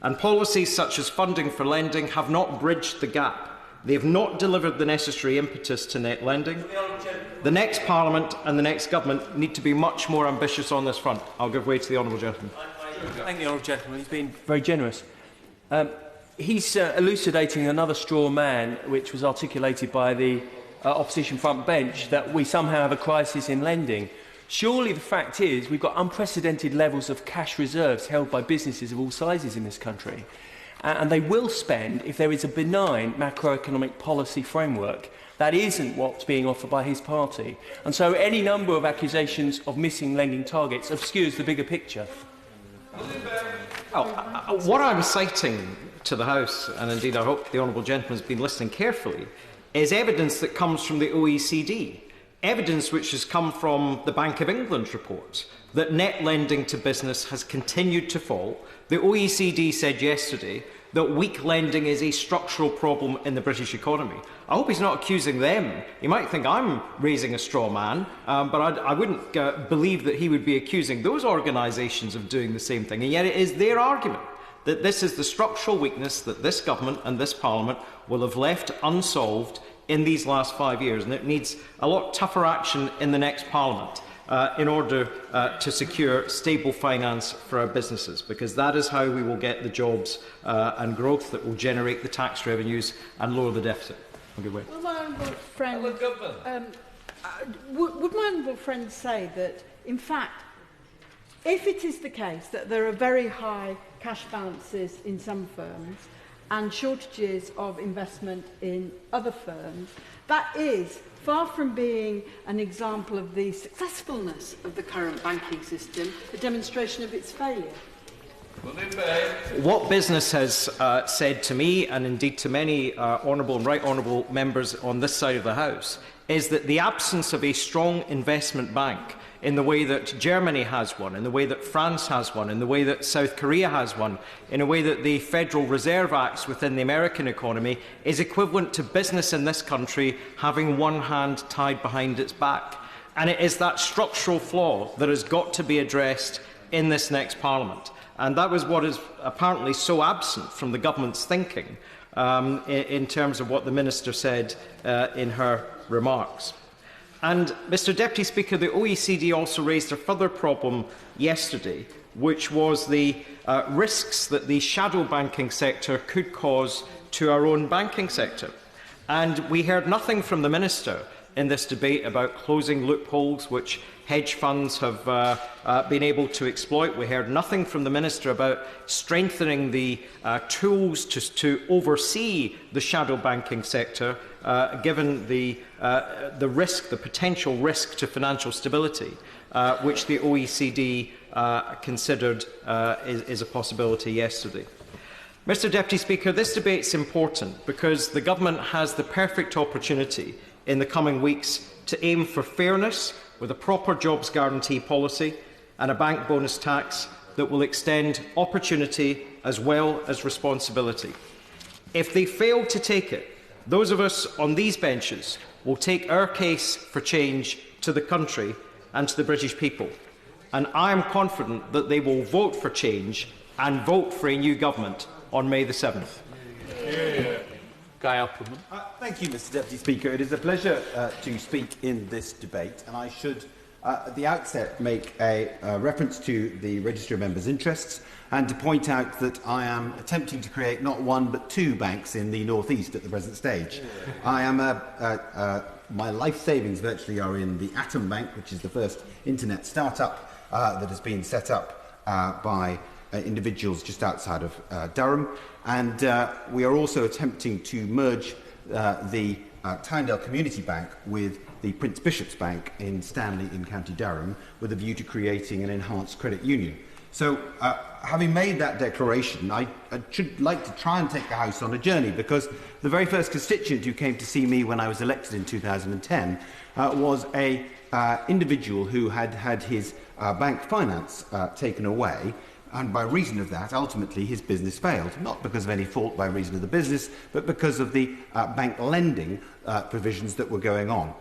and policies such as funding for lending have not bridged the gap. They have not delivered the necessary impetus to net lending. The next Parliament and the next Government need to be much more ambitious on this front. I'll give way to the honourable gentleman. Thank the honourable gentleman. He's been very generous. He's elucidating another straw man, which was articulated by the opposition front bench, that we somehow have a crisis in lending. Surely the fact is we've got unprecedented levels of cash reserves held by businesses of all sizes in this country. And they will spend if there is a benign macroeconomic policy framework. That isn't what's being offered by his party. And so any number of accusations of missing lending targets obscures the bigger picture. What I'm citing to the House, and indeed I hope the honourable gentleman has been listening carefully, is evidence that comes from the OECD, evidence which has come from the Bank of England's report, that net lending to business has continued to fall. The OECD said yesterday that weak lending is a structural problem in the British economy. I hope he's not accusing them. He might think I'm raising a straw man, but I wouldn't believe that he would be accusing those organisations of doing the same thing. And yet it is their argument that this is the structural weakness that this government and this Parliament will have left unsolved in these last 5 years, and it needs a lot tougher action in the next Parliament in order to secure stable finance for our businesses, because that is how we will get the jobs and growth that will generate the tax revenues and lower the deficit. Well, my honourable friend, would my honourable friend say that, in fact, if it is the case that there are very high cash balances in some firms and shortages of investment in other firms, that is far from being an example of the successfulness of the current banking system, a demonstration of its failure? What business has said to me, and indeed to many honourable and right honourable members on this side of the House, is that the absence of a strong investment bank in the way that Germany has one, in the way that France has one, in the way that South Korea has one, in a way that the Federal Reserve acts within the American economy, is equivalent to business in this country having one hand tied behind its back. And it is that structural flaw that has got to be addressed in this next Parliament. And that was what is apparently so absent from the government's thinking in terms of what the Minister said in her remarks. And, Mr Deputy Speaker, the OECD also raised a further problem yesterday, which was the risks that the shadow banking sector could cause to our own banking sector. And we heard nothing from the Minister in this debate about closing loopholes which hedge funds have been able to exploit. We heard nothing from the Minister about strengthening the tools to oversee the shadow banking sector, given the risk, the potential risk to financial stability, which the OECD considered is a possibility yesterday. Mr Deputy Speaker, this debate is important because the Government has the perfect opportunity in the coming weeks to aim for fairness with a proper jobs guarantee policy and a bank bonus tax that will extend opportunity as well as responsibility. If they fail to take it, those of us on these benches will take our case for change to the country and to the British people. And I am confident that they will vote for change and vote for a new government on May the 7th. Opperman. Thank you, Mr Deputy Speaker. It is a pleasure to speak in this debate, and I should at the outset make a reference to the Register of Members' Interests and to point out that I am attempting to create not one but two banks in the North East at the present stage. I am my life savings virtually are in the Atom Bank, which is the first internet start-up that has been set up by individuals just outside of Durham, and we are also attempting to merge the Tynedale Community Bank with the Prince Bishop's Bank in Stanley in County Durham, with a view to creating an enhanced credit union. So, having made that declaration, I should like to try and take the House on a journey, because the very first constituent who came to see me when I was elected in 2010 was an individual who had had his bank finance taken away, and by reason of that, ultimately, his business failed. Not because of any fault by reason of the business, but because of the bank lending provisions that were going on.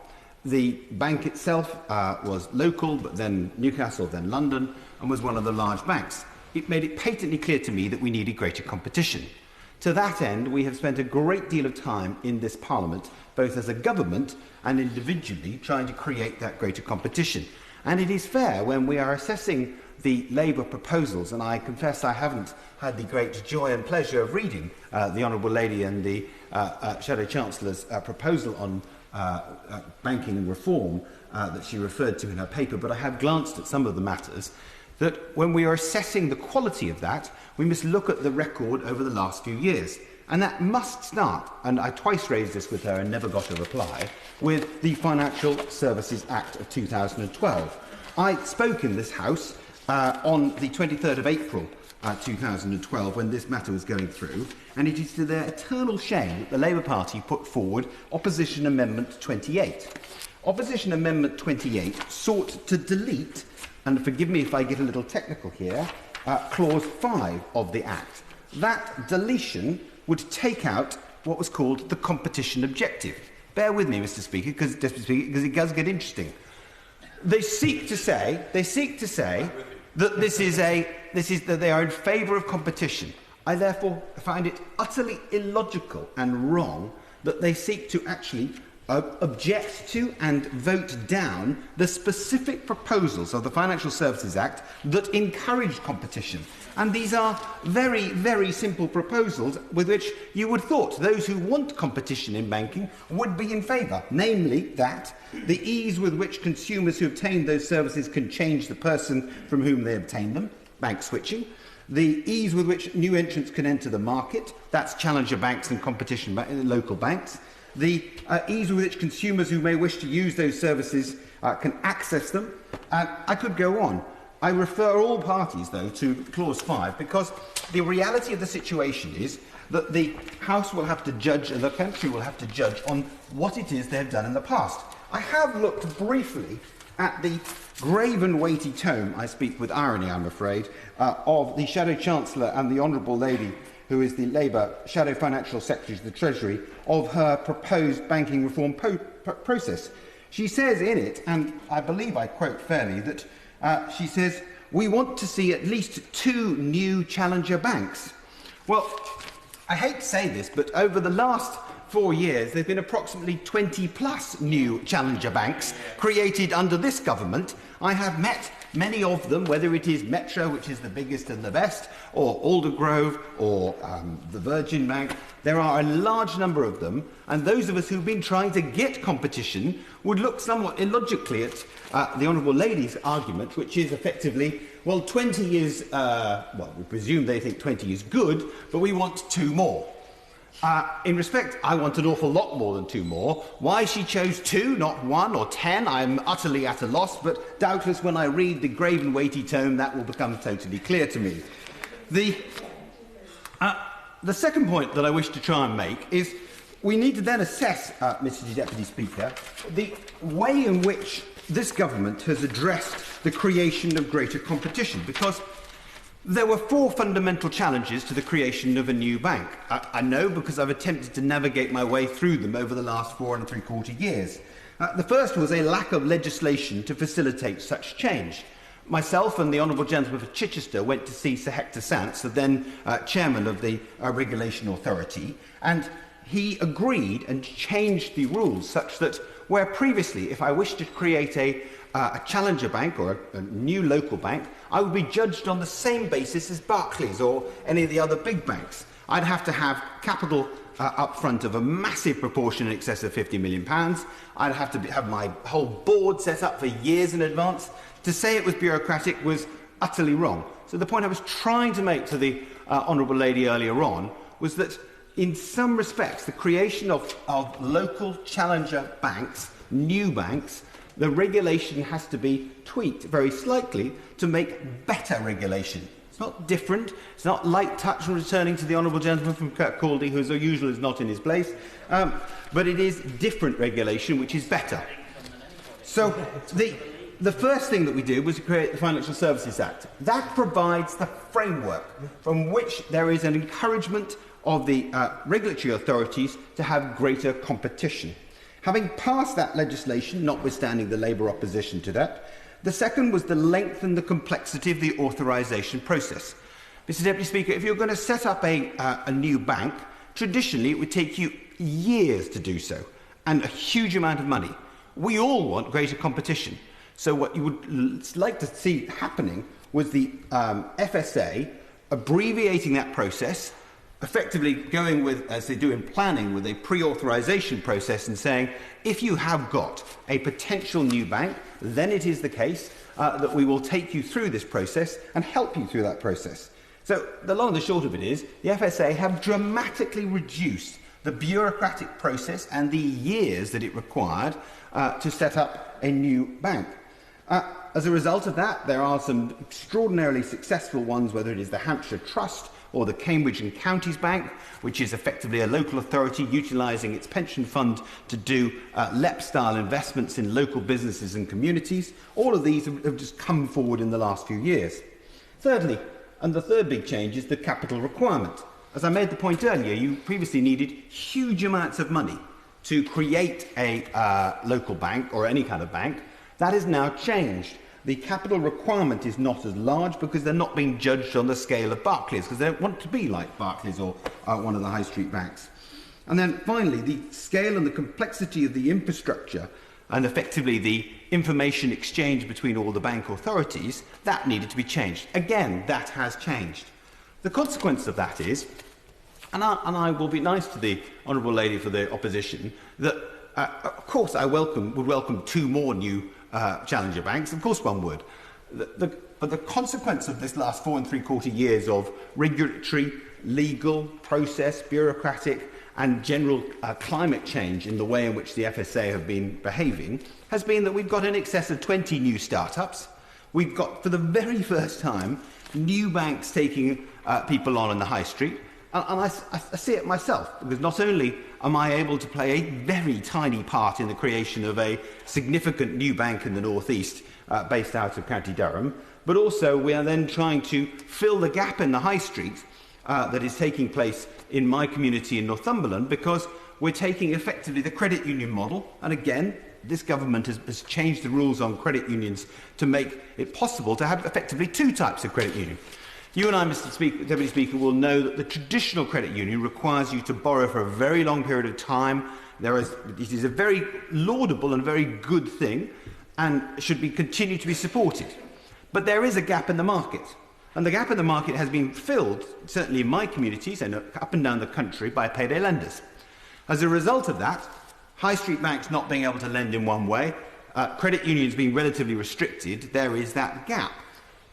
The bank itself was local, but then Newcastle, then London, and was one of the large banks. It made it patently clear to me that we needed greater competition. To that end, we have spent a great deal of time in this Parliament, both as a government and individually, trying to create that greater competition. And it is fair, when we are assessing the Labour proposals, and I confess I haven't had the great joy and pleasure of reading the Honourable Lady and the Shadow Chancellor's proposal on banking reform that she referred to in her paper, but I have glanced at some of the matters, that when we are assessing the quality of that, we must look at the record over the last few years. And that must start, and I twice raised this with her and never got a reply, with the Financial Services Act of 2012. I spoke in this House on the 23rd of April 2012, when this matter was going through, and it is to their eternal shame that the Labour Party put forward Opposition Amendment 28. Opposition Amendment 28 sought to delete, and forgive me if I get a little technical here, Clause 5 of the Act. That deletion would take out what was called the competition objective. Bear with me, Mr. Speaker, because it does get interesting. They seek to say that that they are in favour of competition. I therefore find it utterly illogical and wrong that they seek to actually object to and vote down the specific proposals of the Financial Services Act that encourage competition. And these are very, very simple proposals with which you would thought those who want competition in banking would be in favour, namely that the ease with which consumers who obtain those services can change the person from whom they obtain them, bank switching, the ease with which new entrants can enter the market, that's challenger banks and competition local banks, the ease with which consumers who may wish to use those services can access them. I could go on. I refer all parties, though, to Clause 5, because the reality of the situation is that the House will have to judge, and the country will have to judge, on what it is they have done in the past. I have looked briefly at the grave and weighty tome, I speak with irony, I'm afraid, of the Shadow Chancellor and the Honourable Lady, who is the Labour Shadow Financial Secretary to the Treasury, of her proposed banking reform process. She says in it, and I believe I quote fairly, that she says, "We want to see at least 2 new challenger banks." Well, I hate to say this, but over the last 4 years, there have been approximately 20+ new challenger banks created under this government. I have met many of them, whether it is Metro, which is the biggest and the best, or Aldergrove, or the Virgin Bank. There are a large number of them, and those of us who've been trying to get competition would look somewhat illogically at the Honourable Lady's argument, which is effectively, well, 20 is, well, we presume they think 20 is good, but we want 2 more. In respect, I want an awful lot more than 2 more. Why she chose 2, not 1 or 10, I'm utterly at a loss, but doubtless when I read the grave and weighty tome, that will become totally clear to me. The second point that I wish to try and make is we need to then assess, Mr. Deputy Speaker, the way in which this government has addressed the creation of greater competition, because there were 4 fundamental challenges to the creation of a new bank. I know because I've attempted to navigate my way through them over the last 4 3/4 years. The first was a lack of legislation to facilitate such change. Myself and the Honourable Gentleman for Chichester went to see Sir Hector Sants, the then chairman of the Regulation Authority, and he agreed and changed the rules such that where previously, if I wished to create a challenger bank or a new local bank, I would be judged on the same basis as Barclays or any of the other big banks. I'd have to have capital up front of a massive proportion in excess of £50 million. I'd have to have my whole board set up for years in advance. To say it was bureaucratic was utterly wrong. So the point I was trying to make to the Honourable Lady earlier on was that in some respects, the creation of local challenger banks, new banks, the regulation has to be tweaked very slightly to make better regulation. It's not different. It's not light touch, and returning to the Honourable Gentleman from Kirkcaldy, who as usual is not in his place, but it is different regulation, which is better. So the first thing that we did was to create the Financial Services Act. That provides the framework from which there is an encouragement of the regulatory authorities to have greater competition. Having passed that legislation, notwithstanding the Labour opposition to that, the second was to lengthen the complexity of the authorisation process. Mr Deputy Speaker, if you're going to set up a new bank, traditionally it would take you years to do so, and a huge amount of money. We all want greater competition. So what you would like to see happening was the FSA abbreviating that process, effectively going with, as they do in planning, with a pre-authorisation process and saying, if you have got a potential new bank, then it is the case that we will take you through this process and help you through that process. So the long and the short of it is, the FSA have dramatically reduced the bureaucratic process and the years that it required to set up a new bank. As a result of that, there are some extraordinarily successful ones, whether it is the Hampshire Trust or the Cambridge and Counties Bank, which is effectively a local authority utilising its pension fund to do LEP-style investments in local businesses and communities. All of these have just come forward in the last few years. Thirdly, and the third big change, is the capital requirement. As I made the point earlier, you previously needed huge amounts of money to create a local bank or any kind of bank. That has now changed. The capital requirement is not as large because they're not being judged on the scale of Barclays, because they don't want to be like Barclays or one of the high street banks. And then finally, the scale and the complexity of the infrastructure and effectively the information exchange between all the bank authorities, that needed to be changed. Again, that has changed. The consequence of that is, and I will be nice to the Honourable Lady for the opposition, that of course I would welcome 2 more new challenger banks. Of course one would. But the consequence of this last 4 3/4 years of regulatory, legal, process, bureaucratic and general climate change in the way in which the FSA have been behaving has been that we've got in excess of 20 new start-ups. We've got, for the very first time, new banks taking people on in the high street. And I see it myself, because not only am I able to play a very tiny part in the creation of a significant new bank in the North East based out of County Durham, but also we are then trying to fill the gap in the high street that is taking place in my community in Northumberland, because we're taking effectively the credit union model, and again, this government has changed the rules on credit unions to make it possible to have effectively 2 types of credit union. You and I, Mr. Deputy Speaker, will know that the traditional credit union requires you to borrow for a very long period of time. It is a very laudable and very good thing and should continue to be supported. But there is a gap in the market. And the gap in the market has been filled, certainly in my communities and up and down the country, by payday lenders. As a result of that, high street banks not being able to lend in one way, credit unions being relatively restricted, there is that gap.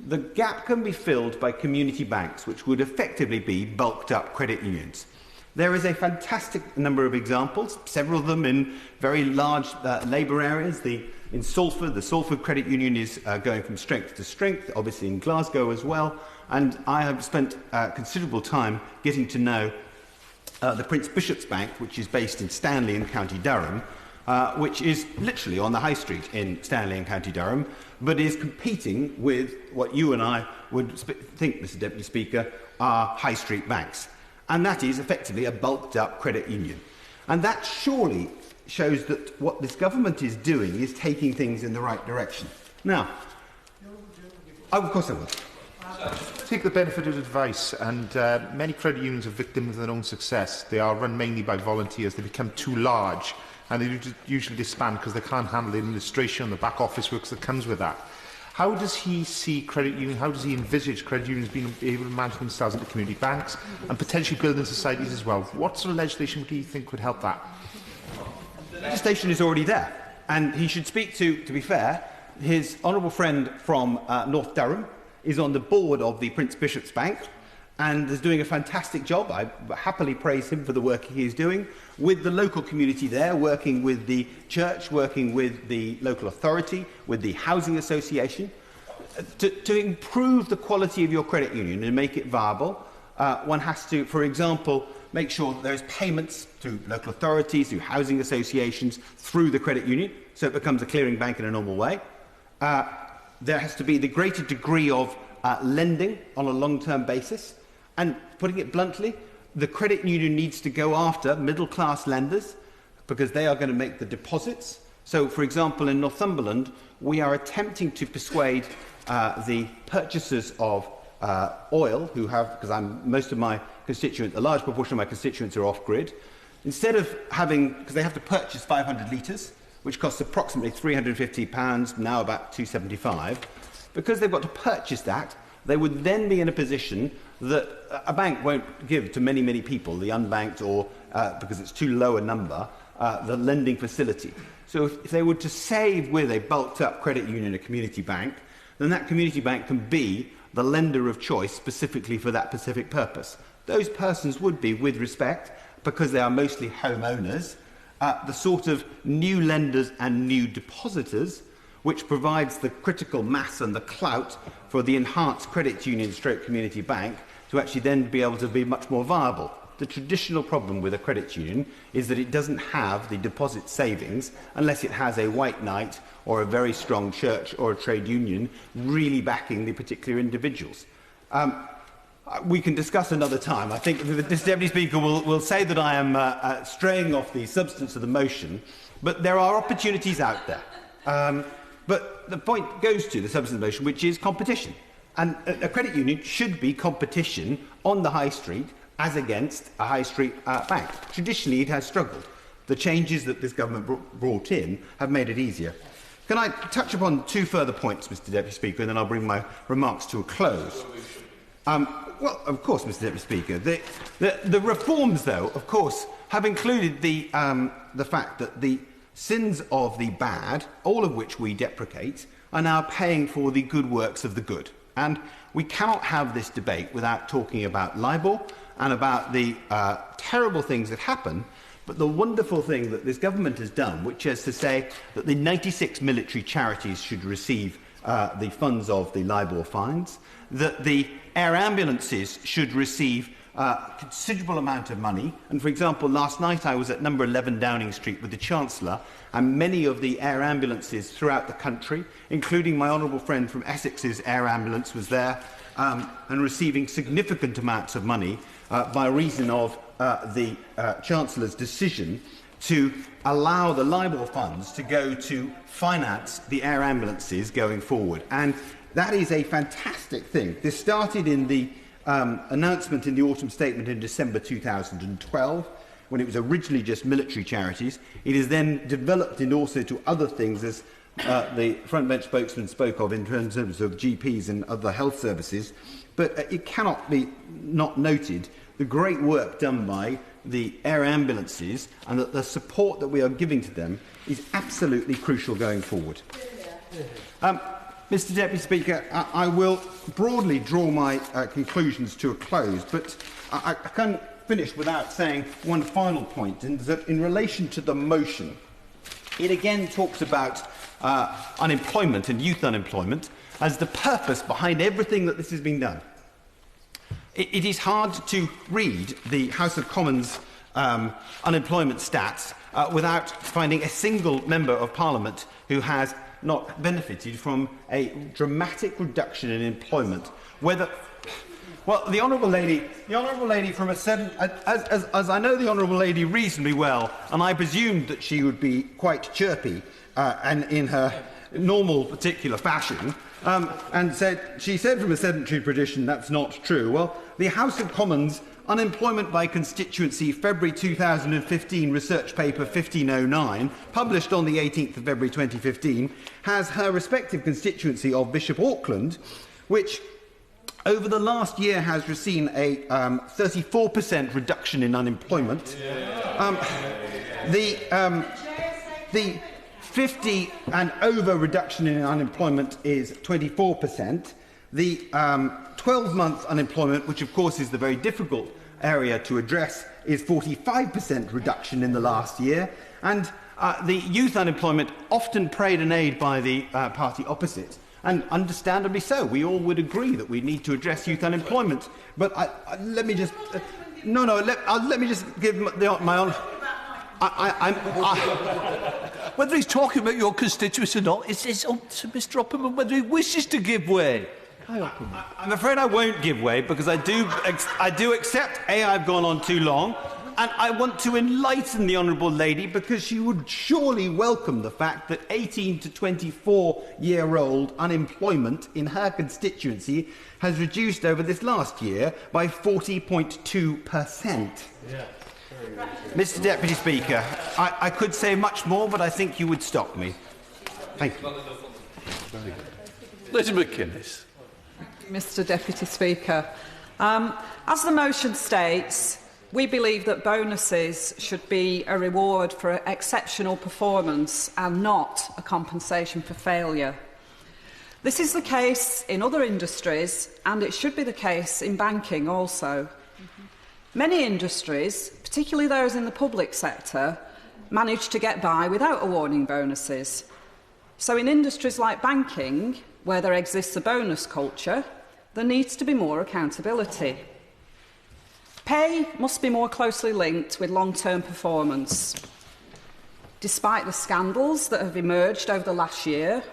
The gap can be filled by community banks, which would effectively be bulked-up credit unions. There is a fantastic number of examples, several of them in very large labour areas. In Salford, the Salford Credit Union is going from strength to strength, obviously in Glasgow as well. And I have spent considerable time getting to know the Prince Bishop's Bank, which is based in Stanley in County Durham, which is literally on the high street in Stanley in County Durham, but is competing with what you and I would think, Mr. Deputy Speaker, are high street banks. And that is effectively a bulked-up credit union. And that surely shows that what this government is doing is taking things in the right direction. Now, of course I will. Take the benefit of advice, and many credit unions are victims of their own success. They are run mainly by volunteers. They become too large, and they usually disband because they can't handle the administration and the back office work that comes with that. How does he see credit unions, how does he envisage credit unions being able to manage themselves into community banks and potentially building societies as well? What sort of legislation do you think would help that? Legislation is already there, and he should speak to be fair, his honourable friend from North Durham. is on the board of the Prince Bishop's Bank and is doing a fantastic job. I happily praise him for the work he is doing with the local community there, working with the church, working with the local authority, with the housing association, to improve the quality of your credit union and make it viable. One has to, for example, make sure that there's payments to local authorities, to housing associations, through the credit union, so it becomes a clearing bank in a normal way. There has to be the greater degree of lending on a long-term basis. And putting it bluntly, the credit union needs to go after middle-class lenders because they are going to make the deposits. So, for example, in Northumberland, we are attempting to persuade the purchasers of oil, who have, because most of my constituents, a large proportion of my constituents are off-grid, instead of having, because they have to purchase 500 litres, which costs approximately £350, now about £275, because they've got to purchase that, they would then be in a position that a bank won't give to many, many people, the unbanked or, because it's too low a number, the lending facility. So if they were to save with a bulked-up credit union, a community bank, then that community bank can be the lender of choice specifically for that specific purpose. Those persons would be, with respect, because they are mostly homeowners, the sort of new lenders and new depositors, which provides the critical mass and the clout for the enhanced credit union stroke community bank to actually then be able to be much more viable. The traditional problem with a credit union is that it doesn't have the deposit savings unless it has a white knight or a very strong church or a trade union really backing the particular individuals. We can discuss another time. I think this Deputy Speaker will say that I am straying off the substance of the motion, but there are opportunities out there. But the point goes to the substance of the motion, which is competition. And a credit union should be competition on the high street as against a high street bank. Traditionally, it has struggled. The changes that this government brought in have made it easier. Can I touch upon two further points, Mr Deputy Speaker, and then I'll bring my remarks to a close? Well, of course, Mr Deputy Speaker. The reforms, though, of course, have included the fact that the sins of the bad, all of which we deprecate, are now paying for the good works of the good. And we cannot have this debate without talking about libel and about the terrible things that happen, but the wonderful thing that this government has done, which is to say that the 96 military charities should receive the funds of the libel fines, that the air ambulances should receive a considerable amount of money. And, for example, last night I was at number 11 Downing Street with the Chancellor, and many of the air ambulances throughout the country, including my honourable friend from Essex's air ambulance, was there and receiving significant amounts of money by reason of the Chancellor's decision to allow the libel funds to go to finance the air ambulances going forward. And that is a fantastic thing. This started in the announcement in the autumn statement in December 2012, when it was originally just military charities. It is then developed in also to other things, as the front bench spokesman spoke of, in terms of GPs and other health services. But it cannot be not noted the great work done by the air ambulances, and that the support that we are giving to them is absolutely crucial going forward. Mr Deputy Speaker, I will broadly draw my conclusions to a close, but I can't finish without saying one final point, and that in relation to the motion, it again talks about unemployment and youth unemployment as the purpose behind everything that this has been done. It is hard to read the House of Commons unemployment stats without finding a single member of Parliament who has not benefited from a dramatic reduction in employment. Whether, well, the honourable lady from a as I know the honourable lady reasonably well, and I presumed that she would be quite chirpy and in her normal particular fashion, and she said from a sedentary tradition that's not true. Well, the House of Commons Unemployment by Constituency February 2015 research paper 1509, published on the 18th of February 2015, has her respective constituency of Bishop Auckland, which over the last year has seen a 34% reduction in unemployment. The 50 and over reduction in unemployment is 24%. The 12-month unemployment, which of course is the very difficult area to address, is 45% reduction in the last year, and the youth unemployment, often prayed and aided by the party opposite, and understandably so. We all would agree that we need to address youth unemployment. But let me just... let me just give my own... Whether he's talking about your constituents or not, it's up to Mr Opperman whether he wishes to give way. I'm afraid I won't give way, because I do accept, A, I've gone on too long, and I want to enlighten the Honourable Lady, because she would surely welcome the fact that 18 to 24-year-old unemployment in her constituency has reduced over this last year by 40.2%. Yeah. Mr Deputy Speaker, I could say much more, but I think you would stop me. Thank you. Liz McIntosh. Mr Deputy Speaker, as the motion states, we believe that bonuses should be a reward for exceptional performance and not a compensation for failure. This is the case in other industries, and it should be the case in banking also. Many industries, particularly those in the public sector, manage to get by without awarding bonuses. So in industries like banking, where there exists a bonus culture, there needs to be more accountability. Pay must be more closely linked with long-term performance. Despite the scandals that have emerged over the last year,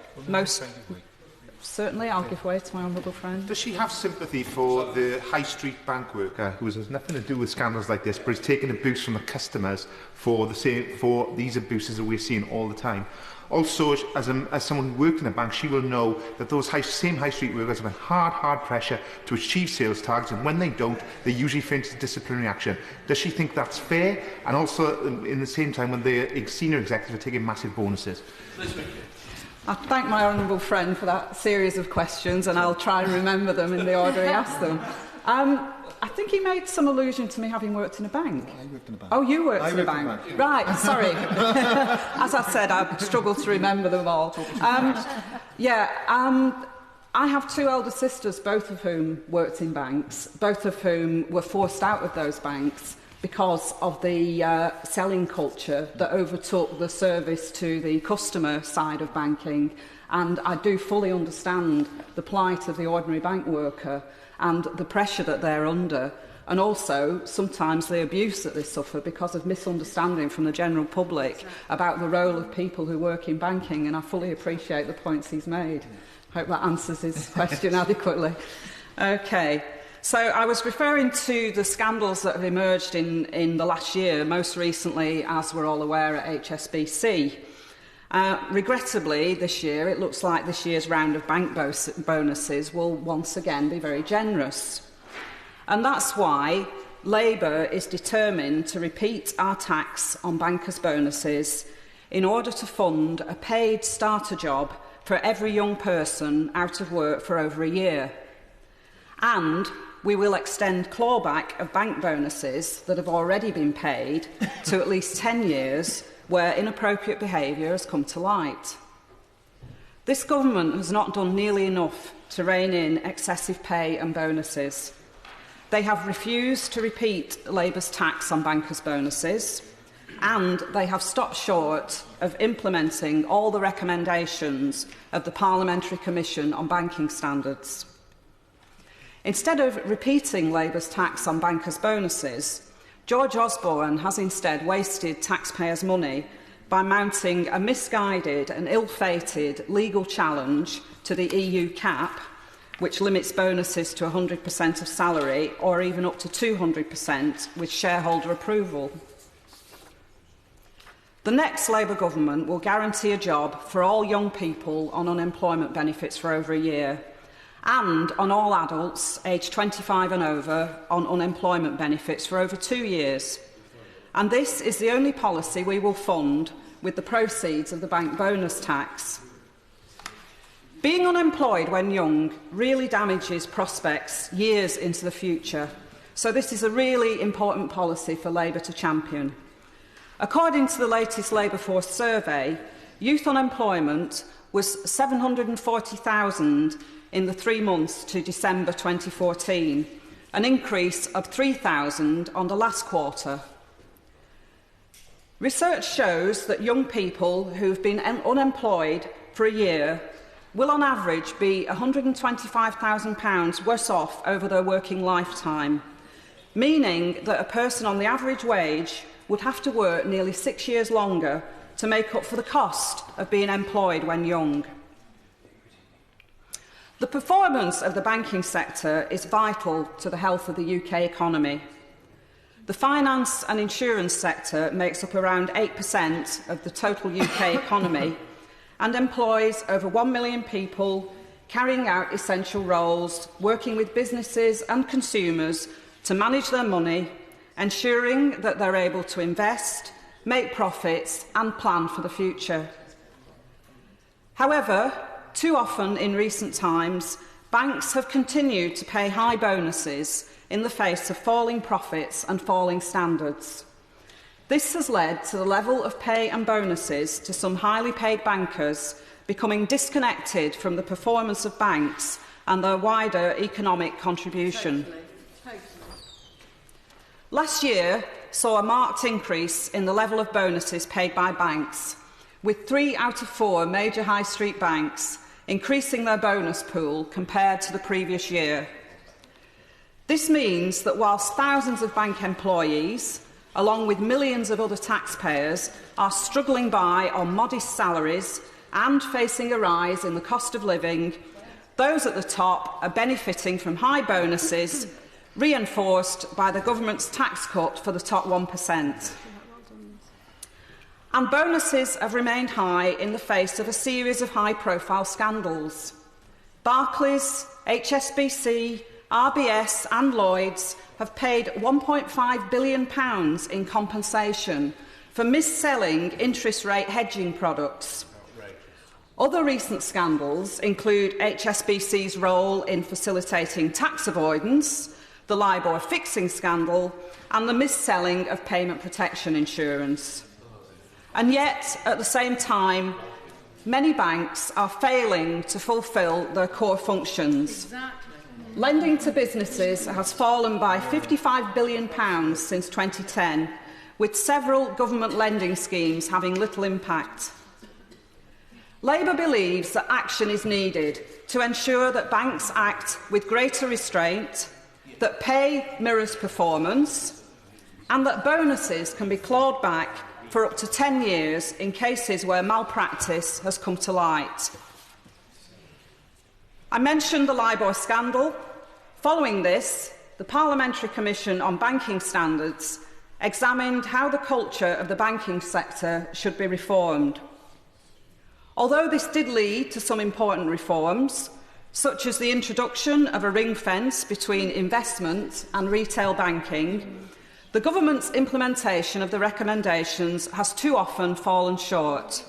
certainly I'll give way to my honourable friend. Does she have sympathy for the high street bank worker who has nothing to do with scandals like this, but is taking abuse from the customers for these abuses that we're seeing all the time? Also, as someone who worked in a bank, she will know that those same high street workers have hard pressure to achieve sales targets, and when they don't, they usually face disciplinary action. Does she think that's fair? And also, in the same time, when the senior executives are taking massive bonuses? I thank my honourable friend for that series of questions, and I'll try and remember them in the order he asked them. I think he made some allusion to me having worked in a bank. I worked in a bank. Oh, you worked in a bank. Right, sorry. As I said, I struggled to remember them all. I have two elder sisters, both of whom worked in banks, both of whom were forced out of those banks because of the selling culture that overtook the service to the customer side of banking. And I do fully understand the plight of the ordinary bank worker and the pressure that they're under, and also sometimes the abuse that they suffer because of misunderstanding from the general public about the role of people who work in banking, and I fully appreciate the points he's made. I hope that answers his question adequately. Okay. So I was referring to the scandals that have emerged in the last year, most recently, as we're all aware, at HSBC. Regrettably, this year, it looks like this year's round of bank bonuses will once again be very generous. And that's why Labour is determined to repeat our tax on bankers' bonuses in order to fund a paid starter job for every young person out of work for over a year. And we will extend clawback of bank bonuses that have already been paid to at least 10 years where inappropriate behaviour has come to light. This government has not done nearly enough to rein in excessive pay and bonuses. They have refused to repeat Labour's tax on bankers' bonuses, and they have stopped short of implementing all the recommendations of the Parliamentary Commission on Banking Standards. Instead of repeating Labour's tax on bankers' bonuses, George Osborne has instead wasted taxpayers' money by mounting a misguided and ill-fated legal challenge to the EU cap, which limits bonuses to 100% of salary or even up to 200% with shareholder approval. The next Labour government will guarantee a job for all young people on unemployment benefits for over a year, and on all adults aged 25 and over on unemployment benefits for over 2 years. And this is the only policy we will fund with the proceeds of the bank bonus tax. Being unemployed when young really damages prospects years into the future, so this is a really important policy for Labour to champion. According to the latest Labour Force survey, youth unemployment was 740,000 in the 3 months to December 2014, an increase of 3,000 on the last quarter. Research shows that young people who've been unemployed for a year will on average be £125,000 worse off over their working lifetime, meaning that a person on the average wage would have to work nearly 6 years longer to make up for the cost of being employed when young. The performance of the banking sector is vital to the health of the UK economy. The finance and insurance sector makes up around 8% of the total UK economy and employs over 1 million people carrying out essential roles, working with businesses and consumers to manage their money, ensuring that they're able to invest, make profits and plan for the future. However, too often in recent times, banks have continued to pay high bonuses in the face of falling profits and falling standards. This has led to the level of pay and bonuses to some highly paid bankers becoming disconnected from the performance of banks and their wider economic contribution. Last year saw a marked increase in the level of bonuses paid by banks, with 3 out of 4 major high street banks increasing their bonus pool compared to the previous year. This means that whilst thousands of bank employees, along with millions of other taxpayers, are struggling by on modest salaries and facing a rise in the cost of living, those at the top are benefiting from high bonuses, reinforced by the government's tax cut for the top 1%. And bonuses have remained high in the face of a series of high-profile scandals. Barclays, HSBC, RBS and Lloyds have paid £1.5 billion in compensation for mis-selling interest rate hedging products. Other recent scandals include HSBC's role in facilitating tax avoidance, the LIBOR fixing scandal and the mis-selling of payment protection insurance. And yet, at the same time, many banks are failing to fulfil their core functions. Exactly. Lending to businesses has fallen by £55 billion since 2010, with several government lending schemes having little impact. Labour believes that action is needed to ensure that banks act with greater restraint, that pay mirrors performance, and that bonuses can be clawed back for up to 10 years in cases where malpractice has come to light. I mentioned the LIBOR scandal. Following this, the Parliamentary Commission on Banking Standards examined how the culture of the banking sector should be reformed. Although this did lead to some important reforms, such as the introduction of a ring fence between investment and retail banking, the government's implementation of the recommendations has too often fallen short.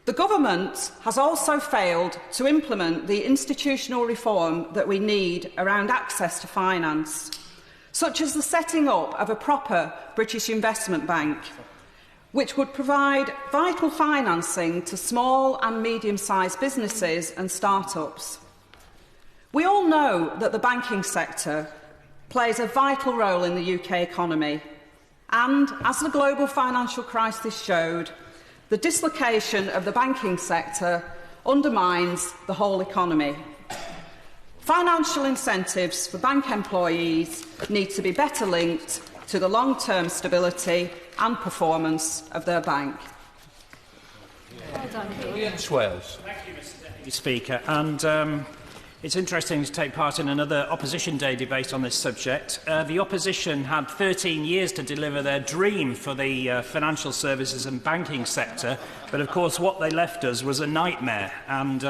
The government has also failed to implement the institutional reform that we need around access to finance, such as the setting up of a proper British investment bank, which would provide vital financing to small and medium-sized businesses and start-ups. We all know that the banking sector plays a vital role in the UK economy, and, as the global financial crisis showed, the dislocation of the banking sector undermines the whole economy. Financial incentives for bank employees need to be better linked to the long-term stability and performance of their bank. Well done. Thank you, Mr Deputy Speaker. And it's interesting to take part in another Opposition Day debate on this subject. The Opposition had 13 years to deliver their dream for the financial services and banking sector, but of course what they left us was a nightmare, and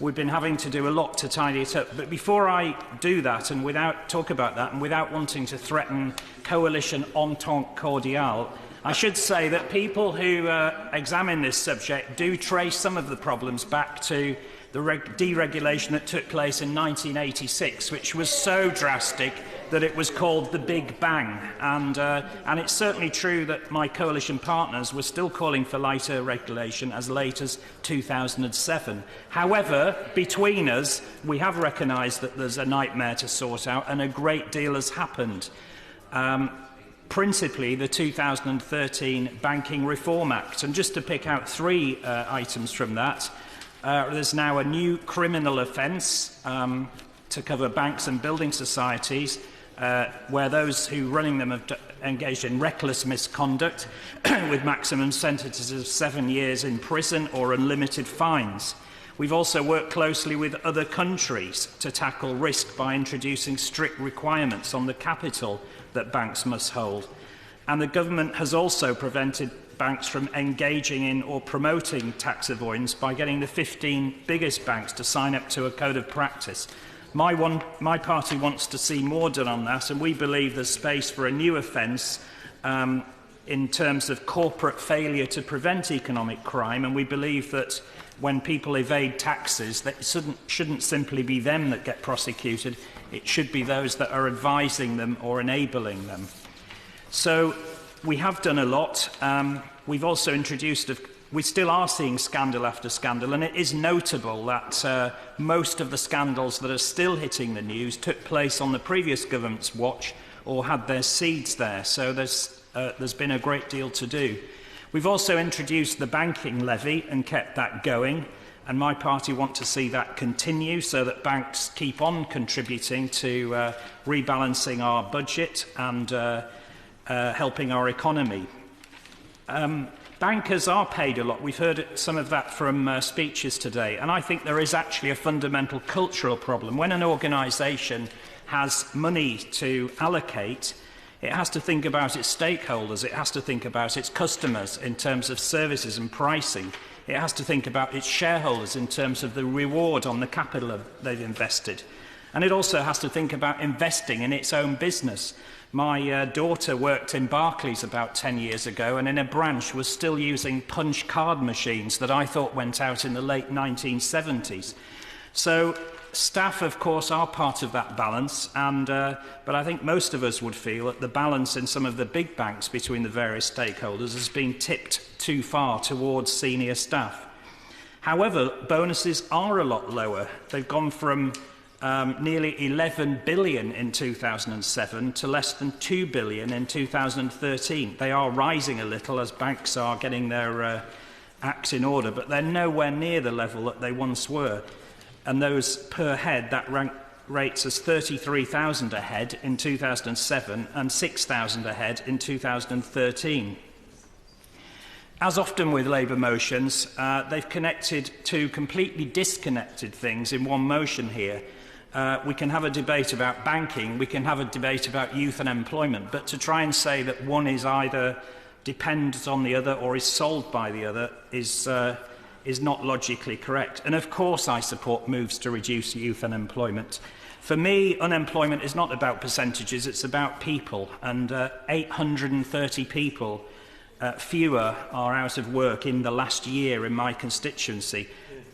we've been having to do a lot to tidy it up. But before I do that, and talk about that, and without wanting to threaten coalition entente cordiale, I should say that people who examine this subject do trace some of the problems back to the deregulation that took place in 1986, which was so drastic that it was called the Big Bang. And it's certainly true that my coalition partners were still calling for lighter regulation as late as 2007. However, between us, we have recognised that there's a nightmare to sort out, and a great deal has happened. Principally, the 2013 Banking Reform Act. And just to pick out three items from that, there's now a new criminal offence to cover banks and building societies where those who running them have engaged in reckless misconduct with maximum sentences of 7 years in prison or unlimited fines. We've also worked closely with other countries to tackle risk by introducing strict requirements on the capital that banks must hold. And the government has also prevented banks from engaging in or promoting tax avoidance by getting the 15 biggest banks to sign up to a code of practice. My party wants to see more done on that, and we believe there's space for a new offence in terms of corporate failure to prevent economic crime, and we believe that when people evade taxes, that it shouldn't simply be them that get prosecuted, it should be those that are advising them or enabling them. So we have done a lot. We've also introduced, we still are seeing scandal after scandal, and it is notable that most of the scandals that are still hitting the news took place on the previous government's watch or had their seeds there. So there's been a great deal to do. We've also introduced the banking levy and kept that going, and my party want to see that continue so that banks keep on contributing to rebalancing our budget and helping our economy. Bankers are paid a lot. We've heard some of that from speeches today, and I think there is actually a fundamental cultural problem. When an organisation has money to allocate, it has to think about its stakeholders, it has to think about its customers in terms of services and pricing, it has to think about its shareholders in terms of the reward on the capital they've invested, and it also has to think about investing in its own business. My daughter worked in Barclays about 10 years ago, and in a branch was still using punch card machines that I thought went out in the late 1970s. So staff, of course, are part of that balance, but I think most of us would feel that the balance in some of the big banks between the various stakeholders has been tipped too far towards senior staff. However, bonuses are a lot lower. They've gone from nearly 11 billion in 2007 to less than 2 billion in 2013. They are rising a little as banks are getting their acts in order, but they're nowhere near the level that they once were. And those per head, that rates as 33,000 a head in 2007 and 6,000 a head in 2013. As often with Labour motions, they've connected two completely disconnected things in one motion here. We can have a debate about banking, we can have a debate about youth and employment, but to try and say that one is either dependent on the other or is solved by the other is not logically correct. And of course I support moves to reduce youth unemployment. For me, unemployment is not about percentages, it's about people, and 830 people fewer are out of work in the last year in my constituency.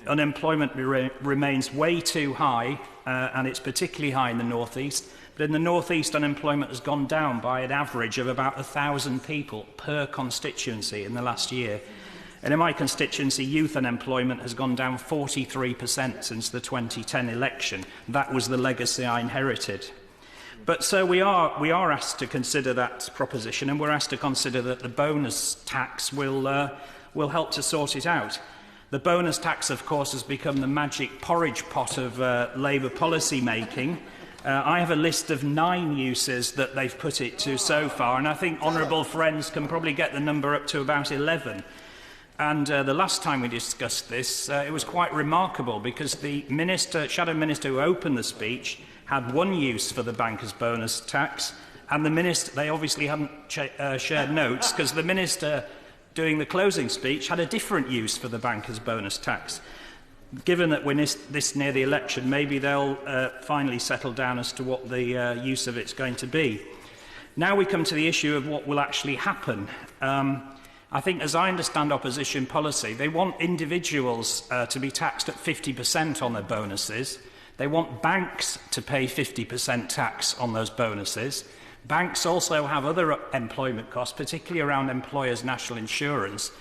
Unemployment remains way too high, and it's particularly high in the North East. But in the North East, unemployment has gone down by an average of about 1,000 people per constituency in the last year. And in my constituency, youth unemployment has gone down 43% since the 2010 election. That was the legacy I inherited. But so we are asked to consider that proposition, and we're asked to consider that the bonus tax will help to sort it out. The bonus tax, of course, has become the magic porridge pot of Labour policy making. I have a list of 9 uses that they've put it to so far, and I think honourable friends can probably get the number up to about 11. And the last time we discussed this, it was quite remarkable because the Shadow Minister who opened the speech had one use for the bankers' bonus tax, and the Minister, they obviously hadn't shared notes because the Minister doing the closing speech had a different use for the bankers' bonus tax. Given that we're this near the election, maybe they'll finally settle down as to what the use of it's going to be. Now we come to the issue of what will actually happen. I think, as I understand opposition policy, they want individuals to be taxed at 50% on their bonuses. They want banks to pay 50% tax on those bonuses. Banks also have other employment costs, particularly around employers' national insurance.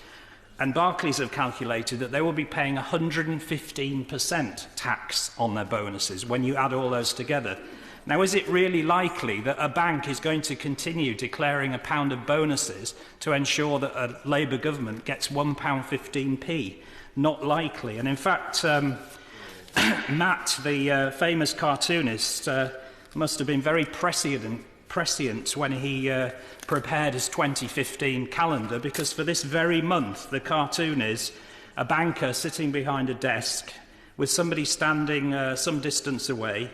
And Barclays have calculated that they will be paying 115% tax on their bonuses when you add all those together. Now, is it really likely that a bank is going to continue declaring £1 of bonuses to ensure that a Labour government gets £1.15p? Not likely. And in fact, Matt, the famous cartoonist, must have been very prescient when he prepared his 2015 calendar, because for this very month, the cartoon is a banker sitting behind a desk with somebody standing some distance away,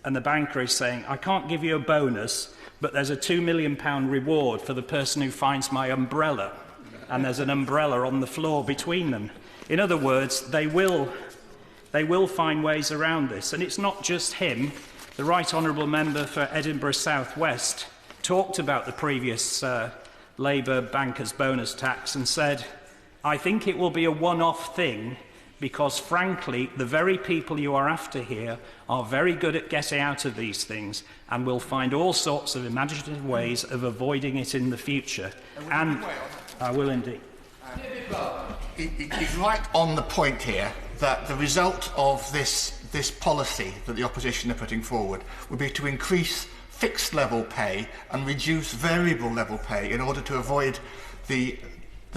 and the banker is saying, I can't give you a bonus, but there's a £2 million reward for the person who finds my umbrella. And there's an umbrella on the floor between them. In other words, they will find ways around this. And it's not just him. The Right Honourable Member for Edinburgh South West talked about the previous Labour bankers' bonus tax and said, I think it will be a one-off thing because, frankly, the very people you are after here are very good at getting out of these things and will find all sorts of imaginative ways of avoiding it in the future. And I will indeed. He's right on the point here that the result of this policy that the opposition are putting forward would be to increase fixed level pay and reduce variable level pay in order to avoid the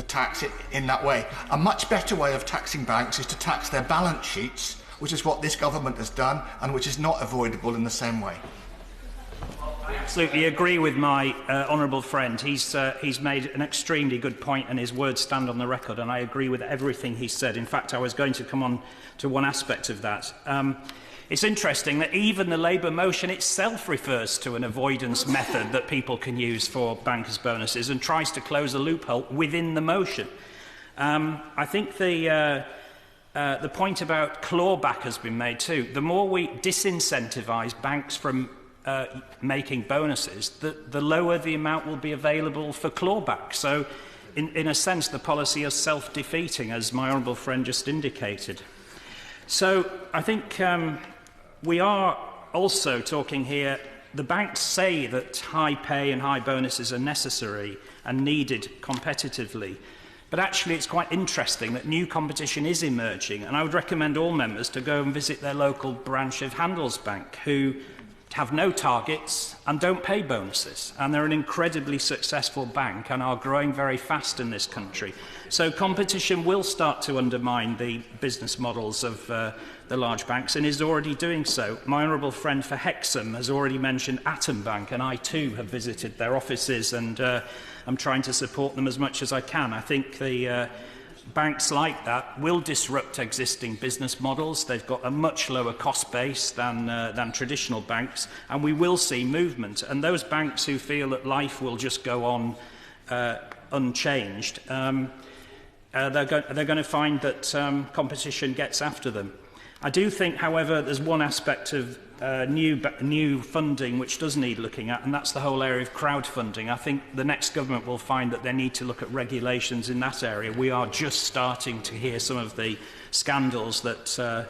tax in that way. A much better way of taxing banks is to tax their balance sheets, which is what this government has done and which is not avoidable in the same way. I absolutely agree with my honourable friend. He's made an extremely good point and his words stand on the record, and I agree with everything he said. In fact, I was going to come on to one aspect of that. It's interesting that even the Labour motion itself refers to an avoidance method that people can use for bankers' bonuses and tries to close a loophole within the motion. I think the point about clawback has been made too. The more we disincentivise banks from making bonuses, the lower the amount will be available for clawback. So, in a sense, the policy is self-defeating, as my honourable friend just indicated. So, I think we are also talking here, the banks say that high pay and high bonuses are necessary and needed competitively. But actually, it's quite interesting that new competition is emerging, and I would recommend all members to go and visit their local branch of Handelsbank, who have no targets and don't pay bonuses. And they're an incredibly successful bank and are growing very fast in this country. So competition will start to undermine the business models of the large banks and is already doing so. My honourable friend for Hexham has already mentioned Atom Bank, and I too have visited their offices, and I'm trying to support them as much as I can. I think the banks like that will disrupt existing business models. They've got a much lower cost base than traditional banks, and we will see movement. And those banks who feel that life will just go on unchanged, they're going to find that competition gets after them. I do think, however, there's one aspect of new funding which does need looking at, and that's the whole area of crowdfunding. I think the next government will find that they need to look at regulations in that area. We are just starting to hear some of the scandals that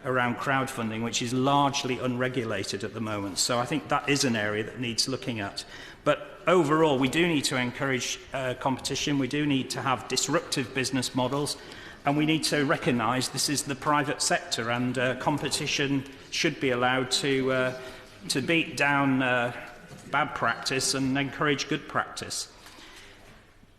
around crowdfunding, which is largely unregulated at the moment. So I think that is an area that needs looking at. But overall, we do need to encourage competition. We do need to have disruptive business models. And we need to recognise this is the private sector, and competition should be allowed to beat down bad practice and encourage good practice.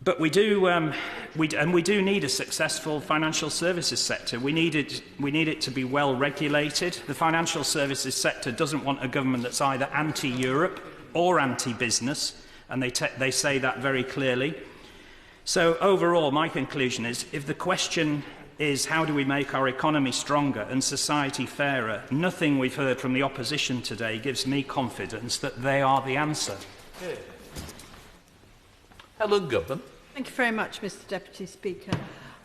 But we do need a successful financial services sector. We need it to be well regulated. The financial services sector doesn't want a government that's either anti-Europe or anti-business, and they say that very clearly. So overall, my conclusion is, if the question is how do we make our economy stronger and society fairer, nothing we've heard from the opposition today gives me confidence that they are the answer. Okay. Helen Goodman. Thank you very much, Mr Deputy Speaker.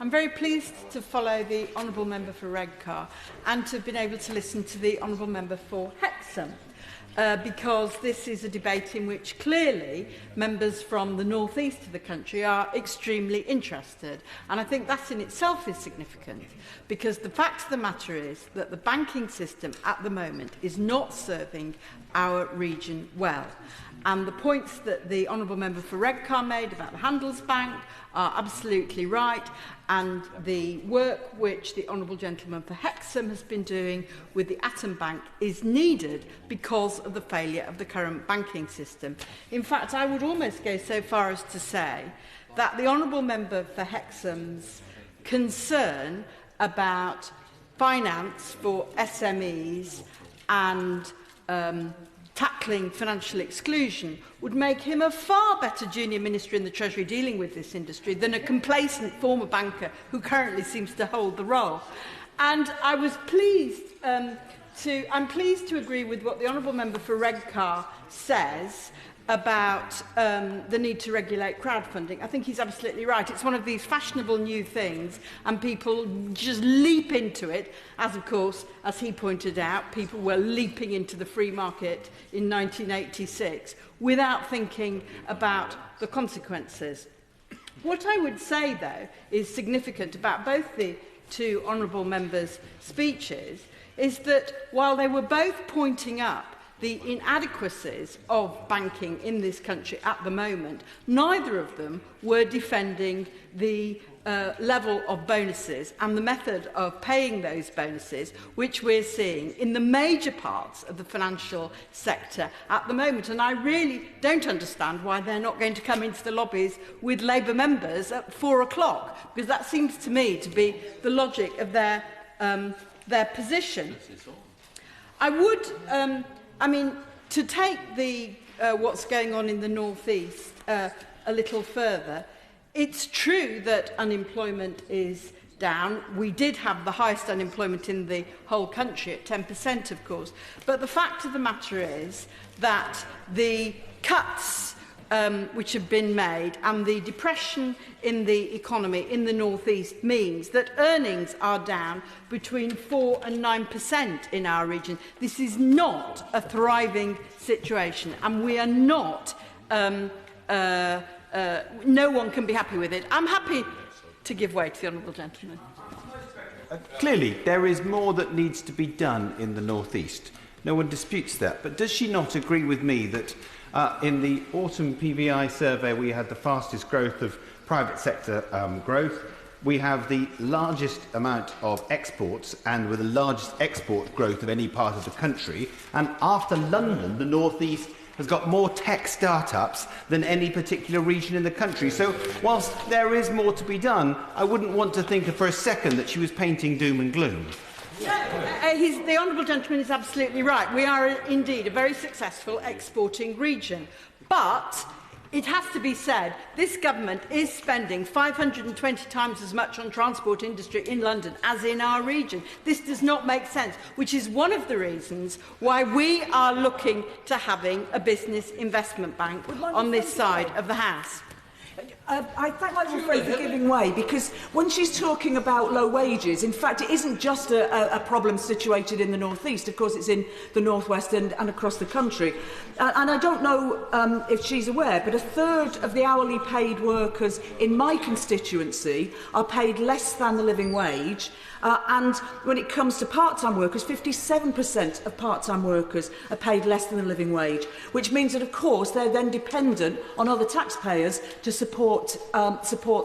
I'm very pleased to follow the Honourable Member for Redcar and to have been able to listen to the Honourable Member for Hexham. because this is a debate in which clearly members from the north east of the country are extremely interested. And I think that in itself is significant, because the fact of the matter is that the banking system at the moment is not serving our region well. And the points that the Honourable Member for Redcar made about the Handelsbank are absolutely right, and the work which the Honourable Gentleman for Hexham has been doing with the Atom Bank is needed because of the failure of the current banking system. In fact, I would almost go so far as to say that the Honourable Member for Hexham's concern about finance for SMEs and tackling financial exclusion would make him a far better junior minister in the Treasury dealing with this industry than a complacent former banker who currently seems to hold the role. And I was pleased I'm pleased to agree with what the Honourable Member for Redcar says about the need to regulate crowdfunding. I think he's absolutely right. It's one of these fashionable new things, and people just leap into it, as of course, as he pointed out, people were leaping into the free market in 1986 without thinking about the consequences. What I would say, though, is significant about both the two honourable members' speeches is that while they were both pointing up the inadequacies of banking in this country at the moment, neither of them were defending the level of bonuses and the method of paying those bonuses, which we're seeing in the major parts of the financial sector at the moment. And I really don't understand why they're not going to come into the lobbies with Labour members at 4 o'clock, because that seems to me to be the logic of their position. I would... I mean, to take the what's going on in the North East a little further, it's true that unemployment is down. We did have the highest unemployment in the whole country at 10%, of course. But the fact of the matter is that the cuts which have been made and the depression in the economy in the North East means that earnings are down between 4 and 9% in our region. This is not a thriving situation, and we are not, no one can be happy with it. I'm happy to give way to the Honourable Gentleman. Clearly, there is more that needs to be done in the North East. No one disputes that. But does she not agree with me that in the autumn PVI survey we had the fastest growth of private sector growth? We have the largest amount of exports and with the largest export growth of any part of the country. And after London, the North East has got more tech start-ups than any particular region in the country. So whilst there is more to be done, I wouldn't want to think for a second that she was painting doom and gloom. The Honourable Gentleman is absolutely right. We are indeed a very successful exporting region. But it has to be said, this government is spending 520 times as much on transport industry in London as in our region. This does not make sense, which is one of the reasons why we are looking to having a business investment bank on this side of the House. I thank my little friend for giving way, because when she's talking about low wages, in fact, it isn't just a problem situated in the North East. Of course, it's in the North West and across the country. And I don't know if she's aware, but a third of the hourly paid workers in my constituency are paid less than the living wage. And when it comes to part-time workers, 57% of part-time workers are paid less than the living wage, which means that, of course, they're then dependent on other taxpayers to support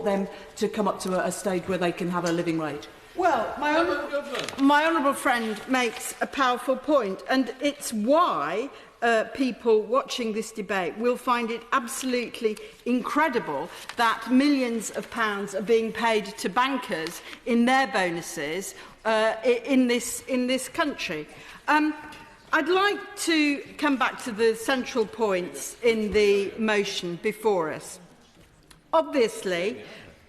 them to come up to a stage where they can have a living wage. Well, my honourable friend makes a powerful point, and it's why people watching this debate will find it absolutely incredible that millions of pounds are being paid to bankers in their bonuses in this country. I'd like to come back to the central points in the motion before us. Obviously,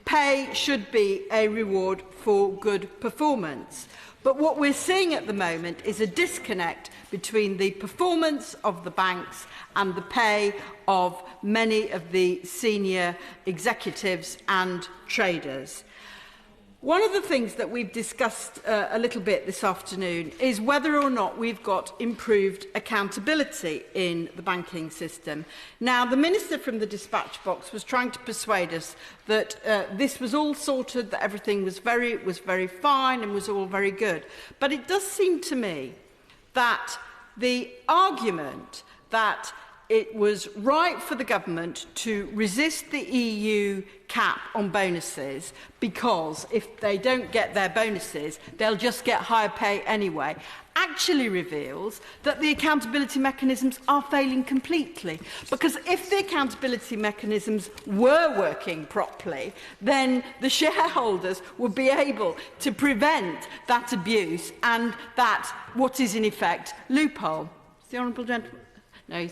pay should be a reward for good performance. But what we're seeing at the moment is a disconnect between the performance of the banks and the pay of many of the senior executives and traders. One of the things that we've discussed a little bit this afternoon is whether or not we've got improved accountability in the banking system. Now, the Minister from the dispatch box was trying to persuade us that this was all sorted, that everything was very fine and was all very good. But it does seem to me that the argument that it was right for the government to resist the EU cap on bonuses because if they don't get their bonuses, they'll just get higher pay anyway, actually reveals that the accountability mechanisms are failing completely. Because if the accountability mechanisms were working properly, then the shareholders would be able to prevent that abuse and that, what is in effect, loophole. Is the Honourable Gentleman? No,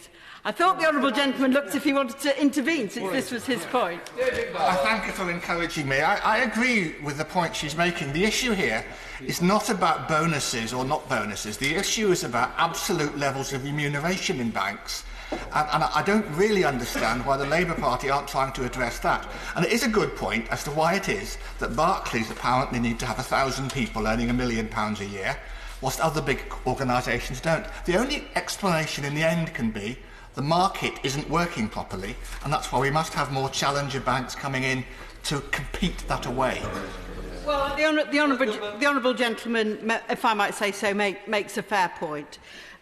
I thought the Honourable Gentleman looked as if he wanted to intervene, since this was his point. I thank you for encouraging me. I agree with the point she's making. The issue here is not about bonuses or not bonuses. The issue is about absolute levels of remuneration in banks. And I don't really understand why the Labour Party aren't trying to address that. And it is a good point as to why it is that Barclays apparently need to have 1,000 people earning £1 million a year, whilst other big organisations don't. The only explanation in the end can be the market isn't working properly, and that's why we must have more challenger banks coming in to compete that away. Well, the honourable gentleman, if I might say so, makes a fair point.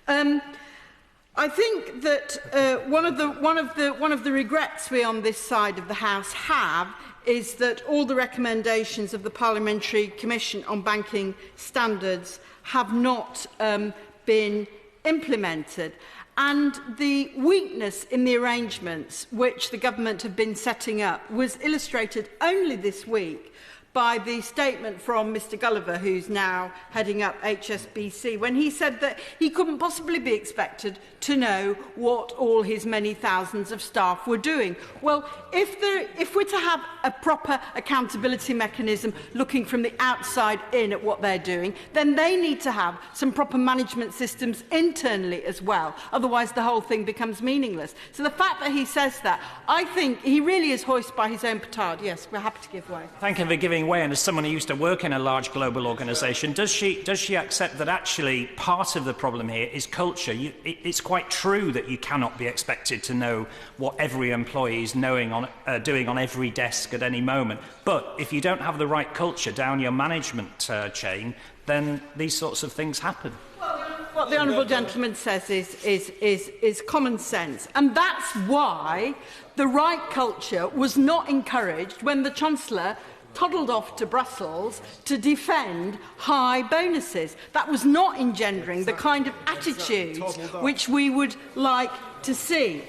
I think that one of the regrets we on this side of the House have is that all the recommendations of the Parliamentary Commission on Banking Standards have not been implemented. And the weakness in the arrangements which the government have been setting up was illustrated only this week by the statement from Mr Gulliver, who's now heading up HSBC, when he said that he couldn't possibly be expected to know what all his many thousands of staff were doing. Well, if we're to have a proper accountability mechanism looking from the outside in at what they're doing, then they need to have some proper management systems internally as well. Otherwise, the whole thing becomes meaningless. So the fact that he says that, I think he really is hoist by his own petard. Yes, we're happy to give way. Thank you for giving way. And as someone who used to work in a large global organisation, does she accept that actually part of the problem here is culture? It's quite true that you cannot be expected to know what every employee is doing on every desk at any moment. But if you don't have the right culture down your management chain, then these sorts of things happen. What the honourable gentleman says is common sense, and that's why the right culture was not encouraged when the Chancellor toddled off to Brussels to defend high bonuses. That was not engendering the kind of attitudes which we would like to see.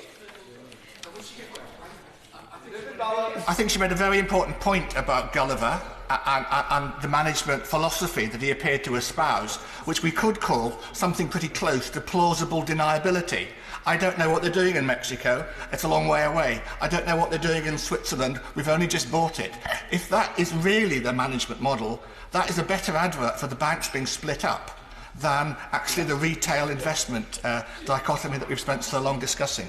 I think she made a very important point about Gulliver and the management philosophy that he appeared to espouse, which we could call something pretty close to plausible deniability. I don't know what they're doing in Mexico. It's a long way away. I don't know what they're doing in Switzerland. We've only just bought it. If that is really the management model, that is a better advert for the banks being split up than actually the retail investment dichotomy that we've spent so long discussing.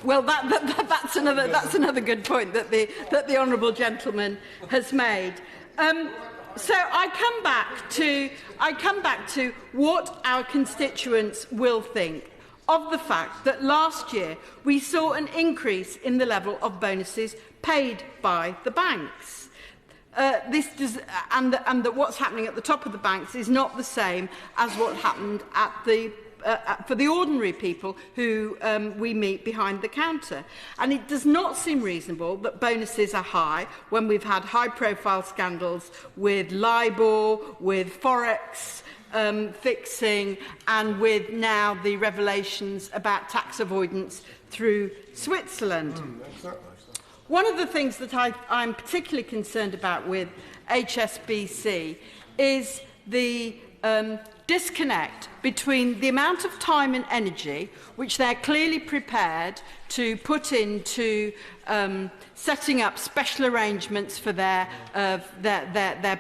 Well, that's another good point that the honourable gentleman has made. So I come back to what our constituents will think of the fact that last year we saw an increase in the level of bonuses paid by the banks. And that what's happening at the top of the banks is not the same as what happened at for the ordinary people who we meet behind the counter. And it does not seem reasonable that bonuses are high when we've had high-profile scandals with LIBOR, with Forex, fixing, and with now the revelations about tax avoidance through Switzerland. One of the things that I'm particularly concerned about with HSBC is the disconnect between the amount of time and energy which they're clearly prepared to put into setting up special arrangements for their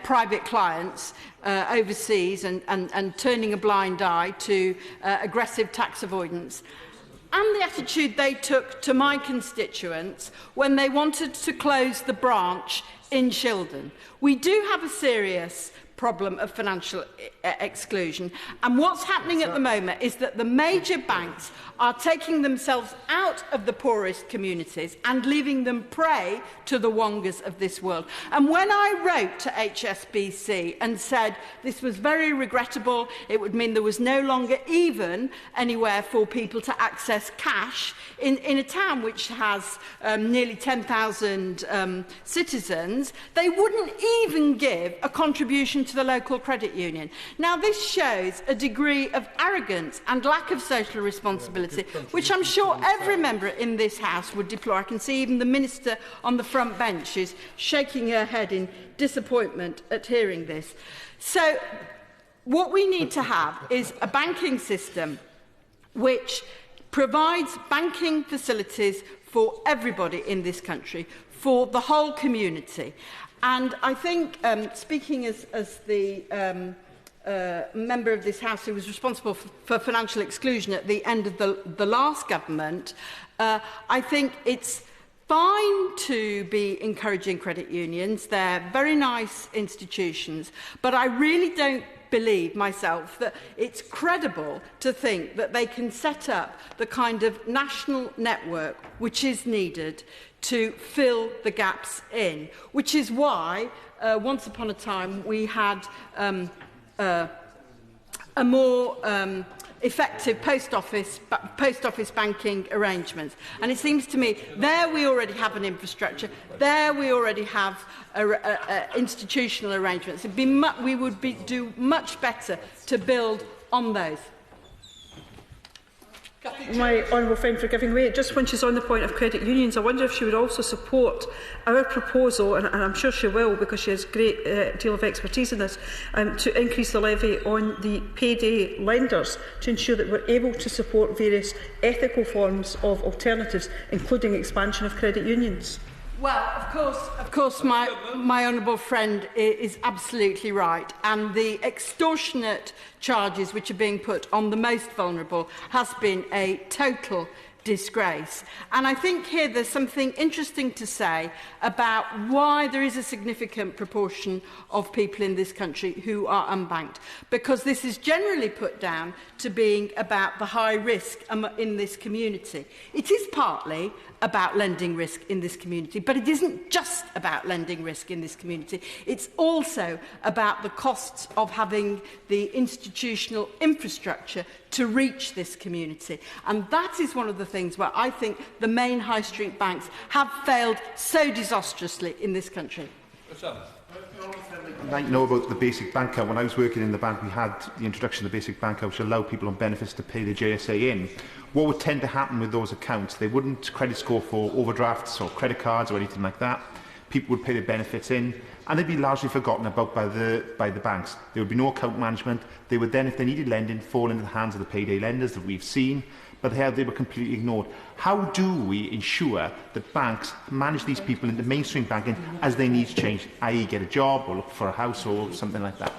private clients overseas and turning a blind eye to aggressive tax avoidance, and the attitude they took to my constituents when they wanted to close the branch in Sheridan. We do have a serious problem of financial exclusion, and what's happening at the moment is that the major banks are taking themselves out of the poorest communities and leaving them prey to the wongers of this world. And when I wrote to HSBC and said this was very regrettable, it would mean there was no longer even anywhere for people to access cash in a town which has nearly 10,000 citizens, they wouldn't even give a contribution to the local credit union. Now, this shows a degree of arrogance and lack of social responsibility, which I'm sure every member in this House would deplore. I can see even the Minister on the front bench is shaking her head in disappointment at hearing this. So, what we need to have is a banking system which provides banking facilities for everybody in this country, for the whole community. And I think, speaking as the member of this House who was responsible for financial exclusion at the end of the last government, I think it's fine to be encouraging credit unions. They're very nice institutions, but I really don't believe myself that it's credible to think that they can set up the kind of national network which is needed to fill the gaps in, which is why once upon a time we had a more effective post office banking arrangements. And it seems to me there we already have an infrastructure, there we already have institutional arrangements. We would do much better to build on those. My honourable friend for giving way. Just when she's on the point of credit unions, I wonder if she would also support our proposal, and I'm sure she will because she has a great deal of expertise in this, to increase the levy on the payday lenders to ensure that we're able to support various ethical forms of alternatives, including expansion of credit unions. Well, of course, my honourable friend is absolutely right, and the extortionate charges which are being put on the most vulnerable has been a total disgrace. And I think here there's something interesting to say about why there is a significant proportion of people in this country who are unbanked, because this is generally put down to being about the high risk in this community. It is partly about lending risk in this community, but it isn't just about lending risk in this community. It's also about the costs of having the institutional infrastructure to reach this community. And that is one of the things where I think the main high street banks have failed so disastrously in this country. I know about the basic bank account. When I was working in the bank, we had the introduction of the basic bank account, which allowed people on benefits to pay the JSA in. What would tend to happen with those accounts? They wouldn't credit score for overdrafts or credit cards or anything like that. People would pay their benefits in, and they'd be largely forgotten about by the banks. There would be no account management. They would then, if they needed lending, fall into the hands of the payday lenders that we've seen, but they were completely ignored. How do we ensure that banks manage these people into mainstream banking as their needs change, i.e. get a job or look for a house or something like that?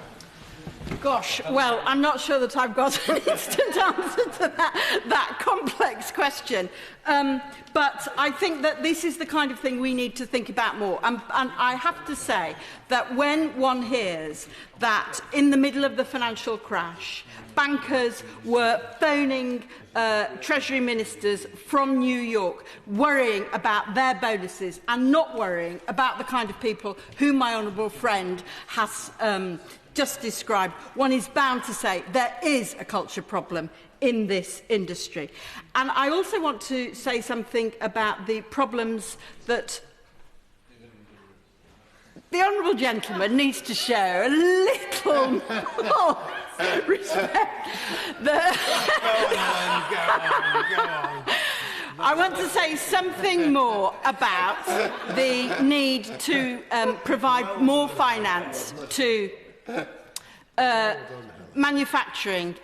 Gosh, well, I'm not sure that I've got an instant answer to that complex question. But I think that this is the kind of thing we need to think about more. And I have to say that when one hears that in the middle of the financial crash, bankers were phoning Treasury ministers from New York, worrying about their bonuses and not worrying about the kind of people whom my honourable friend has just described, one is bound to say there is a culture problem in this industry. And I also want to say something about the problems that the honourable gentleman needs to show a little more respect. I want to say something more about the need to provide more finance to manufacturing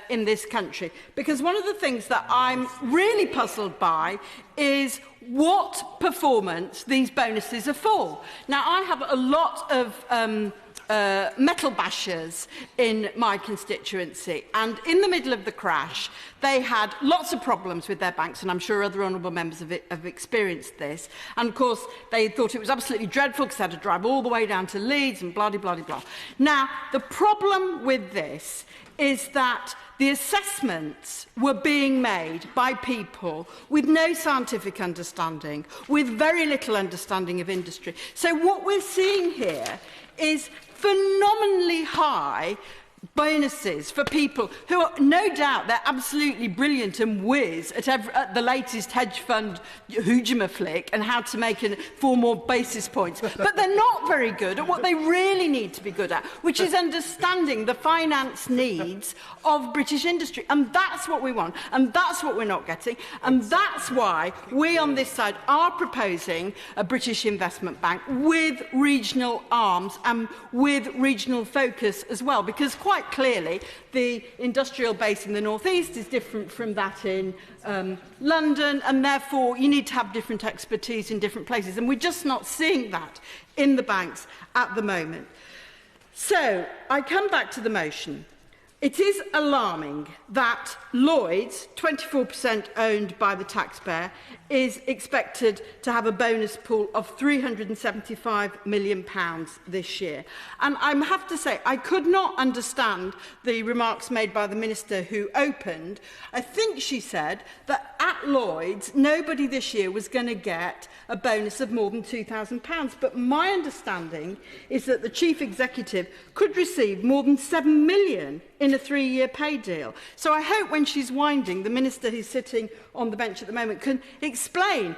in this country. Because one of the things that I'm really puzzled by is what performance these bonuses are for. Now, I have a lot of metal bashers in my constituency, and in the middle of the crash they had lots of problems with their banks, and I'm sure other honourable members have experienced this, and of course they thought it was absolutely dreadful because they had to drive all the way down to Leeds and blah, blah, blah, blah. Now, the problem with this is that the assessments were being made by people with no scientific understanding, with very little understanding of industry. So what we're seeing here is phenomenally high bonuses for people who are, no doubt, they're absolutely brilliant and whiz at the latest hedge fund hoojima flick and how to make 4 more basis points. But they're not very good at what they really need to be good at, which is understanding the finance needs of British industry. And that's what we want. And that's what we're not getting. And that's why we on this side are proposing a British investment bank with regional arms and with regional focus as well. Because quite clearly, the industrial base in the North East is different from that in London, and therefore you need to have different expertise in different places. And we're just not seeing that in the banks at the moment. So, I come back to the motion. It is alarming that Lloyds, 24% owned by the taxpayer, is expected to have a bonus pool of £375 million this year. And I have to say, I could not understand the remarks made by the Minister who opened. I think she said that at Lloyds, nobody this year was going to get a bonus of more than £2,000. But my understanding is that the Chief Executive could receive more than £7 million in a 3-year pay deal. So I hope when she's winding, the Minister who's sitting on the bench at the moment can explain,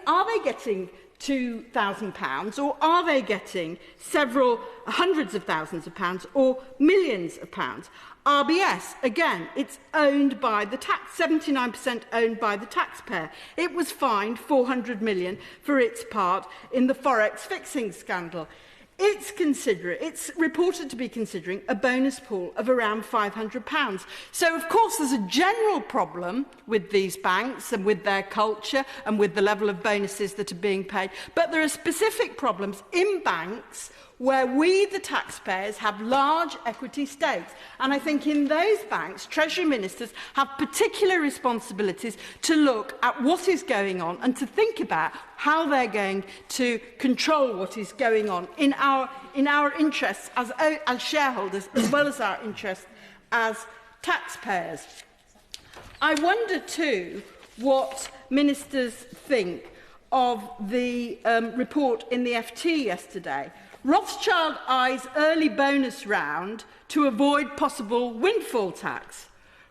are they getting £2,000 or are they getting several hundreds of thousands of pounds or millions of pounds? RBS, again, it's owned by the 79% owned by the taxpayer. It was fined £400 million for its part in the Forex fixing scandal. It's reported to be considering a bonus pool of around £500. So, of course, there's a general problem with these banks and with their culture and with the level of bonuses that are being paid. But there are specific problems in banks where we, the taxpayers, have large equity stakes. And I think in those banks, Treasury Ministers have particular responsibilities to look at what is going on and to think about how they're going to control what is going on in our interests as shareholders, as well as our interests as taxpayers. I wonder too what ministers think of the report in the FT yesterday. Rothschild eyes early bonus round to avoid possible windfall tax.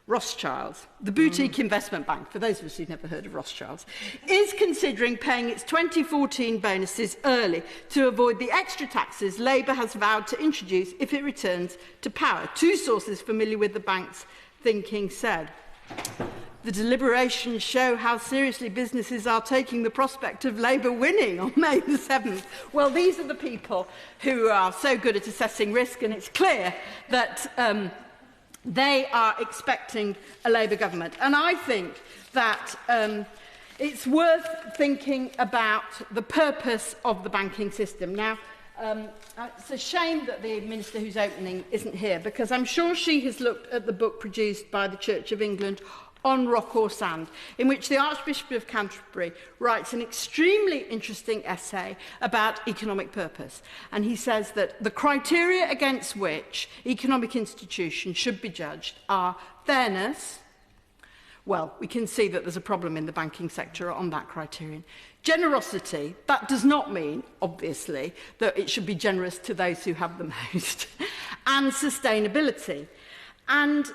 Rothschilds, the boutique investment bank, for those of us who've never heard of Rothschilds, is considering paying its 2014 bonuses early to avoid the extra taxes Labour has vowed to introduce if it returns to power. 2 sources familiar with the bank's thinking said. The deliberations show how seriously businesses are taking the prospect of Labour winning on May the 7th. Well, these are the people who are so good at assessing risk, and it's clear that they are expecting a Labour government. And I think that it's worth thinking about the purpose of the banking system. Now, it's a shame that the Minister who's opening isn't here, because I'm sure she has looked at the book produced by the Church of England on Rock or Sand, in which the Archbishop of Canterbury writes an extremely interesting essay about economic purpose. And he says that the criteria against which economic institutions should be judged are fairness. Well, we can see that there's a problem in the banking sector on that criterion. Generosity, that does not mean, obviously, that it should be generous to those who have the most. And sustainability. And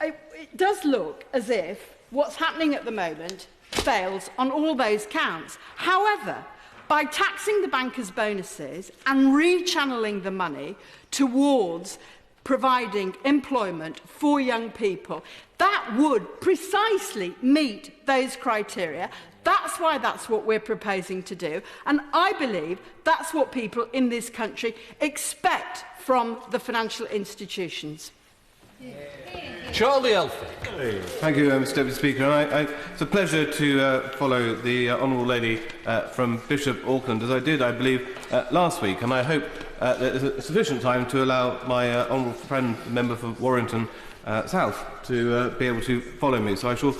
it does look as if what's happening at the moment fails on all those counts. However, by taxing the bankers' bonuses and rechanneling the money towards providing employment for young people, that would precisely meet those criteria. That's why that's what we're proposing to do. And I believe that's what people in this country expect from the financial institutions. Charlie Elphie. Thank you, Mr Deputy Speaker. And it's a pleasure to follow the Honourable Lady from Bishop Auckland, as I did, I believe, last week. And I hope there's sufficient time to allow my honourable friend, the member for Warrington South, to be able to follow me. So I shall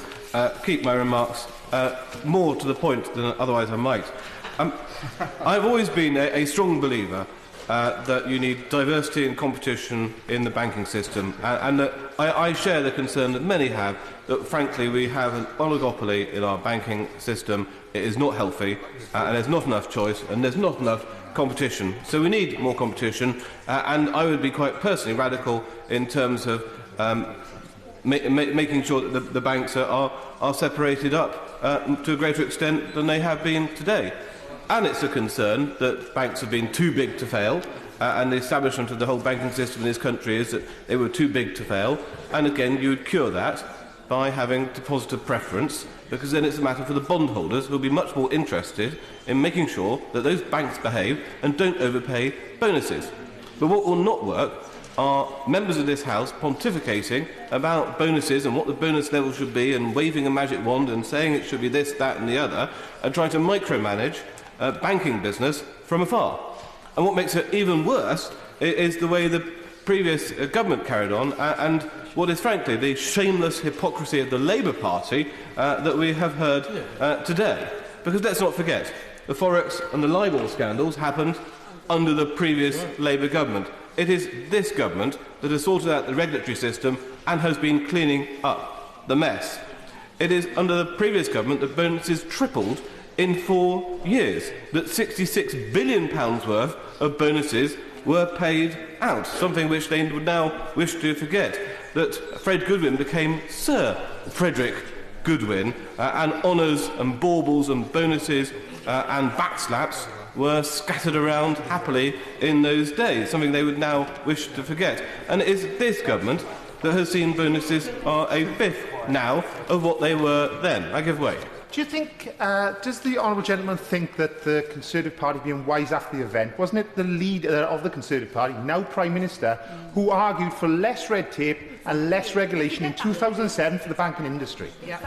keep my remarks more to the point than otherwise I might. I've always been a strong believer that you need diversity and competition in the banking system, and that I share the concern that many have that, frankly, we have an oligopoly in our banking system. It is not healthy, and there's not enough choice, and there's not enough competition. So we need more competition, and I would be quite personally radical in terms of making sure that the banks are separated up to a greater extent than they have been today. And it's a concern that banks have been too big to fail, and the establishment of the whole banking system in this country is that they were too big to fail. And again, you would cure that by having depositor preference, because then it's a matter for the bondholders who will be much more interested in making sure that those banks behave and don't overpay bonuses. But what will not work are members of this House pontificating about bonuses and what the bonus level should be, and waving a magic wand and saying it should be this, that and the other, and trying to micromanage banking business from afar. And what makes it even worse is the way the previous government carried on, and what is frankly the shameless hypocrisy of the Labour Party that we have heard today. Because let's not forget, the Forex and the Libel scandals happened under the previous Labour government. It is this government that has sorted out the regulatory system and has been cleaning up the mess. It is under the previous government that bonuses tripled in 4 years, that £66 billion worth of bonuses were paid out, something which they would now wish to forget, that Fred Goodwin became Sir Frederick Goodwin, and honours and baubles and bonuses and backslaps were scattered around happily in those days, something they would now wish to forget. And it is this government that has seen bonuses are a fifth now of what they were then. I give way. Do you think, does the honourable gentleman think that the Conservative Party being wise after the event, wasn't it the leader of the Conservative Party, now Prime Minister, who argued for less red tape and less regulation in 2007 for the banking industry? Yeah.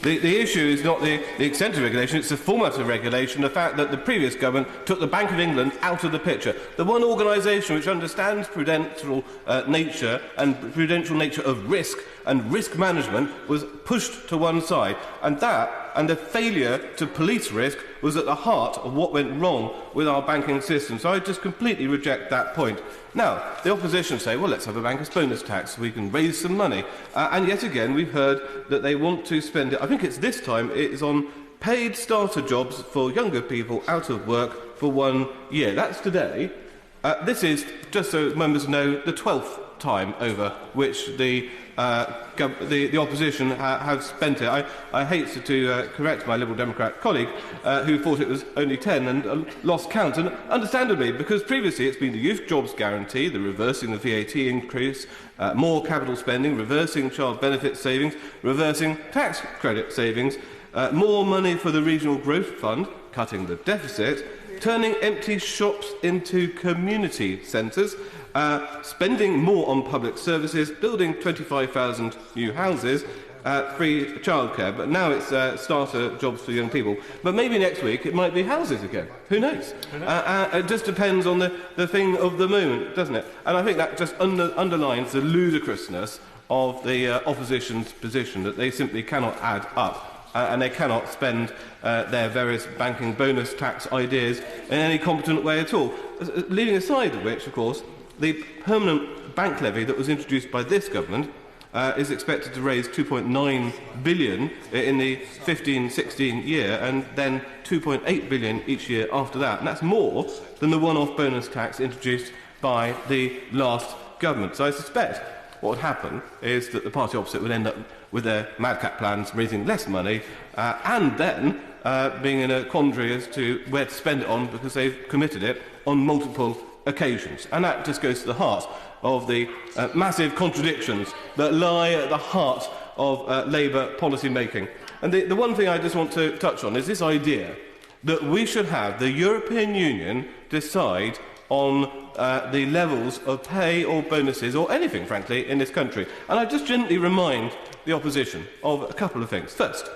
The issue is not the extent of regulation, it's the format of regulation, the fact that the previous government took the Bank of England out of the picture. The one organisation which understands prudential nature and prudential nature of risk and risk management was pushed to one side. And that, and the failure to police risk, was at the heart of what went wrong with our banking system. So I just completely reject that point. Now, the opposition say, well, let's have a banker's bonus tax so we can raise some money. And yet again, we've heard that they want to spend it, I think it's this time, it is on paid starter jobs for younger people out of work for 1 year. That's today. This is, just so members know, the 12th time over which the opposition have spent it. I hate to correct my Liberal Democrat colleague who thought it was only 10 and lost count, and understandably, because previously it's been the Youth Jobs Guarantee, the reversing the VAT increase, more capital spending, reversing child benefit savings, reversing tax credit savings, more money for the Regional Growth Fund, cutting the deficit, turning empty shops into community centres, spending more on public services, building 25,000 new houses, free childcare, but now it's starter jobs for young people. But maybe next week it might be houses again. Who knows? It just depends on the thing of the moment, doesn't it? And I think that just underlines the ludicrousness of the opposition's position, that they simply cannot add up. And they cannot spend their various banking bonus tax ideas in any competent way at all. Leaving aside of which, of course, the permanent bank levy that was introduced by this government is expected to raise £2.9 billion in the 15-16 year, and then £2.8 billion each year after that. And that's more than the one-off bonus tax introduced by the last government. So I suspect what would happen is that the party opposite would end up with their madcap plans, raising less money, and then being in a quandary as to where to spend it on, because they've committed it on multiple occasions. And that just goes to the heart of the massive contradictions that lie at the heart of Labour policy making. And the one thing I just want to touch on is this idea that we should have the European Union decide on the levels of pay or bonuses or anything, frankly, in this country. And I just gently remind the opposition of a couple of things. First,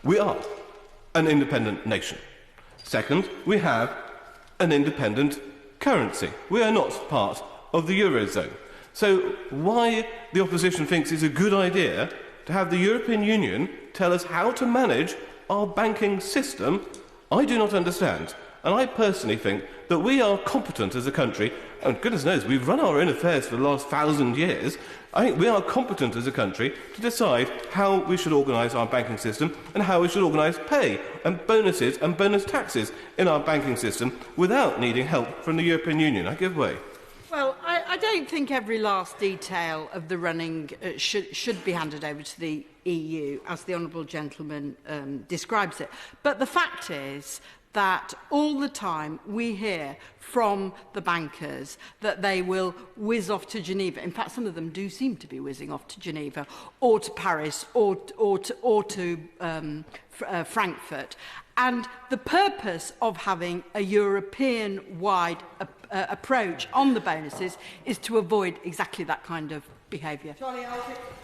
we are an independent nation. Second, we have an independent currency. We are not part of the Eurozone. So why the opposition thinks it's a good idea to have the European Union tell us how to manage our banking system, I do not understand. And I personally think that we are competent as a country, and goodness knows, we've run our own affairs for the last 1,000 years. I think we are competent as a country to decide how we should organise our banking system and how we should organise pay and bonuses and bonus taxes in our banking system without needing help from the European Union. I give way. Well, I don't think every last detail of the running should be handed over to the EU, as the Honourable Gentleman describes it. But the fact is that all the time we hear from the bankers that they will whiz off to Geneva. In fact, some of them do seem to be whizzing off to Geneva or to Paris or to Frankfurt. And the purpose of having a European-wide approach on the bonuses is to avoid exactly that kind of behaviour.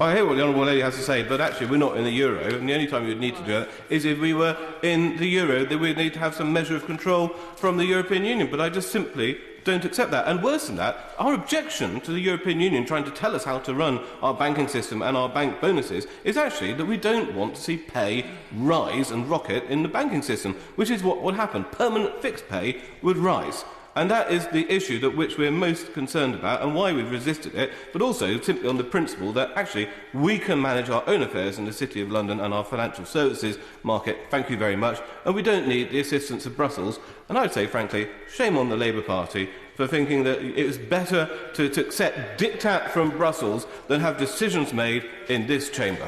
I hear what the Honourable Lady has to say, but actually we're not in the Euro, and the only time we would need to do that is if we were in the Euro, then we'd need to have some measure of control from the European Union, but I just simply don't accept that. And worse than that, our objection to the European Union trying to tell us how to run our banking system and our bank bonuses is actually that we don't want to see pay rise and rocket in the banking system, which is what would happen. Permanent fixed pay would rise. And that is the issue that which we're most concerned about and why we've resisted it, but also simply on the principle that actually we can manage our own affairs in the City of London and our financial services market, thank you very much, and we don't need the assistance of Brussels. And I'd say, frankly, shame on the Labour Party for thinking that it was better to accept diktat from Brussels than have decisions made in this chamber.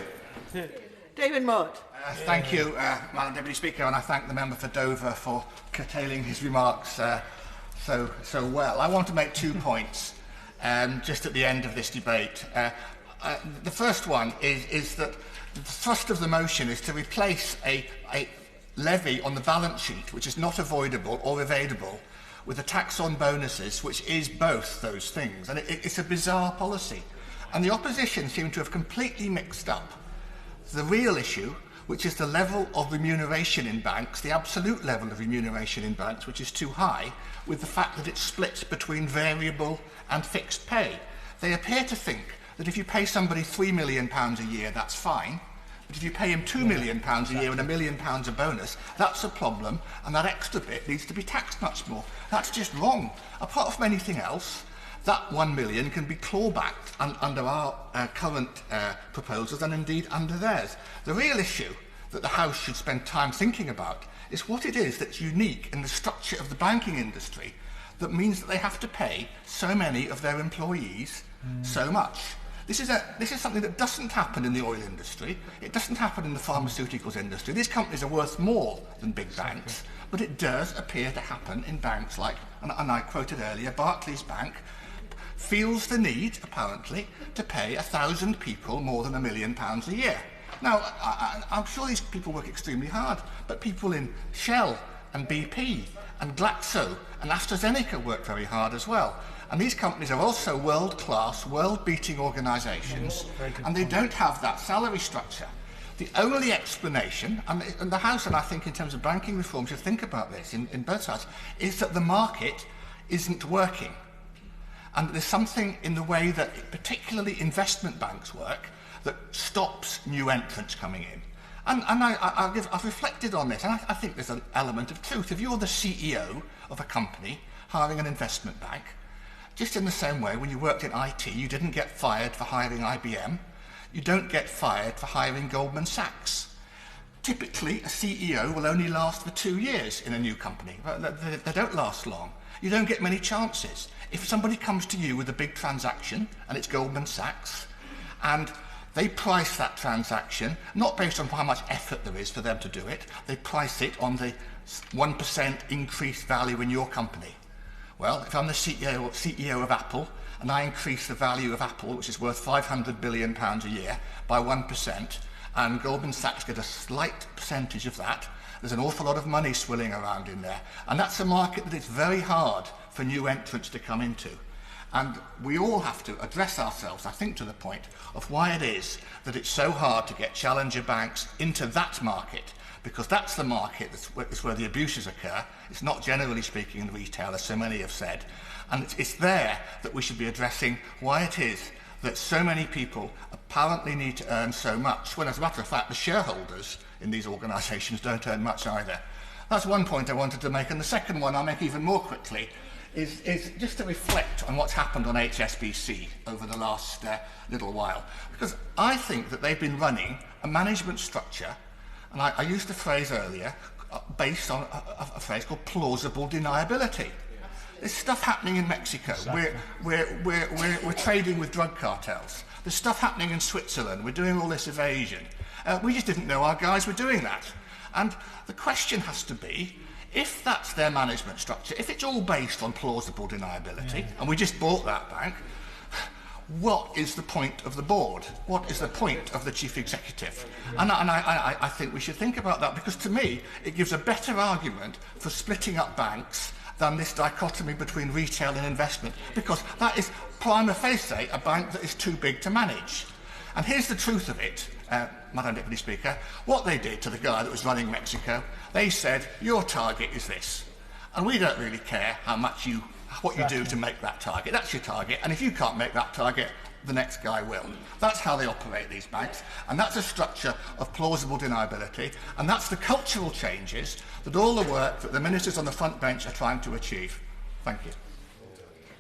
David Mott. Thank you, Madam Deputy Speaker, and I thank the member for Dover for curtailing his remarks so well. I want to make 2 points just at the end of this debate. The first one is that the thrust of the motion is to replace a levy on the balance sheet, which is not avoidable or evadable, with a tax on bonuses, which is both those things. And it's a bizarre policy. And the opposition seem to have completely mixed up the real issue, which is the level of remuneration in banks, the absolute level of remuneration in banks, which is too high, with the fact that it splits between variable and fixed pay. They appear to think that if you pay somebody £3 million a year, that's fine, but if you pay him £2 million a year and £1 million a bonus, that's a problem, and that extra bit needs to be taxed much more. That's just wrong. Apart from anything else, that £1 million can be clawbacked under our current proposals and indeed under theirs. The real issue that the House should spend time thinking about is what it is that's unique in the structure of the banking industry that means that they have to pay so many of their employees so much. This is something that doesn't happen in the oil industry. It doesn't happen in the pharmaceuticals industry. These companies are worth more than big banks, but it does appear to happen in banks like, and I quoted earlier, Barclays Bank feels the need, apparently, to pay 1,000 people more than £1 million a year. Now, I'm sure these people work extremely hard, but people in Shell and BP and Glaxo and AstraZeneca work very hard as well. And these companies are also world-class, world-beating organisations, and they don't have that salary structure. The only explanation, and the House, and I think in terms of banking reform, should think about this in both sides, is that the market isn't working. And there's something in the way that particularly investment banks work that stops new entrants coming in. And I've reflected on this, and I think there's an element of truth. If you're the CEO of a company hiring an investment bank, just in the same way when you worked in IT, you didn't get fired for hiring IBM, you don't get fired for hiring Goldman Sachs. Typically, a CEO will only last for 2 years in a new company. They don't last long. You don't get many chances. If somebody comes to you with a big transaction, and it's Goldman Sachs, and they price that transaction, not based on how much effort there is for them to do it, they price it on the 1% increased value in your company. Well, if I'm the CEO of Apple, and I increase the value of Apple, which is worth £500 billion a year, by 1%, and Goldman Sachs get a slight percentage of that, there's an awful lot of money swirling around in there. And that's a market that it's very hard for new entrants to come into. And we all have to address ourselves, I think, to the point of why it is that it's so hard to get challenger banks into that market, because that's the market that's where the abuses occur. It's not, generally speaking, in retail, as so many have said. And it's there that we should be addressing why it is that so many people apparently need to earn so much, when, as a matter of fact, the shareholders in these organisations don't earn much either. That's one point I wanted to make. And the second one I'll make even more quickly is just to reflect on what's happened on HSBC over the last little while. Because I think that they've been running a management structure, and I used a phrase earlier, based on a phrase called plausible deniability. There's stuff happening in Mexico. Exactly. We're trading with drug cartels. There's stuff happening in Switzerland. We're doing all this evasion. We just didn't know our guys were doing that. And the question has to be, if that's their management structure, if it's all based on plausible deniability, and we just bought that bank, what is the point of the board? What is the point of the chief executive? And I think we should think about that, because to me, it gives a better argument for splitting up banks than this dichotomy between retail and investment, because that is prima facie a bank that is too big to manage. And here's the truth of it, Madam Deputy Speaker. What they did to the guy that was running Mexico, they said, your target is this. And we don't really care what you do to make that target. That's your target. And if you can't make that target, the next guy will. That's how they operate, these banks. And that's a structure of plausible deniability. And that's the cultural changes that all the work that the ministers on the front bench are trying to achieve. Thank you.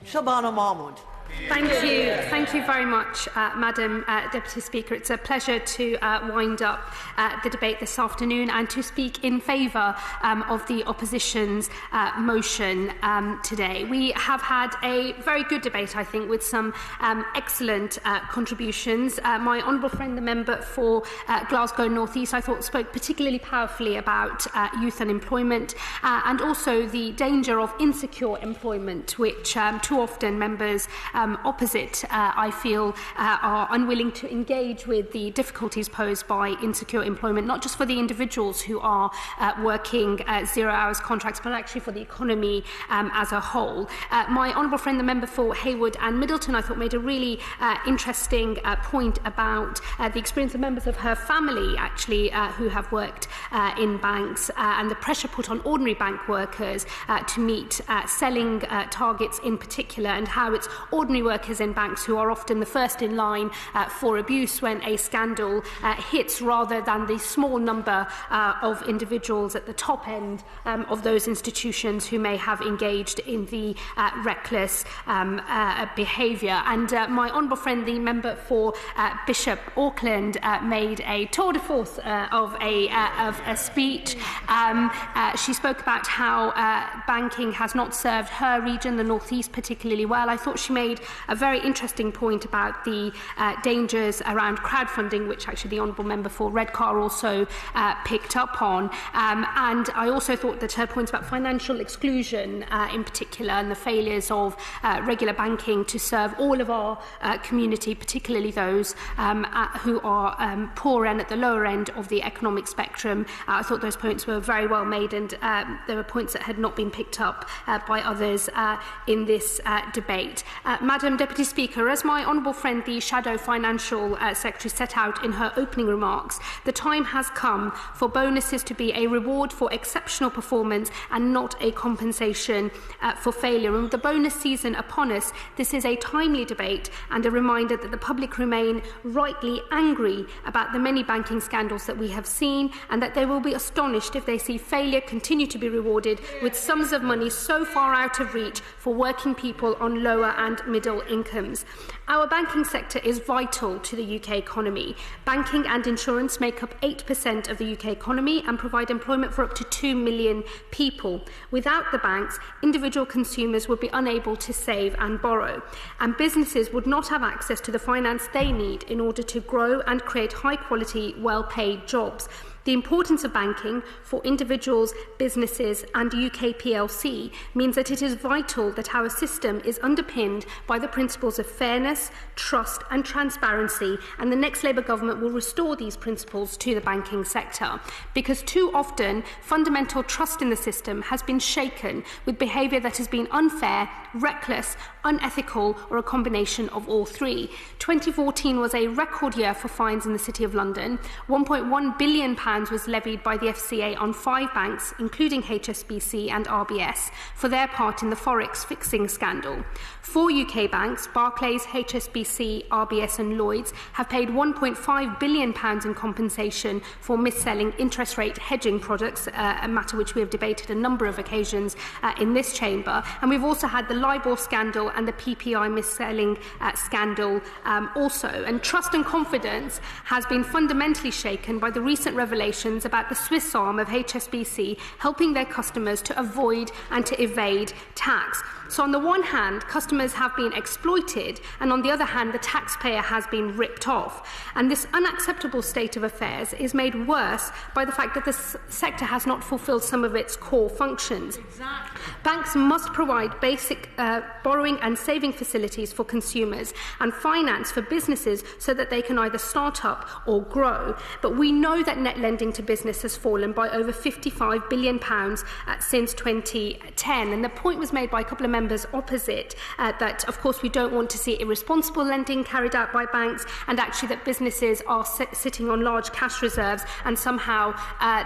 Shabana Mahmood. Thank you very much, Madam Deputy Speaker. It's a pleasure to wind up the debate this afternoon and to speak in favour of the opposition's motion today. We have had a very good debate, I think, with some excellent contributions. My honourable friend, the member for Glasgow North East, I thought spoke particularly powerfully about youth unemployment and also the danger of insecure employment, which too often members opposite, I feel, are unwilling to engage with the difficulties posed by insecure employment, not just for the individuals who are working 0 hours contracts, but actually for the economy as a whole. My honourable friend, the member for Haywood and Middleton, I thought made a really interesting point about the experience of members of her family, actually, who have worked in banks and the pressure put on ordinary bank workers to meet selling targets in particular, and how it's ordinary workers in banks who are often the first in line for abuse when a scandal hits, rather than the small number of individuals at the top end of those institutions who may have engaged in the reckless behaviour. And my honourable friend, the member for Bishop Auckland, made a tour de force of a speech. She spoke about how banking has not served her region, the North East, particularly well. I thought she made a very interesting point about the dangers around crowdfunding, which actually the honourable member for Redcar also picked up on. And I also thought that her points about financial exclusion in particular, and the failures of regular banking to serve all of our community, particularly those who are poor and at the lower end of the economic spectrum. I thought those points were very well made, and there were points that had not been picked up by others in this debate. Madam Deputy Speaker, as my honourable friend, the Shadow Financial Secretary, set out in her opening remarks, the time has come for bonuses to be a reward for exceptional performance and not a compensation for failure. And with the bonus season upon us, this is a timely debate and a reminder that the public remain rightly angry about the many banking scandals that we have seen, and that they will be astonished if they see failure continue to be rewarded with sums of money so far out of reach for working people on lower and middle incomes. Our banking sector is vital to the UK economy. Banking and insurance make up 8% of the UK economy and provide employment for up to 2 million people. Without the banks, individual consumers would be unable to save and borrow, and businesses would not have access to the finance they need in order to grow and create high-quality, well-paid jobs. The importance of banking for individuals, businesses and UK PLC means that it is vital that our system is underpinned by the principles of fairness, trust and transparency, and the next Labour government will restore these principles to the banking sector, because too often fundamental trust in the system has been shaken with behaviour that has been unfair, reckless, unethical, or a combination of all three. 2014 was a record year for fines in the City of London. £1.1 billion was levied by the FCA on 5 banks, including HSBC and RBS, for their part in the Forex fixing scandal. 4 UK banks, Barclays, HSBC, RBS and Lloyds, have paid £1.5 billion in compensation for mis-selling interest rate hedging products, a matter which we have debated a number of occasions in this chamber. And we've also had the LIBOR scandal and the PPI mis-selling scandal also. And trust and confidence has been fundamentally shaken by the recent revelations about the Swiss arm of HSBC helping their customers to avoid and to evade tax. So on the one hand, customers have been exploited, and on the other hand, the taxpayer has been ripped off. And this unacceptable state of affairs is made worse by the fact that the sector has not fulfilled some of its core functions. Exactly. Banks must provide basic borrowing and saving facilities for consumers and finance for businesses so that they can either start up or grow. But we know that net lending to business has fallen by over £55 billion since 2010. And the point was made by a couple of members opposite that, of course, we don't want to see irresponsible lending carried out by banks, and actually that businesses are sitting on large cash reserves, and somehow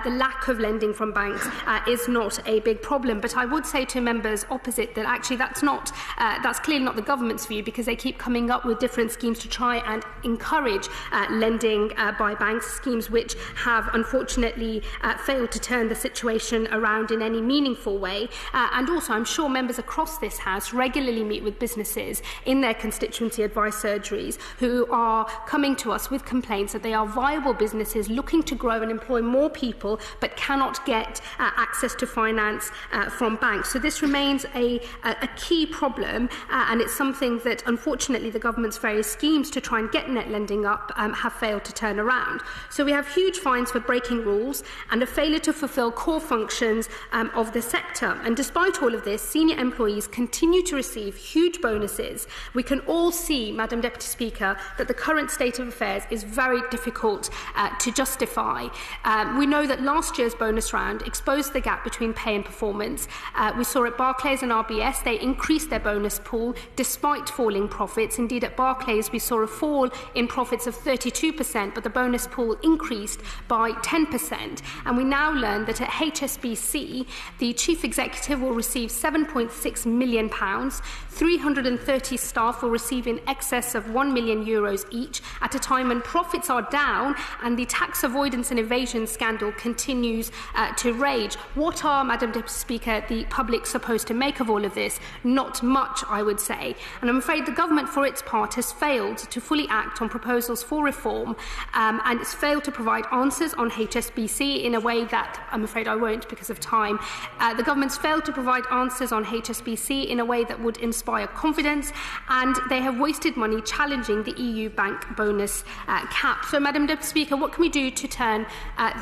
the lack of lending from banks is not a big problem. But I would say to members opposite that actually that's clearly not the government's view, because they keep coming up with different schemes to try and encourage lending by banks, schemes which have unfortunately failed to turn the situation around in any meaningful way. And also, I'm sure members across this House regularly meet with businesses in their constituency advice surgeries who are coming to us with complaints that they are viable businesses looking to grow and employ more people but cannot get access to finance from banks. So this remains a key problem, and it's something that unfortunately the government's various schemes to try and get net lending up have failed to turn around. So we have huge fines for breaking rules and a failure to fulfil core functions of the sector. And despite all of this, senior employees continue to receive huge bonuses. We can all see, Madam Deputy Speaker, that the current state of affairs is very difficult to justify. We know that last year's bonus round exposed the gap between pay and performance. We saw at Barclays and RBS they increased their bonus pool despite falling profits. Indeed, at Barclays we saw a fall in profits of 32%, but the bonus pool increased by 10%. And we now learn that at HSBC, the chief executive will receive £7.6 million. 330 staff will receive in excess of €1 million each at a time when profits are down and the tax avoidance and evasion scandal continues to rage. What are, Madam Deputy Speaker, the public supposed to make of all of this? Not much, I would say. And I'm afraid the government, for its part, has failed to fully act on proposals for reform, and it's failed to provide answers on HSBC in a way that, I'm afraid I won't because of time. The government's failed to provide answers on HSBC in a way that would inspire confidence, and they have wasted money challenging the EU bank bonus cap. So, Madam Deputy Speaker, what can we do to turn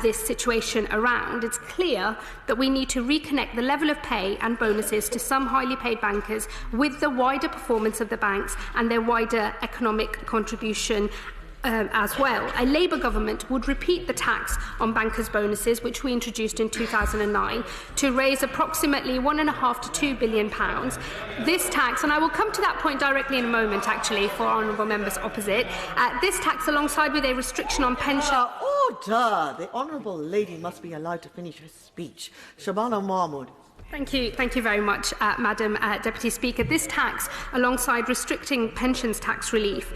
this situation around? It's clear that we need to reconnect the level of pay and bonuses to some highly paid bankers with the wider performance of the banks and their wider economic contribution as well. A Labour government would repeat the tax on bankers' bonuses, which we introduced in 2009, to raise approximately £1.5 to £2 billion. This tax, and I will come to that point directly in a moment, actually, for honourable members opposite, this tax, alongside with a restriction on pension... Order! The honourable lady must be allowed to finish her speech. Shabana Mahmood. Thank you very much, Madam Deputy Speaker. This tax, alongside restricting pensions tax relief,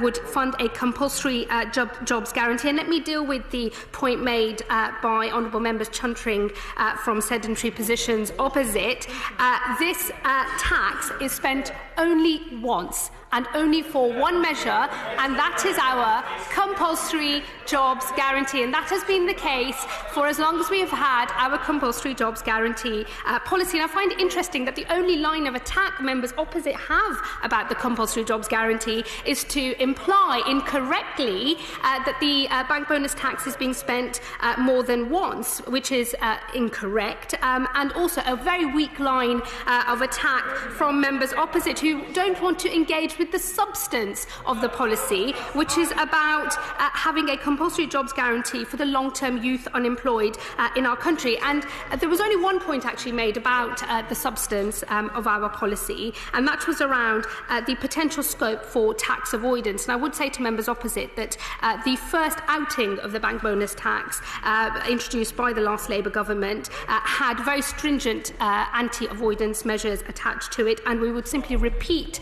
would fund a compulsory jobs guarantee. And let me deal with the point made by Honourable Members Chuntering from sedentary positions opposite. This tax is spent only once and only for one measure, and that is our compulsory jobs guarantee. And that has been the case for as long as we have had our compulsory jobs guarantee policy. And I find it interesting that the only line of attack members opposite have about the compulsory jobs guarantee is to imply incorrectly that the bank bonus tax is being spent more than once, which is incorrect, and also a very weak line of attack from members opposite who don't want to engage with with the substance of the policy, which is about having a compulsory jobs guarantee for the long-term youth unemployed in our country. And there was only one point actually made about the substance of our policy, and that was around the potential scope for tax avoidance. And I would say to members opposite that the first outing of the bank bonus tax introduced by the last Labour government had very stringent anti-avoidance measures attached to it, and we would simply repeat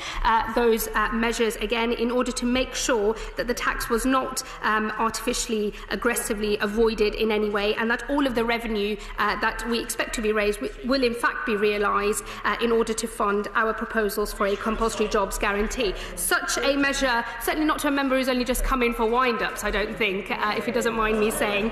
those measures again in order to make sure that the tax was not artificially, aggressively avoided in any way, and that all of the revenue that we expect to be raised will in fact be realised in order to fund our proposals for a compulsory jobs guarantee. Such a measure, certainly not to a member who's only just come in for wind-ups, I don't think, if he doesn't mind me saying,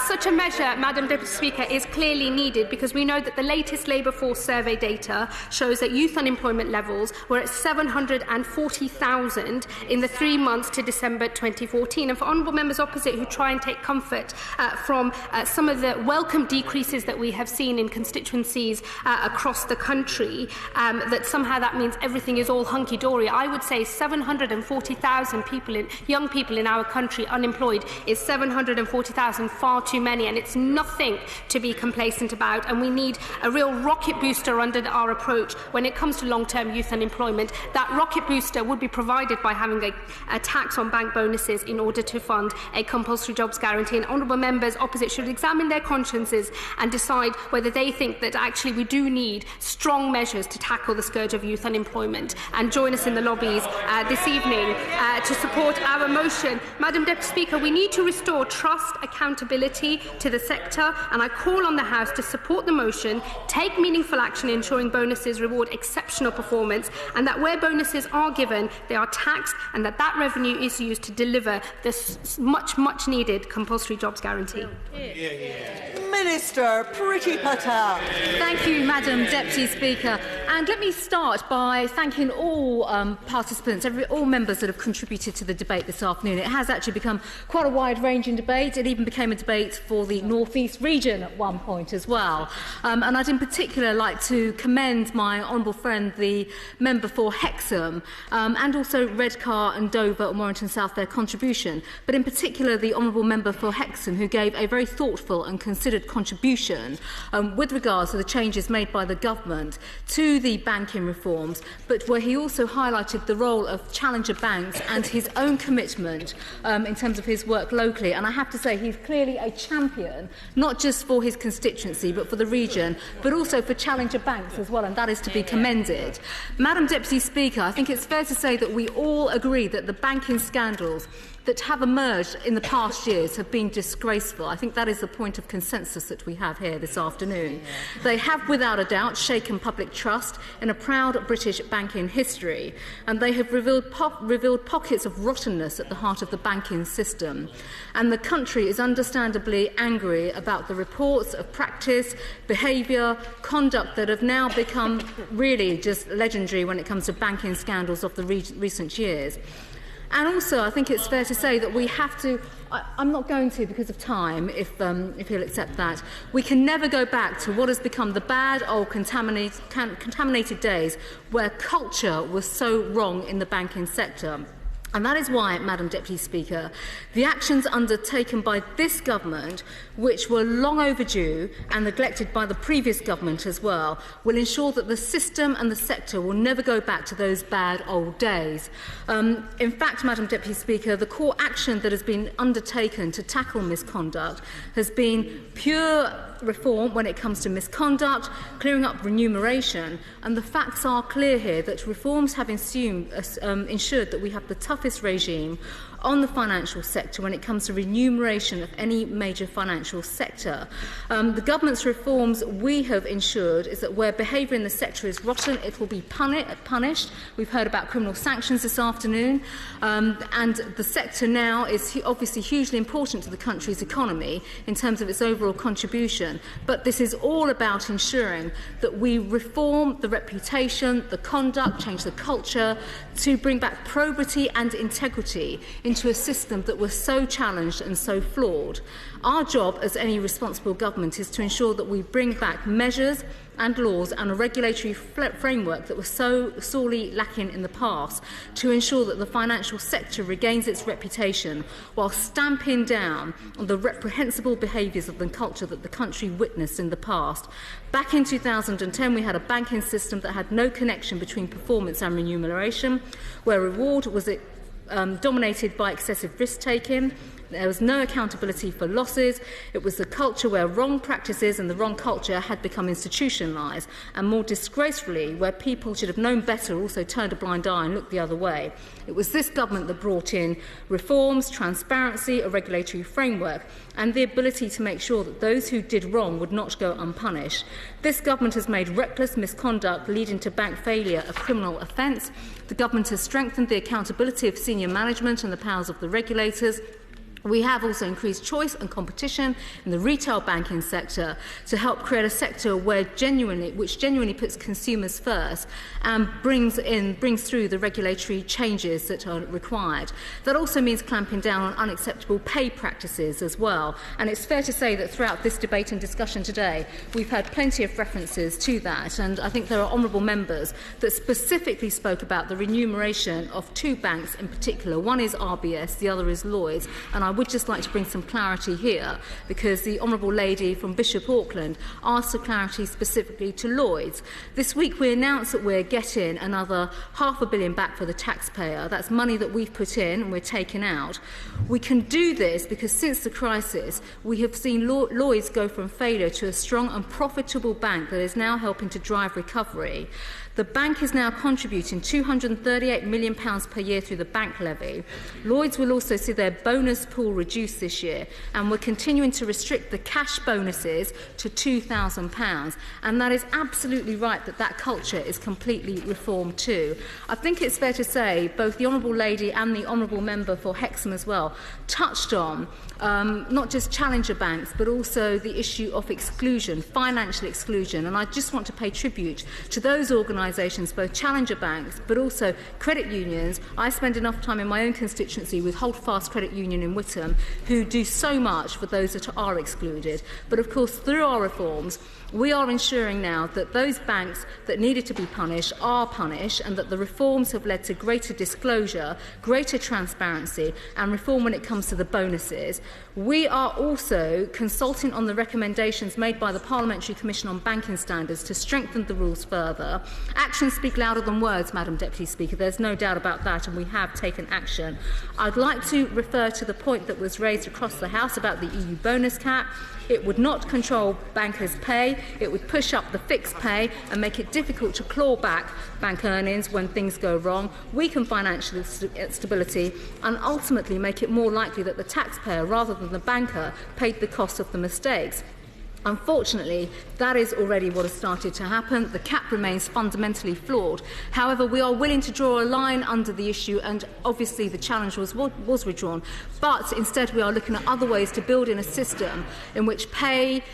such a measure, Madam Deputy Speaker, is clearly needed because we know that the latest Labour Force survey data shows that youth unemployment levels were at 740,000 in the 3 months to December 2014. And for honourable members opposite who try and take comfort from some of the welcome decreases that we have seen in constituencies across the country, that somehow that means everything is all hunky-dory, I would say 740,000 young people in our country unemployed is 740,000 far too many, and it's nothing to be complacent about, and we need a real rocket booster under our approach when it comes to long-term youth unemployment. That rocket booster would be provided by having a tax on bank bonuses in order to fund a compulsory jobs guarantee, and honourable members opposite should examine their consciences and decide whether they think that actually we do need strong measures to tackle the scourge of youth unemployment, and join us in the lobbies this evening to support our motion. Madam Deputy Speaker, we need to restore trust, accountability to the sector, and I call on the House to support the motion, take meaningful action ensuring bonuses reward exceptional performance, and that where bonuses are given, they are taxed, and that revenue is used to deliver this much needed compulsory jobs guarantee. Minister Priti Patel. Thank you, Madam Deputy Speaker. And let me start by thanking all participants, all members that have contributed to the debate this afternoon. It has actually become quite a wide-ranging debate. It even became a debate for the North East region at one point as well. And I'd in particular like to commend my honourable friend, the member for Hexham, and also Redcar and Dover and Warrington South, their contribution. But in particular, the honourable member for Hexham, who gave a very thoughtful and considered contribution with regards to the changes made by the government to the banking reforms, but where he also highlighted the role of challenger banks and his own commitment in terms of his work locally. And I have to say he's clearly a champion, not just for his constituency but for the region, but also for challenger banks as well, and that is to be commended. Madam Deputy Speaker, I think it's fair to say that we all agree that the banking scandals that have emerged in the past years have been disgraceful. I think that is the point of consensus that we have here this afternoon. They have, without a doubt, shaken public trust in a proud British banking history, and they have revealed pockets of rottenness at the heart of the banking system. And the country is understandably angry about the reports of practice, behaviour, conduct that have now become really just legendary when it comes to banking scandals of the recent years. And also, I think it's fair to say that we have to, I'm not going to because of time, if you'll accept that, we can never go back to what has become the bad old contaminated days where culture was so wrong in the banking sector. And that is why, Madam Deputy Speaker, the actions undertaken by this government, which were long overdue and neglected by the previous government as well, will ensure that the system and the sector will never go back to those bad old days. In fact, Madam Deputy Speaker, the core action that has been undertaken to tackle misconduct has been pure reform when it comes to misconduct, clearing up remuneration, and the facts are clear here that reforms have ensured that we have the toughest regime on the financial sector when it comes to remuneration of any major financial sector. The government's reforms we have ensured is that where behaviour in the sector is rotten, it will be punished. We've heard about criminal sanctions this afternoon, and the sector now is obviously hugely important to the country's economy in terms of its overall contribution. But this is all about ensuring that we reform the reputation, the conduct, change the culture to bring back probity and integrity into a system that was so challenged and so flawed. Our job job as any responsible government is to ensure that we bring back measures and laws and a regulatory framework that was so sorely lacking in the past to ensure that the financial sector regains its reputation while stamping down on the reprehensible behaviours of the culture that the country witnessed in the past. Back in 2010, we had a banking system that had no connection between performance and remuneration, where reward was dominated by excessive risk-taking. There was no accountability for losses. It was a culture where wrong practices and the wrong culture had become institutionalised, and more disgracefully, where people should have known better also turned a blind eye and looked the other way. It was this government that brought in reforms, transparency, a regulatory framework, and the ability to make sure that those who did wrong would not go unpunished. This government has made reckless misconduct leading to bank failure a criminal offence. The government has strengthened the accountability of senior management and the powers of the regulators. We have also increased choice and competition in the retail banking sector to help create a sector which genuinely puts consumers first and brings through the regulatory changes that are required. That also means clamping down on unacceptable pay practices as well. And it's fair to say that throughout this debate and discussion today, we've had plenty of references to that. And I think there are honourable members that specifically spoke about the remuneration of two banks in particular. One is RBS, the other is Lloyds. And I would just like to bring some clarity here, because the Honourable Lady from Bishop Auckland asked for clarity specifically to Lloyds. This week we announced that we're getting another £500 million back for the taxpayer. That's money that we've put in and we're taking out. We can do this because since the crisis we have seen Lloyds go from failure to a strong and profitable bank that is now helping to drive recovery. The bank is now contributing £238 million per year through the bank levy. Lloyds will also see their bonus pool reduced this year, and we're continuing to restrict the cash bonuses to £2,000. And that is absolutely right that that culture is completely reformed too. I think it's fair to say both the Honourable Lady and the Honourable Member for Hexham as well touched on not just challenger banks, but also the issue of exclusion, financial exclusion. And I just want to pay tribute to those organisations, both challenger banks, but also credit unions. I spend enough time in my own constituency with Holdfast Credit Union in Witham, who do so much for those that are excluded. But of course, through our reforms, we are ensuring now that those banks that needed to be punished are punished, and that the reforms have led to greater disclosure, greater transparency, and reform when it comes to the bonuses. We are also consulting on the recommendations made by the Parliamentary Commission on Banking Standards to strengthen the rules further. Actions speak louder than words, Madam Deputy Speaker. There's no doubt about that, and we have taken action. I'd like to refer to the point that was raised across the House about the EU bonus cap. It would not control bankers' pay. It would push up the fixed pay and make it difficult to claw back bank earnings when things go wrong, weaken financial stability, and ultimately make it more likely that the taxpayer, rather than the banker, paid the cost of the mistakes. Unfortunately, that is already what has started to happen. The cap remains fundamentally flawed. However, we are willing to draw a line under the issue, and obviously the challenge was withdrawn. But instead we are looking at other ways to build in a system in which pay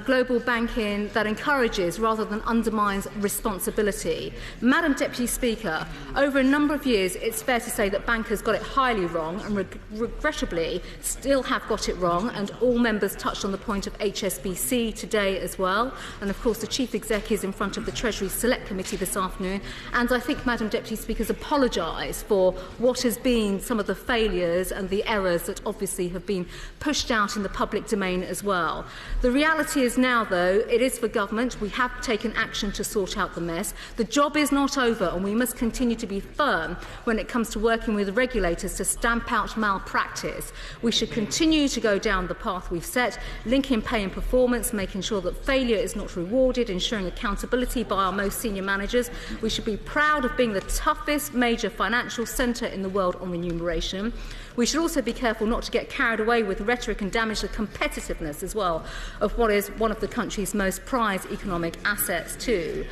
global banking that encourages rather than undermines responsibility. Madam Deputy Speaker, over a number of years it's fair to say that bankers got it highly wrong, and regrettably still have got it wrong, and all members touched on the point of HSBC today as well, and of course the Chief Exec is in front of the Treasury Select Committee this afternoon, and I think Madam Deputy Speaker has apologised for what has been some of the failures and the errors that obviously have been pushed out in the public domain as well. The reality is now, though, it is for government. We have taken action to sort out the mess. The job is not over, and we must continue to be firm when it comes to working with regulators to stamp out malpractice. We should continue to go down the path we've set, linking pay and performance, making sure that failure is not rewarded, ensuring accountability by our most senior managers. We should be proud of being the toughest major financial centre in the world on remuneration. We should also be careful not to get carried away with rhetoric and damage the competitiveness as well of what is one of the country's most prized economic assets too.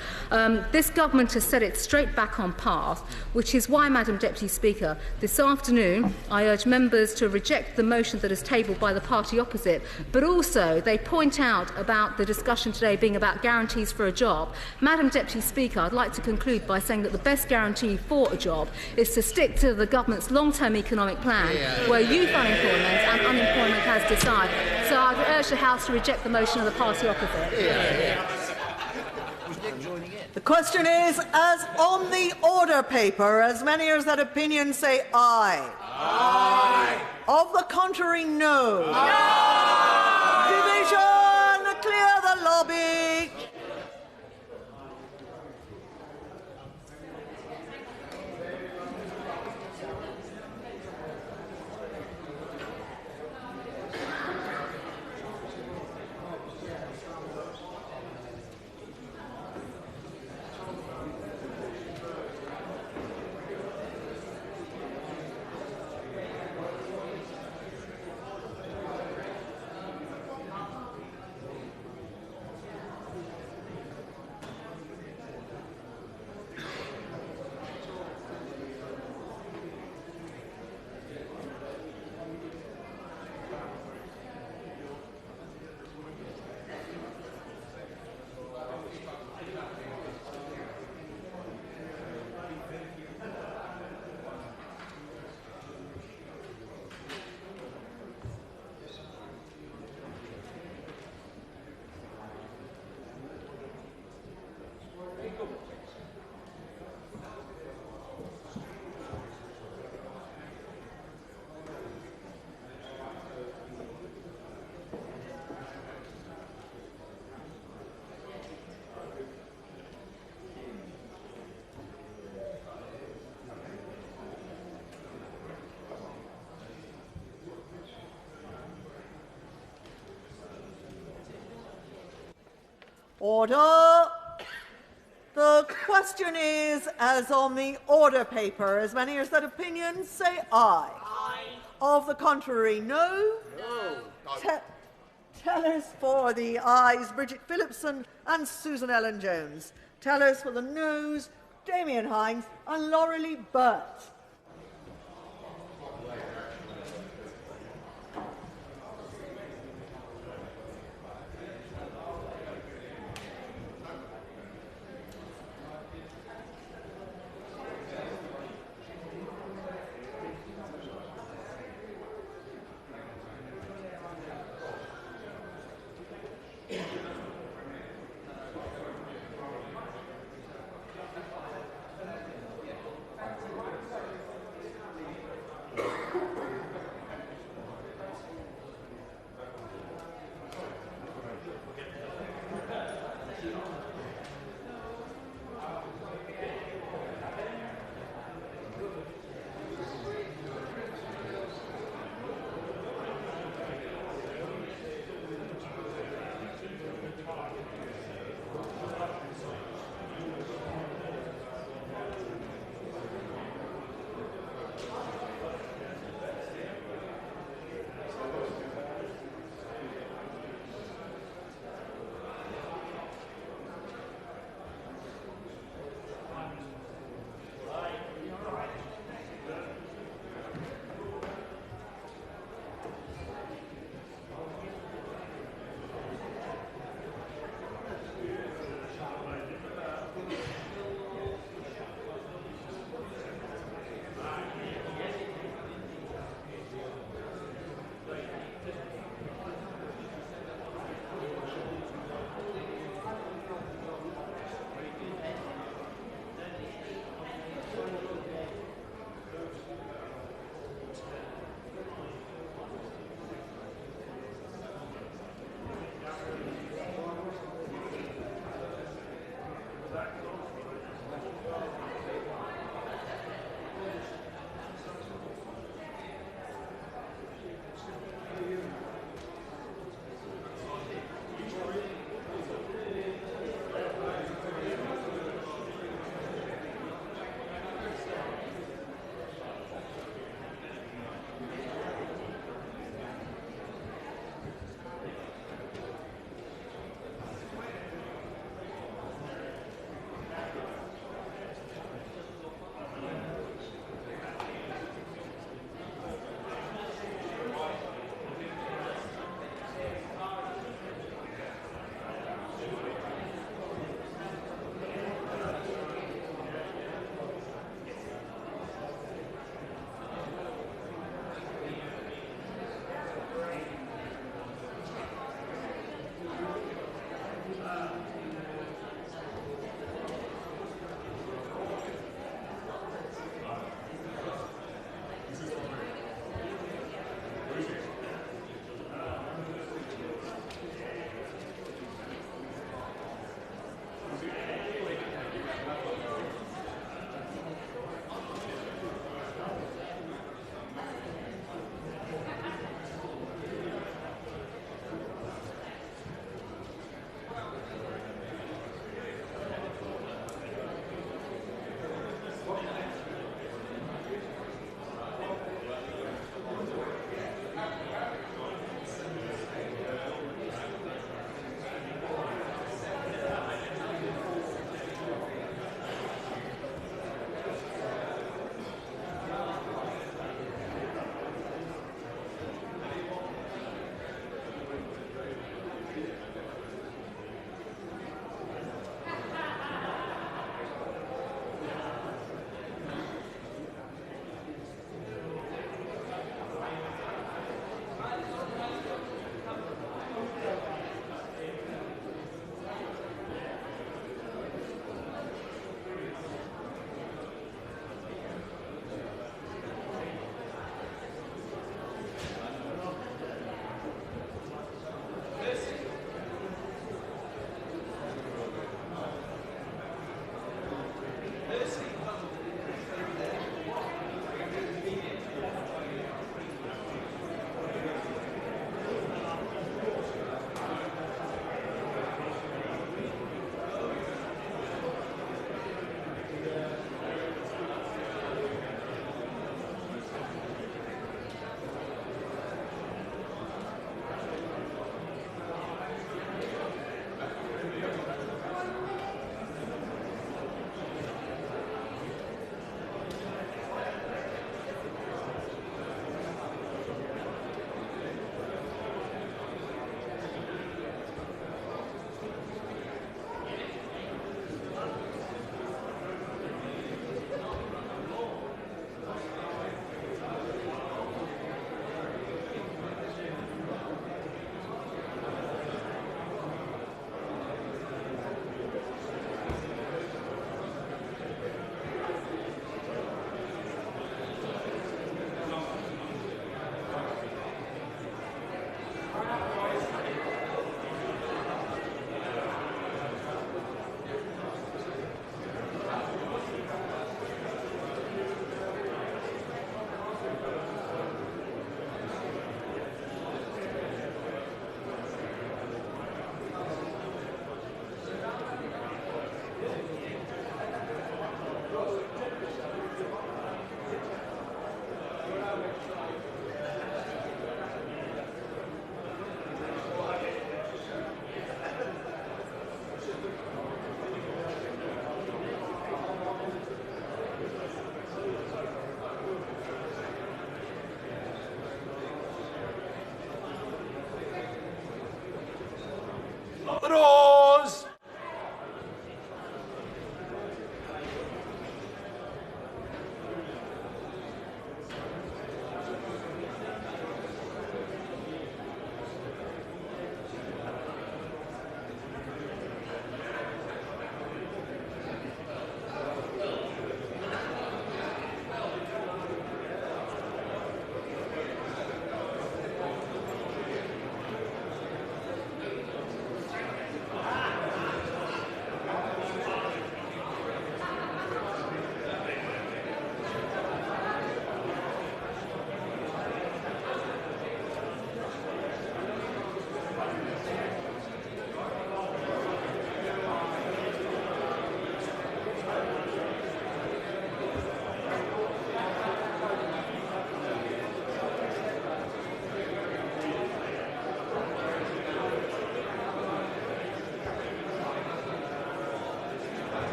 This government has set it straight back on path, which is why, Madam Deputy Speaker, this afternoon I urge members to reject the motion that is tabled by the party opposite, but also they point out about the discussion today being about guarantees for a job. Madam Deputy Speaker, I'd like to conclude by saying that the best guarantee for a job is to stick to the government's long-term economic plan, where youth unemployment and unemployment has decided So I'd urge the House to reject the motion of the party opposite. The question is, as on the order paper, as many as that opinion say aye. Aye. Of the contrary, no. No. Division, clear the lobby. Order. The question is, as on the order paper, as many as that opinion say aye. Aye. Of the contrary, no. No. Tellers for the ayes, Bridget Phillipson and Susan Ellen Jones. Tellers for the noes, Damien Hines and Laurelie Burt.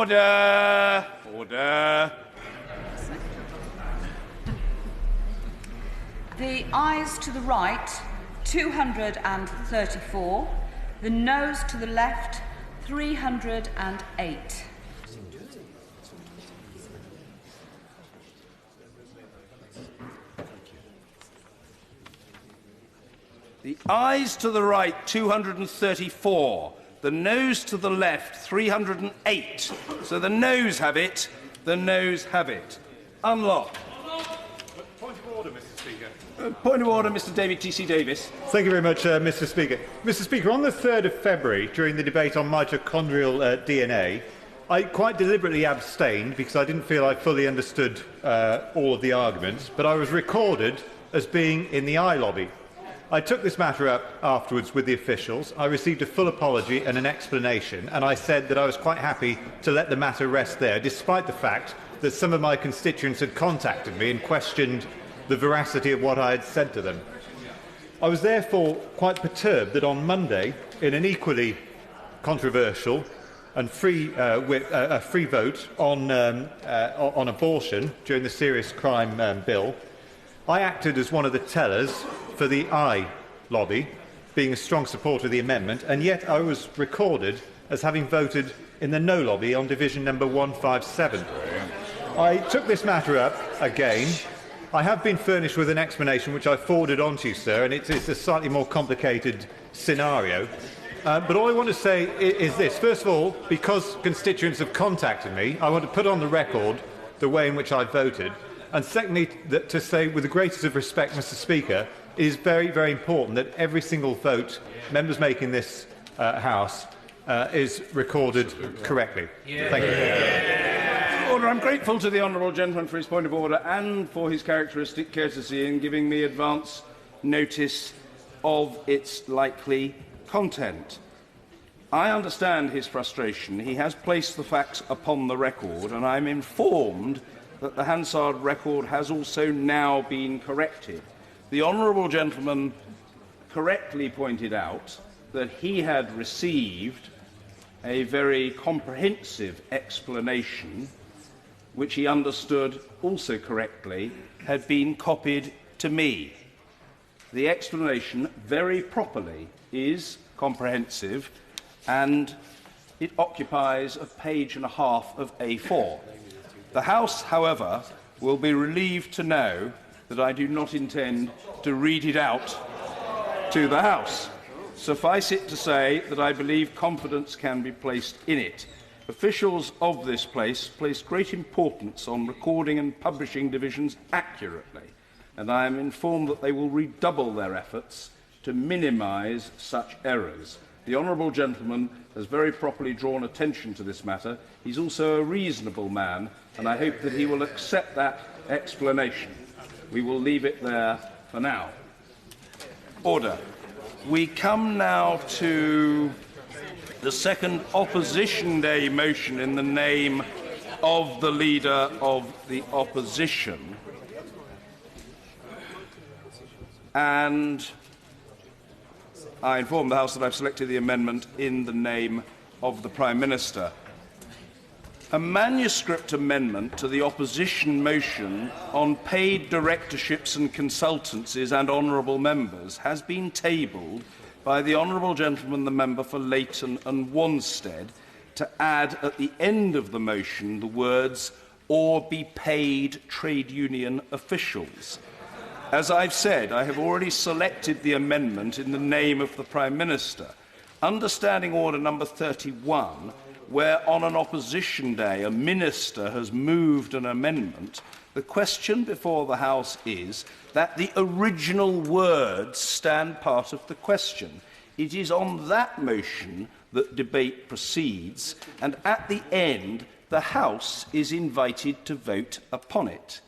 Order! Order! The ayes to the right, 234. The noes to the left, 308. The ayes to the right, 234. The noes to the left, 308. So the noes have it. The noes have it. Unlock. Point of order, Mr. Speaker. Point of order, Mr. David T.C. Davis. Thank you very much, Mr. Speaker. Mr. Speaker, on the 3rd of February, during the debate on mitochondrial DNA, I quite deliberately abstained because I didn't feel I fully understood all of the arguments, but I was recorded as being in the aye lobby. I took this matter up afterwards with the officials. I received a full apology and an explanation, and I said that I was quite happy to let the matter rest there, despite the fact that some of my constituents had contacted me and questioned the veracity of what I had said to them. I was therefore quite perturbed that on Monday, in an equally controversial and free vote on abortion during the Serious Crime Bill, I acted as one of the tellers for the aye lobby, being a strong supporter of the amendment, and yet I was recorded as having voted in the no lobby on division number 157. I took this matter up again. I have been furnished with an explanation which I forwarded on to you, sir, and it's a slightly more complicated scenario. But all I want to say is this. First of all, because constituents have contacted me, I want to put on the record the way in which I voted. And secondly, to say, with the greatest of respect, Mr. Speaker, it is very, very important that every single vote members make in this House is recorded correctly. Thank you. Order. I'm grateful to the honourable gentleman for his point of order and for his characteristic courtesy in giving me advance notice of its likely content. I understand his frustration. He has placed the facts upon the record, and I'm informed that the Hansard record has also now been corrected. The honourable gentleman correctly pointed out that he had received a very comprehensive explanation, which he understood also correctly had been copied to me. The explanation, very properly, is comprehensive, and it occupies a page and a half of A4. The House, however, will be relieved to know that I do not intend to read it out to the House. Suffice it to say that I believe confidence can be placed in it. Officials of this place great importance on recording and publishing divisions accurately, and I am informed that they will redouble their efforts to minimise such errors. The honourable gentleman has very properly drawn attention to this matter. He's also a reasonable man, and I hope that he will accept that explanation. We will leave it there for now. Order. We come now to the second Opposition Day motion in the name of the Leader of the Opposition. And I inform the House that I've selected the amendment in the name of the Prime Minister. A manuscript amendment to the opposition motion on paid directorships and consultancies and honourable members has been tabled by the honourable gentleman, the member for Leighton and Wanstead, to add at the end of the motion the words, or be paid trade union officials. As I've said, I have already selected the amendment in the name of the Prime Minister. Understanding Order number 31, where on an opposition day a minister has moved an amendment, the question before the House is that the original words stand part of the question. It is on that motion that debate proceeds, and at the end the House is invited to vote upon it.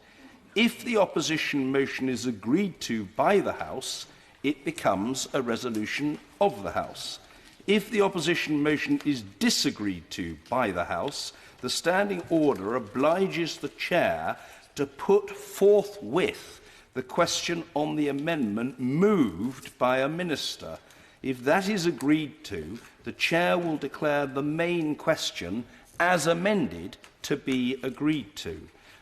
If the opposition motion is agreed to by the House, it becomes a resolution of the House. If the opposition motion is disagreed to by the House, the standing order obliges the Chair to put forthwith the question on the amendment moved by a minister. If that is agreed to, the Chair will declare the main question as amended, to be agreed to.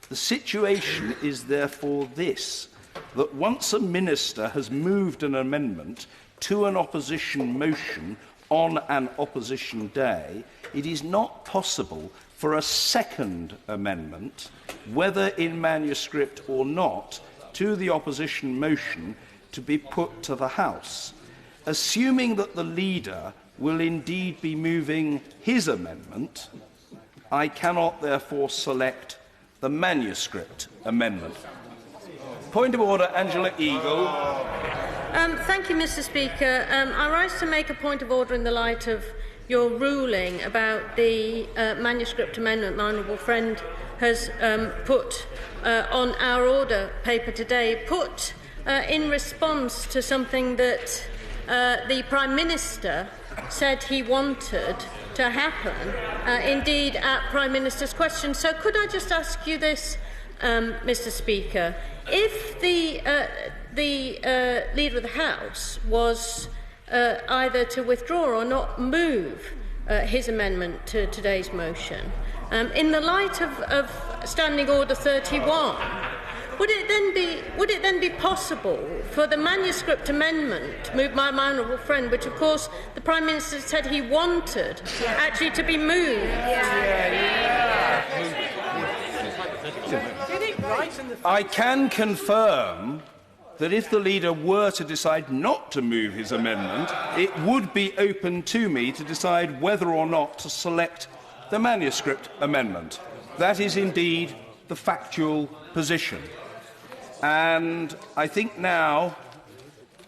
The situation is therefore this, that once a minister has moved an amendment to an opposition motion on an opposition day, it is not possible for a second amendment, whether in manuscript or not, to the opposition motion to be put to the House. Assuming that the leader will indeed be moving his amendment, I cannot therefore select the manuscript amendment. Point of order, Angela Eagle. Thank you, Mr. Speaker. I rise to make a point of order in the light of your ruling about the manuscript amendment my honourable friend has put on our order paper today, put in response to something that the Prime Minister said he wanted to happen, indeed at Prime Minister's question. So could I just ask you this, Mr. Speaker? If the Leader of the House was either to withdraw or not move his amendment to today's motion, in the light of Standing Order 31, would it then be possible for the manuscript amendment moved by my honourable friend, which of course the Prime Minister said he wanted, actually to be moved? I can confirm that if the leader were to decide not to move his amendment, it would be open to me to decide whether or not to select the manuscript amendment. That is indeed the factual position. And I think now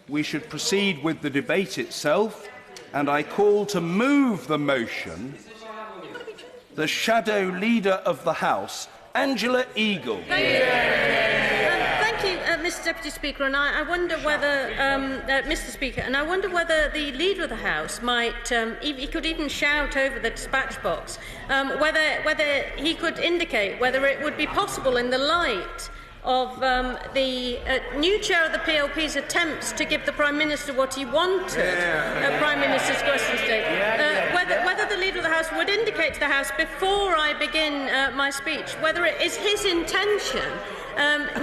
we should proceed with the debate itself, and I call to move the motion the Shadow Leader of the House, Angela Eagle. Thank you, Mr. Deputy Speaker. And I wonder whether, Mr. Speaker, and I wonder whether the Leader of the House might, he could even shout over the dispatch box, whether he could indicate whether it would be possible in the light of the new chair of the PLP's attempts to give the Prime Minister what he wanted at Prime Minister's question today, whether the Leader of the House would indicate to the House before I begin my speech whether it is his intention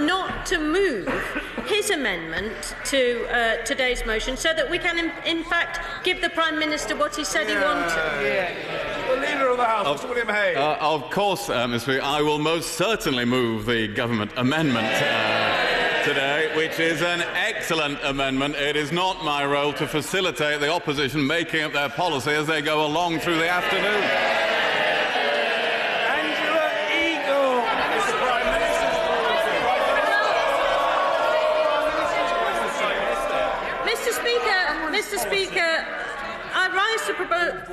not to move his amendment to today's motion so that we can in fact give the Prime Minister what he said he wanted. The Leader of the House, Mr. William Hay. Of course, Mr. Speaker, I will most certainly move the government amendment today, which is an excellent amendment. It is not my role to facilitate the opposition making up their policy as they go along through the afternoon. Angela Eagle. Mr. Speaker, I rise to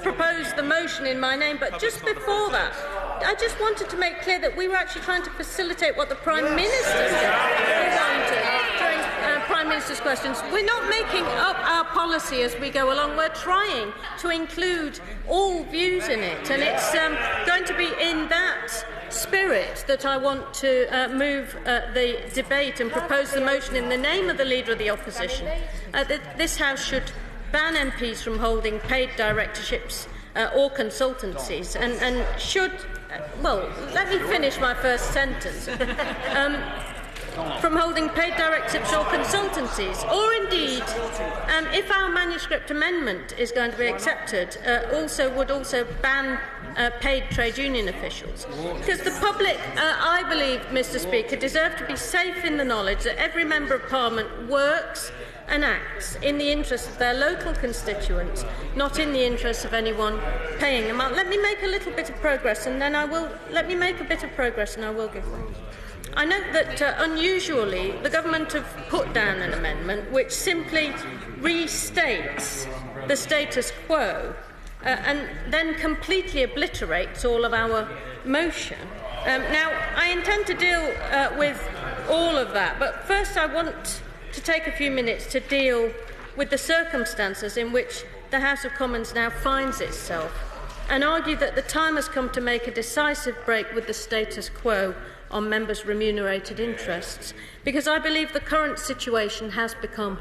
propose the motion in my name, but just before that, I just wanted to make clear that we were actually trying to facilitate what the Prime Minister wanted during Prime Minister's questions. We're not making up our policy as we go along. We're trying to include all views in it, and it's going to be in that spirit that I want to move the debate and propose the motion in the name of the Leader of the Opposition. This House should ban MPs from holding paid directorships or consultancies and should, well, let me finish my first sentence, from holding paid directorships or consultancies, or indeed, if our manuscript amendment is going to be accepted, would also ban paid trade union officials. Because the public, I believe, Mr. Speaker, deserve to be safe in the knowledge that every Member of Parliament works and acts in the interest of their local constituents, not in the interest of anyone paying them out. Let me make a little bit of progress, and then I will give way. I note that unusually the government have put down an amendment which simply restates the status quo and then completely obliterates all of our motion. Now, I intend to deal with all of that, but first I want to take a few minutes to deal with the circumstances in which the House of Commons now finds itself and argue that the time has come to make a decisive break with the status quo on members' remunerated interests, because I believe the current situation has become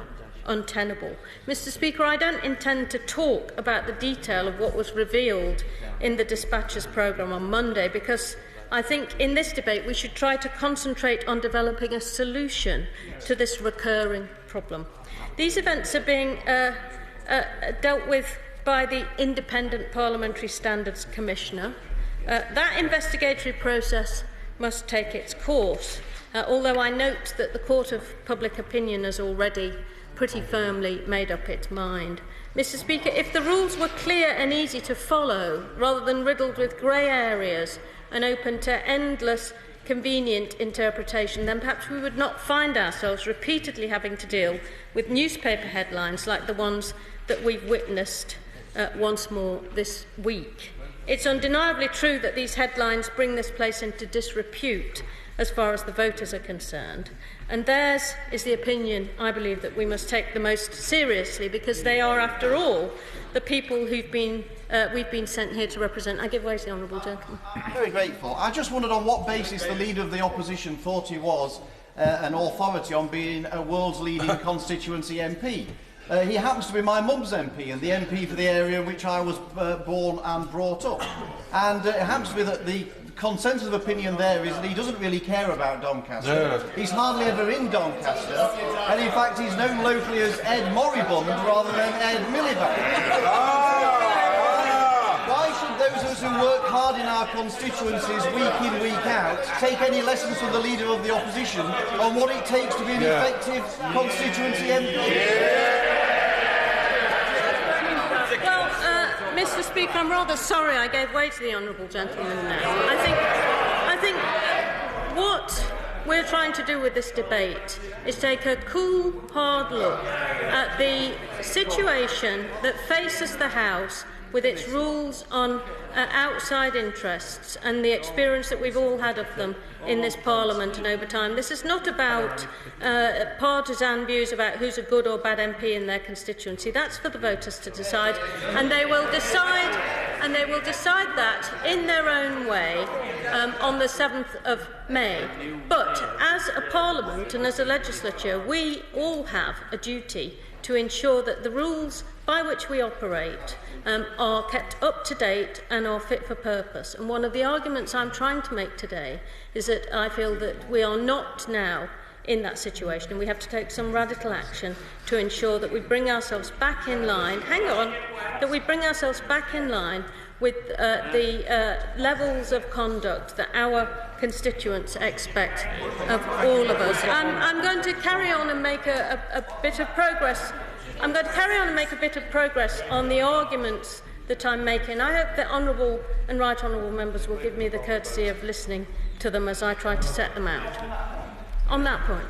untenable. Mr. Speaker, I don't intend to talk about the detail of what was revealed in the Dispatches programme on Monday, because I think in this debate we should try to concentrate on developing a solution to this recurring problem. These events are being dealt with by the Independent Parliamentary Standards Commissioner. That investigatory process must take its course, although I note that the Court of Public Opinion has already pretty firmly made up its mind. Mr. Speaker, if the rules were clear and easy to follow, rather than riddled with grey areas and open to endless convenient interpretation, then perhaps we would not find ourselves repeatedly having to deal with newspaper headlines like the ones that we've witnessed once more this week. It's undeniably true that these headlines bring this place into disrepute as far as the voters are concerned, and theirs is the opinion, I believe, that we must take the most seriously, because they are, after all, the people we've been sent here to represent. I give way to the honourable gentleman. Very grateful. I just wondered on what basis the Leader of the Opposition thought he was an authority on being a world's leading constituency MP. He happens to be my mum's MP and the MP for the area in which I was born and brought up. And it happens to be that the consensus of opinion there is that he doesn't really care about Doncaster. No. He's hardly ever in Doncaster. And in fact, he's known locally as Ed Moribund rather than Ed Miliband. Why should those of us who work hard in our constituencies week in, week out take any lessons from the Leader of the Opposition on what it takes to be an effective constituency MP? Mr. Speaker, I'm rather sorry I gave way to the honourable gentleman now. I think what we're trying to do with this debate is take a cool, hard look at the situation that faces the House with its rules on outside interests and the experience that we've all had of them in this Parliament and over time. This is not about partisan views about who's a good or bad MP in their constituency. That's for the voters to decide, and they will decide that in their own way on the 7th of May. But as a Parliament and as a legislature, we all have a duty to ensure that the rules by which we operate are kept up to date and are fit for purpose. And one of the arguments I'm trying to make today is that I feel that we are not now in that situation, and we have to take some radical action to ensure that we bring ourselves back in line. That we bring ourselves back in line with the levels of conduct that our constituents expect of all of us. I'm going to carry on and make a bit of progress. I'm going to carry on and make a bit of progress on the arguments that I'm making. I hope that honourable and right honourable members will give me the courtesy of listening to them as I try to set them out. On that point,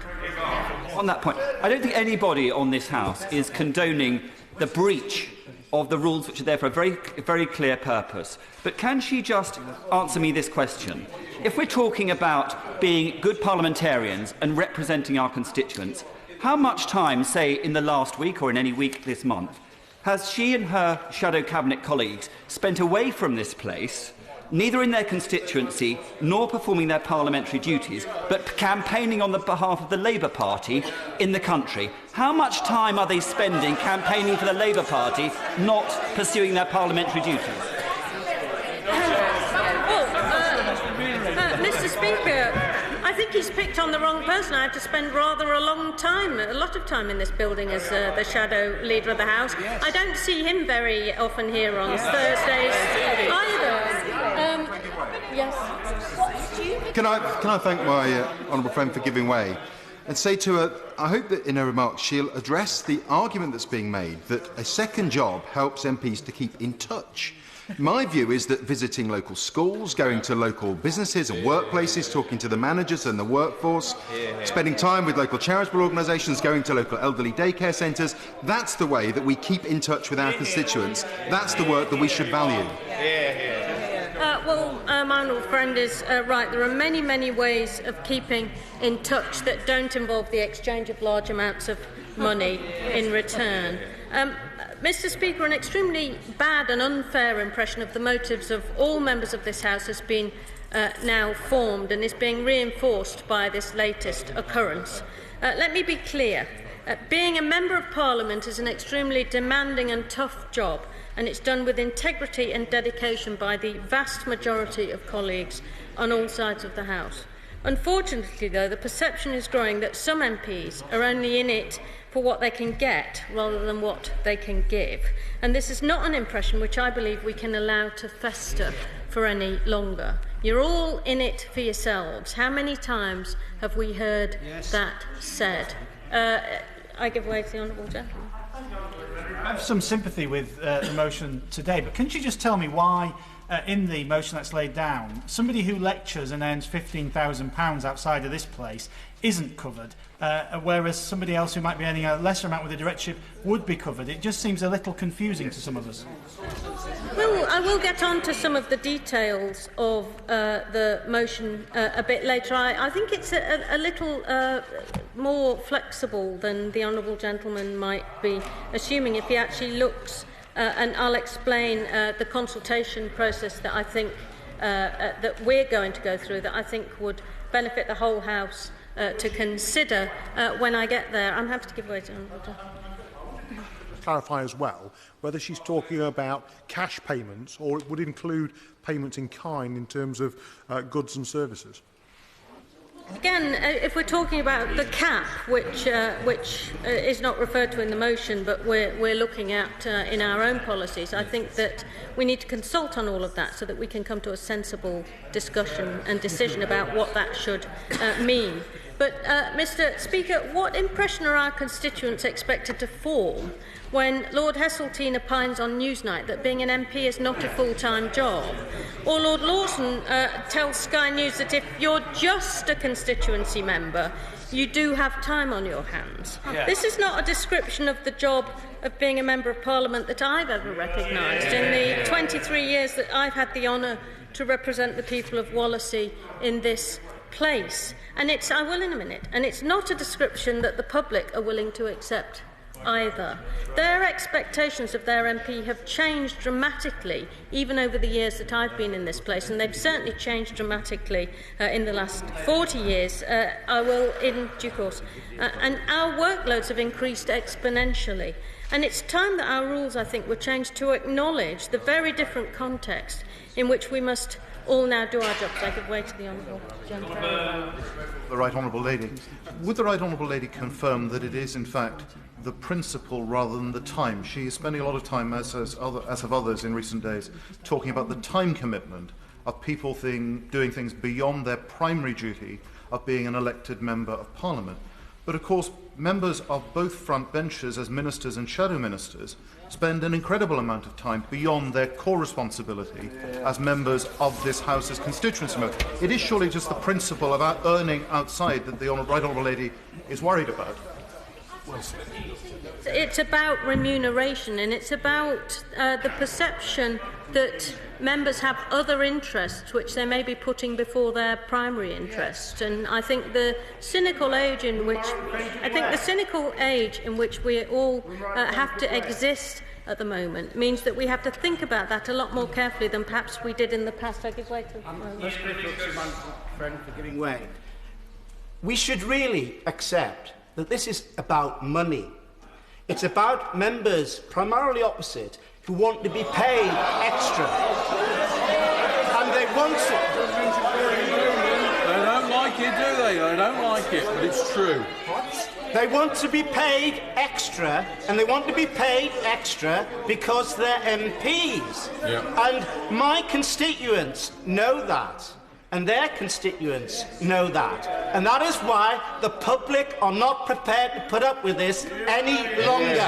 I don't think anybody on this House is condoning the breach of the rules which are there for a very, very clear purpose. But can she just answer me this question? If we're talking about being good parliamentarians and representing our constituents, how much time, say, in the last week or in any week this month, has she and her shadow cabinet colleagues spent away from this place, neither in their constituency nor performing their parliamentary duties, but campaigning on the behalf of the Labour Party in the country? How much time are they spending campaigning for the Labour Party, not pursuing their parliamentary duties? Mr. Speaker, I think he's picked on the wrong person. I had to spend rather a lot of time in this building as the shadow leader of the House. I don't see him very often here on Thursdays either. Yes. Can I thank my honourable friend for giving way and say to her, I hope that in her remarks she'll address the argument that's being made that a second job helps MPs to keep in touch. My view is that visiting local schools, going to local businesses and workplaces, talking to the managers and the workforce, spending time with local charitable organisations, going to local elderly daycare centres, that's the way that we keep in touch with our constituents. That's the work that we should value. My honourable friend is right. There are many, many ways of keeping in touch that don't involve the exchange of large amounts of money in return. Mr. Speaker, an extremely bad and unfair impression of the motives of all members of this House has been now formed and is being reinforced by this latest occurrence. Let me be clear. Being a Member of Parliament is an extremely demanding and tough job, and it's done with integrity and dedication by the vast majority of colleagues on all sides of the House. Unfortunately, though, the perception is growing that some MPs are only in it for what they can get rather than what they can give. And this is not an impression which I believe we can allow to fester for any longer. You're all in it for yourselves. How many times have we heard that said? I give way to the Honourable Gentleman. I have some sympathy with the motion today, but couldn't you just tell me why, in the motion that's laid down, somebody who lectures and earns £15,000 outside of this place isn't covered, whereas somebody else who might be earning a lesser amount with the directorship would be covered? It just seems a little confusing to some of us. Well, I will get on to some of the details of the motion a bit later. I think it's a little more flexible than the Honourable Gentleman might be assuming if he actually looks, and I'll explain the consultation process that I think that we're going to go through, that I think would benefit the whole House to consider when I get there. I'm happy to give way to the Honourable Gentleman. Clarify as well whether she's talking about cash payments or it would include payments in kind in terms of goods and services. Again, if we're talking about the cap, which is not referred to in the motion, but we're looking at in our own policies, I think that we need to consult on all of that so that we can come to a sensible discussion and decision about what that should mean. But, Mr. Speaker, what impression are our constituents expected to form when Lord Heseltine opines on Newsnight that being an MP is not a full-time job? Or Lord Lawson tells Sky News that if you're just a constituency member, you do have time on your hands. Yeah. This is not a description of the job of being a Member of Parliament that I've ever recognised in the 23 years that I've had the honour to represent the people of Wallasey in this place. And I will in a minute, and it's not a description that the public are willing to accept either. Their expectations of their MP have changed dramatically, even over the years that I've been in this place, and they've certainly changed dramatically in the last 40 years. I will in due course. And our workloads have increased exponentially. And it's time that our rules, I think, were changed to acknowledge the very different context in which we must all now do our jobs. I give way to the Honourable Gentleman. The Right Honourable Lady. Would the Right Honourable Lady confirm that it is, in fact, the principle rather than the time? She is spending a lot of time, as have others in recent days, talking about the time commitment of people doing things beyond their primary duty of being an elected Member of Parliament. But, of course, members of both front benches as ministers and shadow ministers spend an incredible amount of time beyond their core responsibility as members of this House's constituency member. It is surely just the principle of earning outside that the Right Honourable Lady is worried about. It's about remuneration, and it's about the perception that members have other interests which they may be putting before their primary interests. And I think the cynical age in which we all have to exist at the moment means that we have to think about that a lot more carefully than perhaps we did in the past. I give way to my friend for giving way. We should really accept that this is about money. It's about members, primarily opposite, who want to be paid extra. And they want it. They don't like it, do they? They don't like it, but it's true. They want to be paid extra, and they want to be paid extra because they're MPs. Yeah. And my constituents know that. And their constituents know that. And that is why the public are not prepared to put up with this any longer.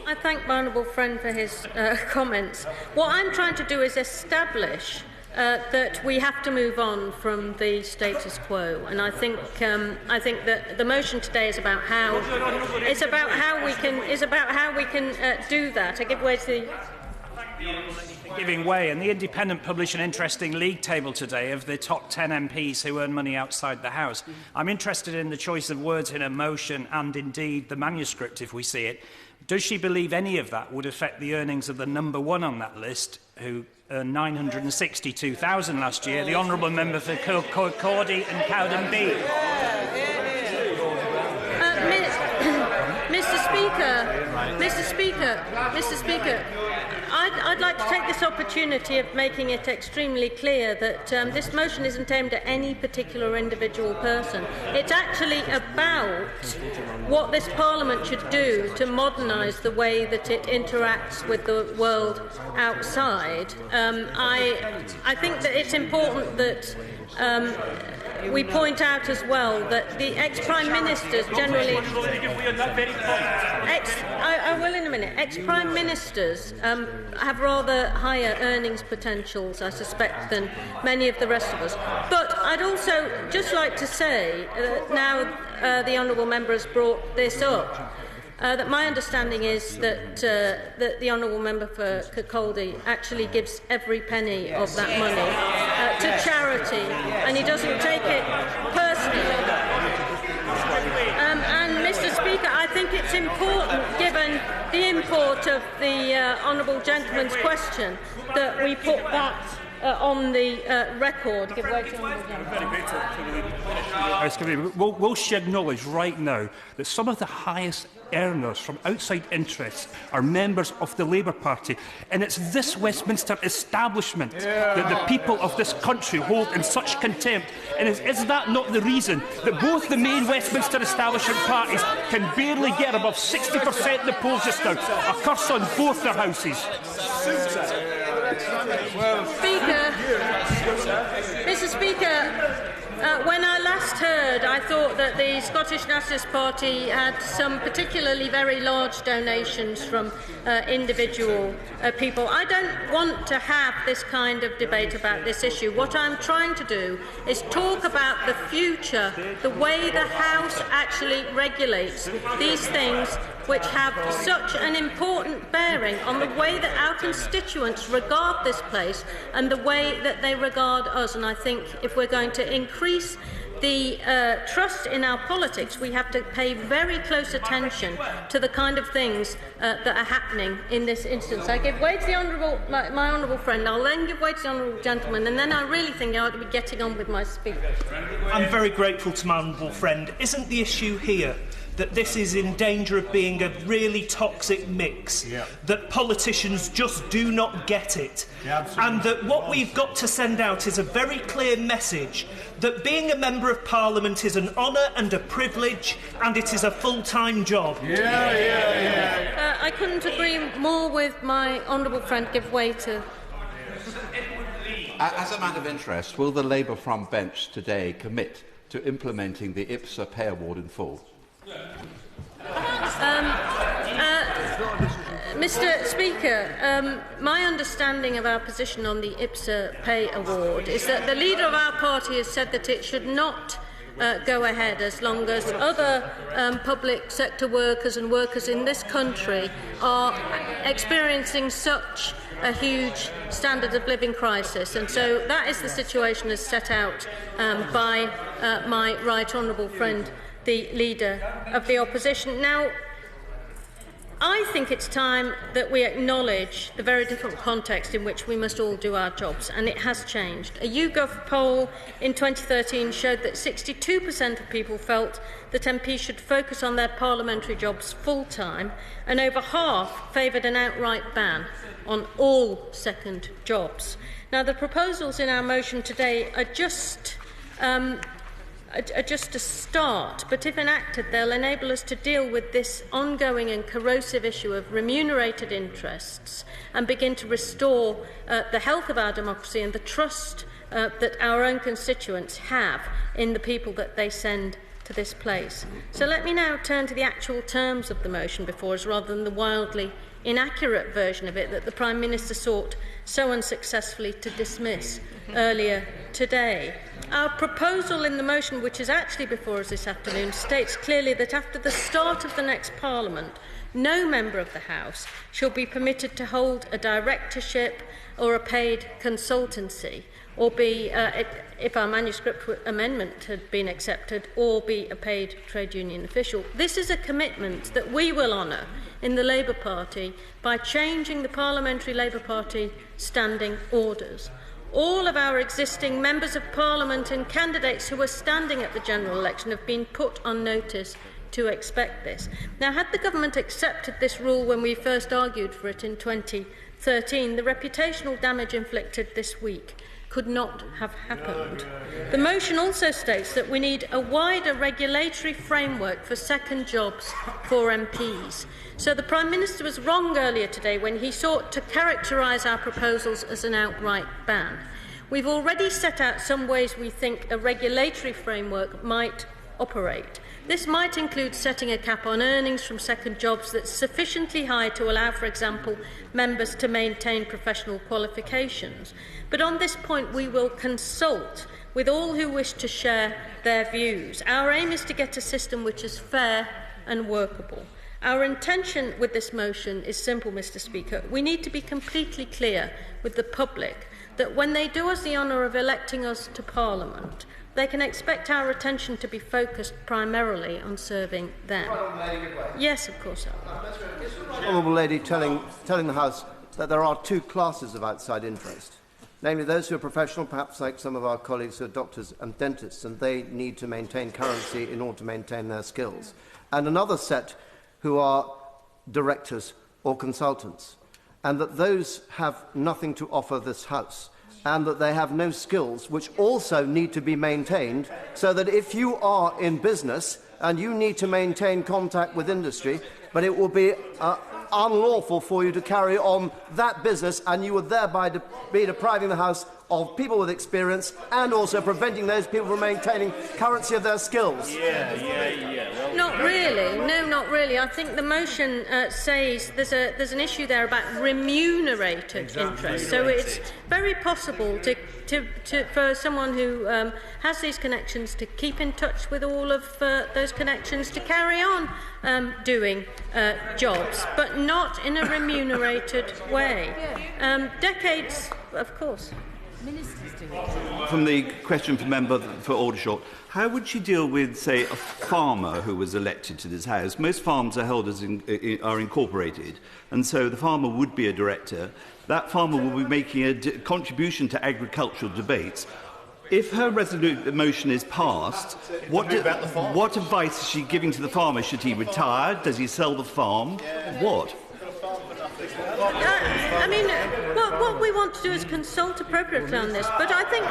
I thank my honourable friend for his comments. What I'm trying to do is establish that we have to move on from the status quo, and I think that the motion today is about how we can do that. I give way to the giving way, and the Independent published an interesting league table today of the top 10 MPs who earn money outside the House. I'm interested in the choice of words in a motion and indeed the manuscript if we see it. Does she believe any of that would affect the earnings of the number one on that list, who earned $962,000 last year, the Honourable Member for Cordy and Cowden B? Speaker, I'd like to take this opportunity of making it extremely clear that this motion isn't aimed at any particular individual person. It's actually about what this Parliament should do to modernise the way that it interacts with the world outside. I think that it's important that we point out as well that the ex-Prime Ministers generally... I will in a minute. Ex-Prime Ministers have rather higher earnings potentials, I suspect, than many of the rest of us. But I'd also just like to say that now the Honourable Member has brought this up, that my understanding is that the Honourable Member for Kirkcaldy actually gives every penny of that money to charity, and he doesn't take it personally. And, Mr. Speaker, I think it's important, given the import of the Honourable Gentleman's question, that we put that on the record. Give way to the Honourable Gentleman. Will she acknowledge right now that some of the highest earners from outside interests are members of the Labour Party, and it's this Westminster establishment that the people of this country hold in such contempt? And is that not the reason that both the main Westminster establishment parties can barely get above 60% in the polls just now? A curse on both their houses. Mr. Speaker, when I last heard, I thought that the Scottish Nationalist Party had some particularly very large donations from individual people. I don't want to have this kind of debate about this issue. What I'm trying to do is talk about the future, the way the House actually regulates these things which have such an important bearing on the way that our constituents regard this place and the way that they regard us. And I think if we're going to increase the trust in our politics, we have to pay very close attention to the kind of things that are happening in this instance. I give way to the my honourable friend, I'll then give way to the honourable gentleman, and then I really think I ought to be getting on with my speech. I'm very grateful to my honourable friend. Isn't the issue here that this is in danger of being a really toxic mix, that politicians just do not get it, and that what we've got to send out is a very clear message that being a Member of Parliament is an honour and a privilege, and it is a full-time job. I couldn't agree more with my honourable friend. Give way to... As a matter of interest, will the Labour front bench today commit to implementing the IPSA pay award in full? Mr. Speaker, my understanding of our position on the IPSA pay award is that the leader of our party has said that it should not go ahead as long as other public sector workers and workers in this country are experiencing such a huge standard of living crisis. And so that is the situation as set out by my right honourable friend, the Leader of the Opposition. Now, I think it's time that we acknowledge the very different context in which we must all do our jobs, and it has changed. A YouGov poll in 2013 showed that 62% of people felt that MPs should focus on their parliamentary jobs full-time, and over half favoured an outright ban on all second jobs. Now, the proposals in our motion today are just a start, but if enacted, they'll enable us to deal with this ongoing and corrosive issue of remunerated interests and begin to restore the health of our democracy and the trust that our own constituents have in the people that they send to this place. So let me now turn to the actual terms of the motion before us, rather than the wildly inaccurate version of it that the Prime Minister sought so unsuccessfully to dismiss earlier today. Our proposal in the motion, which is actually before us this afternoon, states clearly that after the start of the next Parliament, no member of the House shall be permitted to hold a directorship or a paid consultancy, or be, if our manuscript amendment had been accepted, or be a paid trade union official. This is a commitment that we will honour in the Labour Party by changing the Parliamentary Labour Party standing orders. All of our existing members of Parliament and candidates who are standing at the general election have been put on notice to expect this. Now, had the government accepted this rule when we first argued for it in 2013, the reputational damage inflicted this week could not have happened. The motion also states that we need a wider regulatory framework for second jobs for MPs. So the Prime Minister was wrong earlier today when he sought to characterise our proposals as an outright ban. We've already set out some ways we think a regulatory framework might operate. This might include setting a cap on earnings from second jobs that's sufficiently high to allow, for example, members to maintain professional qualifications. But on this point, we will consult with all who wish to share their views. Our aim is to get a system which is fair and workable. Our intention with this motion is simple, Mr. Speaker. We need to be completely clear with the public that when they do us the honour of electing us to Parliament, they can expect our attention to be focused primarily on serving them. Yes, of course. Honourable Lady telling the House that there are two classes of outside interest, namely those who are professional, perhaps like some of our colleagues who are doctors and dentists, and they need to maintain currency in order to maintain their skills, and another set who are directors or consultants, and that those have nothing to offer this House, and that they have no skills, which also need to be maintained, so that if you are in business and you need to maintain contact with industry, but it will be unlawful for you to carry on that business, and you would thereby be depriving the House of people with experience and also preventing those people from maintaining currency of their skills. Well, not really. No, not really. I think the motion says there's an issue there about remunerated interest. So it's very possible for someone who has these connections to keep in touch with all of those connections, to carry on doing jobs, but not in a remunerated way. Decades, of course. From the question from member for Aldershot, how would she deal with, say, a farmer who was elected to this House? Most farms are held as are incorporated, and so the farmer would be a director. That farmer will be making a contribution to agricultural debates. If her motion is passed, what advice is she giving to the farmer? Should he retire? Does he sell the farm? What? I mean, what we want to do is consult appropriately on this. But I think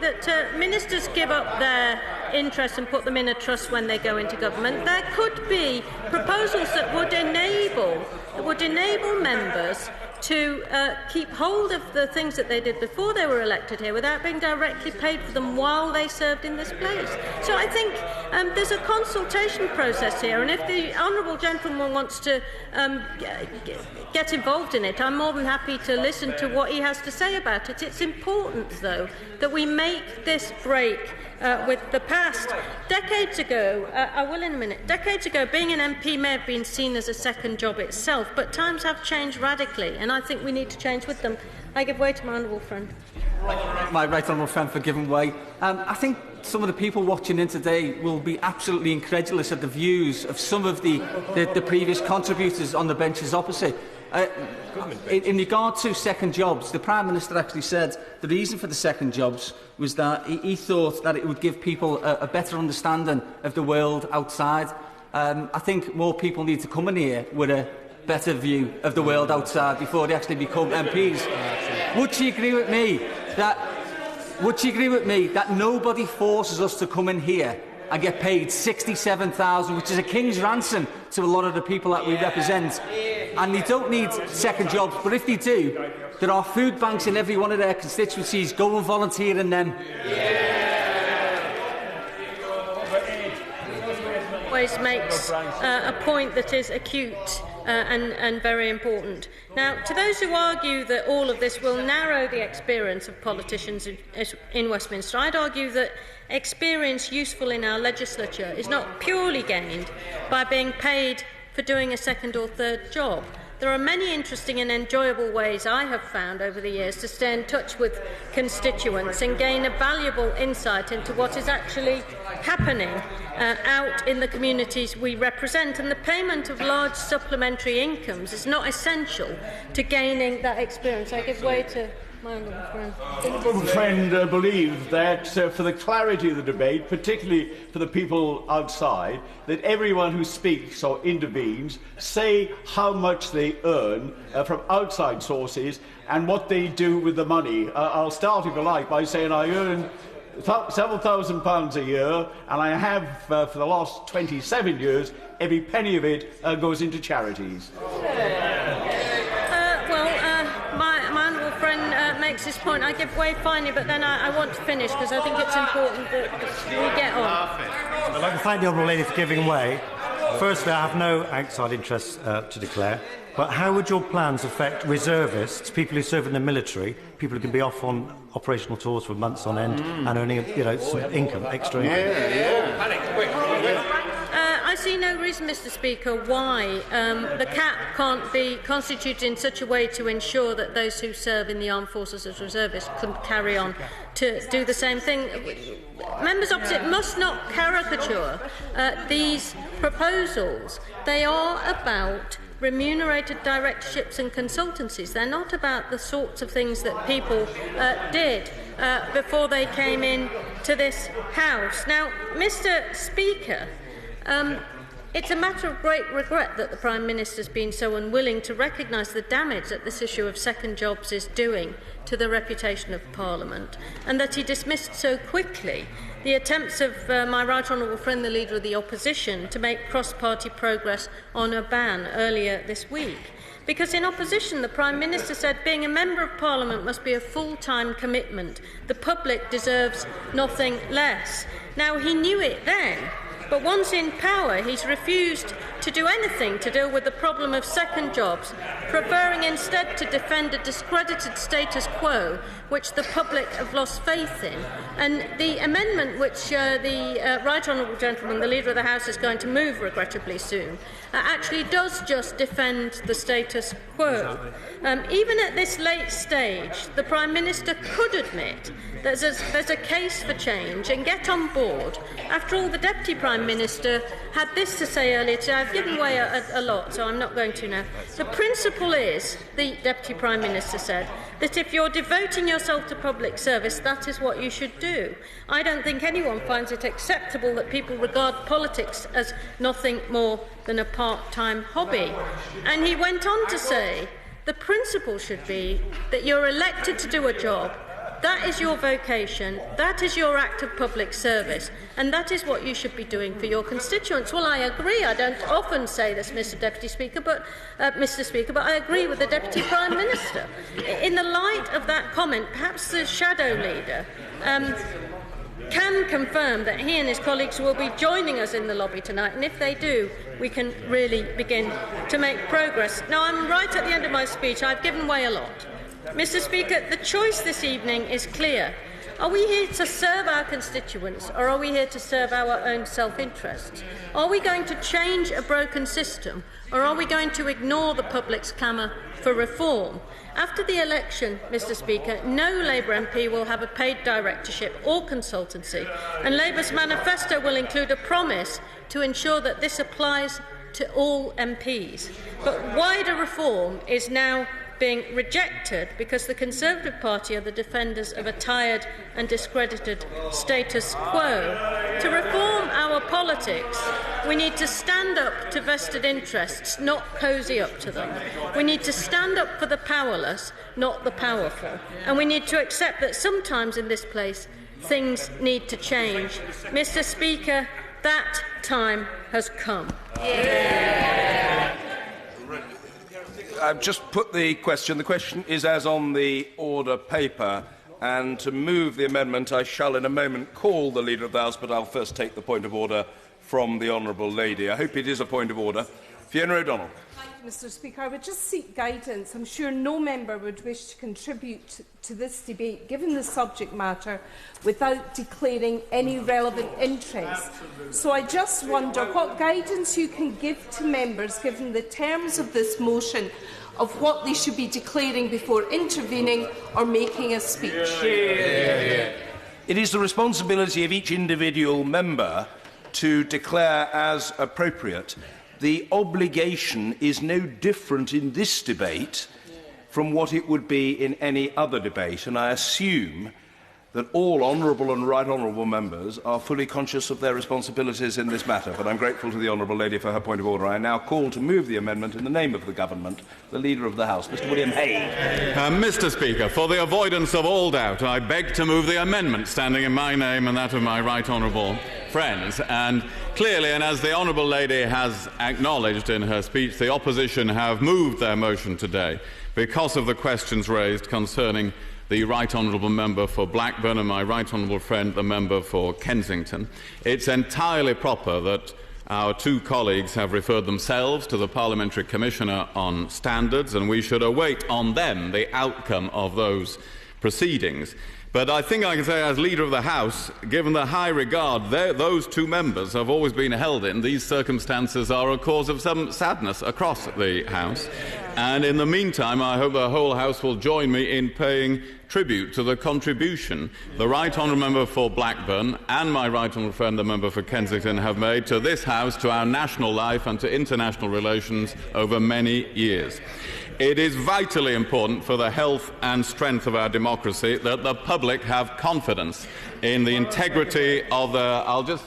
that ministers give up their interests and put them in a trust when they go into government. There could be proposals that would enable members to keep hold of the things that they did before they were elected here without being directly paid for them while they served in this place. So I think there's a consultation process here, and if the honourable gentleman wants to get involved in it, I'm more than happy to listen to what he has to say about it. It's important, though, that we make this break with the past. Decades ago, I will in a minute, decades ago, being an MP may have been seen as a second job itself, but times have changed radically, and I think we need to change with them. I give way to my honourable friend. My right honourable friend for giving way. I think some of the people watching in today will be absolutely incredulous at the views of some of the previous contributors on the benches opposite. In regard to second jobs, the Prime Minister actually said the reason for the second jobs was that he thought that it would give people a better understanding of the world outside. I think more people need to come in here with a better view of the world outside before they actually become MPs. Would she agree with me that nobody forces us to come in here and get paid $67,000, which is a king's ransom to a lot of the people that we represent? And they don't need second jobs, but if they do, there are food banks in every one of their constituencies. Go and volunteer in them. Always makes a point that is acute and very important. Now, to those who argue that all of this will narrow the experience of politicians in Westminster, I'd argue that experience useful in our legislature is not purely gained by being paid for doing a second or third job. There are many interesting and enjoyable ways I have found over the years to stay in touch with constituents and gain a valuable insight into what is actually happening out in the communities we represent. And the payment of large supplementary incomes is not essential to gaining that experience. I give way to My honourable friend believes that for the clarity of the debate, particularly for the people outside, that everyone who speaks or intervenes say how much they earn from outside sources and what they do with the money. I'll start, if you like, by saying I earn several £1,000s a year, and I have for the last 27 years, every penny of it goes into charities. My honourable friend makes his point. I give way finally, but then I want to finish because I think it's important that we get on. I'd like to thank the Honourable Lady for giving way. Firstly, I have no outside interests to declare, but how would your plans affect reservists, people who serve in the military, people who can be off on operational tours for months on end and earning, some income, extra income? I see no reason, Mr. Speaker, why the CAP can't be constituted in such a way to ensure that those who serve in the armed forces as reservists couldn't carry on to do the same thing. Members opposite must not caricature these proposals. They are about remunerated directorships and consultancies. They're not about the sorts of things that people did before they came in to this House. Now, Mr. Speaker, it's a matter of great regret that the Prime Minister has been so unwilling to recognise the damage that this issue of second jobs is doing to the reputation of Parliament, and that he dismissed so quickly the attempts of my right honourable friend, the Leader of the Opposition, to make cross-party progress on a ban earlier this week. Because in opposition, the Prime Minister said being a Member of Parliament must be a full-time commitment. The public deserves nothing less. Now, he knew it then, but once in power, he's refused to do anything to deal with the problem of second jobs, preferring instead to defend a discredited status quo which the public have lost faith in. And the amendment which the right honourable gentleman, the Leader of the House, is going to move regrettably soon, actually does just defend the status quo. Even at this late stage, the Prime Minister could admit there's a case for change and get on board. After all, the Deputy Prime Minister had this to say earlier today. I've given away a lot, so I'm not going to now. The principle is, the Deputy Prime Minister said, that if you're devoting yourself to public service, that is what you should do. I don't think anyone finds it acceptable that people regard politics as nothing more than a part-time hobby. And he went on to say, the principle should be that you're elected to do a job. That is your vocation, that is your act of public service, and that is what you should be doing for your constituents. Well, I agree. I don't often say this, Mr. Speaker, but I agree with the Deputy Prime Minister. In the light of that comment, perhaps the Shadow Leader can confirm that he and his colleagues will be joining us in the lobby tonight, and if they do, we can really begin to make progress. Now, I'm right at the end of my speech. I've given away a lot. Mr. Speaker, the choice this evening is clear. Are we here to serve our constituents, or are we here to serve our own self-interests? Are we going to change a broken system, or are we going to ignore the public's clamour for reform? After the election, Mr. Speaker, no Labour MP will have a paid directorship or consultancy, and Labour's manifesto will include a promise to ensure that this applies to all MPs. But wider reform is now being rejected because the Conservative Party are the defenders of a tired and discredited status quo. To reform our politics, we need to stand up to vested interests, not cosy up to them. We need to stand up for the powerless, not the powerful. And we need to accept that sometimes in this place, things need to change. Mr. Speaker, that time has come. I've just put the question. The question is as on the order paper, and to move the amendment, I shall in a moment call the Leader of the House, but I'll first take the point of order from the Honourable Lady. I hope it is a point of order. Fiona O'Donnell. Thank you, Mr. Speaker. I would just seek guidance. I'm sure no member would wish to contribute to this debate, given the subject matter, without declaring any relevant interest. So I just wonder what guidance you can give to members, given the terms of this motion, of what they should be declaring before intervening or making a speech. It is the responsibility of each individual member to declare as appropriate. The obligation is no different in this debate from what it would be in any other debate, and I assume that all honourable and right honourable members are fully conscious of their responsibilities in this matter. But I'm grateful to the honourable lady for her point of order. I now call to move the amendment in the name of the government, the Leader of the House, Mr William Hague. Mr Speaker, for the avoidance of all doubt, I beg to move the amendment standing in my name and that of my right honourable friends. And clearly, and as the honourable lady has acknowledged in her speech, the opposition have moved their motion today because of the questions raised concerning the Right Honourable Member for Blackburn and my Right Honourable friend, the Member for Kensington. It's entirely proper that our two colleagues have referred themselves to the Parliamentary Commissioner on Standards, and we should await on them the outcome of those proceedings. But I think I can say, as Leader of the House, given the high regard those two members have always been held in, these circumstances are a cause of some sadness across the House. And in the meantime, I hope the whole House will join me in paying tribute to the contribution the Right Honourable Member for Blackburn and my Right Honourable friend, the Member for Kensington, have made to this House, to our national life and to international relations over many years. It is vitally important for the health and strength of our democracy that the public have confidence in the integrity of the... I'll just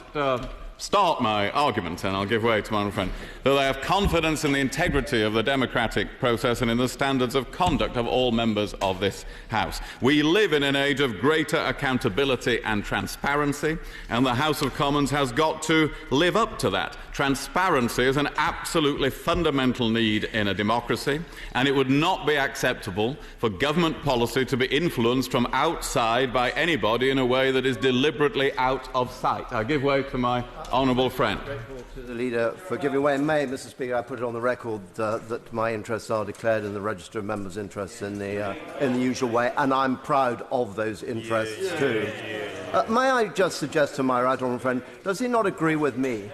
start my argument and I'll give way to my friend. That they have confidence in the integrity of the democratic process and in the standards of conduct of all members of this House. We live in an age of greater accountability and transparency, and the House of Commons has got to live up to that. Transparency is an absolutely fundamental need in a democracy, and it would not be acceptable for government policy to be influenced from outside by anybody in a way that is deliberately out of sight. I give way to my honourable friend. To the Leader for giving way. May, Mr Speaker, I put it on the record that my interests are declared in the Register of Members' interests in the usual way, and I'm proud of those interests too. May I just suggest to my right honourable friend, does he not agree with me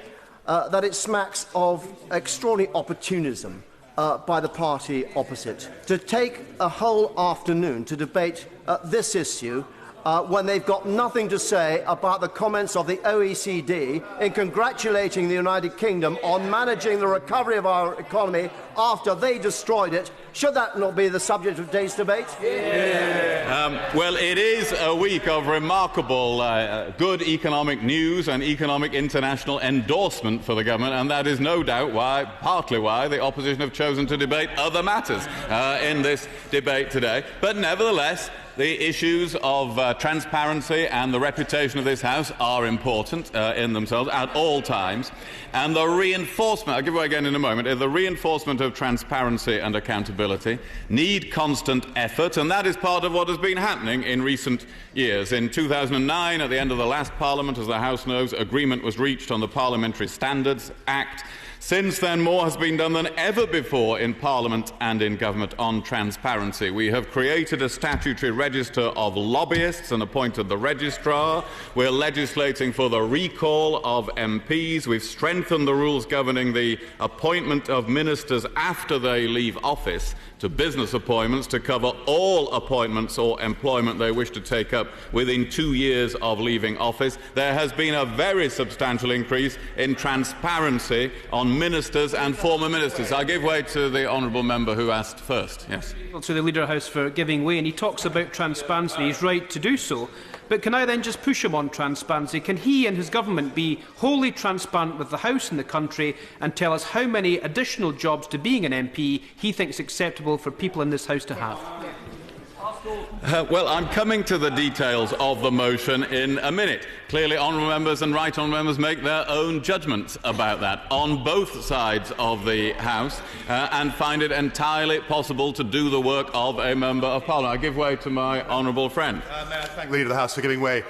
that it smacks of extraordinary opportunism by the party opposite to take a whole afternoon to debate this issue when they've got nothing to say about the comments of the OECD in congratulating the United Kingdom on managing the recovery of our economy after they destroyed it? Should that not be the subject of today's debate? Well, it is a week of remarkable good economic news and economic international endorsement for the government, and that is no doubt partly why the opposition have chosen to debate other matters in this debate today. But nevertheless, the issues of transparency and the reputation of this House are important in themselves at all times. And the reinforcement, I'll give way again in a moment, the reinforcement of transparency and accountability need constant effort, and that is part of what has been happening in recent years. In 2009, at the end of the last Parliament, as the House knows, agreement was reached on the Parliamentary Standards Act. Since then, more has been done than ever before in Parliament and in government on transparency. We have created a statutory register of lobbyists and appointed the registrar. We're legislating for the recall of MPs. We've strengthened the rules governing the appointment of ministers after they leave office to business appointments to cover all appointments or employment they wish to take up within 2 years of leaving office. There has been a very substantial increase in transparency on ministers and former ministers. I give way to the honourable member who asked first. Yes. To the Leader of the House for giving way, and he talks about transparency. He's right to do so. But can I then just push him on transparency? Can he and his government be wholly transparent with the House and the country and tell us how many additional jobs to being an MP he thinks acceptable for people in this House to have? Well, I'm coming to the details of the motion in a minute. Clearly, honourable members and right honourable members make their own judgments about that on both sides of the House and find it entirely possible to do the work of a Member of Parliament. I give way to my honourable friend. May I thank the Leader of the House for giving way.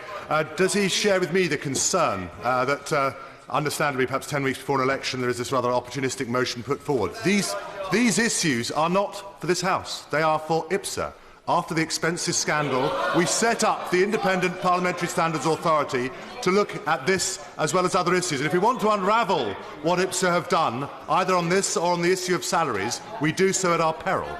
Does he share with me the concern that, understandably, perhaps 10 weeks before an election, there is this rather opportunistic motion put forward? These issues are not for this House. They are for IPSA. After the expenses scandal, we set up the Independent Parliamentary Standards Authority to look at this as well as other issues. And if we want to unravel what IPSA have done, either on this or on the issue of salaries, we do so at our peril.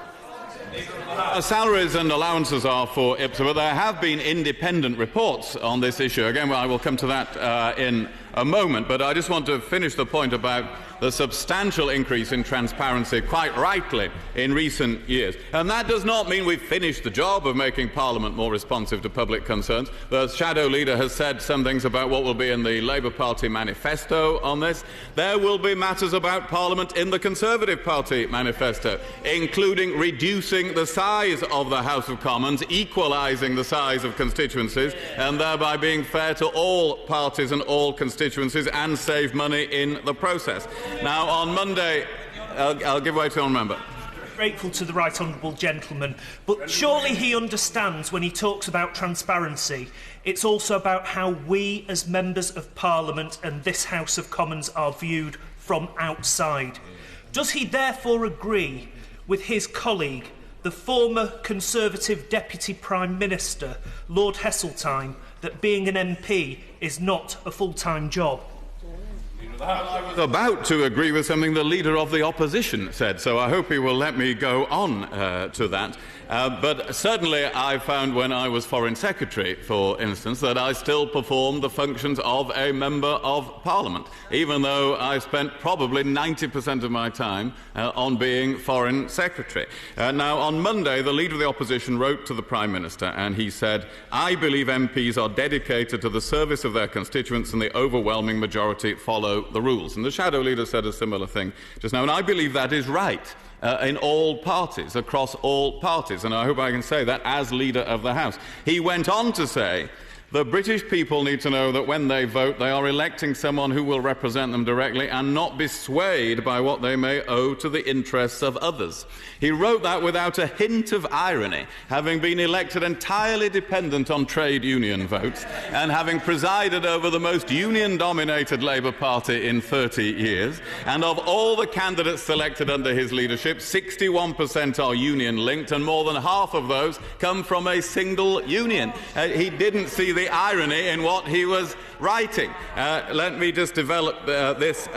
Salaries and allowances are for IPSA, but there have been independent reports on this issue. Again, I will come to that in a moment, but I just want to finish the point about the substantial increase in transparency, quite rightly, in recent years. And that does not mean we've finished the job of making Parliament more responsive to public concerns. The Shadow Leader has said some things about what will be in the Labour Party manifesto on this. There will be matters about Parliament in the Conservative Party manifesto, including reducing the size of the House of Commons, equalising the size of constituencies, and thereby being fair to all parties and all constituencies and save money in the process. Now, on Monday, I'll give way to the honourable member. Grateful to the right honourable gentleman, but surely he understands when he talks about transparency, it's also about how we as members of Parliament and this House of Commons are viewed from outside. Does he therefore agree with his colleague, the former Conservative Deputy Prime Minister, Lord Heseltine, that being an MP is not a full-time job? I was about to agree with something the Leader of the Opposition said, so I hope he will let me go on to that. But certainly I found when I was Foreign Secretary, for instance, that I still performed the functions of a Member of Parliament, even though I spent probably 90% of my time on being Foreign Secretary. Now, on Monday, the Leader of the Opposition wrote to the Prime Minister and he said, "I believe MPs are dedicated to the service of their constituents and the overwhelming majority follow the rules." And the Shadow Leader said a similar thing just now, and I believe that is right. In all parties, across all parties, and I hope I can say that as Leader of the House. He went on to say, "The British people need to know that when they vote, they are electing someone who will represent them directly and not be swayed by what they may owe to the interests of others." He wrote that without a hint of irony, having been elected entirely dependent on trade union votes and having presided over the most union-dominated Labour Party in 30 years. And of all the candidates selected under his leadership, 61% are union-linked, and more than half of those come from a single union. He didn't see the irony in what he was writing. Let me just develop this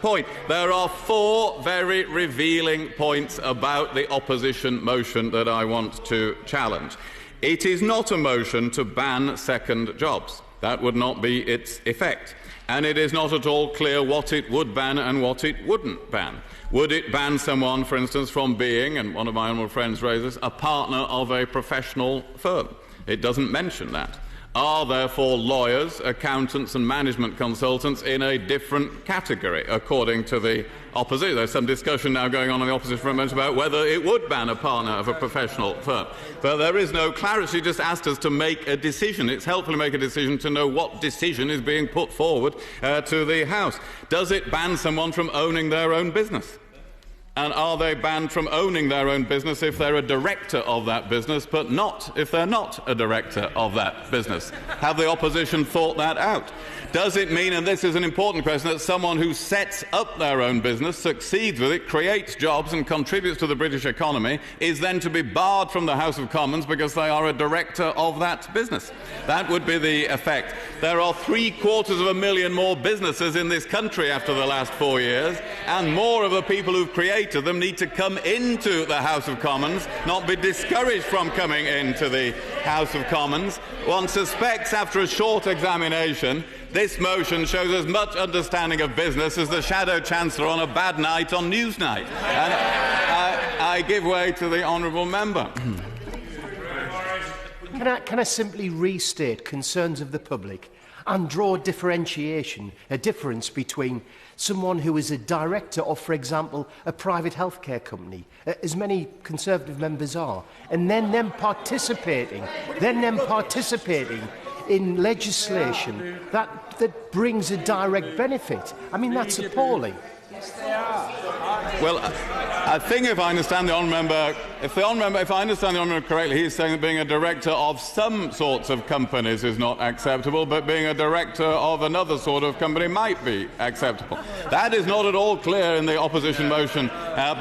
point. There are 4 very revealing points about the opposition motion that I want to challenge. It is not a motion to ban second jobs. That would not be its effect. And it is not at all clear what it would ban and what it wouldn't ban. Would it ban someone, for instance, from being, and one of my honourable friends raises, a partner of a professional firm? It doesn't mention that. Are therefore lawyers, accountants and management consultants in a different category, according to the opposition? There's some discussion now going on the opposition front about whether it would ban a partner of a professional firm. But there is no clarity. She just asked us to make a decision. It's helpful to make a decision to know what decision is being put forward to the House. Does it ban someone from owning their own business? And are they banned from owning their own business if they're a director of that business, but not if they're not a director of that business? Have the opposition thought that out? Does it mean, and this is an important question, that someone who sets up their own business, succeeds with it, creates jobs and contributes to the British economy, is then to be barred from the House of Commons because they are a director of that business? That would be the effect. There are 750,000 more businesses in this country after the last 4 years, and more of the people who've created them need to come into the House of Commons, not be discouraged from coming into the House of Commons. One suspects, after a short examination, this motion shows as much understanding of business as the Shadow Chancellor on a bad night on Newsnight. And I give way to the honourable member. Can I simply restate concerns of the public and draw a difference between someone who is a director of, for example, a private healthcare company, as many Conservative members are, and then them participating in legislation that brings a direct benefit? I mean, that's appalling. Well, I think if I understand the honourable member, if I understand the honourable member correctly, he's saying that being a director of some sorts of companies is not acceptable, but being a director of another sort of company might be acceptable. That is not at all clear in the opposition motion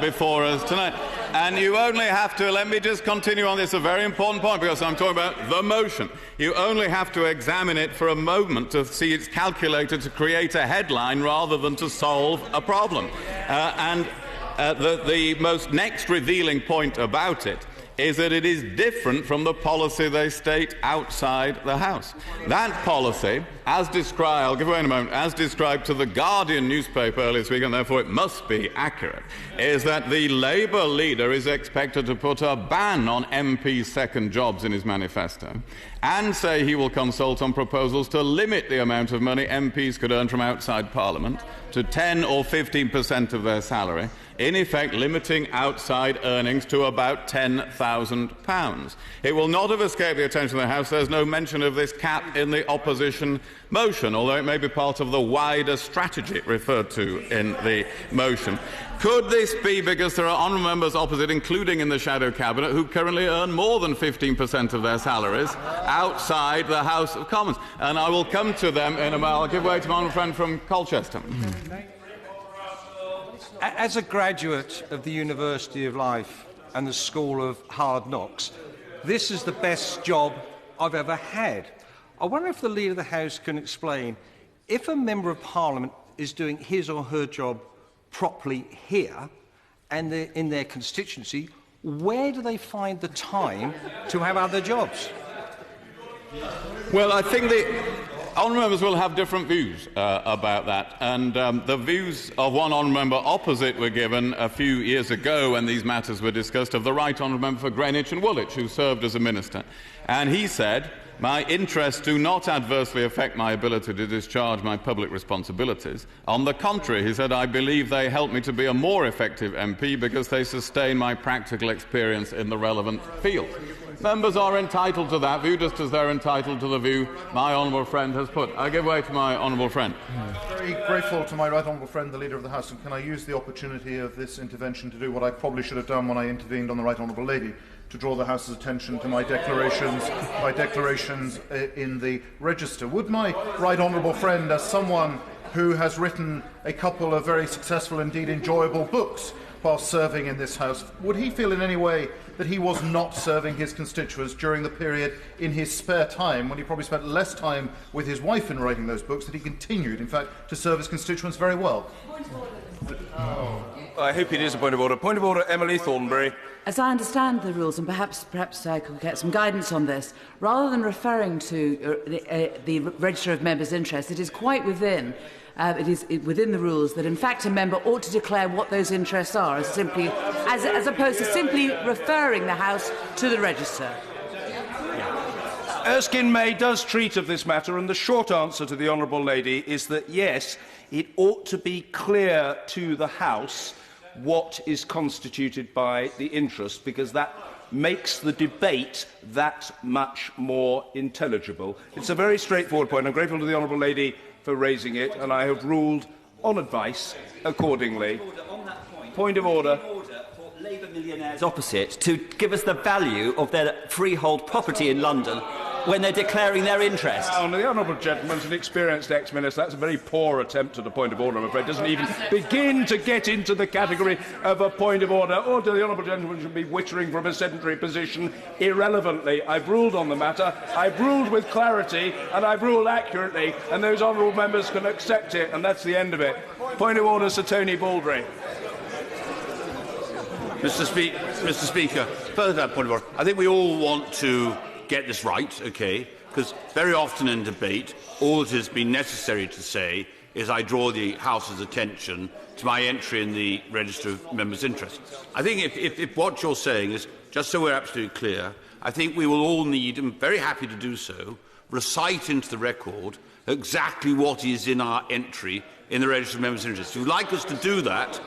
before us tonight. And you only have to, let me just continue on this, a very important point, because I'm talking about the motion. You only have to examine it for a moment to see it's calculated to create a headline rather than to solve a problem. The most next revealing point about it is that it is different from the policy they state outside the House. That policy, as described, I'll give away in a moment, as described to the Guardian newspaper earlier this week, and therefore it must be accurate, is that the Labour leader is expected to put a ban on MPs' second jobs in his manifesto, and say he will consult on proposals to limit the amount of money MPs could earn from outside Parliament to 10 or 15% of their salary, in effect limiting outside earnings to about £10,000. It will not have escaped the attention of the House. There's no mention of this cap in the opposition motion, although it may be part of the wider strategy referred to in the motion. Could this be because there are honourable members opposite, including in the shadow cabinet, who currently earn more than 15% of their salaries outside the House of Commons? And I will come to them in a moment. I'll give way to my honourable friend from Colchester. As a graduate of the University of Life and the School of Hard Knocks, this is the best job I've ever had. I wonder if the Leader of the House can explain, if a Member of Parliament is doing his or her job properly here and in their constituency, where do they find the time to have other jobs? Well, I think the honourable members will have different views about that, and the views of one honourable member opposite were given a few years ago when these matters were discussed, of the right honourable member for Greenwich and Woolwich, who served as a minister. And he said, "My interests do not adversely affect my ability to discharge my public responsibilities. On the contrary," he said, "I believe they help me to be a more effective MP because they sustain my practical experience in the relevant field." Members are entitled to that view, just as they're entitled to the view my honourable friend has put. I give way to my honourable friend. Very grateful to my right honourable friend, the Leader of the House, and can I use the opportunity of this intervention to do what I probably should have done when I intervened on the right honourable lady, to draw the House's attention to my declarations in the Register. Would my right honourable friend, as someone who has written a couple of very successful, indeed enjoyable books while serving in this House, would he feel in any way that he was not serving his constituents during the period in his spare time, when he probably spent less time with his wife in writing those books, that he continued, in fact, to serve his constituents very well? I hope it is a point of order. Point of order, Emily Thornberry. As I understand the rules, and perhaps I could get some guidance on this, rather than referring to the Register of Members' Interests, it is quite within within the rules that, in fact, a member ought to declare what those interests are, as opposed to simply referring the House to the Register. Erskine May does treat of this matter, and the short answer to the honourable lady is that, yes, it ought to be clear to the House what is constituted by the interest, because that makes the debate that much more intelligible. It's a very straightforward point. I'm grateful to the honourable lady for raising it, and I have ruled on advice accordingly. Point of order. For Labour millionaires opposite to give us the value of their freehold property in London when they're declaring their interest. The honourable gentleman's an experienced ex-minister. That's a very poor attempt at a point of order, I'm afraid. It doesn't even begin to get into the category of a point of order. Or the honourable gentleman should be wittering from a sedentary position irrelevantly. I've ruled on the matter. I've ruled with clarity, and I've ruled accurately, and those honourable members can accept it, and that's the end of it. Point of order, Sir Tony Baldry. Mr. Speaker, further to that point of order, I think we all want to get this right, okay? Because very often in debate, all that has been necessary to say is I draw the House's attention to my entry in the Register of Members' Interests. I think if what you're saying is, just so we're absolutely clear, I think we will all need, and very happy to do so, recite into the record exactly what is in our entry in the Register of Members' Interests. If you'd like us to do that,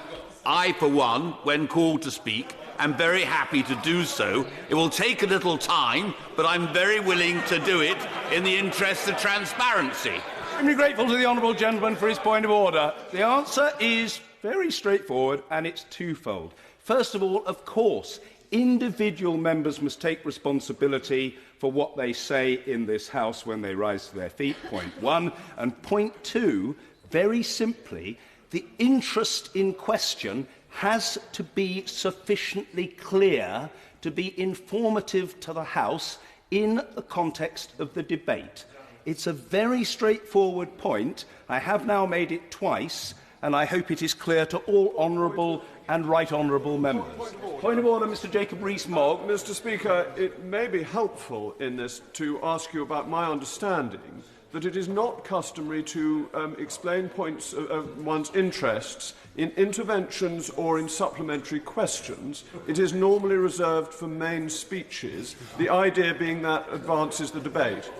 I, for one, when called to speak, am very happy to do so. It will take a little time, but I'm very willing to do it in the interest of transparency. I'm grateful to the honourable gentleman for his point of order. The answer is very straightforward, and it's twofold. First of all, of course, individual members must take responsibility for what they say in this House when they rise to their feet, point one. And point two, very simply, the interest in question has to be sufficiently clear to be informative to the House in the context of the debate. It's a very straightforward point. I have now made it twice, and I hope it is clear to all honourable and right honourable members. Point of order, Mr Jacob Rees-Mogg. Mr Speaker, it may be helpful in this to ask you about my understanding that it is not customary to explain points of one's interests in interventions or in supplementary questions. It is normally reserved for main speeches, the idea being that advances the debate.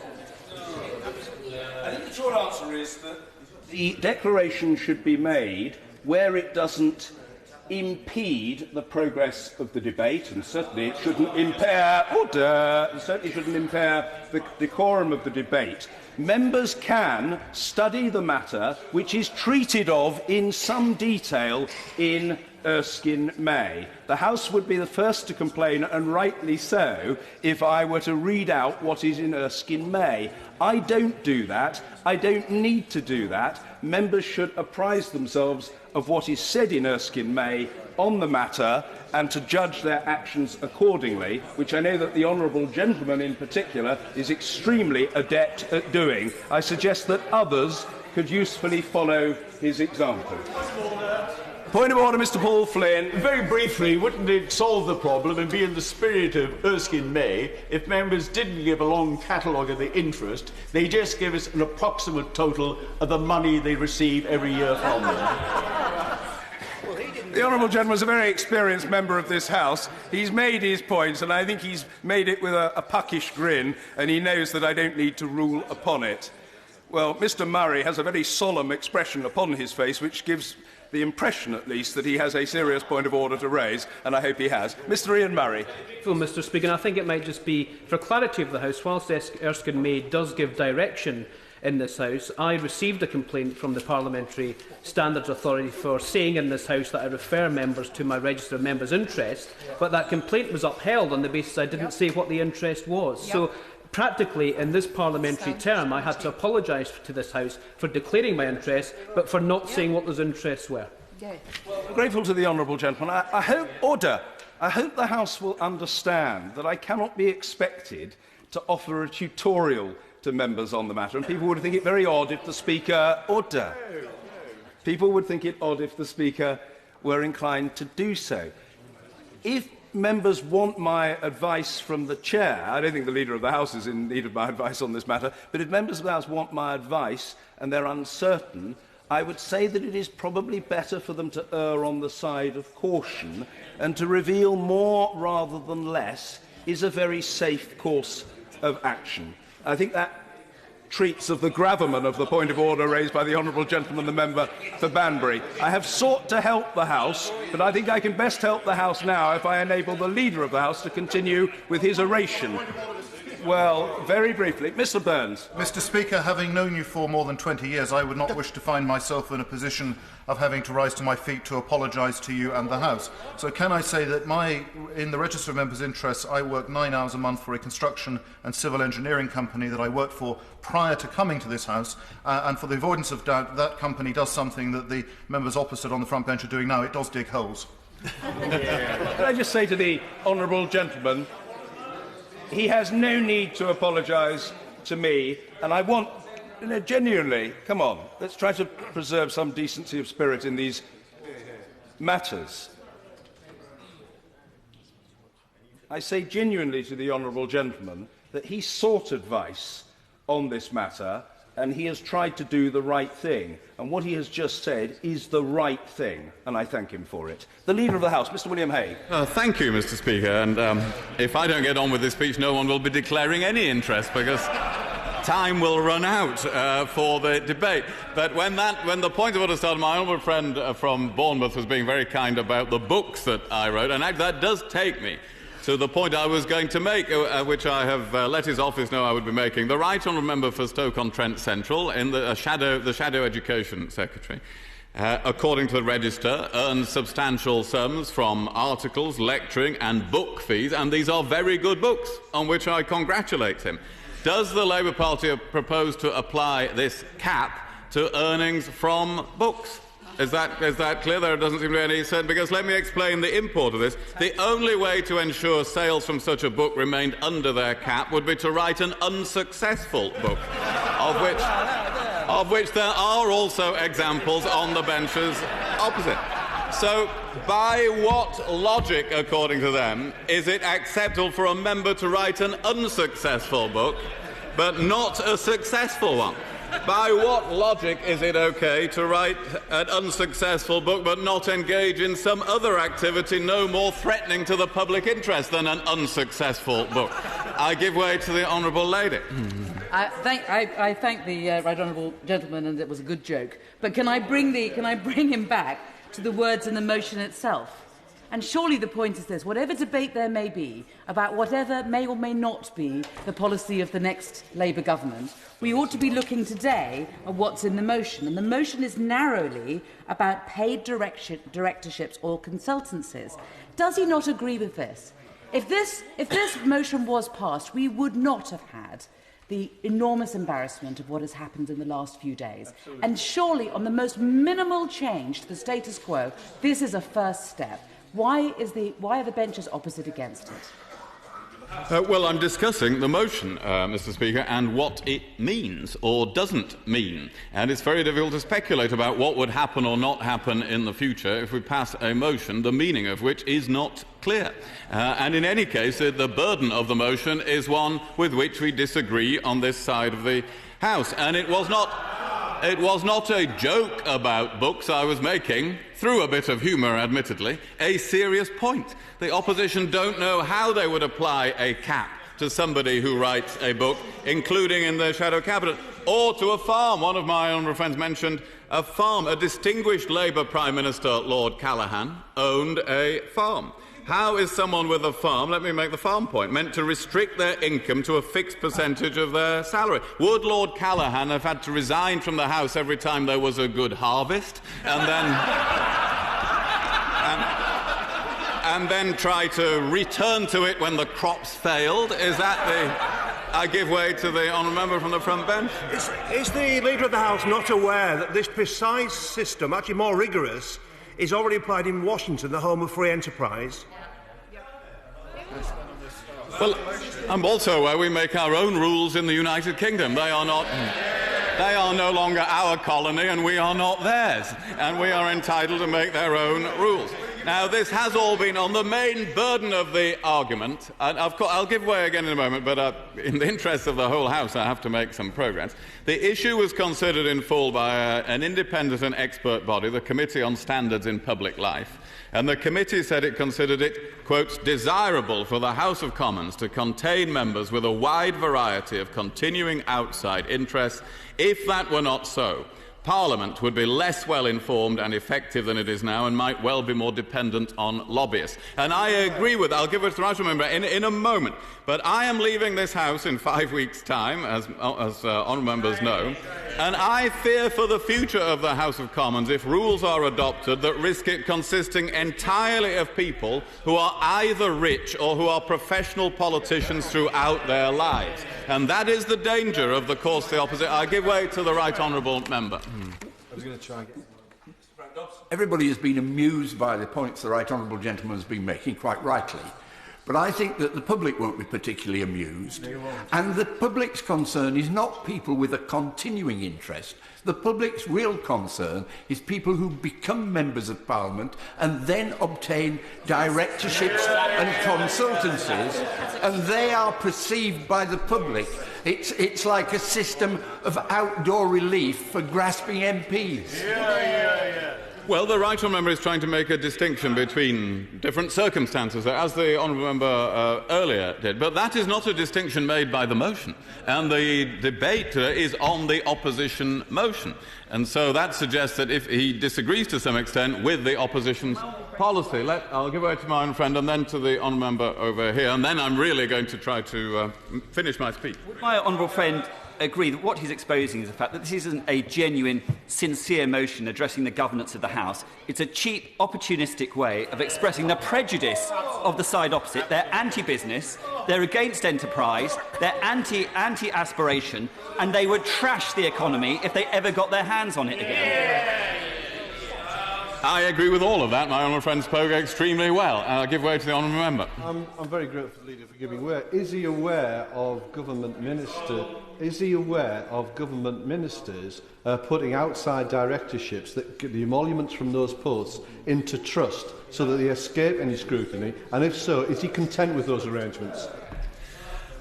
I think the short answer is that the declaration should be made where it doesn't impede the progress of the debate, and certainly it shouldn't impair the decorum of the debate. Members can study the matter which is treated of in some detail in Erskine May. The House would be the first to complain, and rightly so, if I were to read out what is in Erskine May. I don't do that. I don't need to do that. Members should apprise themselves of what is said in Erskine May on the matter and to judge their actions accordingly, which I know that the honourable gentleman in particular is extremely adept at doing. I suggest that others could usefully follow his example. Point of order, Mr Paul Flynn. Very briefly, wouldn't it solve the problem and be in the spirit of Erskine May if members didn't give a long catalogue of the interest, they just give us an approximate total of the money they receive every year from them? The honourable gentleman is a very experienced member of this House. He's made his points, and I think he's made it with a puckish grin, and he knows that I don't need to rule upon it. Well, Mr Murray has a very solemn expression upon his face, which gives the impression, at least, that he has a serious point of order to raise, and I hope he has. Mr Ian Murray. Well, Mr Speaker, I think it might just be, for clarity of the House, whilst Erskine May does give direction in this House, I received a complaint from the Parliamentary Standards Authority for saying in this House that I refer members to my register of members' interest, but that complaint was upheld on the basis I didn't say what the interest was. So, practically, in this parliamentary term, I had to apologise to this House for declaring my interest, but for not saying what those interests were. I'm grateful to the honourable gentleman. I hope the House will understand that I cannot be expected to offer a tutorial to members on the matter, and people would think it very odd if the Speaker People would think it odd if the Speaker were inclined to do so. If members want my advice from the Chair, I don't think the Leader of the House is in need of my advice on this matter, but if members of the House want my advice and they're uncertain, I would say that it is probably better for them to err on the side of caution, and to reveal more rather than less is a very safe course of action. I think that treats of the gravamen of the point of order raised by the honourable gentleman, the member for Banbury. I have sought to help the House, but I think I can best help the House now if I enable the Leader of the House to continue with his oration. Well, very briefly, Mr Burns. Mr Speaker, having known you for more than 20 years, I would not wish to find myself in a position of having to rise to my feet to apologise to you and the House. So can I say that in the Register of Members' Interests, I work 9 hours a month for a construction and civil engineering company that I worked for prior to coming to this House, and for the avoidance of doubt, that company does something that the members opposite on the front bench are doing now. It does dig holes. Can I just say to the honourable gentleman, he has no need to apologise to me, and I want, genuinely, come on, let's try to preserve some decency of spirit in these matters. I say genuinely to the honourable gentleman that he sought advice on this matter, and he has tried to do the right thing. And what he has just said is the right thing, and I thank him for it. The Leader of the House, Mr William Hague. Thank you, Mr Speaker. And if I don't get on with this speech, no one will be declaring any interest, because time will run out for the debate. But when the point of order started, my honourable friend from Bournemouth was being very kind about the books that I wrote, and that does take me to the point I was going to make, which I have let his office know I would be making. The Right Honourable Member for Stoke-on-Trent Central, in the Shadow Education Secretary, according to the Register, earns substantial sums from articles, lecturing and book fees, and these are very good books, on which I congratulate him. Does the Labour Party propose to apply this cap to earnings from books? Is that clear? There doesn't seem to be any certain, because let me explain the import of this. The only way to ensure sales from such a book remained under their cap would be to write an unsuccessful book, of which there are also examples on the benches opposite. So, by what logic, according to them, is it acceptable for a member to write an unsuccessful book, but not a successful one? By what logic is it okay to write an unsuccessful book but not engage in some other activity no more threatening to the public interest than an unsuccessful book? I give way to the honourable lady. I thank the right honourable gentleman, and it was a good joke. But can I bring him back to the words in the motion itself? And surely the point is this: whatever debate there may be about whatever may or may not be the policy of the next Labour government, we ought to be looking today at what's in the motion. And the motion is narrowly about paid directorships or consultancies. Does he not agree with this? If this motion was passed, we would not have had the enormous embarrassment of what has happened in the last few days. Absolutely. And surely, on the most minimal change to the status quo, this is a first step. Why are the benches opposite against it? Well, I'm discussing the motion, Mr. Speaker, and what it means or doesn't mean. And it's very difficult to speculate about what would happen or not happen in the future if we pass a motion, the meaning of which is not clear. And in any case, the burden of the motion is one with which we disagree on this side of the House. And it was not a joke about books I was making, through a bit of humour, admittedly, a serious point. The opposition don't know how they would apply a cap to somebody who writes a book, including in their shadow cabinet, or to a farm. One of my honourable friends mentioned a farm. A distinguished Labour Prime Minister, Lord Callaghan, owned a farm. How is someone with a farm, let me make the farm point, meant to restrict their income to a fixed percentage of their salary? Would Lord Callaghan have had to resign from the House every time there was a good harvest and then try to return to it when the crops failed? Is that the... I give way to the honourable member from the front bench. Is the Leader of the House not aware that this precise system, actually more rigorous, is already applied in Washington, the home of free enterprise? Well, I'm also aware we make our own rules in the United Kingdom. They are no longer our colony, and we are not theirs. And we are entitled to make their own rules. Now, this has all been on the main burden of the argument. And of course, I'll give way again in a moment, but in the interest of the whole House, I have to make some progress. The issue was considered in full by an independent and expert body, the Committee on Standards in Public Life. And the committee said it considered it, quote, desirable for the House of Commons to contain members with a wide variety of continuing outside interests. If that were not so, Parliament would be less well informed and effective than it is now, and might well be more dependent on lobbyists. And I agree with that. I'll give it to the right member in a moment. But I am leaving this House in 5 weeks' time, as honourable members know, and I fear for the future of the House of Commons if rules are adopted that risk it consisting entirely of people who are either rich or who are professional politicians throughout their lives. And that is the danger of the course the opposite. I give way to the right honourable member. I was going to try again. Everybody has been amused by the points the right honourable gentleman has been making, quite rightly. But I think that the public won't be particularly amused. And the public's concern is not people with a continuing interest. The public's real concern is people who become members of Parliament and then obtain directorships and consultancies, and they are perceived by the public. It's like a system of outdoor relief for grasping MPs. Well, the right honourable member is trying to make a distinction between different circumstances, as the honourable member earlier did. But that is not a distinction made by the motion. And the debate is on the opposition motion. And so that suggests that if he disagrees to some extent with the opposition's policy, I'll give way to my own friend and then to the honourable member over here. And then I'm really going to try to finish my speech. My honourable friend agree that what he's exposing is the fact that this isn't a genuine, sincere motion addressing the governance of the House. It's a cheap, opportunistic way of expressing the prejudice of the side opposite. They're anti-business, they're against enterprise, they're anti-aspiration, and they would trash the economy if they ever got their hands on it again. I agree with all of that. My honourable friend spoke extremely well. I'll give way to the honourable member. I'm very grateful to the leader for giving way. Is he aware of government ministers? Is he aware of government ministers putting outside directorships that get the emoluments from those posts into trust so that they escape any scrutiny? And if so, is he content with those arrangements?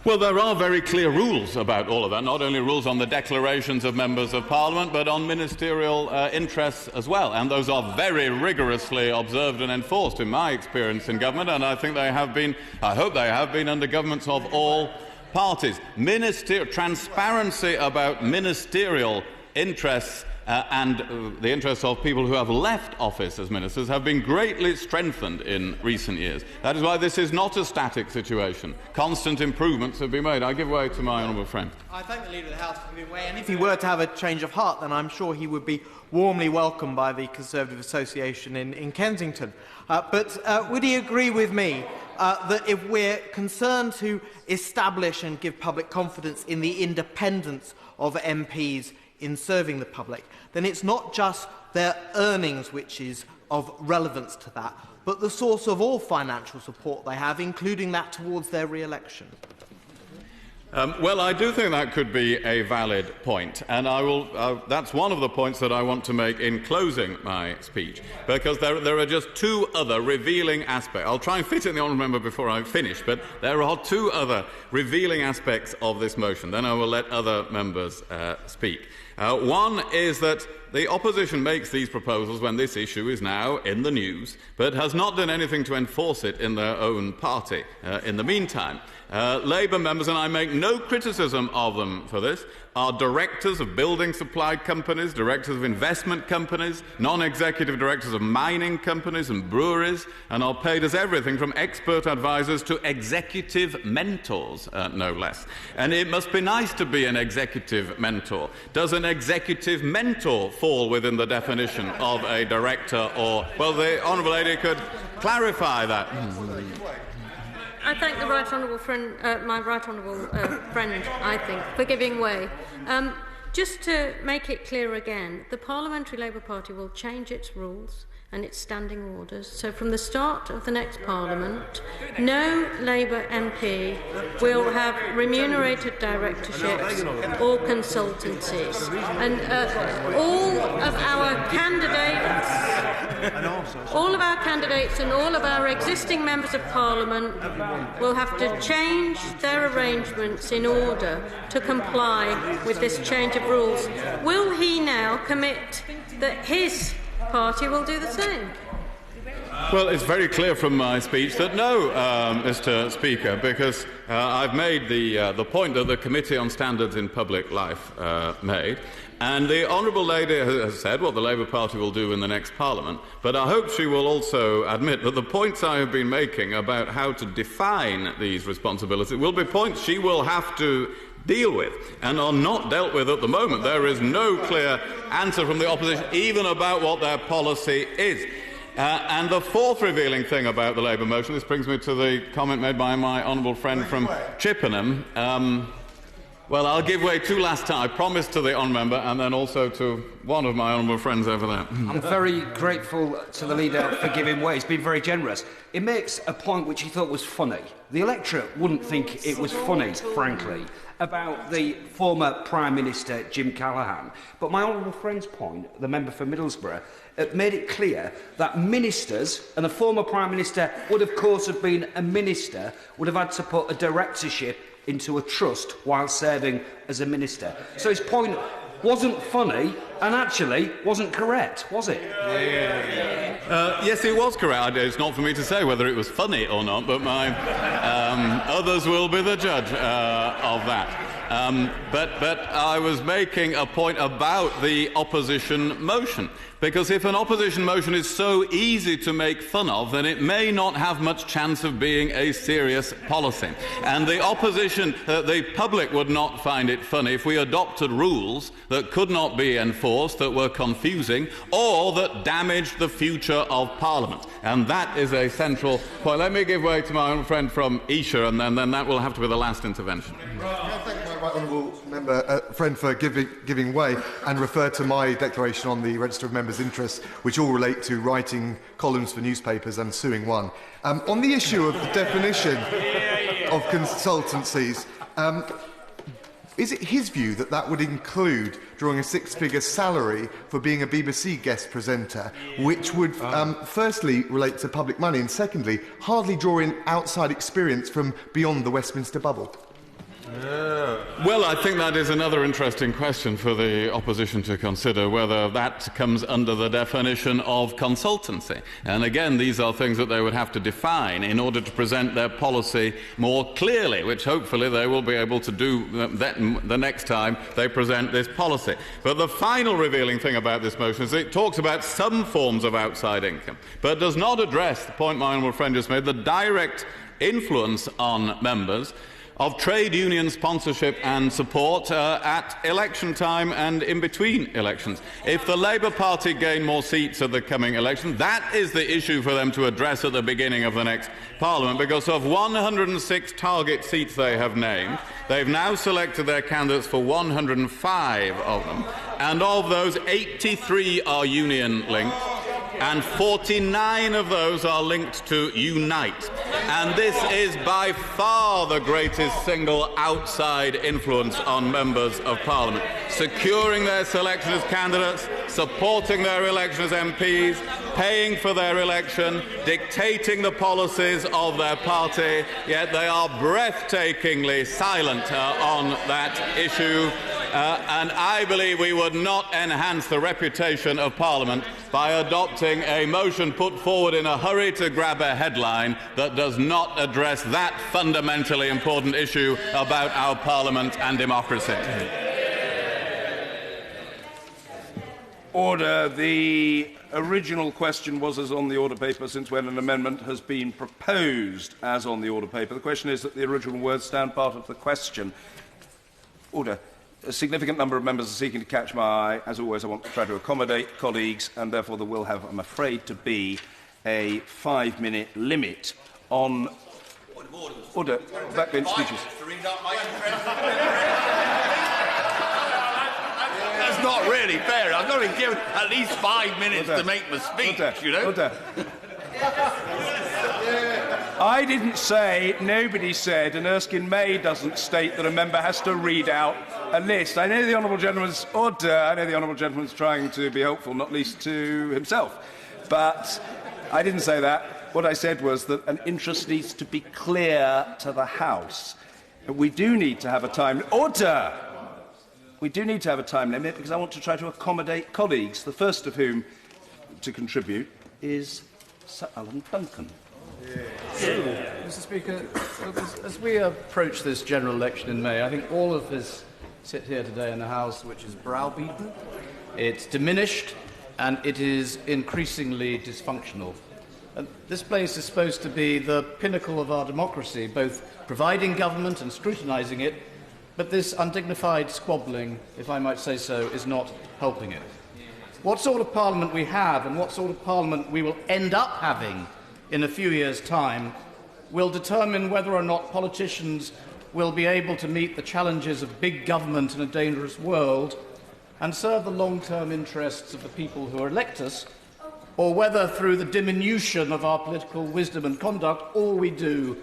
Well, there are very clear rules about all of that, not only rules on the declarations of members of Parliament, but on ministerial interests as well. And those are very rigorously observed and enforced, in my experience in government, and I think they have been, I hope they have been, under governments of all parties. Transparency about ministerial interests and the interests of people who have left office as ministers have been greatly strengthened in recent years. That is why this is not a static situation. Constant improvements have been made. I give way to my honourable friend. I thank the Leader of the House for giving way, and if he were to have a change of heart, then I'm sure he would be warmly welcomed by the Conservative Association in Kensington. But would he agree with me that if we're concerned to establish and give public confidence in the independence of MPs in serving the public, then it's not just their earnings which is of relevance to that, but the source of all financial support they have, including that towards their re-election. Well, I do think that could be a valid point, and I will, that's one of the points that I want to make in closing my speech, because there are just two other revealing aspects. I'll try and fit in the honourable member before I finish, but there are two other revealing aspects of this motion. Then I will let other members speak. One is that the opposition makes these proposals when this issue is now in the news, but has not done anything to enforce it in their own party in the meantime. Labour members, and I make no criticism of them for this, are directors of building supply companies, directors of investment companies, non-executive directors of mining companies and breweries, and are paid as everything from expert advisors to executive mentors, no less. And it must be nice to be an executive mentor. Does an executive mentor fall within the definition of a director or... Well, the honourable lady could clarify that. I thank the right honourable friend, my right honourable friend, I think, for giving way. Just to make it clear again, the Parliamentary Labour Party will change its rules and its standing orders. So from the start of the next Parliament, no Labour MP will have remunerated directorships or consultancies. And all of our candidates and all of our existing members of Parliament will have to change their arrangements in order to comply with this change of rules. Will he now commit that his party will do the same? Well, it's very clear from my speech that no, Mr. Speaker, because I've made the point that the Committee on Standards in Public Life made, and the honourable lady has said what the Labour Party will do in the next Parliament, but I hope she will also admit that the points I have been making about how to define these responsibilities will be points she will have to deal with, and are not dealt with at the moment. There is no clear answer from the opposition, even about what their policy is. And the fourth revealing thing about the Labour motion, this brings me to the comment made by my honourable friend from Chippenham. Well, I'll give way two last time. I promised to the honourable member and then also to one of my honourable friends over there. I'm very grateful to the leader for giving way. He's been very generous. It makes a point which he thought was funny. The electorate wouldn't think it was funny, frankly, about the former Prime Minister, Jim Callaghan. But my honourable friend's point, the member for Middlesbrough, made it clear that ministers, and the former Prime Minister would of course have been a minister, would have had to put a directorship into a trust while serving as a minister. So his point wasn't funny and actually wasn't correct, was it? Yes, it was correct. It's not for me to say whether it was funny or not, but my others will be the judge of that. But I was making a point about the opposition motion, because if an opposition motion is so easy to make fun of, then it may not have much chance of being a serious policy. And the opposition, the public would not find it funny if we adopted rules that could not be enforced, that were confusing, or that damaged the future of Parliament. And that is a central point. Let me give way to my own friend from Esher, and then that will have to be the last intervention. My right honourable member friend for giving way and refer to my declaration on the Register of Members members' interests, which all relate to writing columns for newspapers and suing one. On the issue of the definition of consultancies, is it his view that that would include drawing a six-figure salary for being a BBC guest presenter, which would firstly relate to public money and secondly hardly draw in outside experience from beyond the Westminster bubble? Well, I think that is another interesting question for the opposition to consider, whether that comes under the definition of consultancy. And again, these are things that they would have to define in order to present their policy more clearly, which hopefully they will be able to do the next time they present this policy. But the final revealing thing about this motion is it talks about some forms of outside income, but does not address the point my honourable friend just made, the direct influence on members of trade union sponsorship and support at election time and in between elections. If the Labour Party gain more seats at the coming election, that is the issue for them to address at the beginning of the next Parliament, because of 106 target seats they have named, they've now selected their candidates for 105 of them, and of those, 83 are union-linked, and 49 of those are linked to Unite. And this is by far the greatest single outside influence on members of Parliament, securing their selection as candidates, supporting their election as MPs, paying for their election, dictating the policies of their party, yet they are breathtakingly silent on that issue. And I believe we would not enhance the reputation of Parliament by adopting a motion put forward in a hurry to grab a headline that does not address that fundamentally important issue about our Parliament and democracy. Order. The original question was as on the order paper, since when an amendment has been proposed as on the order paper. The question is that the original words stand part of the question. Order. A significant number of members are seeking to catch my eye. As always, I want to try to accommodate colleagues, and therefore there will have, I'm afraid, to be a 5-minute limit on... Order. Backbench speeches. That's not really fair. I've got to give at least 5 minutes to make my speech, you know. I didn't say, nobody said, and Erskine May doesn't state that a member has to read out a list. I know the honourable gentleman's trying to be helpful, not least to himself. But I didn't say that. What I said was that an interest needs to be clear to the House. We do need to have a time... Order! We do need to have a time limit because I want to try to accommodate colleagues, the first of whom to contribute is Sir Alan Duncan. Mr. Speaker, as we approach this general election in May, I think all of us sit here today in the House which is browbeaten, it's diminished, and it is increasingly dysfunctional. And this place is supposed to be the pinnacle of our democracy, both providing government and scrutinising it, but this undignified squabbling, if I might say so, is not helping it. What sort of Parliament we have and what sort of Parliament we will end up having in a few years' time will determine whether or not politicians will be able to meet the challenges of big government in a dangerous world and serve the long-term interests of the people who elect us, or whether through the diminution of our political wisdom and conduct all we do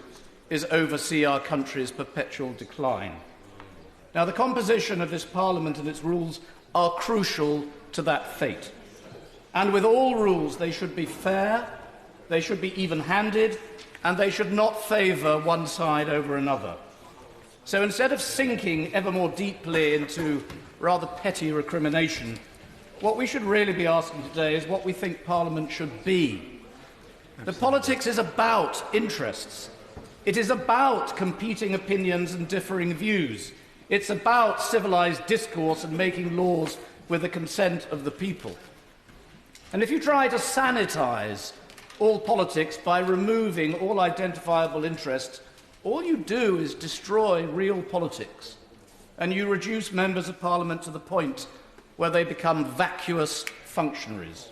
is oversee our country's perpetual decline. Now, the composition of this Parliament and its rules are crucial to that fate. And with all rules, they should be fair, they should be even-handed, and they should not favour one side over another. So instead of sinking ever more deeply into rather petty recrimination, what we should really be asking today is what we think Parliament should be. The politics is about interests. It is about competing opinions and differing views. It's about civilised discourse and making laws with the consent of the people. And if you try to sanitise all politics by removing all identifiable interests, all you do is destroy real politics, and you reduce members of Parliament to the point where they become vacuous functionaries.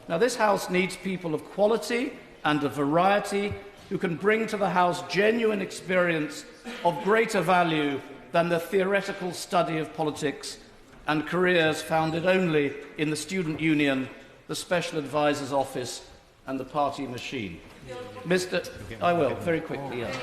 Now, this House needs people of quality and of variety who can bring to the House genuine experience of greater value than the theoretical study of politics and careers founded only in the student union, the special advisor's office and the party machine. I will, very quickly, yes.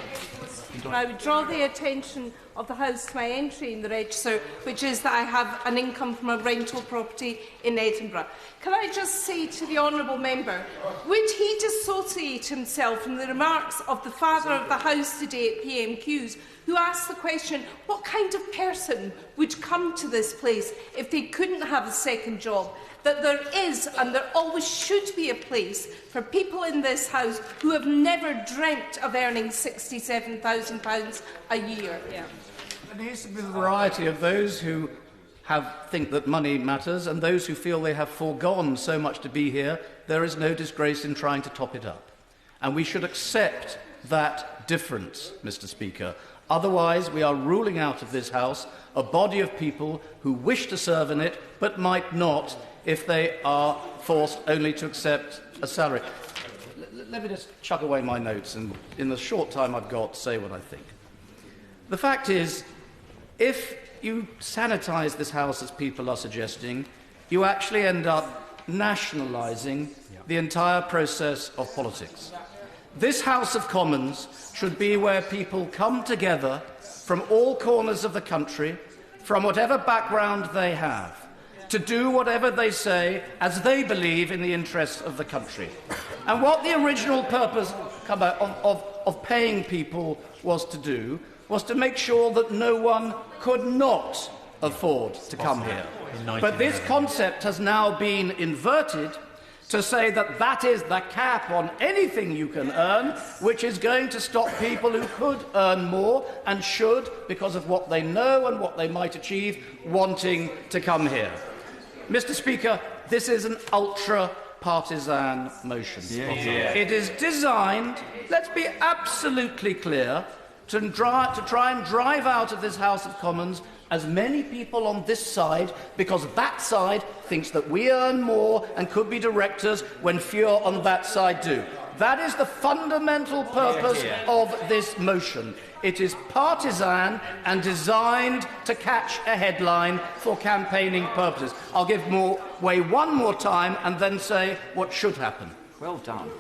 I would draw the attention of the House to my entry in the register, which is that I have an income from a rental property in Edinburgh. Can I just say to the honourable member, would he dissociate himself from the remarks of the father of the House today at PMQs, who asked the question, what kind of person would come to this place if they couldn't have a second job? That there is and there always should be a place for people in this House who have never dreamt of earning £67,000 a year. Yeah. There needs to be a variety of those who think that money matters and those who feel they have foregone so much to be here. There is no disgrace in trying to top it up. And we should accept that difference, Mr. Speaker. Otherwise, we are ruling out of this House a body of people who wish to serve in it but might not if they are forced only to accept a salary. Let me just chuck away my notes and, in the short time I've got, say what I think. The fact is, if you sanitise this House as people are suggesting, you actually end up nationalising the entire process of politics. This House of Commons should be where people come together from all corners of the country, from whatever background they have, to do whatever they say as they believe in the interests of the country. And what the original purpose of paying people was to do was to make sure that no one could not afford to come here. But this concept has now been inverted to say that that is the cap on anything you can earn, which is going to stop people who could earn more and should, because of what they know and what they might achieve, wanting to come here. Mr. Speaker, this is an ultra-partisan motion. It is designed, let's be absolutely clear, to try and drive out of this House of Commons as many people on this side, because that side thinks that we earn more and could be directors when fewer on that side do. That is the fundamental purpose of this motion. It is partisan and designed to catch a headline for campaigning purposes. I'll give way one more time and then say what should happen. Well done.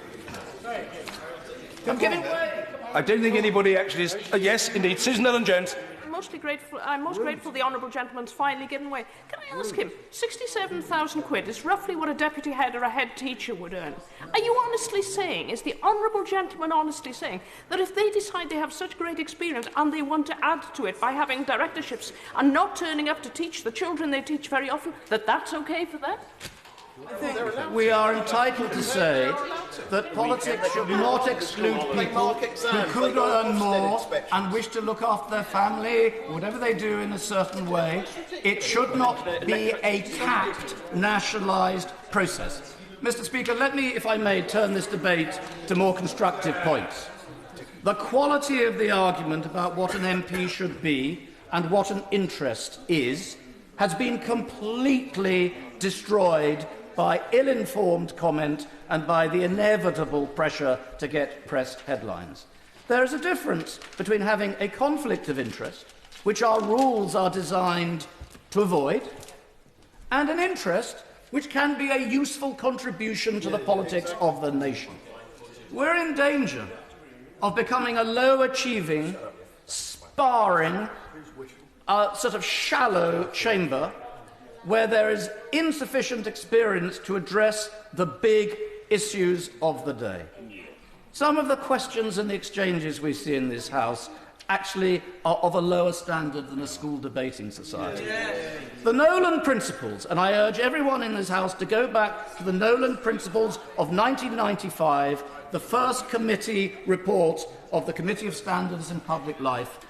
I'm giving way. I don't think anybody actually is... yes, indeed. Susan Ellen-Jones. I'm most grateful the honourable gentleman's finally given way. Can I ask him, 67,000 quid is roughly what a deputy head or a head teacher would earn. Are you honestly saying, is the honourable gentleman honestly saying, that if they decide they have such great experience and they want to add to it by having directorships and not turning up to teach the children they teach very often, that that's okay for them? I think we are entitled to say that politics should not exclude people who could earn more and wish to look after their family, whatever they do in a certain way. It should not be a capped, nationalised process. Mr. Speaker, let me, if I may, turn this debate to more constructive points. The quality of the argument about what an MP should be and what an interest is has been completely destroyed by ill-informed comment and by the inevitable pressure to get press headlines. There is a difference between having a conflict of interest, which our rules are designed to avoid, and an interest which can be a useful contribution to the politics of the nation. We're in danger of becoming a low-achieving, sparring, sort of shallow chamber where there is insufficient experience to address the big issues of the day. Some of the questions and the exchanges we see in this House actually are of a lower standard than a school debating society. The Nolan Principles, and I urge everyone in this House to go back to the Nolan Principles of 1995, the first committee report of the Committee of Standards in Public Life,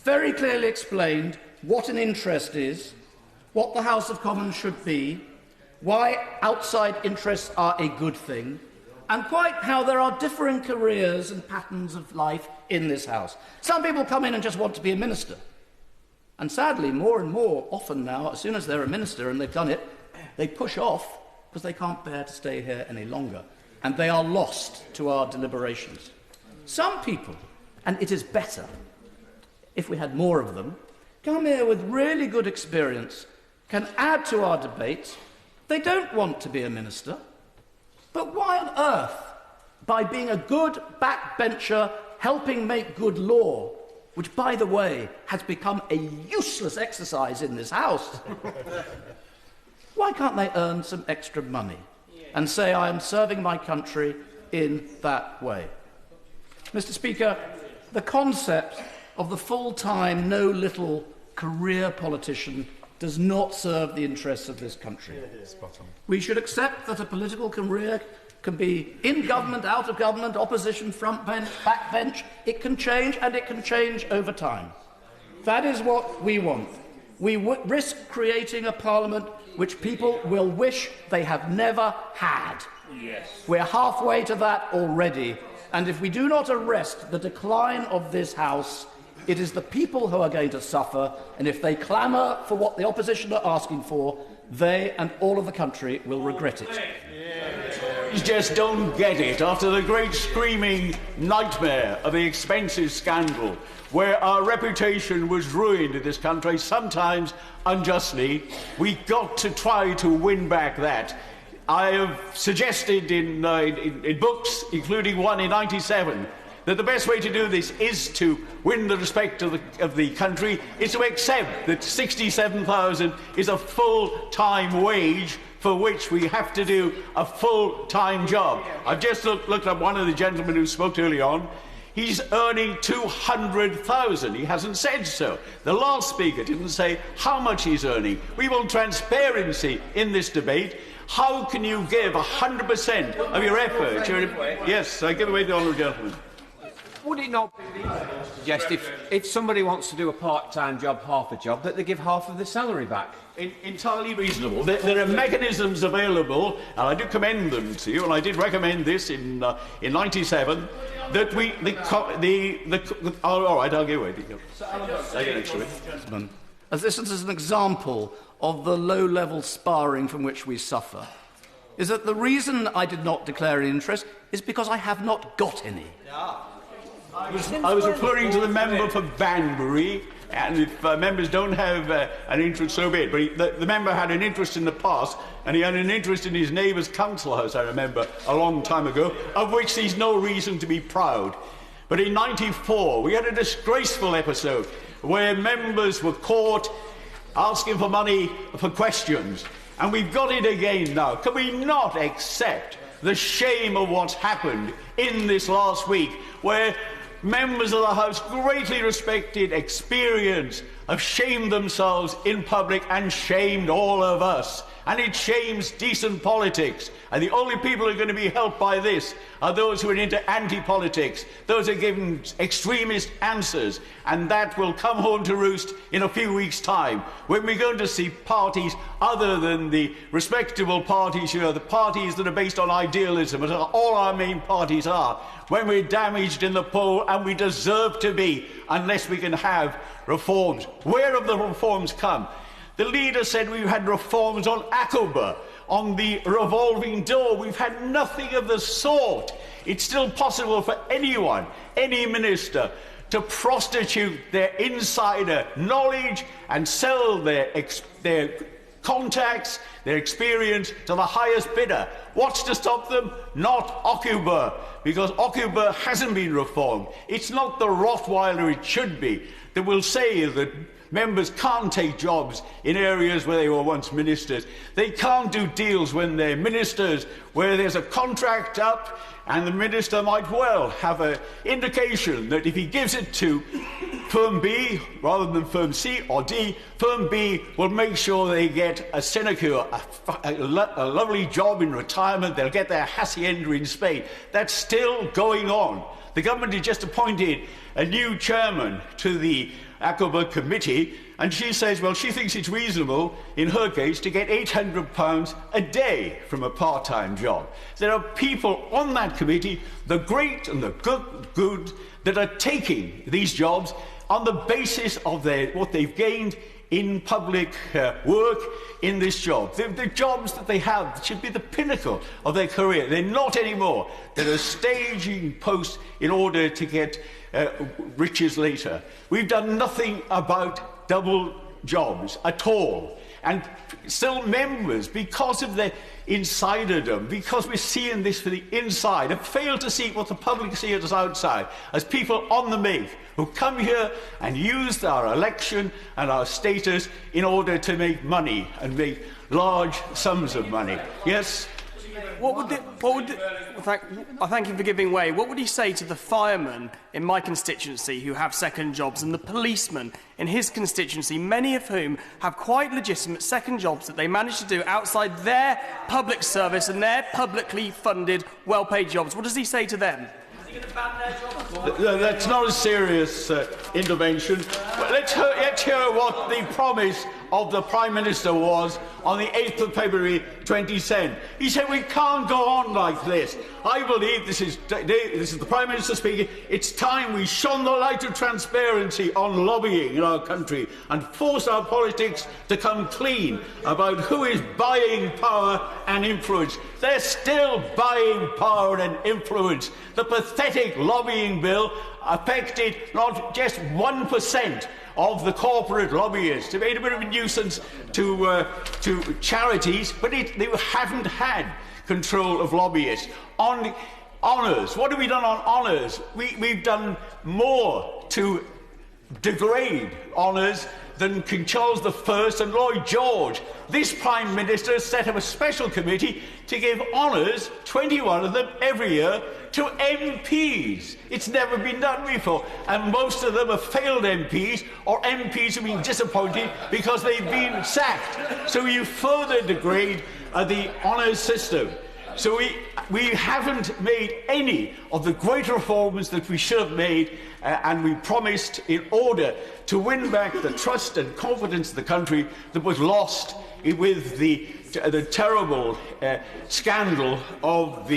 very clearly explained what an interest is, what the House of Commons should be, why outside interests are a good thing, and quite how there are differing careers and patterns of life in this House. Some people come in and just want to be a minister. And sadly, more and more often now, as soon as they're a minister and they've done it, they push off because they can't bear to stay here any longer. And they are lost to our deliberations. Some people, and it is better if we had more of them, come here with really good experience, can add to our debate. They don't want to be a minister. But why on earth, by being a good backbencher helping make good law, which, by the way, has become a useless exercise in this House, why can't they earn some extra money and say, I am serving my country in that way? Mr. Speaker, the concept of the full-time, no-little career politician does not serve the interests of this country. We should accept that a political career can be in government, out of government, opposition, front bench, back bench. It can change, and it can change over time. That is what we want. We risk creating a parliament which people will wish they have never had. Yes. We're halfway to that already, and if we do not arrest the decline of this House, it is the people who are going to suffer, and if they clamour for what the opposition are asking for, they and all of the country will regret it. You just don't get it after the great screaming nightmare of the expenses scandal, where our reputation was ruined in this country, sometimes unjustly. We got to try to win back that. I have suggested in books, including one in '97, that the best way to do this is to win the respect of the country, is to accept that 67,000 is a full-time wage for which we have to do a full-time job. I've just looked at one of the gentlemen who spoke early on. He's earning 200,000. He hasn't said so. The last speaker didn't say how much he's earning. We want transparency in this debate. How can you give 100% of your effort? Yes, I give away the honourable gentleman. Would it not be suggest if somebody wants to do a part-time job, half a job, that they give half of the salary back? Entirely reasonable. There are mechanisms available, and I do commend them to you, and I did recommend this in '97, that we... all right, I'll give away. As this is an example of the low-level sparring from which we suffer, is that the reason I did not declare an interest is because I have not got any. I was referring to the member for Banbury, and if members don't have an interest, so be it. But the member had an interest in the past, and he had an interest in his neighbour's council house, I remember, a long time ago, of which he's no reason to be proud. But in '94, we had a disgraceful episode where members were caught asking for money for questions, and we've got it again now. Can we not accept the shame of what's happened in this last week, where members of the House, greatly respected, experienced, have shamed themselves in public and shamed all of us. And it shames decent politics. And the only people who are going to be helped by this are those who are into anti-politics, those who are giving extremist answers. And that will come home to roost in a few weeks' time, when we're going to see parties other than the respectable parties here, the parties that are based on idealism, as all our main parties are, when we're damaged in the poll, and we deserve to be, unless we can have reforms. Where have the reforms come? The leader said we've had reforms on ACOBA, on the revolving door. We've had nothing of the sort. It's still possible for anyone, any minister, to prostitute their insider knowledge and sell their contacts, their experience to the highest bidder. What's to stop them? Not ACOBA, because ACOBA hasn't been reformed. It's not the Rottweiler it should be that will say that members can't take jobs in areas where they were once ministers. They can't do deals when they're ministers, where there's a contract up and the minister might well have an indication that if he gives it to firm B rather than firm C or D, firm B will make sure they get a sinecure, a lovely job in retirement. They'll get their hacienda in Spain. That's still going on. The government has just appointed a new chairman to the ACOBA committee, and she says, well, she thinks it's reasonable, in her case, to get £800 a day from a part-time job. There are people on that committee, the great and the good, that are taking these jobs on the basis of what they've gained in public work in this job. The jobs that they have should be the pinnacle of their career. They're not anymore. They're a staging post in order to get riches later. We've done nothing about double jobs at all. And still members, because of their insiderdom, because we're seeing this for the inside, have failed to see what the public see as outside, as people on the make, who come here and use our election and our status in order to make money and make large sums of money. Yes? I thank him for giving way. What would he say to the firemen in my constituency who have second jobs and the policemen in his constituency, many of whom have quite legitimate second jobs that they manage to do outside their public service and their publicly funded, well-paid jobs? What does he say to them? That's not a serious intervention. But let's hear what the promise of the Prime Minister was on the 8th of February 2010. He said, we can't go on like this. I believe, this is the Prime Minister speaking, it's time we shone the light of transparency on lobbying in our country and force our politics to come clean about who is buying power and influence. They're still buying power and influence. The pathetic lobbying bill affected not just 1% of the corporate lobbyists. It made a bit of a nuisance to charities, but they haven't had control of lobbyists. On honours, what have we done on honours? We've done more to degrade honours than King Charles I and Lloyd George. This Prime Minister set up a special committee to give honours, 21 of them every year, to MPs. It's never been done before. And most of them are failed MPs, or MPs who've been disappointed because they've been sacked. So you further degrade the honours system. So we haven't made any of the great reforms that we should have made, and we promised in order to win back the trust and confidence of the country that was lost with the terrible scandal of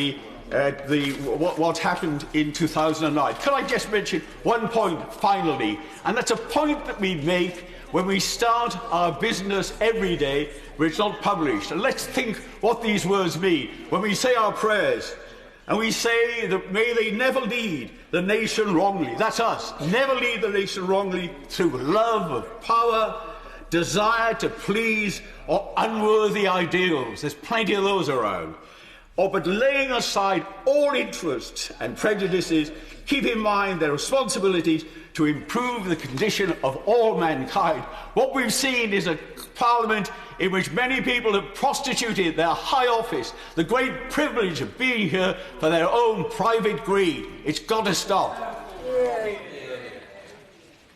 what happened in 2009. Can I just mention one point finally, and that's a point that we make when we start our business every day where it's not published. And let's think what these words mean. When we say our prayers, and we say that may they never lead the nation wrongly. That's us. Never lead the nation wrongly through love of power, desire to please, or unworthy ideals. There's plenty of those around. But laying aside all interests and prejudices, keep in mind their responsibilities to improve the condition of all mankind. What we've seen is a Parliament in which many people have prostituted their high office, the great privilege of being here for their own private greed. It's got to stop.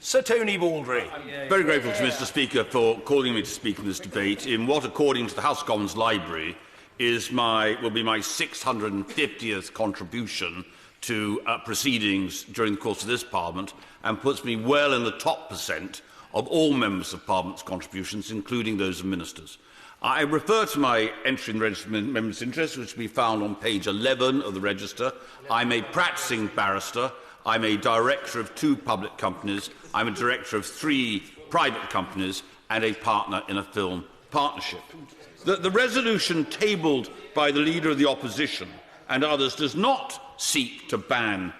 Sir Tony Baldry. Very grateful to Mr. Speaker for calling me to speak in this debate in what, according to the House of Commons Library, will be my 650th contribution to proceedings during the course of this Parliament, and puts me well in the top % of all members of Parliament's contributions, including those of ministers. I refer to my entry in the Register of Members' Interests, which will be found on page 11 of the Register. I'm a practising barrister. I'm a director of 2 public companies. I'm a director of 3 private companies and a partner in a film partnership. The resolution tabled by the Leader of the Opposition and others does not seek to ban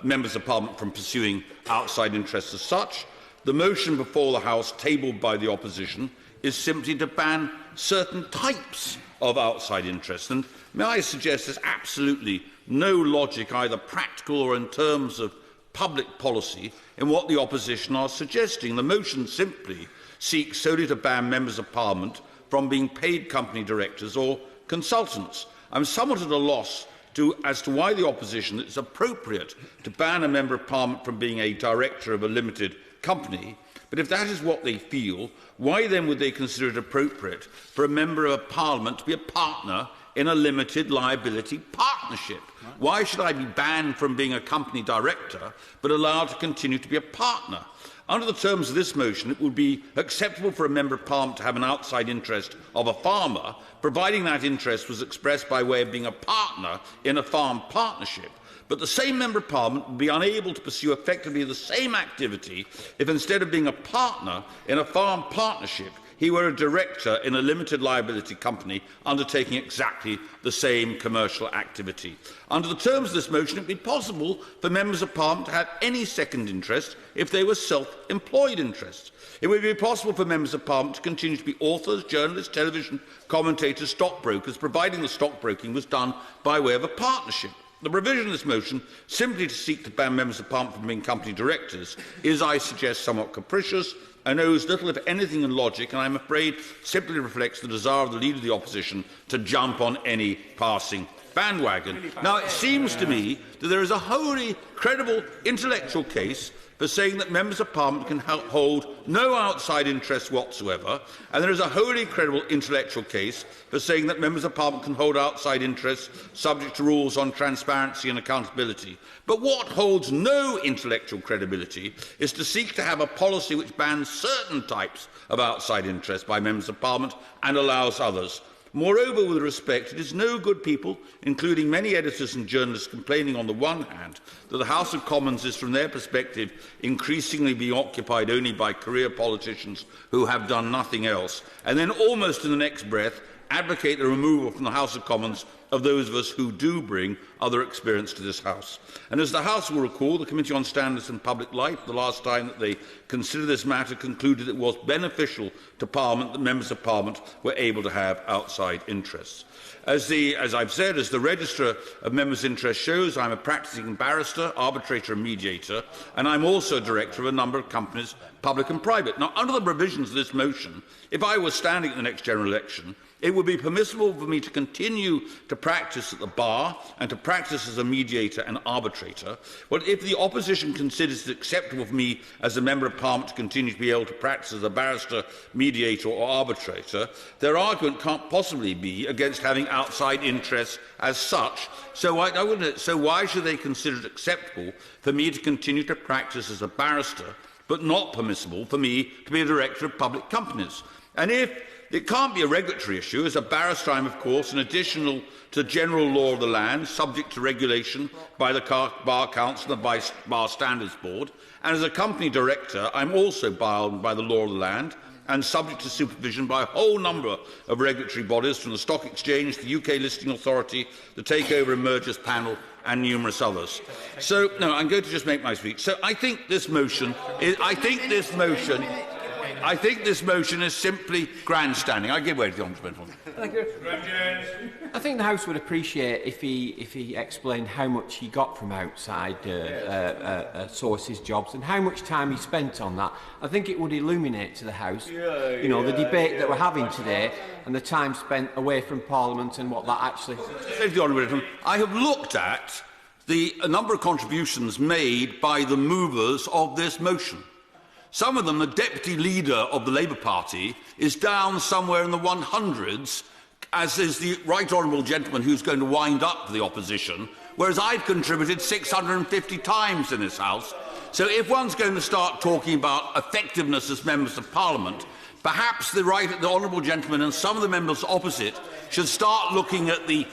members of Parliament from pursuing outside interests as such. The motion before the House, tabled by the Opposition, is simply to ban certain types of outside interests. And may I suggest there's absolutely no logic, either practical or in terms of public policy, in what the Opposition are suggesting. The motion simply seeks solely to ban members of Parliament from being paid company directors or consultants. I'm somewhat at a loss as to why the Opposition it's appropriate to ban a member of Parliament from being a director of a limited company, but if that is what they feel, why then would they consider it appropriate for a member of Parliament to be a partner in a limited liability partnership? Why should I be banned from being a company director but allowed to continue to be a partner? Under the terms of this motion, it would be acceptable for a Member of Parliament to have an outside interest of a farmer, providing that interest was expressed by way of being a partner in a farm partnership. But the same Member of Parliament would be unable to pursue effectively the same activity if, instead of being a partner in a farm partnership, he were a director in a limited liability company undertaking exactly the same commercial activity. Under the terms of this motion, it would be possible for members of Parliament to have any second interest if they were self-employed interests. It would be possible for members of Parliament to continue to be authors, journalists, television commentators, stockbrokers, providing the stockbroking was done by way of a partnership. The provision of this motion, simply to seek to ban members of Parliament from being company directors, is, I suggest, somewhat capricious and owes little, if anything, in logic, and I am afraid simply reflects the desire of the Leader of the Opposition to jump on any passing bandwagon. Now, it seems to me that there is a wholly credible intellectual case for saying that members of Parliament can hold no outside interests whatsoever, and there is a wholly credible intellectual case for saying that members of Parliament can hold outside interests subject to rules on transparency and accountability. But what holds no intellectual credibility is to seek to have a policy which bans certain types of outside interests by members of Parliament and allows others. Moreover, with respect, it is no good people, including many editors and journalists, complaining on the one hand that the House of Commons is, from their perspective, increasingly being occupied only by career politicians who have done nothing else, and then almost in the next breath advocate the removal from the House of Commons of those of us who do bring other experience to this House. And as the House will recall, the Committee on Standards and Public Life, the last time that they considered this matter, concluded it was beneficial to Parliament that members of Parliament were able to have outside interests. As I've said, as the Register of Members' Interests shows, I'm a practising barrister, arbitrator and mediator, and I'm also a director of a number of companies, public and private. Now, under the provisions of this motion, if I were standing at the next general election, it would be permissible for me to continue to practice at the bar and to practice as a mediator and arbitrator. But if the opposition considers it acceptable for me as a member of Parliament to continue to be able to practice as a barrister, mediator or arbitrator, their argument can't possibly be against having outside interests as such. So why should they consider it acceptable for me to continue to practice as a barrister, but not permissible for me to be a director of public companies? And if it can't be a regulatory issue, as a barrister I am, of course, an additional to general law of the land, subject to regulation by the Bar Council and the Bar Standards Board, and as a company director I am also bound by the law of the land and subject to supervision by a whole number of regulatory bodies, from the Stock Exchange, the UK Listing Authority, the Takeover and Mergers Panel, and numerous others. So, no, I'm going to just make my speech. So, I think this motion is simply grandstanding. I give way to the honourable gentleman. Thank you. I think the House would appreciate if he explained how much he got from outside sources, jobs, and how much time he spent on that. I think it would illuminate to the House, the debate that we're having today and the time spent away from Parliament and what that actually. Thank you, honourable gentleman. I have looked at a number of contributions made by the movers of this motion. Some of them, the deputy leader of the Labour Party is down somewhere in the 100s, as is the right honourable gentleman who's going to wind up for the opposition, whereas I've contributed 650 times in this House. So if one's going to start talking about effectiveness as members of Parliament, perhaps the honourable gentleman and some of the members opposite should start looking at the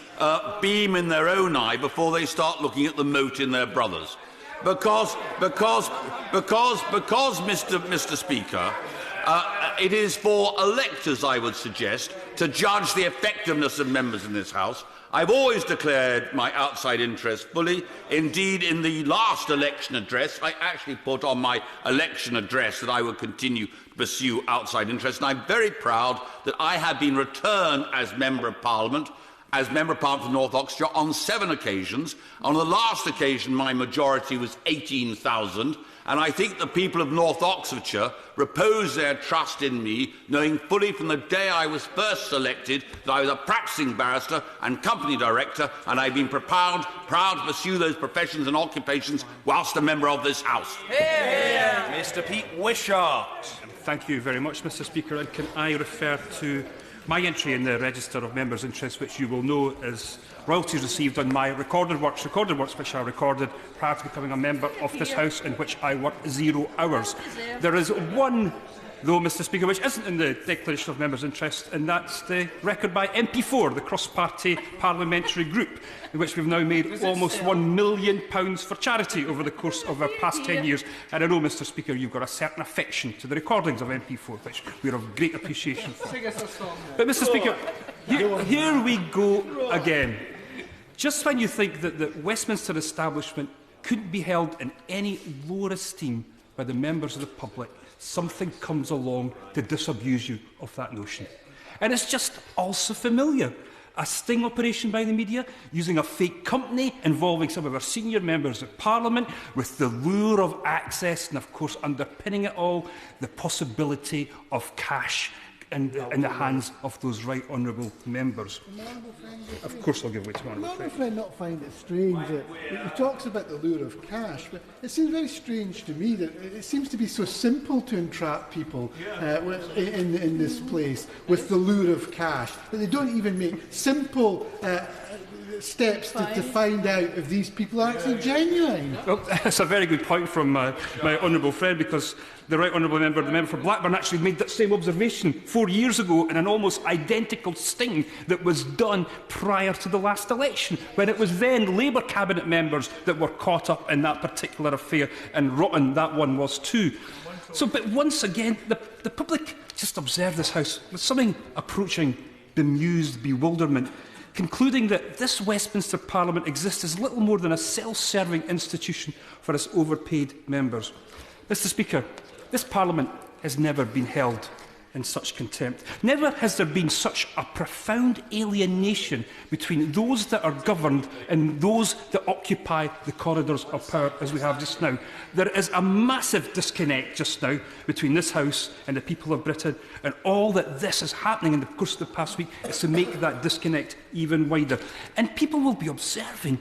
beam in their own eye before they start looking at the mote in their brother's. Because, Mr. Speaker, it is for electors, I would suggest, to judge the effectiveness of members in this House. I've always declared my outside interest fully. Indeed, in the last election address, I actually put on my election address that I would continue to pursue outside interest, and I'm very proud that I have been returned as Member of Parliament for North Oxfordshire on 7 occasions. On the last occasion, my majority was 18,000, and I think the people of North Oxfordshire repose their trust in me, knowing fully from the day I was first selected that I was a practising barrister and company director, and I've been proud to pursue those professions and occupations whilst a member of this House. Mr. Pete Wishart. Thank you very much, Mr. Speaker. And can I refer to my entry in the Register of Members' Interests, which you will know is royalties received on my recorded works which I recorded prior to becoming a member of this House, in which I worked 0 hours. There is one though, Mr Speaker, which isn't in the Declaration of Members' Interest, and that's the record by MP4, the cross-party parliamentary group, in which we've now made almost £1 million for charity over the course of our past 10 years. And I know, Mr Speaker, you've got a certain affection to the recordings of MP4, which we are of great appreciation for. But, Mr Speaker, here we go again. Just when you think that the Westminster establishment couldn't be held in any lower esteem by the members of the public, something comes along to disabuse you of that notion. And it's just also familiar. A sting operation by the media, using a fake company involving some of our senior members of Parliament, with the lure of access and, of course, underpinning it all, the possibility of cash in the hands of those right honourable members. Of course I'll give way to my honourable friend. Not find it strange that he talks about the lure of cash, but it seems very strange to me that it seems to be so simple to entrap people in this place with the lure of cash, that they don't even make simple steps to find out if these people are actually genuine. Well, that's a very good point from my honourable friend, because the right honourable member, the member for Blackburn, actually made that same observation 4 years ago in an almost identical sting that was done prior to the last election, when it was then Labour cabinet members that were caught up in that particular affair, and rotten that one was too. So, but once again, the public just observe this House with something approaching bemused bewilderment, concluding that this Westminster Parliament exists as little more than a self-serving institution for its overpaid members. Mr Speaker, this Parliament has never been held in such contempt. Never has there been such a profound alienation between those that are governed and those that occupy the corridors of power as we have just now. There is a massive disconnect just now between this House and the people of Britain, and all that this is happening in the course of the past week is to make that disconnect even wider. And people will be observing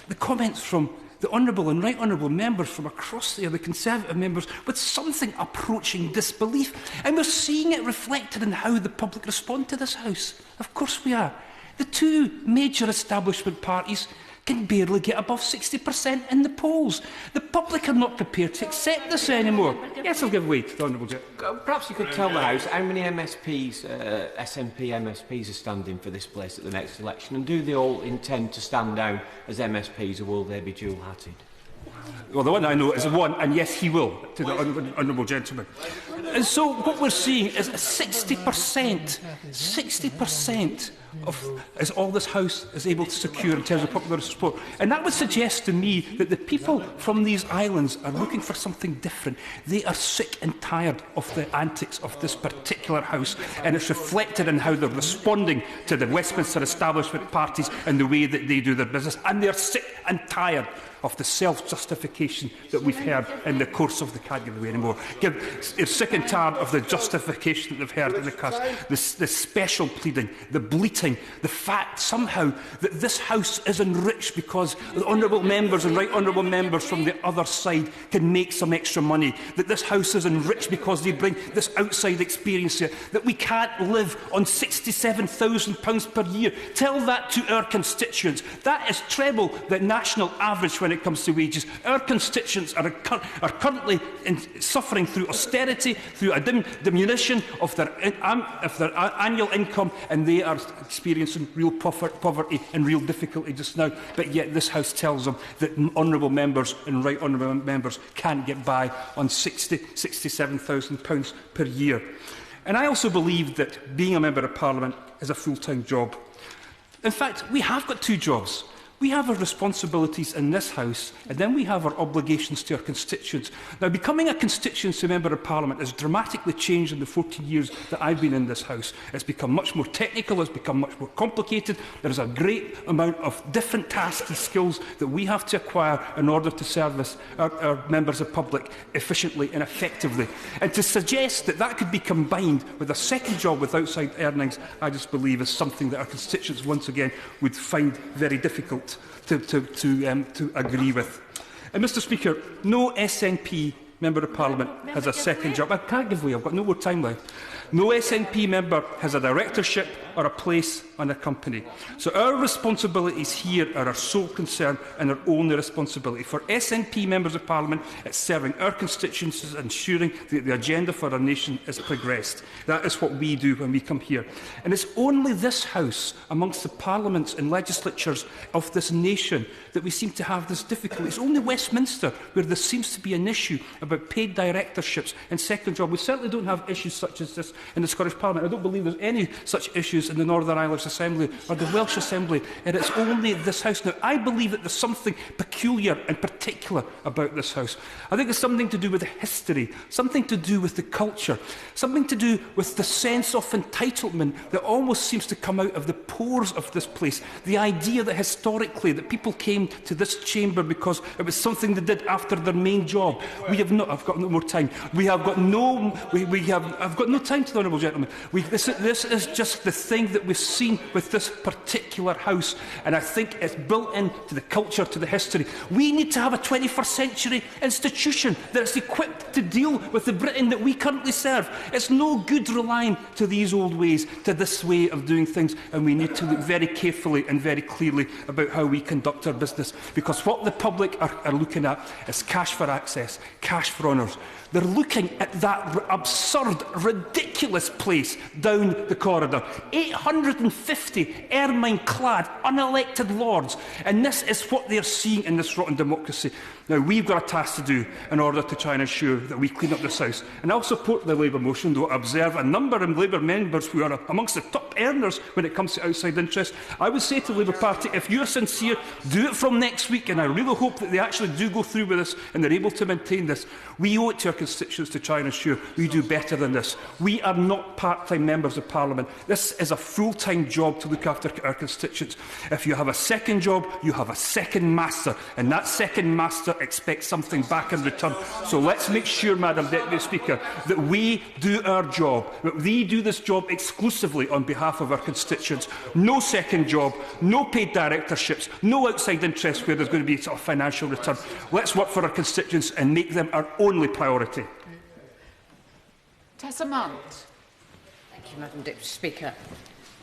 the comments from the honourable and right honourable members from across there, the Conservative members, with something approaching disbelief. And we're seeing it reflected in how the public respond to this House. Of course we are. The two major establishment parties can barely get above 60% in the polls. The public are not prepared to accept this anymore. Yes, I'll give way to the Honourable Gentleman. Perhaps you could tell the House how many MSPs, SNP MSPs are standing for this place at the next election, and do they all intend to stand down as MSPs, or will they be dual-hatted? Well, the one I know is one, and yes, he will, to the Honourable Gentleman. And so what we're seeing is 60% is all this House is able to secure in terms of popular support. And that would suggest to me that the people from these islands are looking for something different. They are sick and tired of the antics of this particular House, and it's reflected in how they're responding to the Westminster establishment parties and the way that they do their business. And they're sick and tired of the self-justification that we've heard in the course of the Can't Give Away Anymore. They're sick and tired of the justification that they've heard in the cast, the special pleading, the bleating, the fact somehow that this House is enriched because the honourable members and right honourable members from the other side can make some extra money, that this House is enriched because they bring this outside experience here, that we can't live on £67,000 per year. Tell that to our constituents. That is treble the national average when it comes to wages. Our constituents are currently suffering through austerity, through a diminution of their annual income, and they are experiencing real poverty and real difficulty just now. But yet this House tells them that honourable members and right honourable members can't get by on £67,000 per year. And I also believe that being a Member of Parliament is a full-time job. In fact, we have got two jobs. We have our responsibilities in this House, and then we have our obligations to our constituents. Now, becoming a constituency Member of Parliament has dramatically changed in the 14 years that I've been in this House. It's become much more technical, it's become much more complicated. There's a great amount of different tasks and skills that we have to acquire in order to service our members of public efficiently and effectively. And to suggest that that could be combined with a second job with outside earnings, I just believe is something that our constituents once again would find very difficult to agree with. And Mr Speaker, no SNP Member of Parliament has a second job. I can't give way, I've got no more time left. No SNP member has a directorship or a place on a company. So our responsibilities here are our sole concern and our only responsibility. For SNP members of Parliament, it's serving our constituencies and ensuring that the agenda for our nation is progressed. That is what we do when we come here. And it's only this House, amongst the parliaments and legislatures of this nation, that we seem to have this difficulty. It's only Westminster where there seems to be an issue about paid directorships and second job. We certainly don't have issues such as this in the Scottish Parliament. I don't believe there's any such issues in the Northern Irish Assembly or the Welsh Assembly, and it's only this House. Now, I believe that there's something peculiar and particular about this House. I think it's something to do with the history, something to do with the culture, something to do with the sense of entitlement that almost seems to come out of the pores of this place. The idea that historically that people came to this chamber because it was something they did after their main job. We have not. I've got no more time. We have got no. I've got no time to the honourable gentleman. This is just the thing that we've seen with this particular House, and I think it's built into the culture, to the history. We need to have a 21st century institution that is equipped to deal with the Britain that we currently serve. It's no good relying to these old ways, to this way of doing things, and we need to look very carefully and very clearly about how we conduct our business, because what the public are looking at is cash for access, cash for honours. They're looking at that absurd, ridiculous place down the corridor. 850 ermine-clad, unelected lords. And this is what they're seeing in this rotten democracy. Now, we've got a task to do in order to try and ensure that we clean up this House. And I'll support the Labour motion, though I observe a number of Labour members who are amongst the top earners when it comes to outside interest. I would say to the Labour Party, if you're sincere, do it from next week. And I really hope that they actually do go through with this and they're able to maintain this. We owe it to our constituents to try and ensure we do better than this. We are not part-time members of Parliament. This is a full-time job to look after our constituents. If you have a second job, you have a second master, and that second master expects something back in return. So let's make sure, Madam Deputy Speaker, that we do our job, that we do this job exclusively on behalf of our constituents. No second job, no paid directorships, no outside interest where there's going to be a financial return. Let's work for our constituents and make them our only priority. Tessa Munt. Thank you, Madam Deputy Speaker.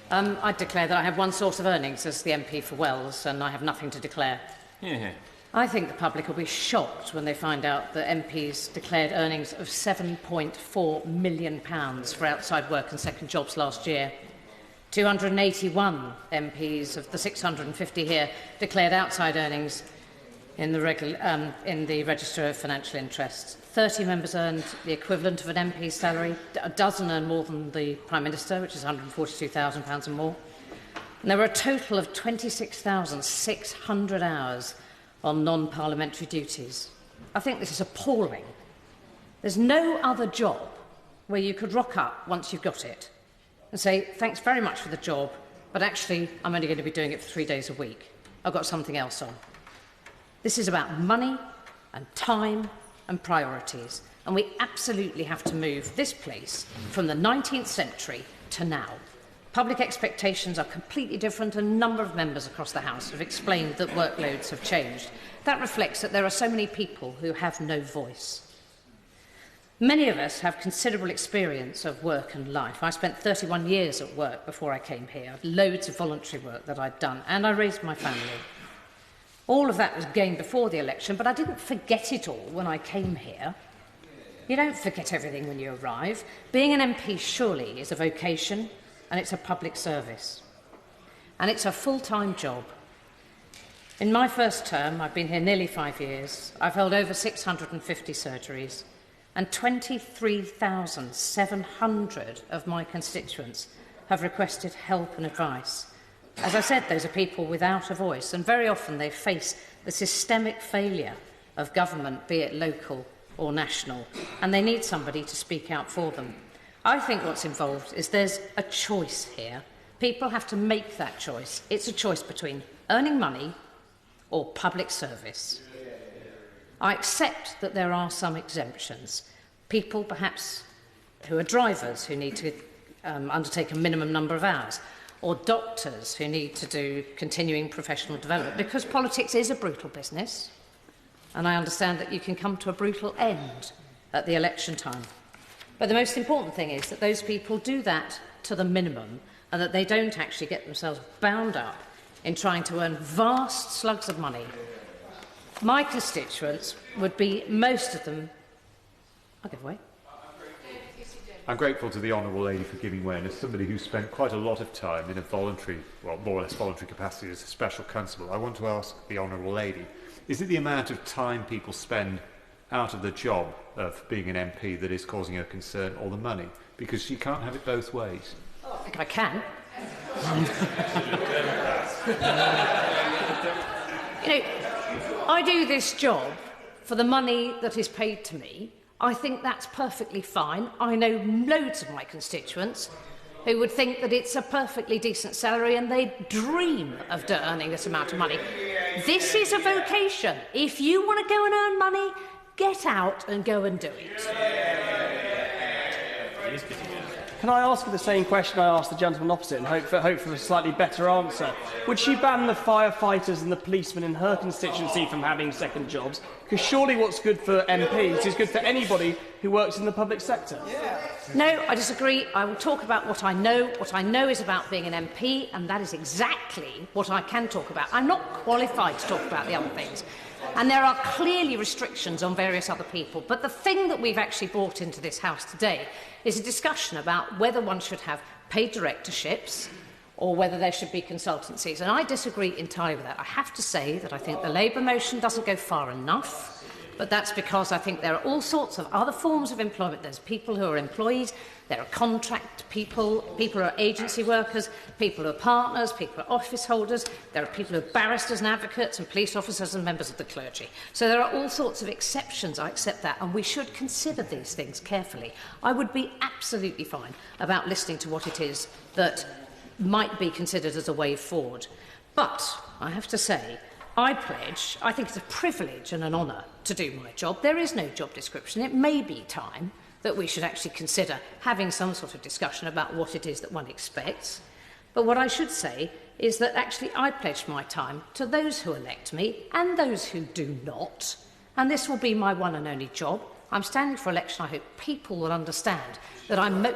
I declare that I have one source of earnings as the MP for Wells, and I have nothing to declare. Yeah. I think the public will be shocked when they find out that MPs declared earnings of £7.4 million for outside work and second jobs last year. 281 MPs of the 650 here declared outside earnings in the Register of Financial Interests. 30 members earned the equivalent of an MP's salary. A dozen earned more than the Prime Minister, which is £142,000 and more. And there were a total of 26,600 hours on non-parliamentary duties. I think this is appalling. There's no other job where you could rock up once you've got it and say, thanks very much for the job, but actually I'm only going to be doing it for 3 days a week. I've got something else on. This is about money and time and priorities, and we absolutely have to move this place from the 19th century to now. Public expectations are completely different, and a number of members across the House have explained that workloads have changed. That reflects that there are so many people who have no voice. Many of us have considerable experience of work and life. I spent 31 years at work before I came here, loads of voluntary work that I'd done, and I raised my family. All of that was gained before the election, but I didn't forget it all when I came here. You don't forget everything when you arrive. Being an MP surely is a vocation, and it's a public service. And it's a full-time job. In my first term, I've been here nearly 5 years, I've held over 650 surgeries, and 23,700 of my constituents have requested help and advice. As I said, those are people without a voice, and very often they face the systemic failure of government, be it local or national, and they need somebody to speak out for them. I think what's involved is there's a choice here. People have to make that choice. It's a choice between earning money or public service. I accept that there are some exemptions. People, perhaps, who are drivers who need to undertake a minimum number of hours, or doctors who need to do continuing professional development, because politics is a brutal business, and I understand that you can come to a brutal end at the election time. But the most important thing is that those people do that to the minimum and that they don't actually get themselves bound up in trying to earn vast slugs of money. My constituents would be, most of them, I'll give away. I'm grateful to the Honourable Lady for giving way, and as somebody who spent quite a lot of time in a voluntary, well, more or less voluntary capacity as a special constable, I want to ask the Honourable Lady, is it the amount of time people spend out of the job of being an MP that is causing her concern, or the money? Because she can't have it both ways. I think I can. You know, I do this job for the money that is paid to me. I think that's perfectly fine. I know loads of my constituents who would think that it's a perfectly decent salary and they dream of earning this amount of money. This is a vocation. If you want to go and earn money, get out and go and do it. Can I ask her the same question I asked the gentleman opposite and hope for a slightly better answer? Would she ban the firefighters and the policemen in her constituency from having second jobs? Because surely what's good for MPs is good for anybody who works in the public sector. No, I disagree. I will talk about what I know. What I know is about being an MP, and that is exactly what I can talk about. I'm not qualified to talk about the other things. And there are clearly restrictions on various other people. But the thing that we've actually brought into this House today is a discussion about whether one should have paid directorships or whether there should be consultancies. And I disagree entirely with that. I have to say that I think the Labour motion doesn't go far enough. But that's because I think there are all sorts of other forms of employment. There's people who are employees, there are contract people, people who are agency workers, people who are partners, people who are office holders, there are people who are barristers and advocates and police officers and members of the clergy. So there are all sorts of exceptions, I accept that, and we should consider these things carefully. I would be absolutely fine about listening to what it is that might be considered as a way forward. But I have to say, I pledge, I think it's a privilege and an honour to do my job. There is no job description. It may be time that we should actually consider having some sort of discussion about what it is that one expects. But what I should say is that actually I pledge my time to those who elect me and those who do not. And this will be my one and only job. I'm standing for election. I hope people will understand that I'm...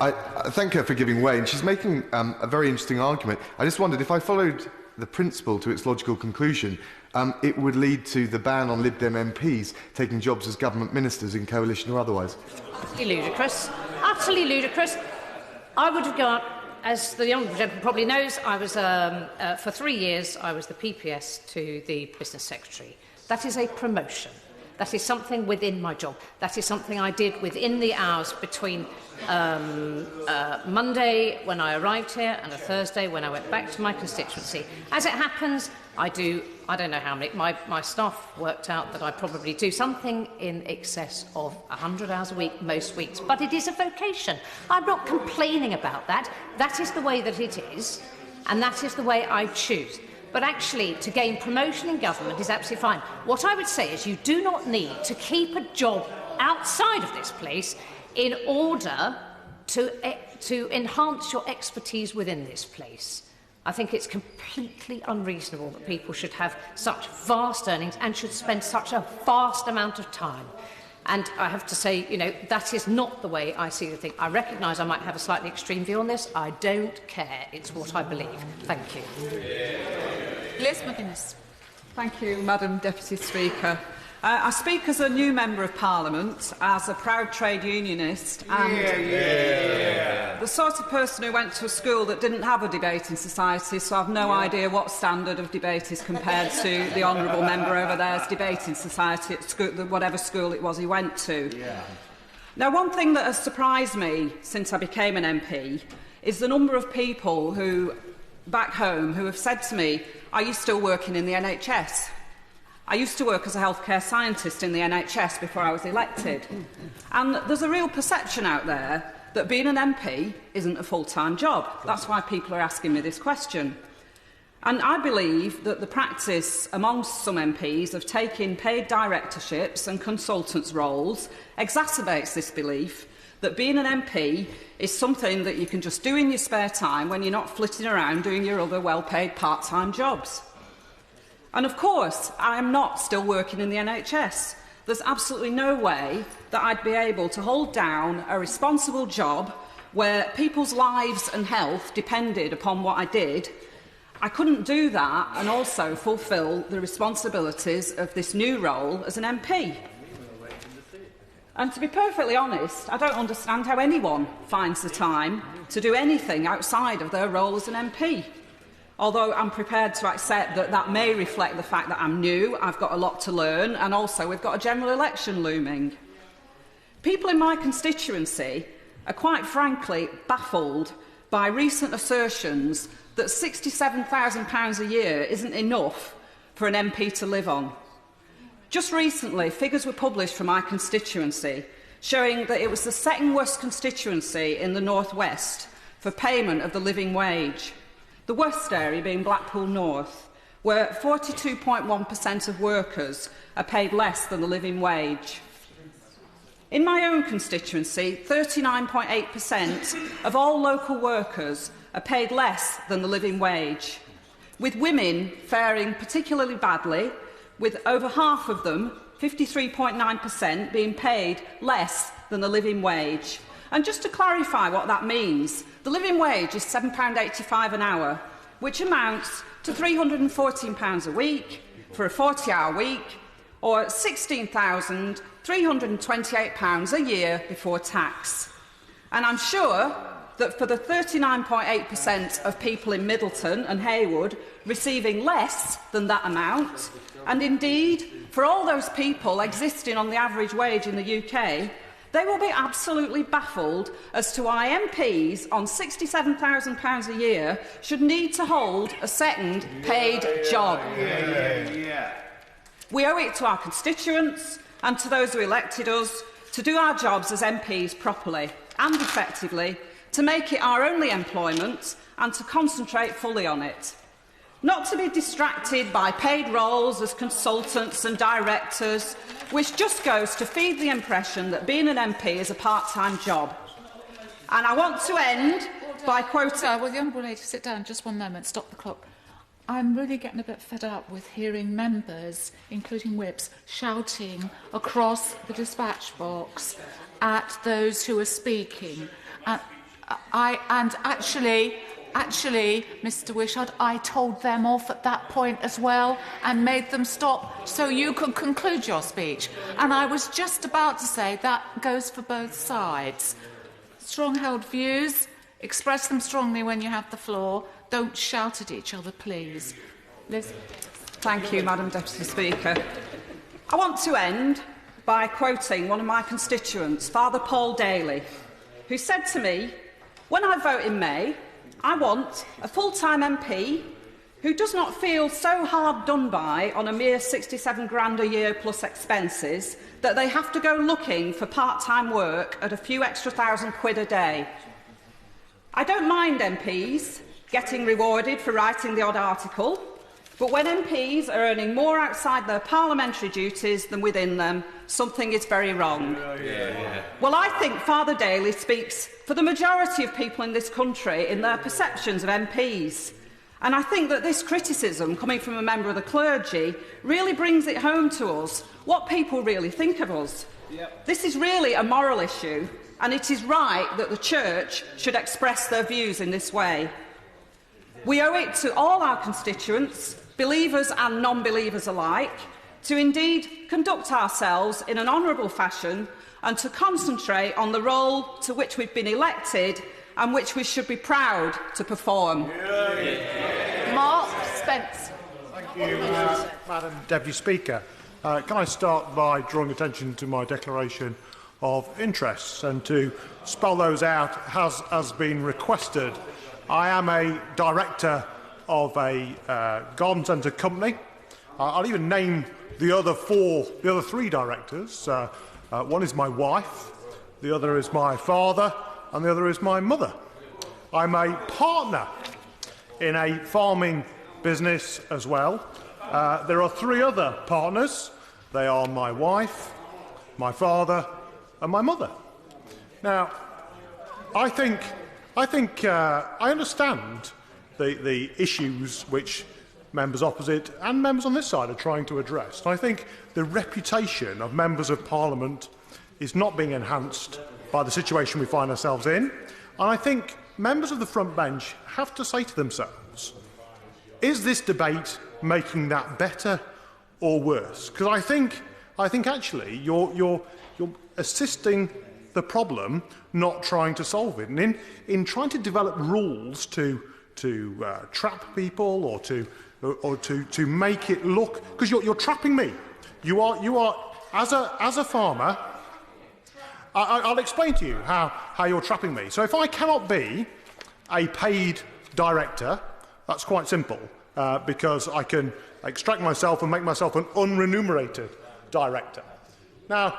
I thank her for giving way, and she's making a very interesting argument. I just wondered, if I followed the principle to its logical conclusion, it would lead to the ban on Lib Dem MPs taking jobs as government ministers in coalition or otherwise. Utterly ludicrous. Utterly ludicrous. I would have gone, as the honourable gentleman probably knows, I was, for 3 years, I was the PPS to the Business Secretary. That is a promotion. That is something within my job. That is something I did within the hours between Monday, when I arrived here, and a Thursday, when I went back to my constituency. As it happens, I don't know how many, my staff worked out that I probably do something in excess of 100 hours a week, most weeks. But it is a vocation. I'm not complaining about that. That is the way that it is, and that is the way I choose. But actually, to gain promotion in government is absolutely fine. What I would say is you do not need to keep a job outside of this place in order to enhance your expertise within this place. I think it's completely unreasonable that people should have such vast earnings and should spend such a vast amount of time. And I have to say, you know, that is not the way I see the thing. I recognise I might have a slightly extreme view on this. I don't care. It's what I believe. Thank you. Liz McGuinness. Thank you, Madam Deputy Speaker. I speak as a new Member of Parliament, as a proud trade unionist, and the sort of person who went to a school that didn't have a debating society, so I've no idea what standard of debate is compared to the honourable member over there's debating society at school, whatever school it was he went to. Now, one thing that has surprised me since I became an MP is the number of people who, back home, who have said to me, "Are you still working in the NHS?" I used to work as a healthcare scientist in the NHS before I was elected. And there's a real perception out there that being an MP isn't a full-time job. That's why people are asking me this question. And I believe that the practice amongst some MPs of taking paid directorships and consultants' roles exacerbates this belief that being an MP is something that you can just do in your spare time when you're not flitting around doing your other well-paid part-time jobs. And of course, I am not still working in the NHS. there's absolutely no way that I'd be able to hold down a responsible job where people's lives and health depended upon what I did. I couldn't do that and also fulfil the responsibilities of this new role as an MP. And to be perfectly honest, I don't understand how anyone finds the time to do anything outside of their role as an MP. Although I'm prepared to accept that that may reflect the fact that I'm new, I've got a lot to learn, and also we've got a general election looming. People in my constituency are quite frankly baffled by recent assertions that £67,000 a year isn't enough for an MP to live on. Just recently, figures were published from my constituency showing that it was the second worst constituency in the North West for payment of the living wage. The worst area being Blackpool North, where 42.1% of workers are paid less than the living wage. In my own constituency, 39.8% of all local workers are paid less than the living wage, with women faring particularly badly, with over half of them, 53.9%, being paid less than the living wage. And just to clarify what that means, the living wage is £7.85 an hour, which amounts to £314 a week for a 40-hour week, or £16,328 a year before tax. And I'm sure that for the 39.8% of people in Middleton and Haywood receiving less than that amount, and indeed for all those people existing on the average wage in the UK, they will be absolutely baffled as to why MPs on £67,000 a year should need to hold a second paid job. We owe it to our constituents and to those who elected us to do our jobs as MPs properly and effectively, to make it our only employment and to concentrate fully on it. Not to be distracted by paid roles as consultants and directors, which just goes to feed the impression that being an MP is a part-time job. And I want to end by quoting... Will the Honourable Lady sit down? Just one moment. Stop the clock. I'm really getting a bit fed up with hearing members, including whips, shouting across the dispatch box at those who are speaking. And actually, Mr. Wishart, I told them off at that point as well and made them stop so you could conclude your speech. And I was just about to say that goes for both sides. Strong-held views, express them strongly when you have the floor. Don't shout at each other, please. Liz? Thank you, Madam Deputy Speaker. I want to end by quoting one of my constituents, Father Paul Daly, who said to me, "When I vote in May, I want a full-time MP who does not feel so hard done by on a mere 67 grand a year plus expenses that they have to go looking for part-time work at a few extra £1,000 a day. I don't mind MPs getting rewarded for writing the odd article, but when MPs are earning more outside their parliamentary duties than within them, something is very wrong." Well, I think Father Daly speaks for the majority of people in this country in their perceptions of MPs. And I think that this criticism, coming from a member of the clergy, really brings it home to us what people really think of us. This is really a moral issue, and it is right that the Church should express their views in this way. We owe it to all our constituents, believers and non-believers alike, to indeed conduct ourselves in an honourable fashion and to concentrate on the role to which we've been elected and which we should be proud to perform. Mark Spence. Thank you, Madam Deputy Speaker. Can I start by drawing attention to my declaration of interests and to spell those out as has been requested. I am a director of a garden centre company. I'll even name the other three directors. One is my wife, the other is my father, and the other is my mother. I'm a partner in a farming business as well. There are three other partners. They are my wife, my father, and my mother. Now, I understand the issues which members opposite and members on this side are trying to address. And I think the reputation of members of Parliament is not being enhanced by the situation we find ourselves in. And I think members of the front bench have to say to themselves, is this debate making that better or worse? Because I think actually you're assisting the problem, not trying to solve it. And in trying to develop rules to trap people or to make it look, because you're trapping me. You are as a farmer. I'll explain to you how you're trapping me. So if I cannot be a paid director, that's quite simple, because I can extract myself and make myself an unremunerated director. Now,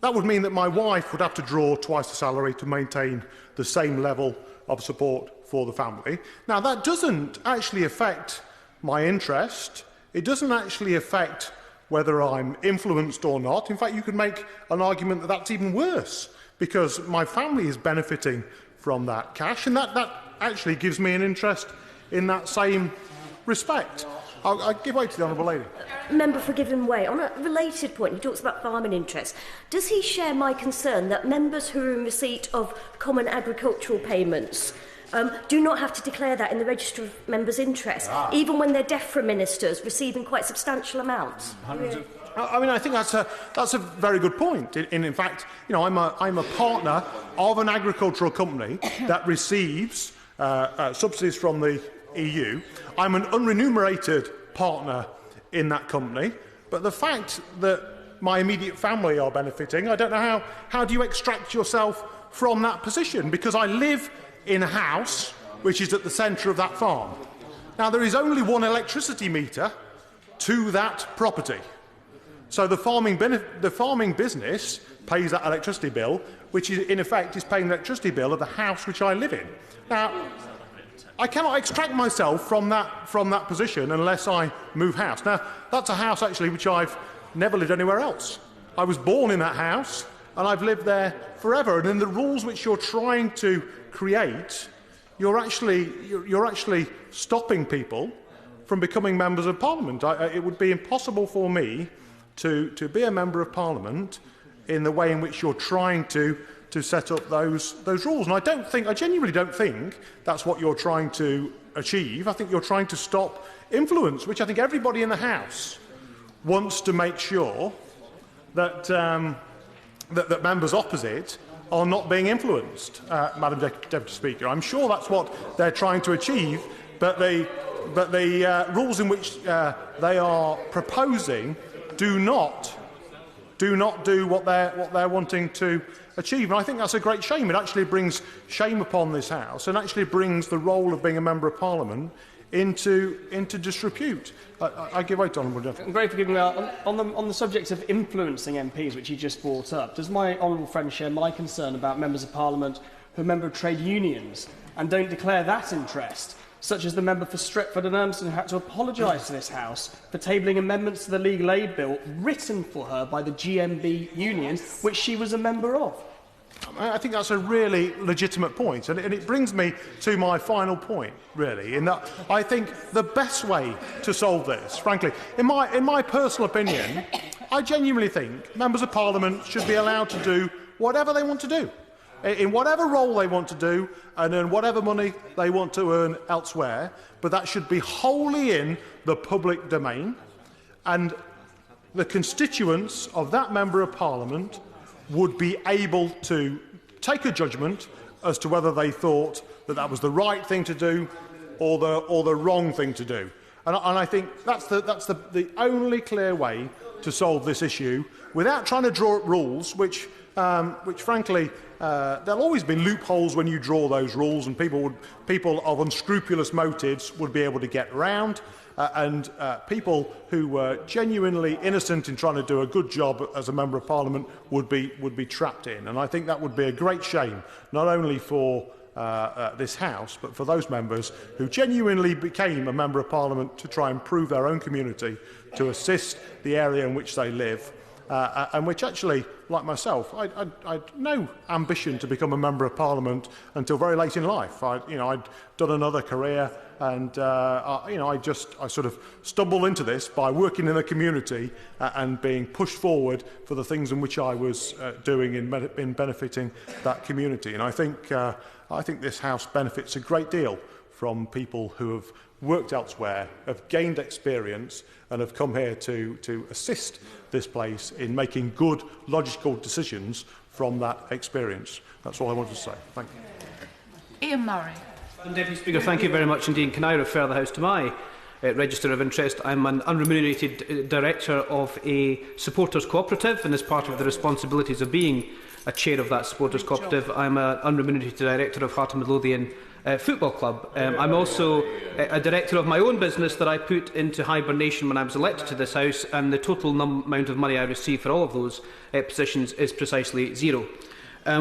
that would mean that my wife would have to draw twice the salary to maintain the same level of support for the family. Now, that doesn't actually affect my interest. It doesn't actually affect whether I'm influenced or not. In fact, you could make an argument that that's even worse, because my family is benefiting from that cash, and that actually gives me an interest in that same respect. I'll give way to the Honourable Lady. Member for Given Way. On a related point, he talks about farming interests. Does he share my concern that members who are in receipt of common agricultural payments do not have to declare that in the Register of Members' Interests, even when they're deaf from ministers receiving quite substantial amounts? I mean, I think that's a very good point. In fact, you know, I'm a partner of an agricultural company that receives subsidies from the EU. I'm an unremunerated partner in that company, but the fact that my immediate family are benefiting, I don't know how do you extract yourself from that position, because I live in a house which is at the centre of that farm. Now, there is only one electricity meter to that property. So the farming business pays that electricity bill, which is, in effect is paying the electricity bill of the house which I live in. Now, I cannot extract myself from that position unless I move house. Now, that's a house actually which I've never lived anywhere else. I was born in that house and I've lived there forever. And in the rules which you're trying to create, you're actually stopping people from becoming members of Parliament. It would be impossible for me to be a member of Parliament in the way in which you're trying to set up those rules. And I genuinely don't think that's what you're trying to achieve. I think you're trying to stop influence, which I think everybody in the House wants to make sure that that members opposite are not being influenced, Madam Deputy Speaker. I'm sure that's what they're trying to achieve, but the rules in which they are proposing do not do what they're wanting to achieve. And I think that's a great shame. It actually brings shame upon this House and actually brings the role of being a Member of Parliament into disrepute. I give way to Honourable Gentleman. I'm grateful for giving me on the subject of influencing MPs, which you just brought up. Does my honourable friend share my concern about members of Parliament who are member of trade unions and don't declare that interest, such as the member for Stretford and Urmston who had to apologise to this House for tabling amendments to the legal aid bill written for her by the GMB union, which she was a member of? I think that's a really legitimate point, and it brings me to my final point, really, in that I think the best way to solve this, frankly, in my personal opinion, I genuinely think members of Parliament should be allowed to do whatever they want to do, in whatever role they want to do, and earn whatever money they want to earn elsewhere, but that should be wholly in the public domain, and the constituents of that Member of Parliament would be able to take a judgment as to whether they thought that that was the right thing to do or the wrong thing to do. And I think that's the only clear way to solve this issue without trying to draw up rules which frankly, there'll always be loopholes when you draw those rules, and people of unscrupulous motives would be able to get around. And people who were genuinely innocent in trying to do a good job as a Member of Parliament would be trapped in. And I think that would be a great shame, not only for this House, but for those members who genuinely became a Member of Parliament to try and improve their own community, to assist the area in which they live, and which actually, like myself, I had no ambition to become a Member of Parliament until very late in life. I'd done another career, and I sort of stumbled into this by working in the community and being pushed forward for the things in which I was doing in benefiting that community. And I think this House benefits a great deal from people who have worked elsewhere, have gained experience, and have come here to assist this place in making good, logical decisions from that experience. That's all I wanted to say. Thank you. Ian Murray. Deputy Speaker, thank you very much indeed. Can I refer the House to my register of interest? I'm an unremunerated director of a supporters cooperative, and as part of the responsibilities of being a chair of that supporters cooperative, I'm an unremunerated director of Heart and Midlothian Football Club. I'm also a director of my own business that I put into hibernation when I was elected to this House, and the total amount of money I receive for all of those positions is precisely zero.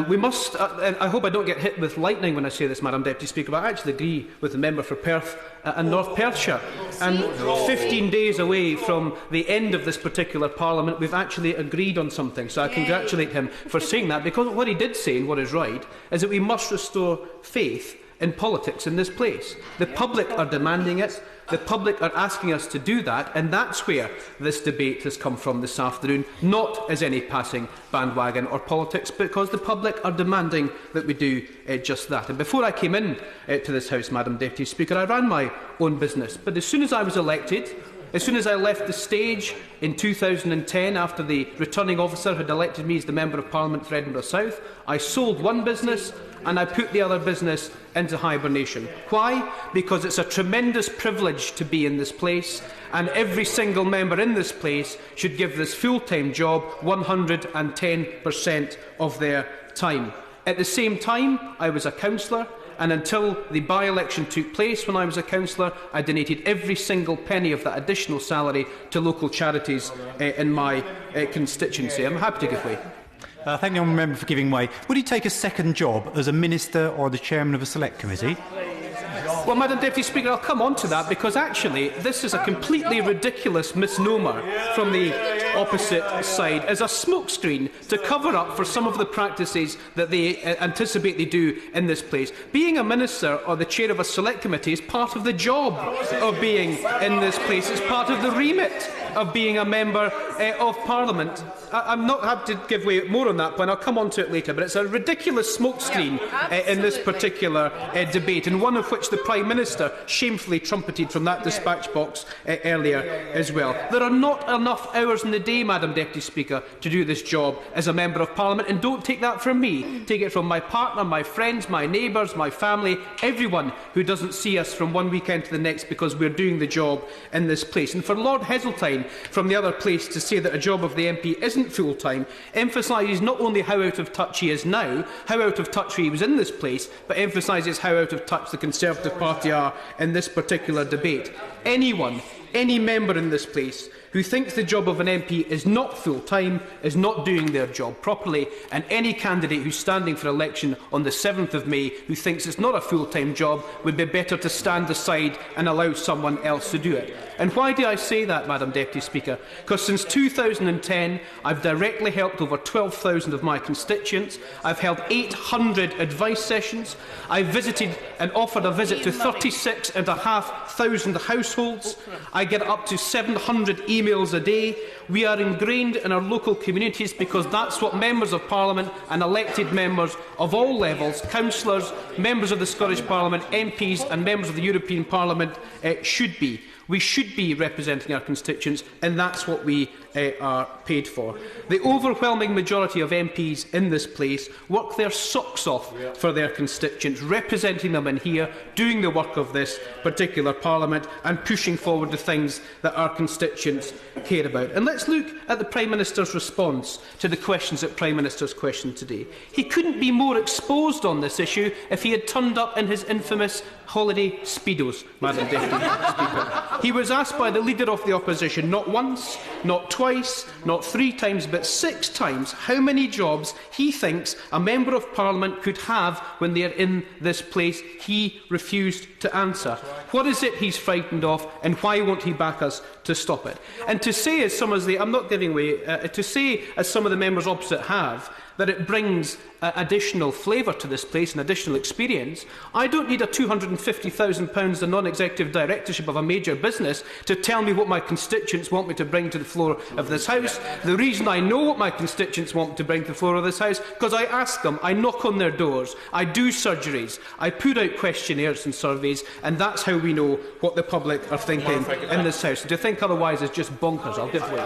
We must, I hope I don't get hit with lightning when I say this, Madam Deputy Speaker, but I actually agree with the member for Perth and North Perthshire. And 15 days away from the end of this particular Parliament, we've actually agreed on something. So I congratulate him for saying that, because what he did say, and what is right, is that we must restore faith in politics in this place. The public are demanding it. The public are asking us to do that, and that's where this debate has come from this afternoon, not as any passing bandwagon or politics, because the public are demanding that we do just that. And before I came in to this House, Madam Deputy Speaker, I ran my own business. But as soon as I was elected, as soon as I left the stage in 2010, after the returning officer had elected me as the Member of Parliament for Edinburgh South, I sold one business and I put the other business into hibernation. Why? Because it's a tremendous privilege to be in this place, and every single member in this place should give this full-time job 110% of their time. At the same time, I was a councillor, and until the by-election took place when I was a councillor, I donated every single penny of that additional salary to local charities in my constituency. I'm happy to give way. Thank the honourable member for giving way. Would he take a second job as a minister or the chairman of a select committee? Well, Madam Deputy Speaker, I'll come on to that, because actually this is a completely ridiculous misnomer from the opposite side as a smokescreen to cover up for some of the practices that they anticipate they do in this place. Being a minister or the chair of a select committee is part of the job of being in this place. It's part of the remit of being a member of Parliament. I'm not happy to give way more on that point. I'll come on to it later, but it's a ridiculous smokescreen in this particular debate, and one of which the Prime Minister shamefully trumpeted from that dispatch box earlier as well. There are not enough hours in the day, Madam Deputy Speaker, to do this job as a Member of Parliament, and don't take that from me. Take it from my partner, my friends, my neighbours, my family, everyone who doesn't see us from one weekend to the next because we're doing the job in this place. And for Lord Heseltine from the other place to say that a job of the MP isn't full-time emphasises not only how out of touch he is now, how out of touch he was in this place, but emphasises how out of touch the Conservative Party are in this particular debate. Anyone, any member in this place who thinks the job of an MP is not full-time is not doing their job properly, and any candidate who's standing for election on the 7th of May who thinks it's not a full-time job would be better to stand aside and allow someone else to do it. And why do I say that, Madam Deputy Speaker? Because since 2010 I've directly helped over 12,000 of my constituents. I've held 800 advice sessions. I've visited and offered a visit to 36,500 households. I get up to 700 emails a day. We are ingrained in our local communities because that's what members of Parliament and elected members of all levels, councillors, members of the Scottish Parliament, MPs and members of the European Parliament should be. We should be representing our constituents, and that's what we are paid for. The overwhelming majority of MPs in this place work their socks off for their constituents, representing them in here, doing the work of this particular Parliament and pushing forward the things that our constituents care about. And let's look at the Prime Minister's response to the questions that Prime Minister's questioned today. He couldn't be more exposed on this issue if he had turned up in his infamous holiday Speedos, Madam Deputy Speaker. He was asked by the Leader of the Opposition not once, not twice, not 3 times, but 6 times how many jobs he thinks a Member of Parliament could have when they are in this place. He refused to answer. What is it he's frightened of, and why won't he back us to stop it? And to say, as some of the, I'm not giving way, to say, as some of the members opposite have, that it brings additional flavour to this place and additional experience. I don't need a £250,000 in non-executive directorship of a major business to tell me what my constituents want me to bring to the floor of this House. The reason I know what my constituents want me to bring to the floor of this House, because I ask them, I knock on their doors, I do surgeries, I put out questionnaires and surveys, and that's how we know what the public are thinking in this House. To think otherwise is just bonkers. I'll give way.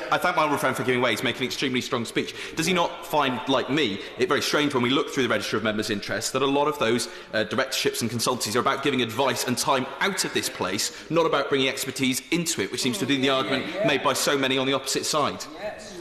I thank my honourable friend for giving way. He's making an extremely strong speech. Does he not find, like me, it very strange when we look through the register of members' interests that a lot of those directorships and consultancies are about giving advice and time out of this place, not about bringing expertise into it, which seems to be the argument made by so many on the opposite side?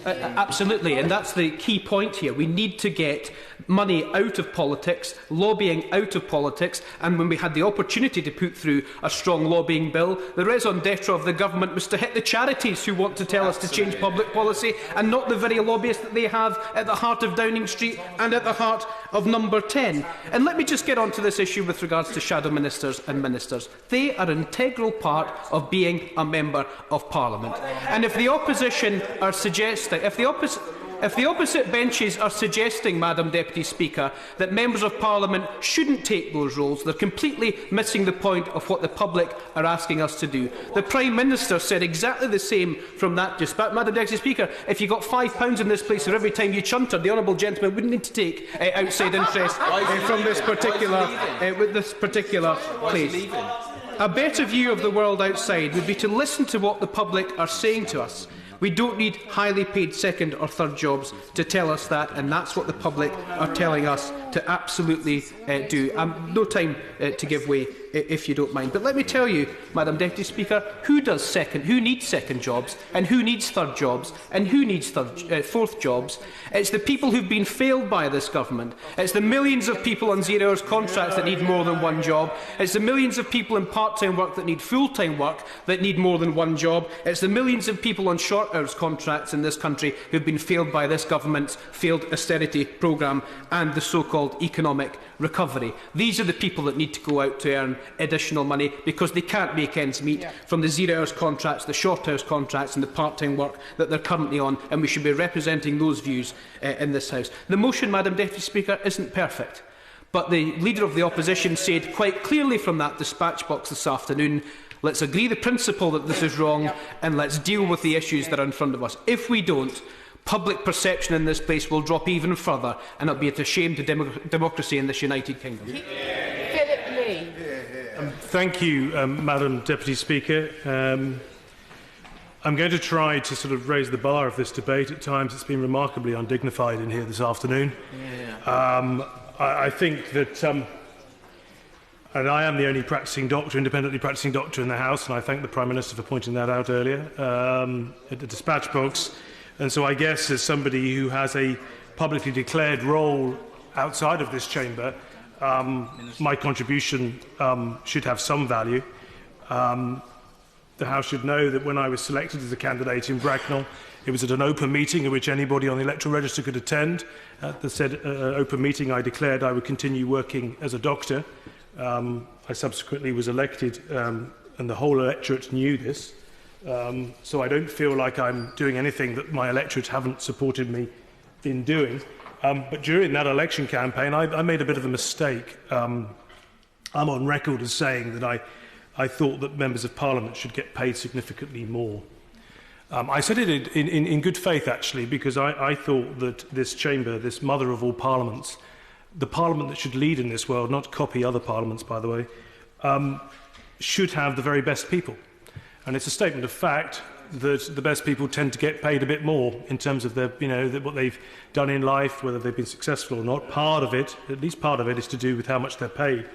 Absolutely, and that's the key point here. We need to get money out of politics, lobbying out of politics, and when we had the opportunity to put through a strong lobbying bill, the raison d'etre of the government was to hit the charities who want to tell us to change public policy, and not the very lobbyists that they have at the heart of Downing Street and at the heart of Number 10. And let me just get on to this issue with regards to shadow ministers and ministers. They are an integral part of being a Member of Parliament. And if the opposition are suggesting, if the opposite benches are suggesting, Madam Deputy Speaker, that Members of Parliament shouldn't take those roles, they're completely missing the point of what the public are asking us to do. The Prime Minister said exactly the same from that dispatch. Madam Deputy Speaker, if you got £5 in this place for every time you chuntered, the honourable gentleman wouldn't need to take outside interest from this particular place. A better view of the world outside would be to listen to what the public are saying to us. We don't need highly paid second or third jobs to tell us that, and that's what the public are telling us to absolutely do. No time to give way, if you don't mind. But let me tell you, Madam Deputy Speaker, who needs second jobs, and who needs third jobs, and who needs fourth jobs? It's the people who've been failed by this government. It's the millions of people on zero-hours contracts that need more than one job. It's the millions of people in part-time work that need full-time work that need more than one job. It's the millions of people on short-hours contracts in this country who've been failed by this government's failed austerity programme and the so-called economic recovery. These are the people that need to go out to earn additional money because they can't make ends meet from the zero-hours contracts, the short-hours contracts and the part-time work that they're currently on, and we should be representing those views in this House. The motion, Madam Deputy Speaker, isn't perfect, but the Leader of the Opposition said quite clearly from that dispatch box this afternoon, let's agree the principle that this is wrong and let's deal with the issues that are in front of us. If we don't, public perception in this place will drop even further, and it'll be a shame to democracy in this United Kingdom. Philip Lee. Thank you, Madam Deputy Speaker. I'm going to try to sort of raise the bar of this debate. At times it's been remarkably undignified in here this afternoon. I think that, and I am the only independently practising doctor in the House, and I thank the Prime Minister for pointing that out earlier at the dispatch box. And so I guess as somebody who has a publicly declared role outside of this chamber, my contribution should have some value. The House should know that when I was selected as a candidate in Bracknell, it was at an open meeting at which anybody on the electoral register could attend. At the said open meeting, I declared I would continue working as a doctor. I subsequently was elected, and the whole electorate knew this. So I don't feel like I'm doing anything that my electorate haven't supported me in doing. But during that election campaign, I made a bit of a mistake. I'm on record as saying that I thought that members of Parliament should get paid significantly more. I said it in good faith, actually, because I thought that this chamber, this mother of all parliaments, the parliament that should lead in this world, not copy other parliaments, by the way, should have the very best people. And it's a statement of fact that the best people tend to get paid a bit more in terms of their, what they've done in life, whether they've been successful or not. Part of it, at least part of it, is to do with how much they're paid.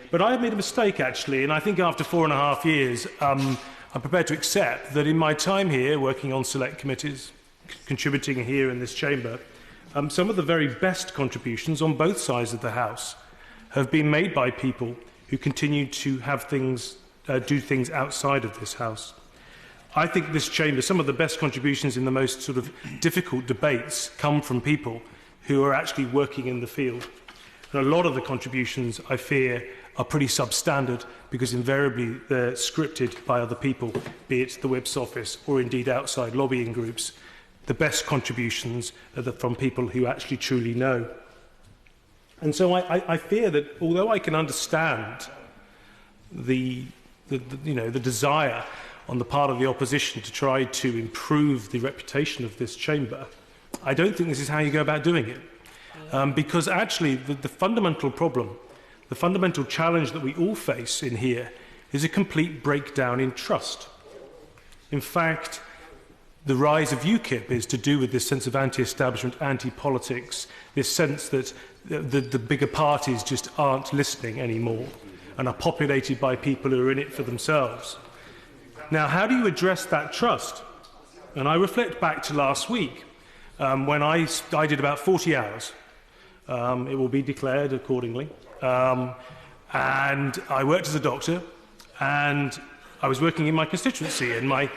But I made a mistake, actually, and I think after 4.5 years, I'm prepared to accept that in my time here, working on select committees, contributing here in this chamber, some of the very best contributions on both sides of the House have been made by people who continue to have things, do things outside of this House. I think this chamber, some of the best contributions in the most sort of difficult debates come from people who are actually working in the field. And a lot of the contributions, I fear, are pretty substandard because invariably they're scripted by other people, be it the Whip's office or indeed outside lobbying groups. The best contributions are from people who actually truly know. And so I fear that although I can understand the desire on the part of the opposition to try to improve the reputation of this chamber, I don't think this is how you go about doing it. Because actually the fundamental problem, the fundamental challenge that we all face in here is a complete breakdown in trust. In fact, the rise of UKIP is to do with this sense of anti-establishment, anti-politics, this sense that the bigger parties just aren't listening anymore and are populated by people who are in it for themselves. Now, how do you address that trust? And I reflect back to last week when I did about 40 hours. It will be declared accordingly. And I worked as a doctor, and I was working in my constituency, and my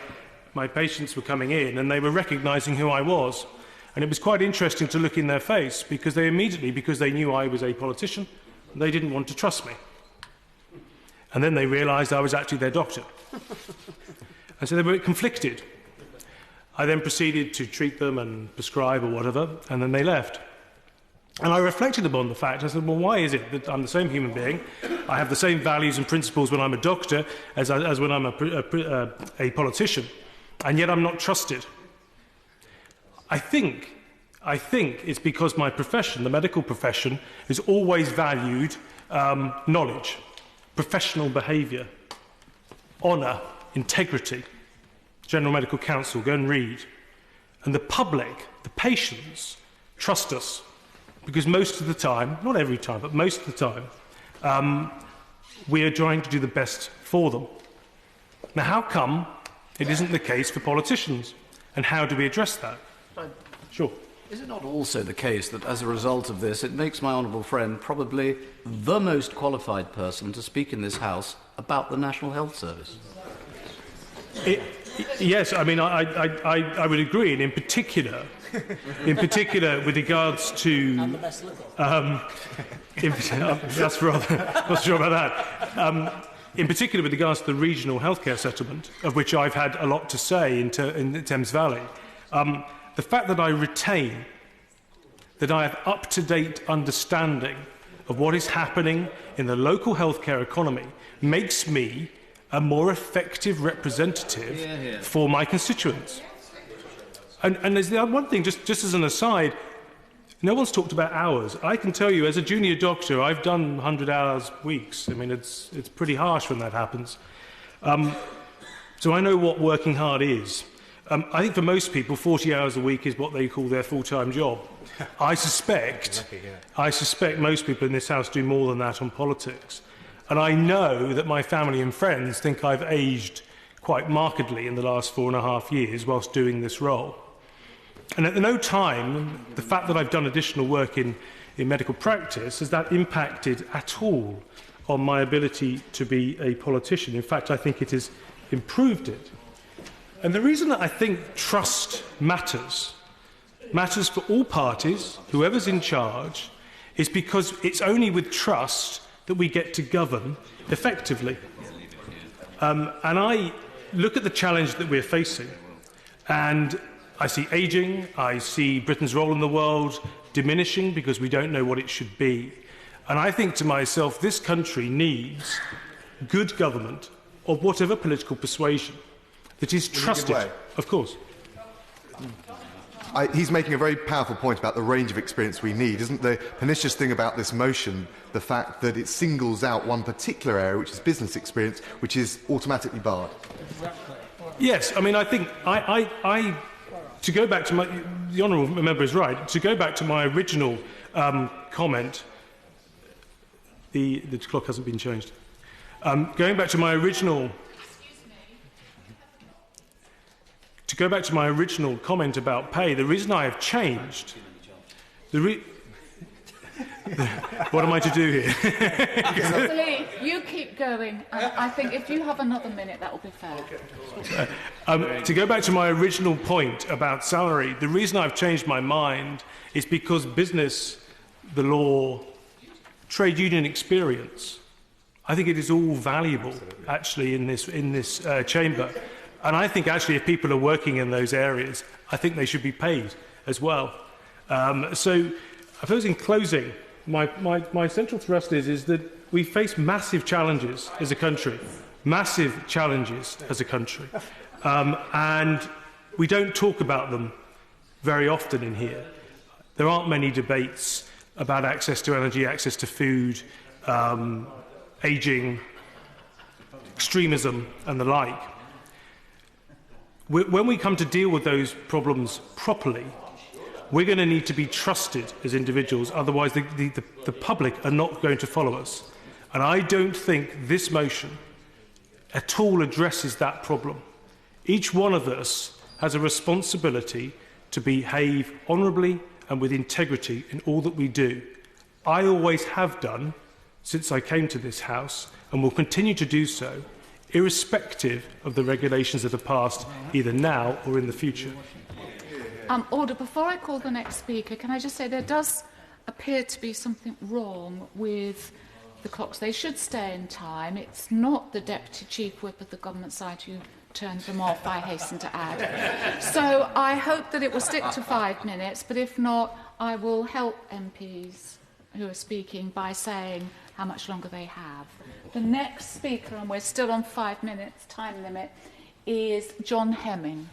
patients were coming in, and they were recognising who I was. And it was quite interesting to look in their face, because they immediately, because they knew I was a politician, they didn't want to trust me. And then they realised I was actually their doctor. And so they were conflicted. I then proceeded to treat them and prescribe or whatever, and then they left. And I reflected upon the fact, I said, well, why is it that I'm the same human being? I have the same values and principles when I'm a doctor as when I'm a politician, and yet I'm not trusted. I think it's because my profession, the medical profession, has always valued knowledge, professional behaviour, honour, integrity. General Medical Council, go and read. And the public, the patients, trust us. Because most of the time, not every time, but most of the time, we are trying to do the best for them. Now, how come it isn't the case for politicians? And how do we address that? Sure. Is it not also the case that as a result of this, it makes my honourable friend probably the most qualified person to speak in this House about the National Health Service? Yes, I mean, I would agree, and in particular with regards to... that's rather... not sure about that. In particular with regards to the regional healthcare settlement, of which I've had a lot to say in Thames Valley, the fact that I retain, that I have up-to-date understanding of what is happening in the local healthcare economy makes me a more effective representative for my constituents. And there's the one thing, just as an aside, no one's talked about hours. I can tell you, as a junior doctor, I've done 100 hours weeks. I mean, it's pretty harsh when that happens. So I know what working hard is. I think for most people, 40 hours a week is what they call their full-time job. I suspect most people in this House do more than that on politics. And I know that my family and friends think I've aged quite markedly in the last 4.5 years whilst doing this role. And at no time, the fact that I've done additional work in medical practice, has that impacted at all on my ability to be a politician. In fact, I think it has improved it. And the reason that I think trust matters for all parties, whoever's in charge, is because it's only with trust that we get to govern effectively. And I look at the challenge that we're facing, and I see ageing, I see Britain's role in the world diminishing because we don't know what it should be. And I think to myself, this country needs good government of whatever political persuasion that is trusted. Of course. He's making a very powerful point about the range of experience we need. Isn't the pernicious thing about this motion the fact that it singles out one particular area, which is business experience, which is automatically barred? Yes, I mean, I think to go back to the honourable member is right. To go back to my original comment, the clock hasn't been changed. Going back to my original. To go back to my original comment about pay, the reason I have changed, the What am I to do here? Mr. Lee, you keep going. I think if you have another minute, that will be fair. To go back to my original point about salary, the reason I've changed my mind is because business, the law, trade union experience, I think it is all valuable, actually, in this chamber. And I think, actually, if people are working in those areas, I think they should be paid as well. So, I suppose in closing, my central thrust is that we face massive challenges as a country, massive challenges as a country. And we don't talk about them very often in here. There aren't many debates about access to energy, access to food, ageing, extremism and the like. When we come to deal with those problems properly, we're going to need to be trusted as individuals, otherwise the public are not going to follow us. And I don't think this motion at all addresses that problem. Each one of us has a responsibility to behave honourably and with integrity in all that we do. I always have done since I came to this House and will continue to do so, irrespective of the regulations that are passed either now or in the future. Order. Before I call the next speaker, can I just say there does appear to be something wrong with the clocks. They should stay in time. It's not the Deputy Chief Whip of the government side who turned them off, I hasten to add. So I hope that it will stick to 5 minutes, but if not, I will help MPs who are speaking by saying how much longer they have. The next speaker, and we're still on 5 minutes time limit, is John Hemming.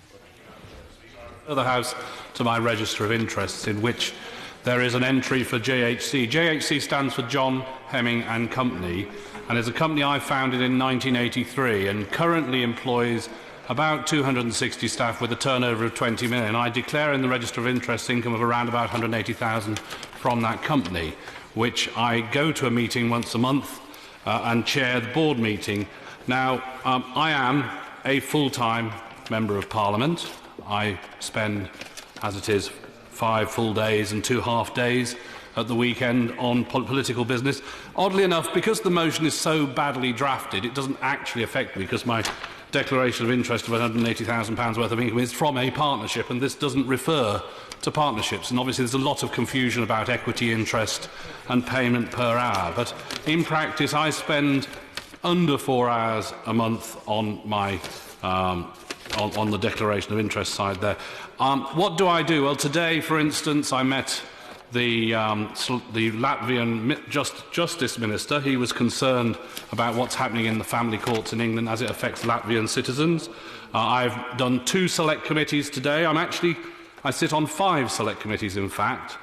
The House to my register of interests, in which there is an entry for JHC. JHC stands for John Hemming and Company, and is a company I founded in 1983 and currently employs about 260 staff with a turnover of 20 million. I declare in the register of interests income of around about 180,000 from that company, which I go to a meeting once a month and chair the board meeting. Now, I am a full-time Member of Parliament. I spend, as it is, 5 full days and 2 half days at the weekend on political business. Oddly enough, because the motion is so badly drafted, it doesn't actually affect me, because my declaration of interest of £180,000 worth of income is from a partnership, and this doesn't refer to partnerships. And obviously there's a lot of confusion about equity interest and payment per hour. But in practice, I spend under 4 hours a month on my on the declaration of interest side there. What do I do? Well, today, for instance, I met the Latvian Justice Minister. He was concerned about what's happening in the family courts in England as it affects Latvian citizens. I've done 2 select committees today. I sit on 5 select committees, in fact.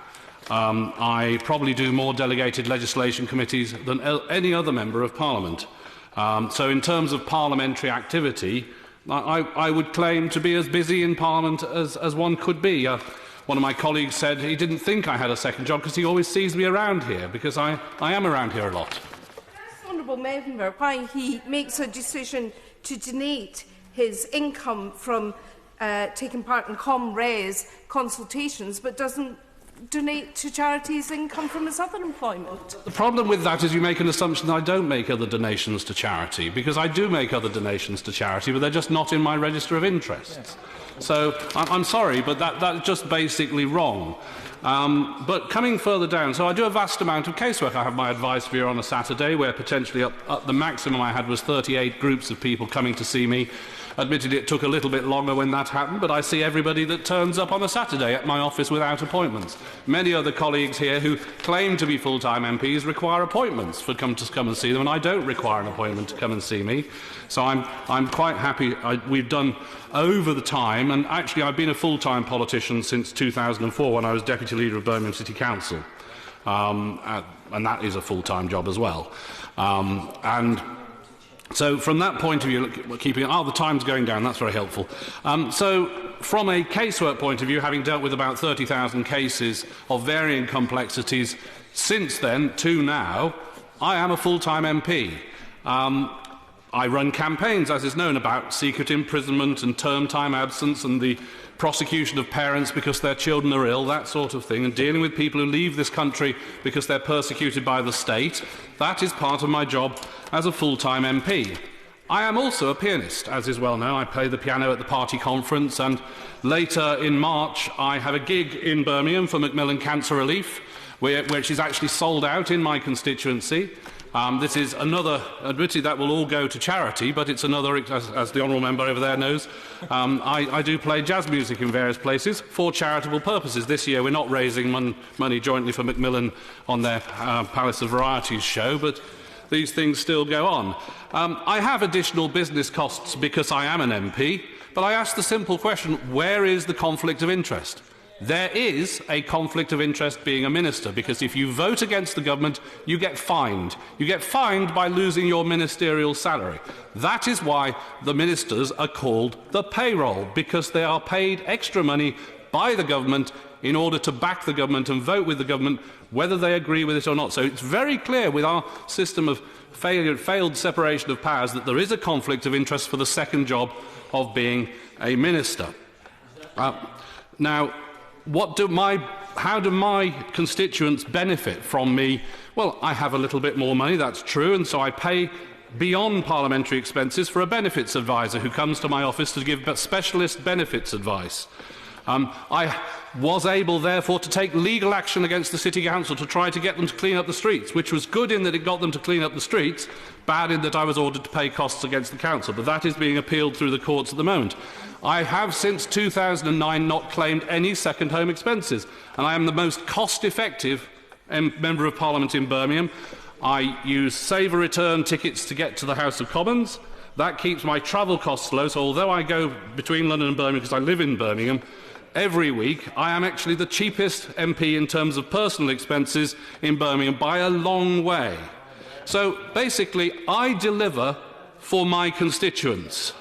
I probably do more delegated legislation committees than any other Member of Parliament. So in terms of parliamentary activity, I would claim to be as busy in Parliament as one could be. One of my colleagues said he didn't think I had a second job because he always sees me around here, because I am around here a lot. This honourable member, why he makes a decision to donate his income from taking part in ComRes consultations, but doesn't donate to charities income from his other employment. The problem with that is you make an assumption that I don't make other donations to charity, because I do make other donations to charity, but they're just not in my register of interests. So I'm sorry, but that's just basically wrong. But coming further down, so I do a vast amount of casework. I have my advice bureau on a Saturday, where potentially up the maximum I had was 38 groups of people coming to see me. Admittedly, it took a little bit longer when that happened, but I see everybody that turns up on a Saturday at my office without appointments. Many other colleagues here who claim to be full-time MPs require appointments to come and see them, and I don't require an appointment to come and see me. So I'm quite happy. We've done over the time, and actually I've been a full-time politician since 2004 when I was Deputy Leader of Birmingham City Council, and that is a full-time job as well. So from that point of view, the time's going down, that's very helpful. So from a casework point of view, having dealt with about 30,000 cases of varying complexities since then to now, I am a full-time MP. I run campaigns, as is known, about secret imprisonment and term time absence and the prosecution of parents because their children are ill, that sort of thing, and dealing with people who leave this country because they're persecuted by the state. That is part of my job as a full-time MP. I am also a pianist, as is well known. I play the piano at the party conference, and later in March I have a gig in Birmingham for Macmillan Cancer Relief, which is actually sold out in my constituency. This is another, admittedly that will all go to charity, but it's another, as the honourable member over there knows, I do play jazz music in various places for charitable purposes. This year we're not raising money jointly for Macmillan on their Palace of Varieties show, but these things still go on. I have additional business costs because I am an MP, but I ask the simple question, where is the conflict of interest? There is a conflict of interest being a minister, because if you vote against the government, you get fined. You get fined by losing your ministerial salary. That is why the ministers are called the payroll, because they are paid extra money by the government in order to back the government and vote with the government, whether they agree with it or not. So it's very clear with our system of failed separation of powers that there is a conflict of interest for the second job of being a minister. Now, how do my constituents benefit from me? Well, I have a little bit more money, that's true, and so I pay beyond parliamentary expenses for a benefits advisor who comes to my office to give specialist benefits advice. I was able, therefore, to take legal action against the City Council to try to get them to clean up the streets, which was good in that it got them to clean up the streets, bad in that I was ordered to pay costs against the Council, but that is being appealed through the courts at the moment. I have since 2009 not claimed any second home expenses, and I am the most cost-effective Member of Parliament in Birmingham. I use Save a Return tickets to get to the House of Commons. That keeps my travel costs low, so although I go between London and Birmingham because I live in Birmingham, every week I am actually the cheapest MP in terms of personal expenses in Birmingham by a long way. So basically I deliver for my constituents.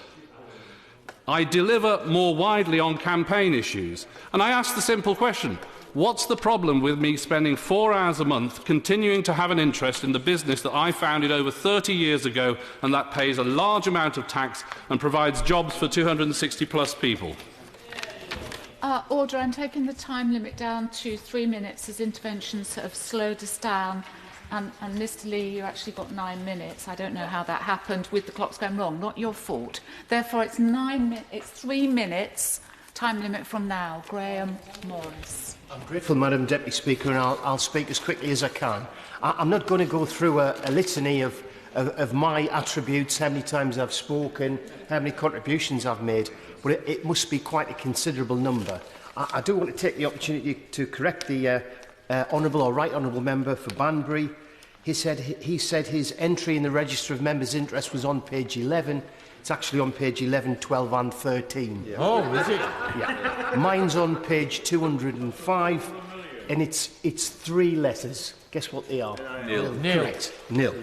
I deliver more widely on campaign issues. And I ask the simple question, what's the problem with me spending 4 hours a month continuing to have an interest in the business that I founded over 30 years ago and that pays a large amount of tax and provides jobs for 260 plus people? Order. I'm taking the time limit down to 3 minutes as interventions have slowed us down. And Mr. Lee, you actually got 9 minutes. I don't know how that happened with the clocks going wrong. Not your fault. Therefore, it's 3 minutes time limit from now. Graham Morris. I'm grateful, Madam Deputy Speaker, and I'll speak as quickly as I can. I'm not going to go through a litany of my attributes, how many times I've spoken, how many contributions I've made, but it must be quite a considerable number. I do want to take the opportunity to correct the Honourable or Right Honourable Member for Banbury. He said his entry in the Register of Members' Interest was on page 11. It's actually on page 11, 12 and 13. Yeah. Oh, is it? Yeah. Mine's on page 205, and it's 3 letters. Guess what they are? Nil. Correct. Nil.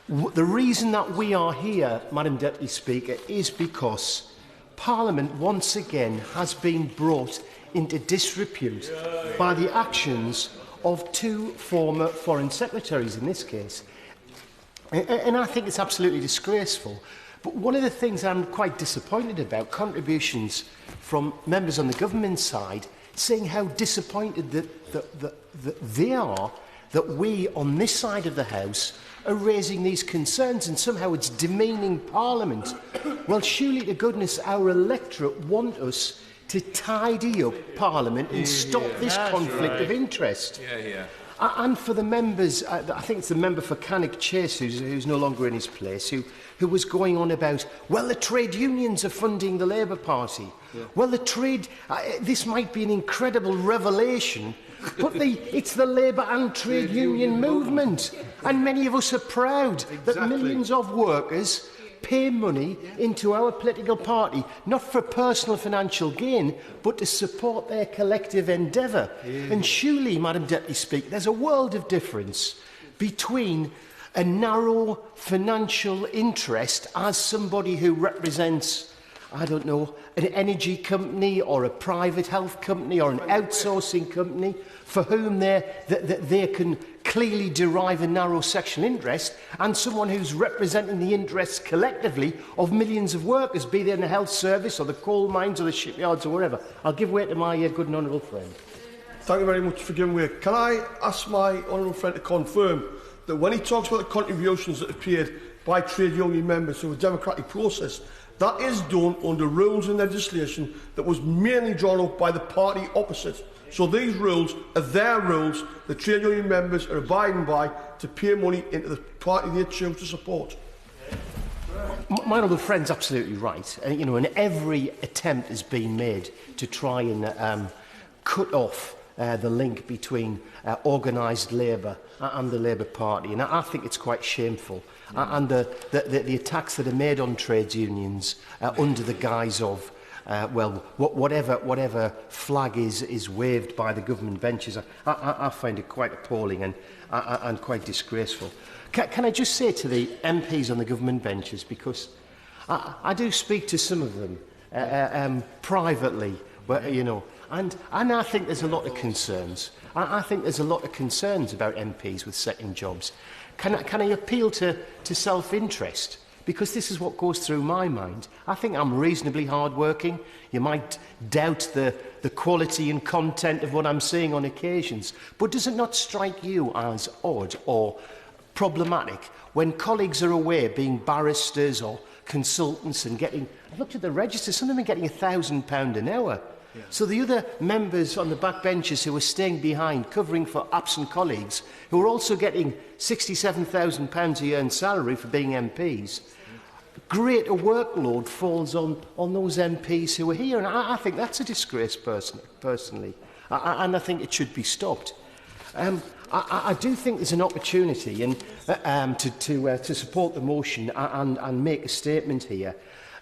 The reason that we are here, Madam Deputy Speaker, is because Parliament once again has been brought into disrepute by the actions of 2 former Foreign Secretaries in this case. And I think it's absolutely disgraceful. But one of the things I'm quite disappointed about, contributions from members on the government side saying how disappointed that they are that we on this side of the House are raising these concerns and somehow it's demeaning Parliament. Well, surely to goodness our electorate want us to tidy up Parliament and stop this conflict of interest. And for the members, I think it's the member for Cannock Chase who's no longer in his place, who was going on about, well, the trade unions are funding the Labour Party. Yeah. Well, the trade, this might be an incredible revelation, but it's the Labour and trade union movement. And many of us are proud that millions of workers pay money into our political party, not for personal financial gain, but to support their collective endeavour. And surely, Madam Deputy Speaker, there's a world of difference between a narrow financial interest as somebody who represents I don't know, an energy company or a private health company or an outsourcing company for whom they can clearly derive a narrow sectional interest, and someone who's representing the interests collectively of millions of workers, be they in the health service or the coal mines or the shipyards or wherever. I'll give way to my good and honourable friend. Thank you very much for giving way. Can I ask my honourable friend to confirm that when he talks about the contributions that appeared by trade union members through a democratic process, that is done under rules and legislation that was mainly drawn up by the party opposite? So these rules are their rules the trade union members are abiding by to pay money into the party they choose to support. My honourable friend's absolutely right. And every attempt has been made to try and cut off the link between organised Labour and the Labour Party, and I think it's quite shameful. And the attacks that are made on trades unions under the guise of whatever flag is waved by the government benches, I find it quite appalling and quite disgraceful. Can I just say to the MPs on the government benches, because I do speak to some of them privately, and I think there's a lot of concerns. I think there's a lot of concerns about MPs with second jobs. Can I appeal to self-interest? Because this is what goes through my mind. I think I'm reasonably hard-working. You might doubt the quality and content of what I'm saying on occasions. But does it not strike you as odd or problematic when colleagues are away being barristers or consultants and getting... I've looked at the register, some of them are getting £1,000 an hour. Yeah. So the other members on the back benches who are staying behind, covering for absent colleagues, who are also getting £67,000 a year in salary for being MPs, greater workload falls on those MPs who are here. And I think that's a disgrace, personally. And I think it should be stopped. I do think there's an opportunity to support the motion and make a statement here.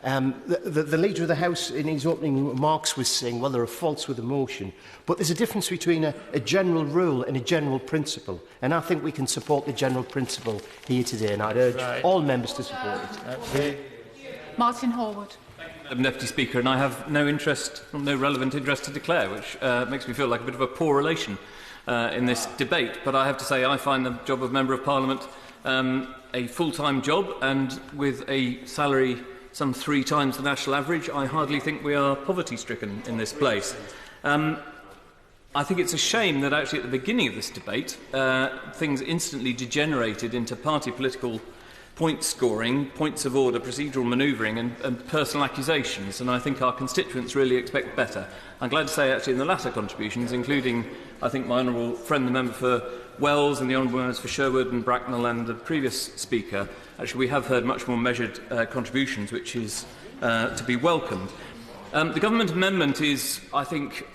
The Leader of the House, in his opening remarks, was saying, well, there are faults with the motion, but there's a difference between a general rule and a general principle, and I think we can support the general principle here today, and I'd urge all members to support it. Martin Horwood. Madam Deputy Speaker, and I have no relevant interest to declare, which makes me feel like a bit of a poor relation in this debate, but I have to say I find the job of Member of Parliament a full-time job, and with a salary some 3 times the national average, I hardly think we are poverty-stricken in this place. I think it's a shame that actually at the beginning of this debate, things instantly degenerated into party political point scoring, points of order, procedural manoeuvring and personal accusations, and I think our constituents really expect better. I'm glad to say actually in the latter contributions, including I think my honourable friend the member for Wells and the honourable members for Sherwood and Bracknell and the previous speaker, actually we have heard much more measured contributions, which is to be welcomed. The government amendment is, I think,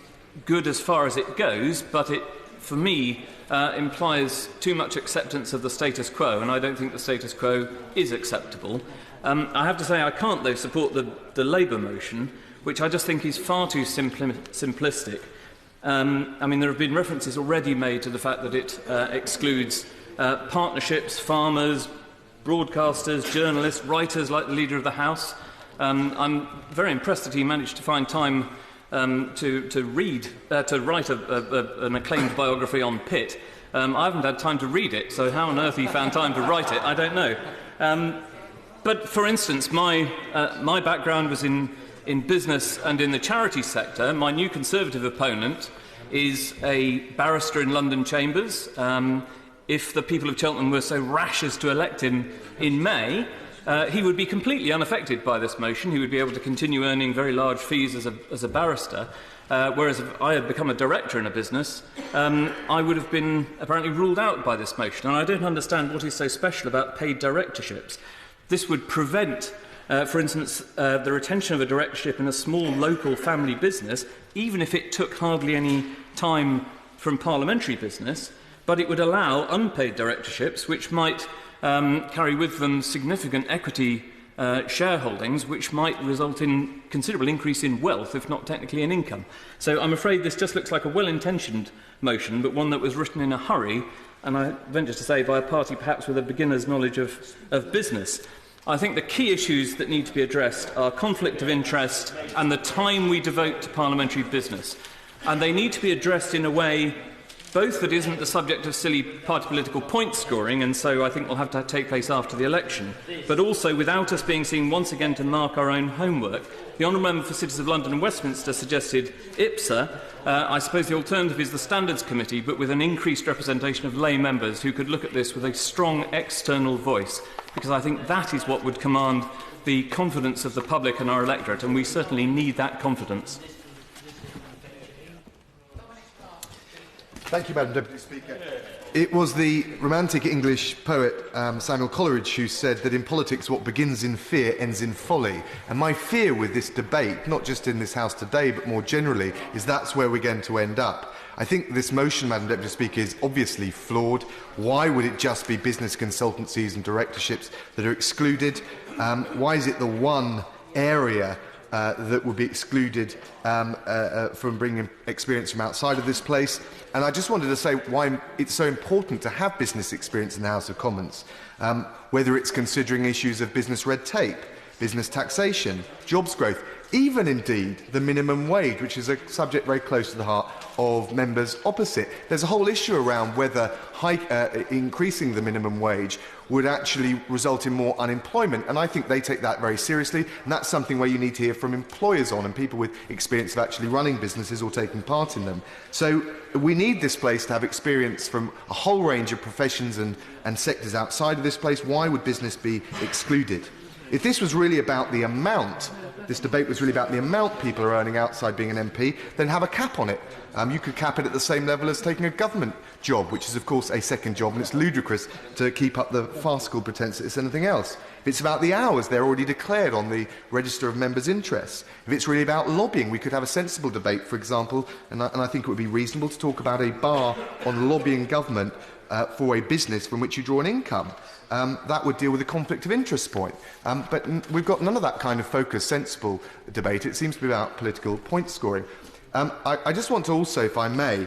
good as far as it goes, but it, for me, implies too much acceptance of the status quo, and I don't think the status quo is acceptable. I have to say I can't, though, support the Labour motion, which I just think is far too simplistic. I mean, there have been references already made to the fact that it excludes partnerships, farmers, broadcasters, journalists, writers like the Leader of the House. I'm very impressed that he managed to find time to write an acclaimed biography on Pitt. I haven't had time to read it, so how on earth he found time to write it, I don't know. But, for instance, my background was in business and in the charity sector. My new Conservative opponent is a barrister in London Chambers. If the people of Cheltenham were so rash as to elect him in May, he would be completely unaffected by this motion. He would be able to continue earning very large fees as a barrister, whereas if I had become a director in a business, I would have been apparently ruled out by this motion. And I don't understand what is so special about paid directorships. This would prevent, for instance, the retention of a directorship in a small local family business, even if it took hardly any time from parliamentary business, but it would allow unpaid directorships, which might carry with them significant equity shareholdings, which might result in considerable increase in wealth, if not technically in income. So I'm afraid this just looks like a well-intentioned motion, but one that was written in a hurry, and I venture to say by a party perhaps with a beginner's knowledge of business. I think the key issues that need to be addressed are conflict of interest and the time we devote to parliamentary business. And they need to be addressed in a way both that isn't the subject of silly party political point scoring, and so I think will have to take place after the election, but also without us being seen once again to mark our own homework. The Honourable Member for Cities of London and Westminster suggested IPSA. I suppose the alternative is the Standards Committee, but with an increased representation of lay members who could look at this with a strong external voice, because I think that is what would command the confidence of the public and our electorate, and we certainly need that confidence. Thank you, Madam Deputy Speaker. It was the romantic English poet Samuel Coleridge who said that in politics what begins in fear ends in folly. And my fear with this debate, not just in this House today but more generally, is that's where we're going to end up. I think this motion, Madam Deputy Speaker, is obviously flawed. Why would it just be business consultancies and directorships that are excluded? Why is it the one area that would be excluded from bringing experience from outside of this place? And I just wanted to say why it's so important to have business experience in the House of Commons, whether it's considering issues of business red tape, business taxation, jobs growth, even indeed the minimum wage, which is a subject very close to the heart of members opposite. There's a whole issue around whether increasing the minimum wage would actually result in more unemployment, and I think they take that very seriously, and that's something where you need to hear from employers on and people with experience of actually running businesses or taking part in them. So we need this place to have experience from a whole range of professions and sectors outside of this place. Why would business be excluded? If this was really about the amount, this debate was really about the amount people are earning outside being an MP, then have a cap on it. You could cap it at the same level as taking a government job, which is, of course, a second job, and it's ludicrous to keep up the farcical pretence that it's anything else. If it's about the hours, they're already declared on the Register of Members' Interests. If it's really about lobbying, we could have a sensible debate, for example, and I think it would be reasonable to talk about a bar on lobbying government for a business from which you draw an income. That would deal with the conflict of interest point. But we've got none of that kind of focused, sensible debate. It seems to be about political point scoring. I just want to also, if I may,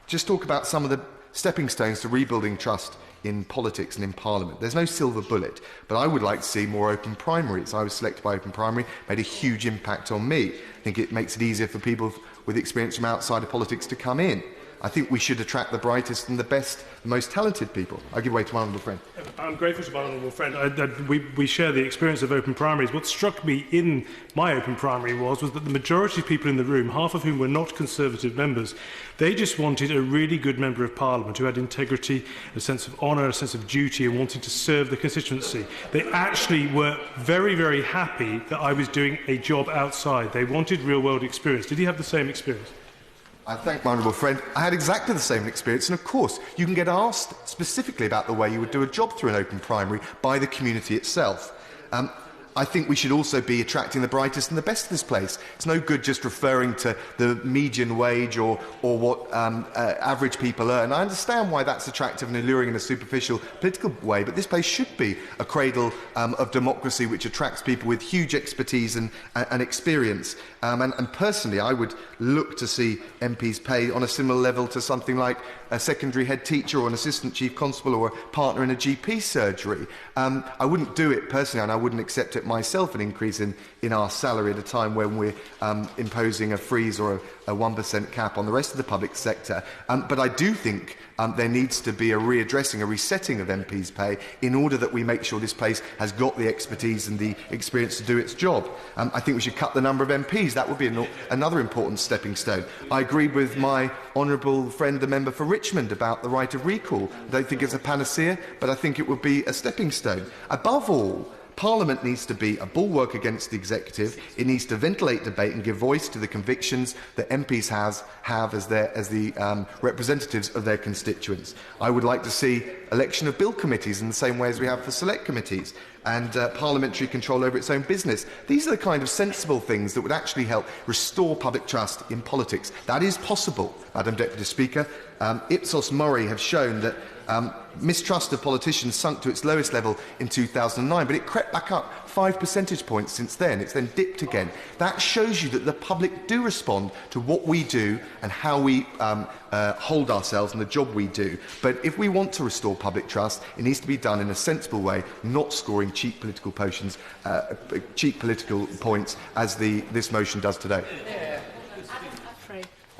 just talk about some of the stepping stones to rebuilding trust in politics and in Parliament. There's no silver bullet, but I would like to see more open primaries. I was selected by open primary, made a huge impact on me. I think it makes it easier for people with experience from outside of politics to come in. I think we should attract the brightest and the best, the most talented people. I give way to my honourable friend. I'm grateful to my honourable friend. We share the experience of open primaries. What struck me in my open primary was that the majority of people in the room, half of whom were not Conservative members, they just wanted a really good member of Parliament who had integrity, a sense of honour, a sense of duty, and wanted to serve the constituency. They actually were very, very happy that I was doing a job outside. They wanted real-world experience. Did you have the same experience? I thank my honourable friend. I had exactly the same experience, and of course, you can get asked specifically about the way you would do a job through an open primary by the community itself. I think we should also be attracting the brightest and the best of this place. It's no good just referring to the median wage or what average people earn. I understand why that's attractive and alluring in a superficial political way, but this place should be a cradle of democracy which attracts people with huge expertise and experience. And personally, I would look to see MPs pay on a similar level to something like a secondary head teacher or an assistant chief constable or a partner in a GP surgery. I wouldn't do it personally, and I wouldn't accept it myself, an increase in our salary at a time when we're imposing a freeze or a 1% cap on the rest of the public sector. But I do think there needs to be a readdressing, a resetting of MPs' pay in order that we make sure this place has got the expertise and the experience to do its job. I think we should cut the number of MPs. That would be another important stepping stone. I agree with my honourable friend, the member for Richmond, about the right of recall. I don't think it's a panacea, but I think it would be a stepping stone. Above all, Parliament needs to be a bulwark against the executive. It needs to ventilate debate and give voice to the convictions that MPs have as the representatives of their constituents. I would like to see election of bill committees in the same way as we have for select committees, and parliamentary control over its own business. These are the kind of sensible things that would actually help restore public trust in politics. That is possible, Madam Deputy Speaker. Ipsos Mori have shown that Mistrust of politicians sunk to its lowest level in 2009, but it crept back up 5 percentage points since then. It's then dipped again. That shows you that the public do respond to what we do and how we hold ourselves and the job we do. But if we want to restore public trust, it needs to be done in a sensible way, not scoring cheap political potions, cheap political points, as this motion does today.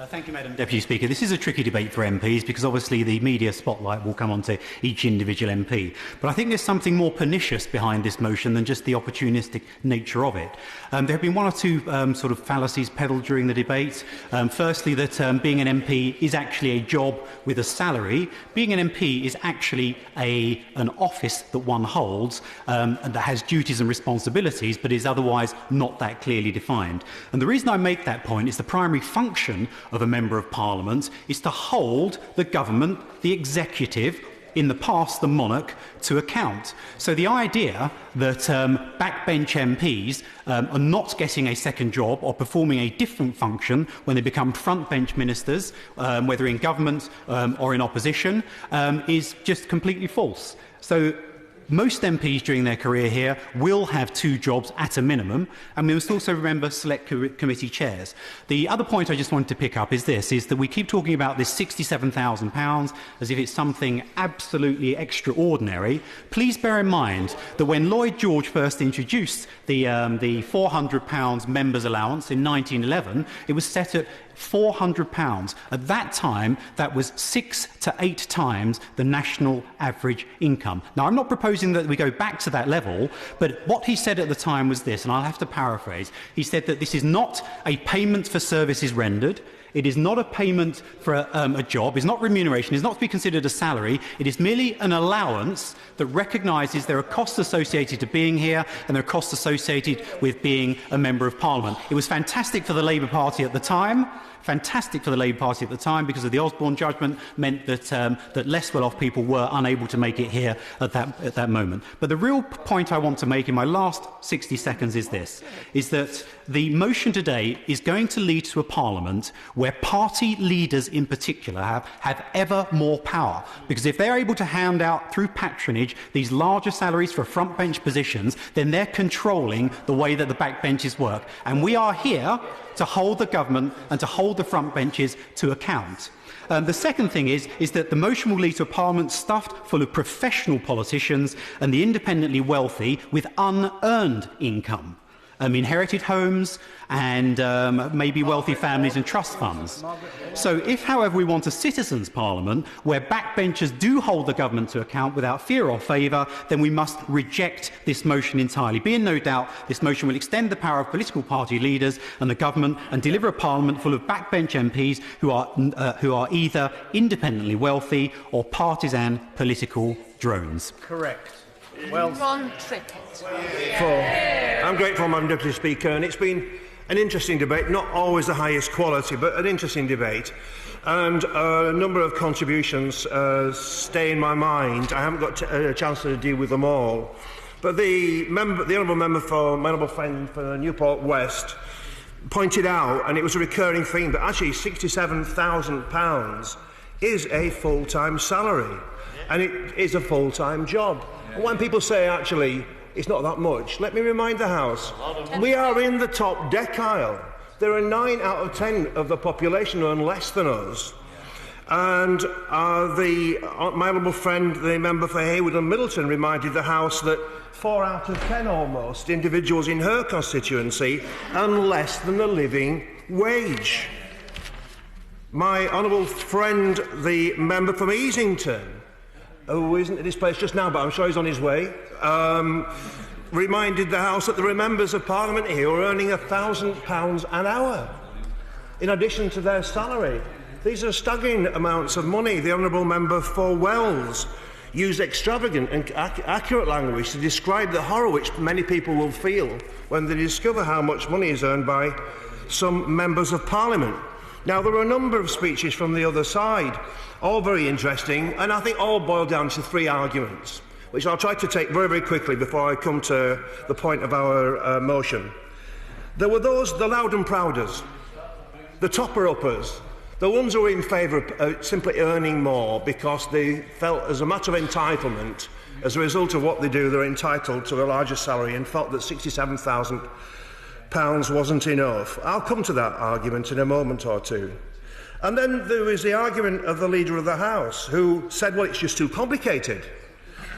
Thank you, Madam Deputy Speaker. This is a tricky debate for MPs because obviously the media spotlight will come onto each individual MP. But I think there's something more pernicious behind this motion than just the opportunistic nature of it. There have been one or two sort of fallacies peddled during the debate. Firstly, that being an MP is actually a job with a salary. Being an MP is actually an office that one holds and that has duties and responsibilities, but is otherwise not that clearly defined. And the reason I make that point is the primary function of a Member of Parliament is to hold the government, the executive, in the past the monarch, to account. So the idea that backbench MPs are not getting a second job or performing a different function when they become frontbench ministers, whether in government or in opposition, is just completely false. So most MPs during their career here will have 2 jobs at a minimum, and we must also remember select committee chairs. The other point I just wanted to pick up is this, is that we keep talking about this £67,000 as if it's something absolutely extraordinary. Please bear in mind that when Lloyd George first introduced the £400 members' allowance in 1911, it was set at £400. At that time, that was 6 to 8 times the national average income. Now, I'm not proposing that we go back to that level, but what he said at the time was this, and I'll have to paraphrase. He said that this is not a payment for services rendered. It is not a payment for a job. It's not remuneration. It's not to be considered a salary. It is merely an allowance that recognises there are costs associated to being here and there are costs associated with being a Member of Parliament. It was fantastic for the Labour Party at the time. Fantastic for the Labour Party at the time because of the Osborne judgment meant that that less well-off people were unable to make it here at that moment. But the real point I want to make in my last 60 seconds is this, is that the motion today is going to lead to a Parliament where party leaders in particular have ever more power. Because if they're able to hand out through patronage these larger salaries for frontbench positions, then they're controlling the way that the backbenches work. And we are here to hold the government and to hold the front benches to account. The second thing is that the motion will lead to a Parliament stuffed full of professional politicians and the independently wealthy with unearned income. Inherited homes and maybe wealthy families and trust funds. So if, however, we want a citizens' parliament where backbenchers do hold the government to account without fear or favour, then we must reject this motion entirely. Be in no doubt this motion will extend the power of political party leaders and the government and deliver a parliament full of backbench MPs who are either independently wealthy or partisan political drones. Correct. Well, Ron Trickett. I'm grateful, Madam Deputy Speaker, and it's been an interesting debate, not always the highest quality, but an interesting debate. And a number of contributions stay in my mind. I haven't got a chance to deal with them all. But the honourable member for my honourable friend for Newport West pointed out, and it was a recurring theme, that actually £67,000 is a full-time salary, and it is a full-time job. And when people say, actually, it's not that much, let me remind the House, we are in the top decile. There are 9 out of 10 of the population who earn less than us. And my honourable friend, the member for Haywood and Middleton, reminded the House that 4 out of 10 almost individuals in her constituency earn less than the living wage. My honourable friend, the member from Easington, who isn't at this place just now, but I'm sure he's on his way, reminded the House that there are members of Parliament here who are earning £1,000 an hour in addition to their salary. These are staggering amounts of money. The honourable member for Wells used extravagant and accurate language to describe the horror which many people will feel when they discover how much money is earned by some members of Parliament. Now, there are a number of speeches from the other side, all very interesting, and I think all boil down to 3 arguments, which I'll try to take very, very quickly before I come to the point of our motion. There were those, the loud and prouders, the topper-uppers, The ones who were in favour of simply earning more because they felt, as a matter of entitlement, as a result of what they do, they're entitled to a larger salary, and felt that £67,000 wasn't enough. I'll come to that argument in a moment or two. And then there was the argument of the Leader of the House, who said, well, it's just too complicated.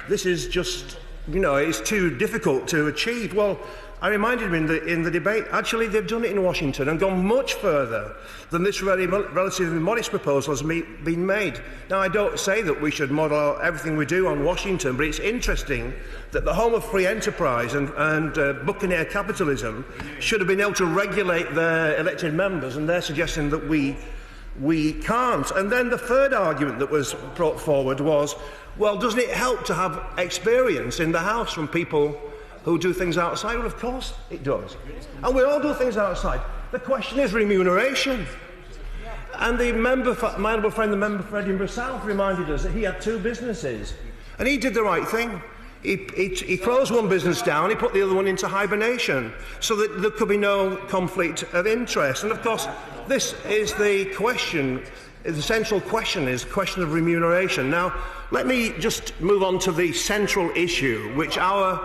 This is just, it's too difficult to achieve. Well, I reminded him in the debate, actually, they've done it in Washington and gone much further than this relatively modest proposal has been made. Now, I don't say that we should model everything we do on Washington, but it's interesting that the home of free enterprise and buccaneer capitalism should have been able to regulate their elected members, and they're suggesting that we can't. And then the third argument that was brought forward was, well, doesn't it help to have experience in the House from people who do things outside? Well, of course it does. And we all do things outside. The question is remuneration. And my honourable friend, the member for Edinburgh South, reminded us that he had 2 businesses. And he did the right thing. He closed one business down, he put the other one into hibernation, so that there could be no conflict of interest. And of course, this is the question. The central question is the question of remuneration. Now, let me just move on to the central issue, which I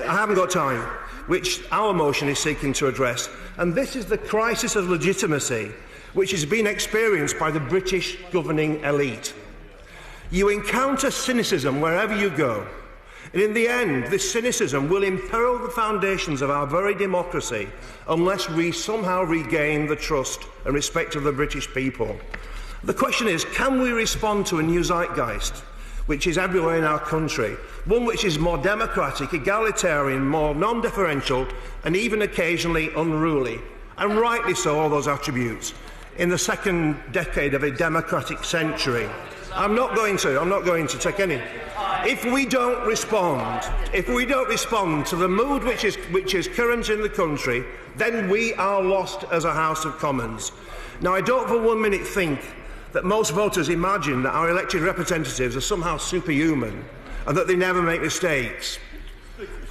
haven't got time, which our motion is seeking to address. And this is the crisis of legitimacy which has been experienced by the British governing elite. You encounter cynicism wherever you go. And in the end, this cynicism will imperil the foundations of our very democracy unless we somehow regain the trust and respect of the British people. The question is, can we respond to a new zeitgeist which is everywhere in our country, one which is more democratic, egalitarian, more non-differential, and even occasionally unruly, and rightly so, all those attributes, in the second decade of a democratic century? I'm not going to take any. If we don't respond to the mood which is current in the country, then we are lost as a House of Commons. Now, I don't for 1 minute think that most voters imagine that our elected representatives are somehow superhuman and that they never make mistakes.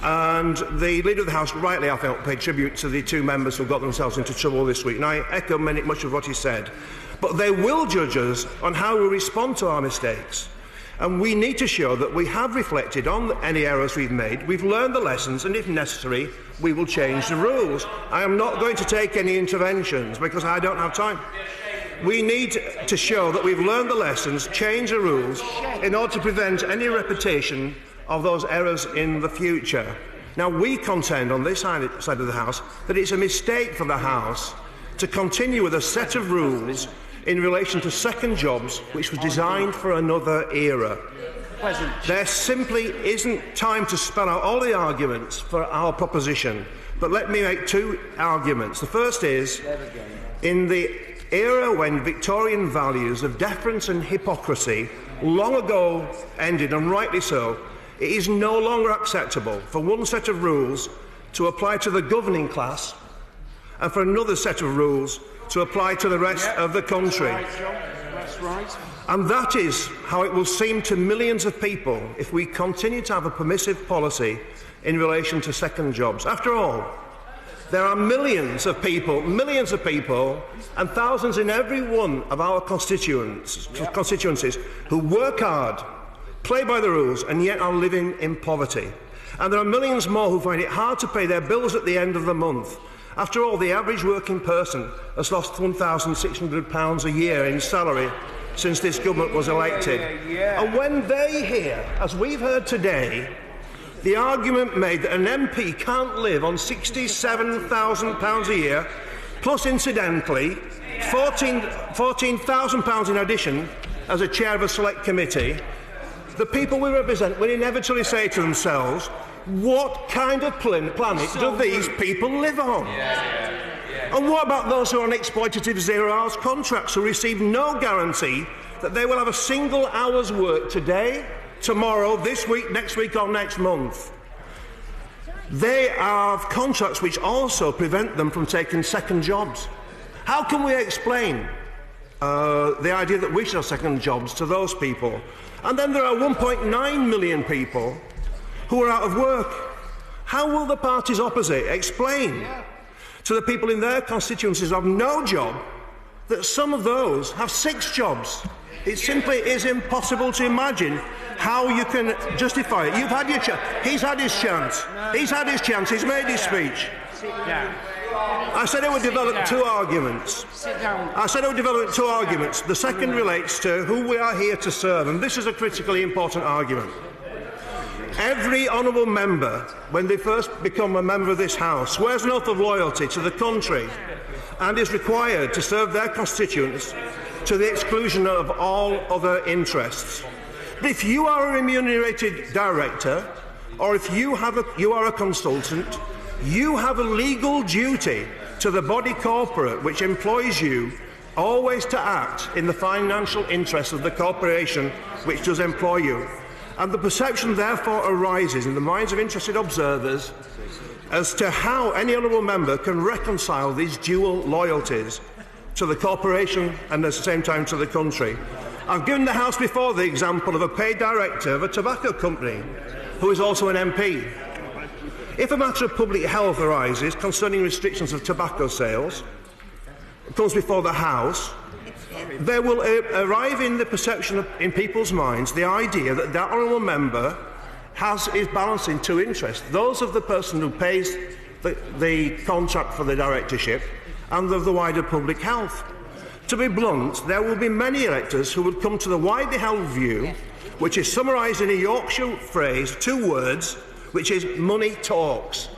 And the Leader of the House, rightly, I felt, paid tribute to the 2 members who got themselves into trouble this week, and I echo much of what he said. But they will judge us on how we respond to our mistakes. And we need to show that we have reflected on any errors we've made, we've learned the lessons, and if necessary, we will change the rules. I am not going to take any interventions because I don't have time. We need to show that we've learned the lessons, change the rules, in order to prevent any repetition of those errors in the future. Now, we contend on this side of the House that it's a mistake for the House to continue with a set of rules in relation to second jobs which was designed for another era. There simply isn't time to spell out all the arguments for our proposition, but let me make 2 arguments. The first is, in the era when Victorian values of deference and hypocrisy long ago ended, and rightly so, it is no longer acceptable for one set of rules to apply to the governing class and for another set of rules to apply to the rest of the country. That's right. And that is how it will seem to millions of people if we continue to have a permissive policy in relation to second jobs. After all, there are millions of people, and thousands in every one of our constituencies who work hard, play by the rules, and yet are living in poverty. And there are millions more who find it hard to pay their bills at the end of the month. After all, the average working person has lost £1,600 a year in salary since this government was elected. And when they hear, as we've heard today, the argument made that an MP can't live on £67,000 a year, plus, incidentally, £14,000 in addition as a chair of a select committee, the people we represent will inevitably say to themselves, what kind of planet do these people live on? And what about those who are on exploitative zero-hours contracts who receive no guarantee that they will have a single hour's work today, tomorrow, this week, next week or next month? They have contracts which also prevent them from taking second jobs. How can we explain the idea that we should have second jobs to those people? And then there are 1.9 million people who are out of work. How will the parties opposite explain to the people in their constituencies who have no job that some of those have 6 jobs. It simply is impossible to imagine how you can justify it. You've had your chance. He's had his chance. He's had his chance. He's made his speech. I said I would develop 2 arguments. The second relates to who we are here to serve, and this is a critically important argument. Every honourable member, when they first become a member of this House, swears an oath of loyalty to the country and is required to serve their constituents to the exclusion of all other interests. But if you are a remunerated director, or if you are a consultant, you have a legal duty to the body corporate which employs you always to act in the financial interests of the corporation which does employ you. And the perception therefore arises in the minds of interested observers as to how any honourable member can reconcile these dual loyalties to the corporation and at the same time to the country. I've given the House before the example of a paid director of a tobacco company who is also an MP. If a matter of public health arises concerning restrictions of tobacco sales, it comes before the House, there will arrive in the perception in people's minds the idea that that honourable member is balancing 2 interests, those of the person who pays the contract for the directorship and of the wider public health. To be blunt, there will be many electors who would come to the widely held view, which is summarised in a Yorkshire phrase, 2 words, which is money talks.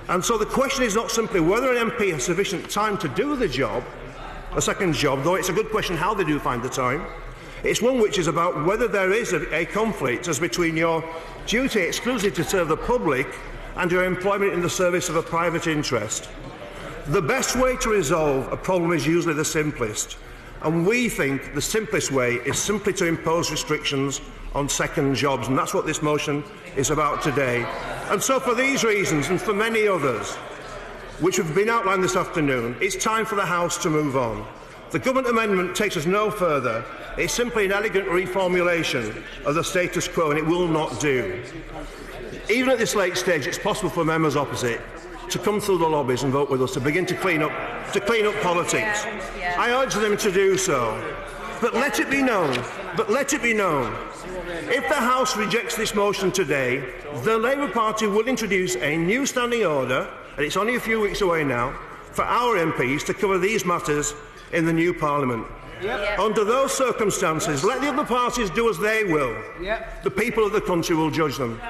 And so the question is not simply whether an MP has sufficient time to do the job, a second job, though it's a good question how they do find the time. It's one which is about whether there is a conflict as between your duty exclusively to serve the public and your employment in the service of a private interest. The best way to resolve a problem is usually the simplest, and we think the simplest way is simply to impose restrictions on second jobs, and that's what this motion is about today. And so for these reasons and for many others which have been outlined this afternoon, it's time for the House to move on. The government amendment takes us no further. It's simply an elegant reformulation of the status quo, and it will not do. Even at this late stage, it's possible for members opposite to come through the lobbies and vote with us to begin to clean up politics. I urge them to do so. But let it be known, if the House rejects this motion today, the Labour Party will introduce a new standing order, and it's only a few weeks away now, for our MPs to cover these matters in the new Parliament. Under those circumstances, let the other parties do as they will. The people of the country will judge them.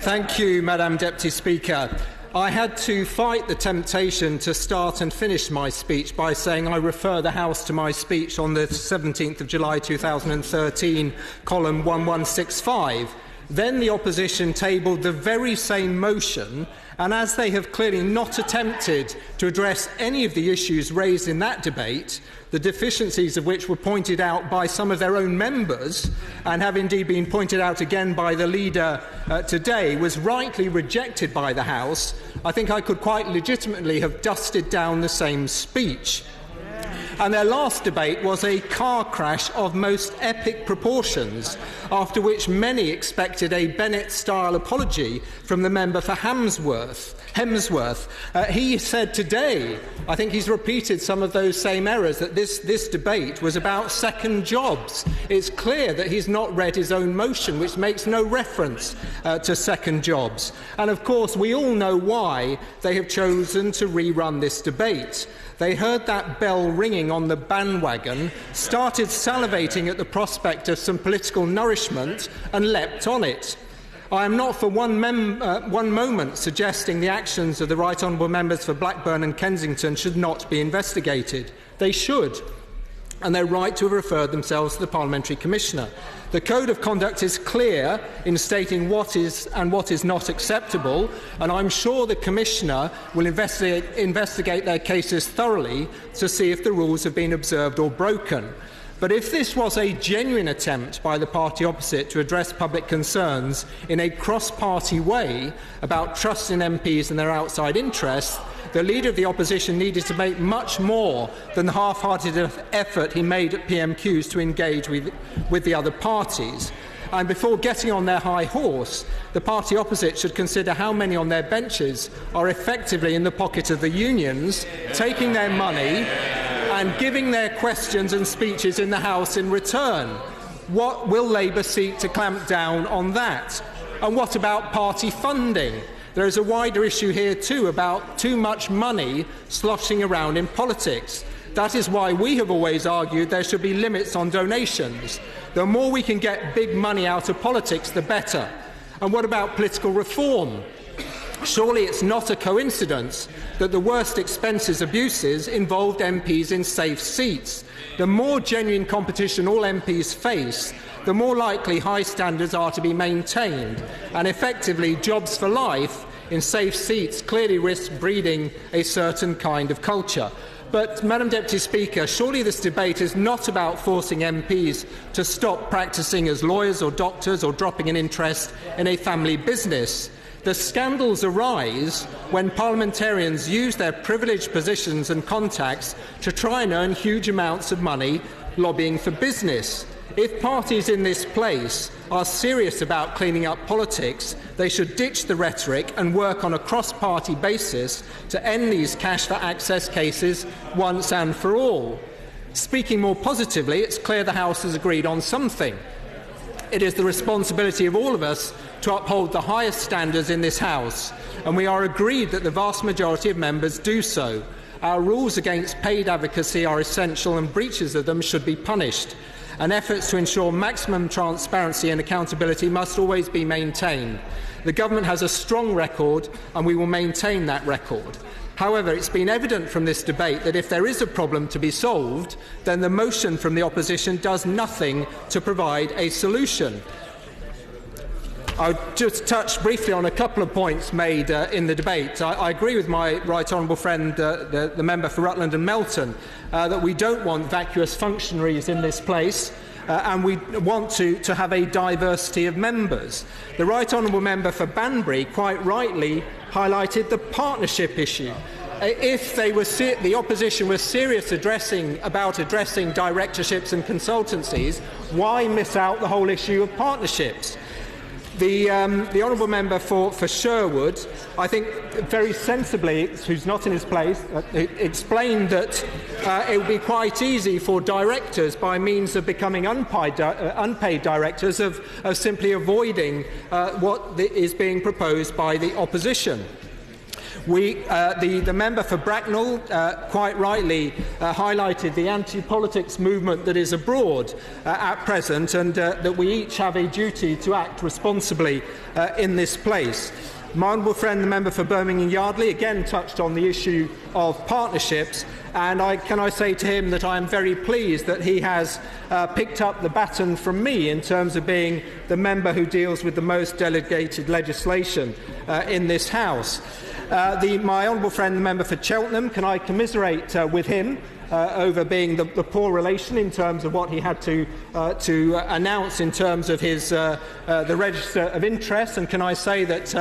Thank you, Madam Deputy Speaker. I had to fight the temptation to start and finish my speech by saying I refer the House to my speech on the 17th of July 2013, column 1165. Then the opposition tabled the very same motion, and as they have clearly not attempted to address any of the issues raised in that debate, the deficiencies of which were pointed out by some of their own members, and have indeed been pointed out again by the leader today, was rightly rejected by the House, I think I could quite legitimately have dusted down the same speech. And their last debate was a car crash of most epic proportions, after which many expected a Bennett-style apology from the member for Hemsworth. He said today, I think he's repeated some of those same errors, that this debate was about second jobs. It's clear that he's not read his own motion, which makes no reference to second jobs. And of course, we all know why they have chosen to rerun this debate. They heard that bell ringing on the bandwagon, started salivating at the prospect of some political nourishment, and leapt on it. I am not for one moment suggesting the actions of the Right Honourable Members for Blackburn and Kensington should not be investigated. They should, and they're right to have referred themselves to the Parliamentary Commissioner. The Code of Conduct is clear in stating what is and what is not acceptable, and I'm sure the Commissioner will investigate their cases thoroughly to see if the rules have been observed or broken. But if this was a genuine attempt by the party opposite to address public concerns in a cross-party way about trust in MPs and their outside interests, the Leader of the Opposition needed to make much more than the half-hearted effort he made at PMQs to engage with the other parties. And before getting on their high horse, the party opposite should consider how many on their benches are effectively in the pocket of the unions, taking their money and giving their questions and speeches in the House in return. What will Labour seek to clamp down on that? And what about party funding? There is a wider issue here too about too much money sloshing around in politics. That is why we have always argued there should be limits on donations. The more we can get big money out of politics, the better. And what about political reform? Surely it's not a coincidence that the worst expenses abuses involved MPs in safe seats. The more genuine competition all MPs face, the more likely high standards are to be maintained, and effectively jobs for life in safe seats clearly risk breeding a certain kind of culture. But, Madam Deputy Speaker, surely this debate is not about forcing MPs to stop practising as lawyers or doctors or dropping an interest in a family business. The scandals arise when parliamentarians use their privileged positions and contacts to try and earn huge amounts of money lobbying for business. If parties in this place are serious about cleaning up politics, they should ditch the rhetoric and work on a cross-party basis to end these cash-for-access cases once and for all. Speaking more positively, it's clear the House has agreed on something. It is the responsibility of all of us to uphold the highest standards in this House, and we are agreed that the vast majority of members do so. Our rules against paid advocacy are essential, and breaches of them should be punished. And efforts to ensure maximum transparency and accountability must always be maintained. The Government has a strong record, and we will maintain that record. However, it's been evident from this debate that if there is a problem to be solved, then the motion from the opposition does nothing to provide a solution. I'll just touch briefly on a couple of points made in the debate. I agree with my right honourable friend, the member for Rutland and Malton, that we don't want vacuous functionaries in this place, and we want to have a diversity of members. The right honourable member for Banbury quite rightly highlighted the partnership issue. If the opposition was serious about addressing directorships and consultancies, why miss out the whole issue of partnerships? The honourable member for Sherwood, I think very sensibly, who's not in his place, explained that it would be quite easy for directors, by means of becoming unpaid directors, of simply avoiding what is being proposed by the opposition. The member for Bracknell quite rightly highlighted the anti-politics movement that is abroad at present, and that we each have a duty to act responsibly in this place. My honourable friend, the member for Birmingham Yardley, again touched on the issue of partnerships, and can I say to him that I am very pleased that he has picked up the baton from me in terms of being the member who deals with the most delegated legislation in this House. My honourable friend, the member for Cheltenham, can I commiserate with him over being the poor relation in terms of what he had to announce in terms of his the register of interest, and can I say that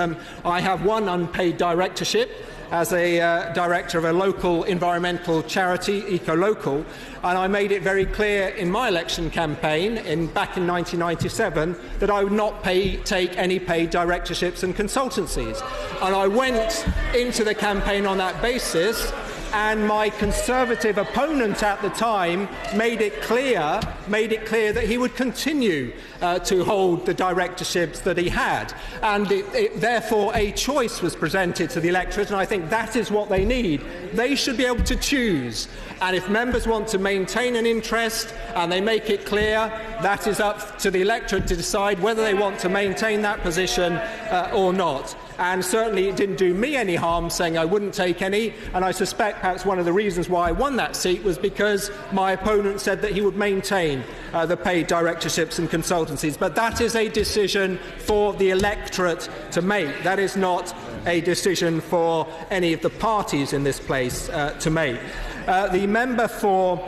I have one unpaid directorship as a director of a local environmental charity, Eco-Local, and I made it very clear in my election campaign back in 1997 that I would not take any paid directorships and consultancies. And I went into the campaign on that basis, and my Conservative opponent at the time made it clear that he would continue to hold the directorships that he had, and therefore a choice was presented to the electorate, and I think that is what they need. They should be able to choose, and if members want to maintain an interest and they make it clear, that is up to the electorate to decide whether they want to maintain that position or not. And certainly it didn't do me any harm saying I wouldn't take any, and I suspect perhaps one of the reasons why I won that seat was because my opponent said that he would maintain the paid directorships and consultancies. But that is a decision for the electorate to make. That is not a decision for any of the parties in this place to make. The member for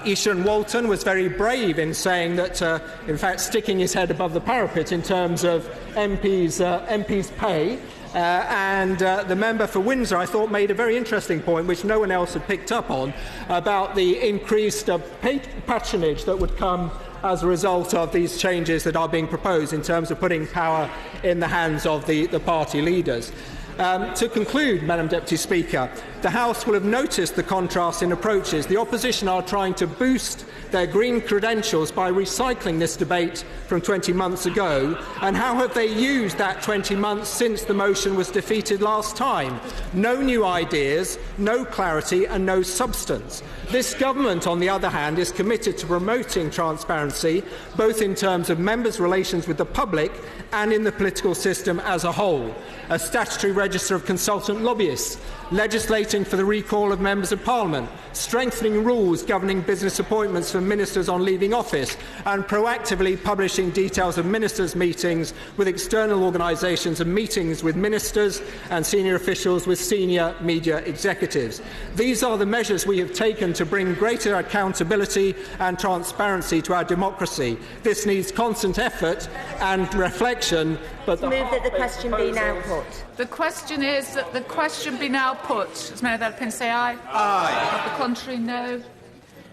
Ishan Walton was very brave in saying that, in fact, sticking his head above the parapet in terms of MPs' pay. And the member for Windsor, I thought, made a very interesting point, which no one else had picked up on, about the increased patronage that would come as a result of these changes that are being proposed in terms of putting power in the hands of the party leaders. To conclude, Madam Deputy Speaker, the House will have noticed the contrast in approaches. The opposition are trying to boost their green credentials by recycling this debate from 20 months ago. And how have they used that 20 months since the motion was defeated last time? No new ideas, no clarity and no substance. This government, on the other hand, is committed to promoting transparency, both in terms of members' relations with the public and in the political system as a whole. A statutory register of consultant lobbyists, legislating for the recall of members of Parliament, strengthening rules governing business appointments for ministers on leaving office, and proactively publishing details of ministers' meetings with external organisations and meetings with ministers and senior officials with senior media executives. These are the measures we have taken to bring greater accountability and transparency to our democracy. This needs constant effort and reflection, but move that the question be now put. The question is that the question be now put. As many of that opinion say aye. Aye. Of the contrary, no.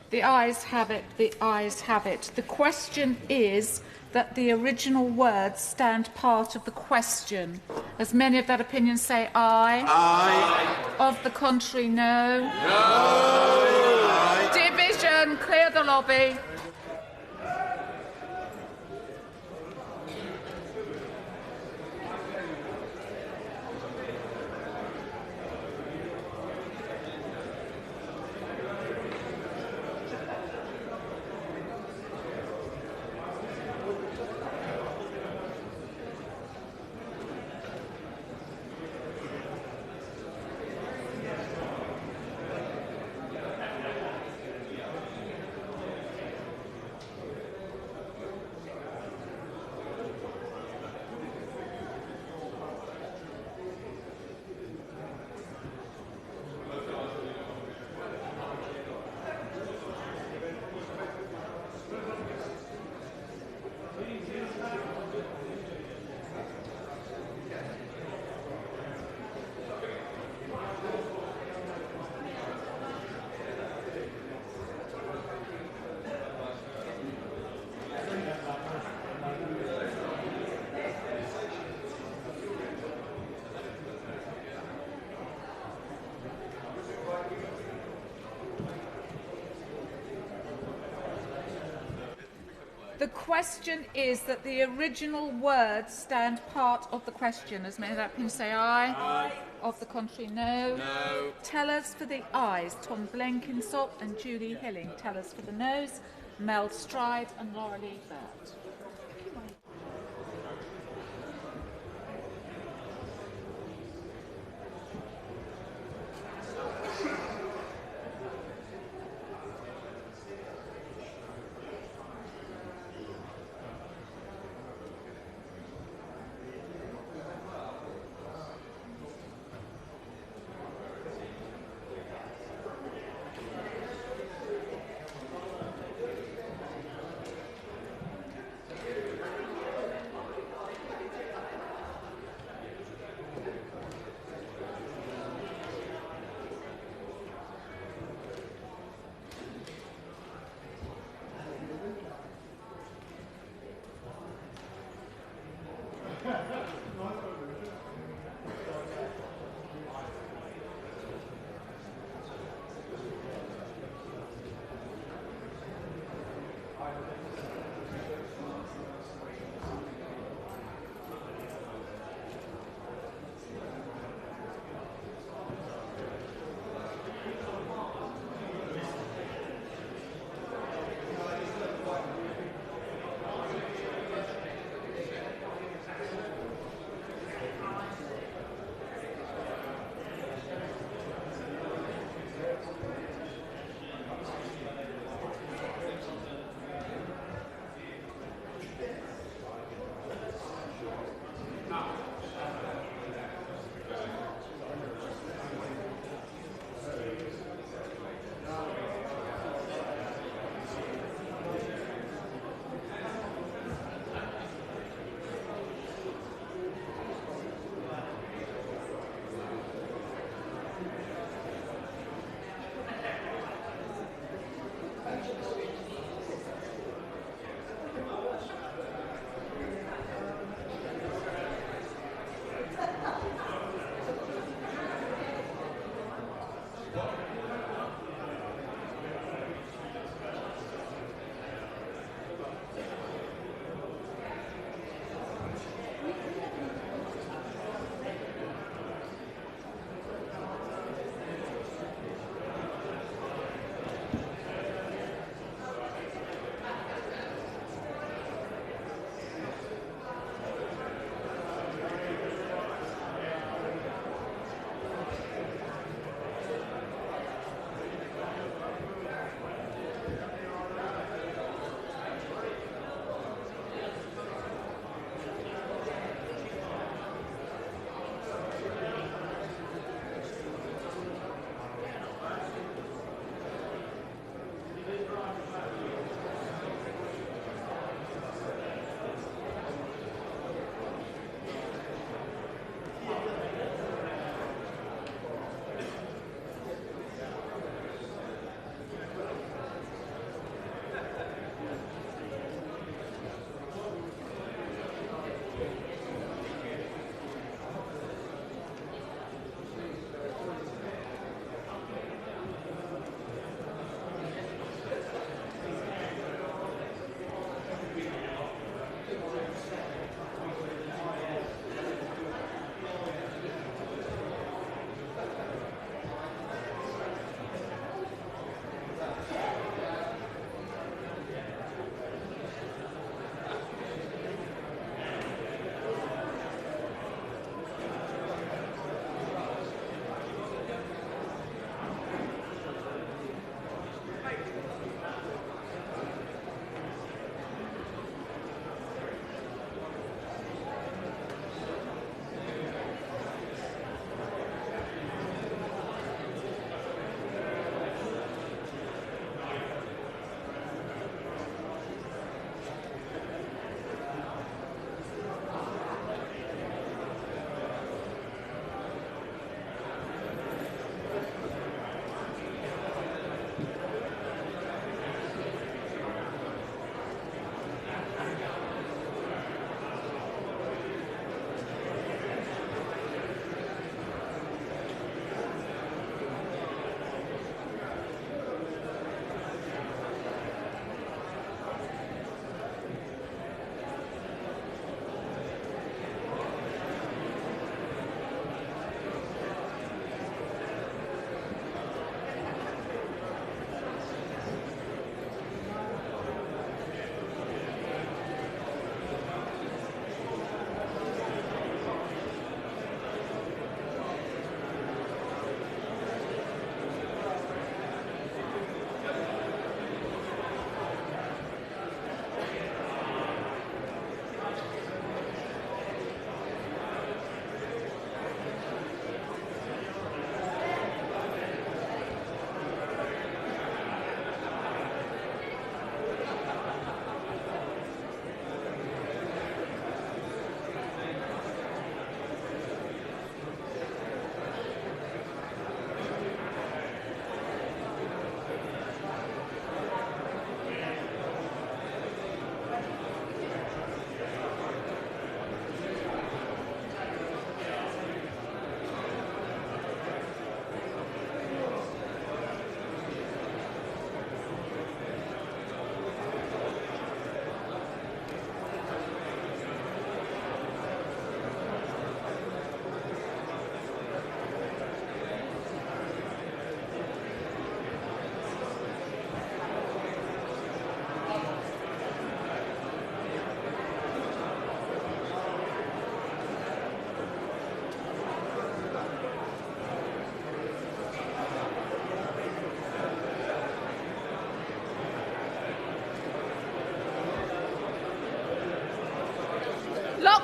The ayes have it. The ayes have it. The question is that the original words stand part of the question. As many of that opinion say aye. Aye. Of the contrary, no. No. Division. Clear the lobby. The question is that the original words stand part of the question. As many of that opinion say aye. Aye. Of the contrary, no. No. Tellers for the ayes, Tom Blenkinsop and Julie Hilling. Tellers for the noes, Mel Stride and Laura Lee Burt.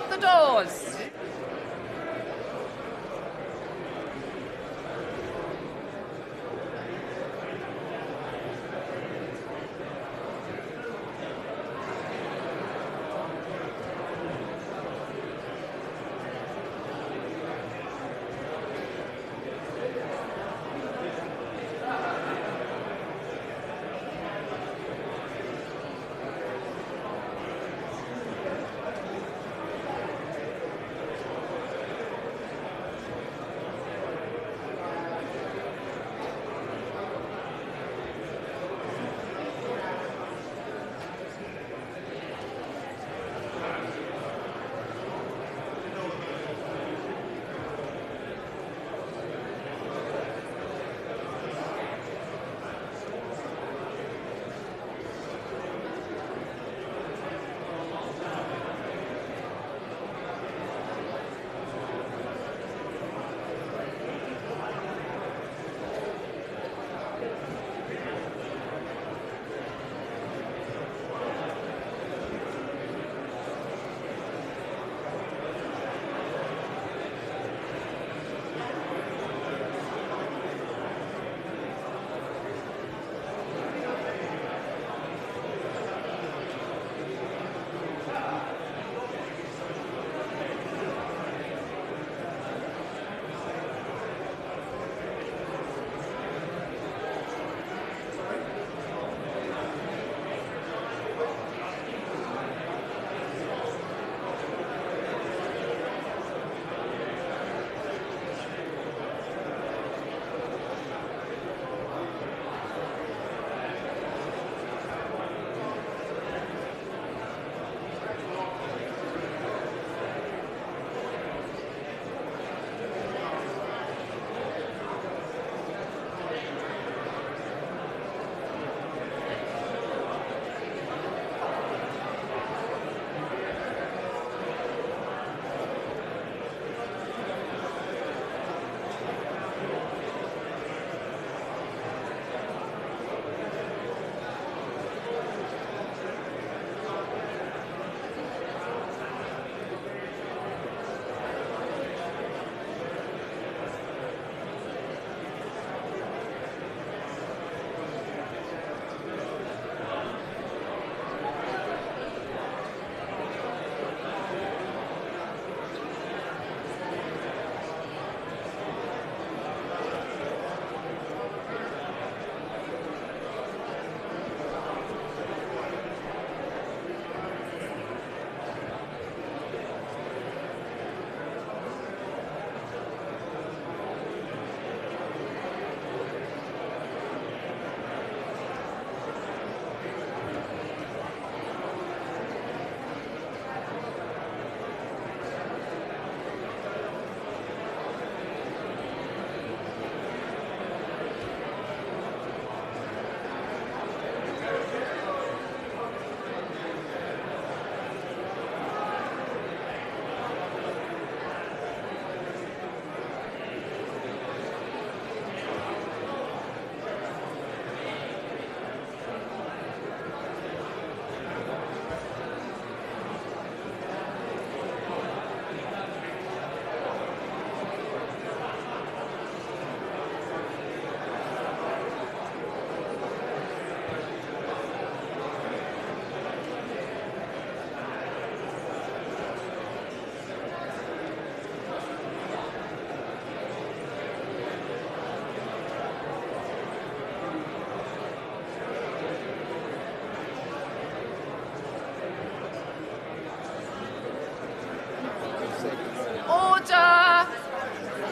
the doors.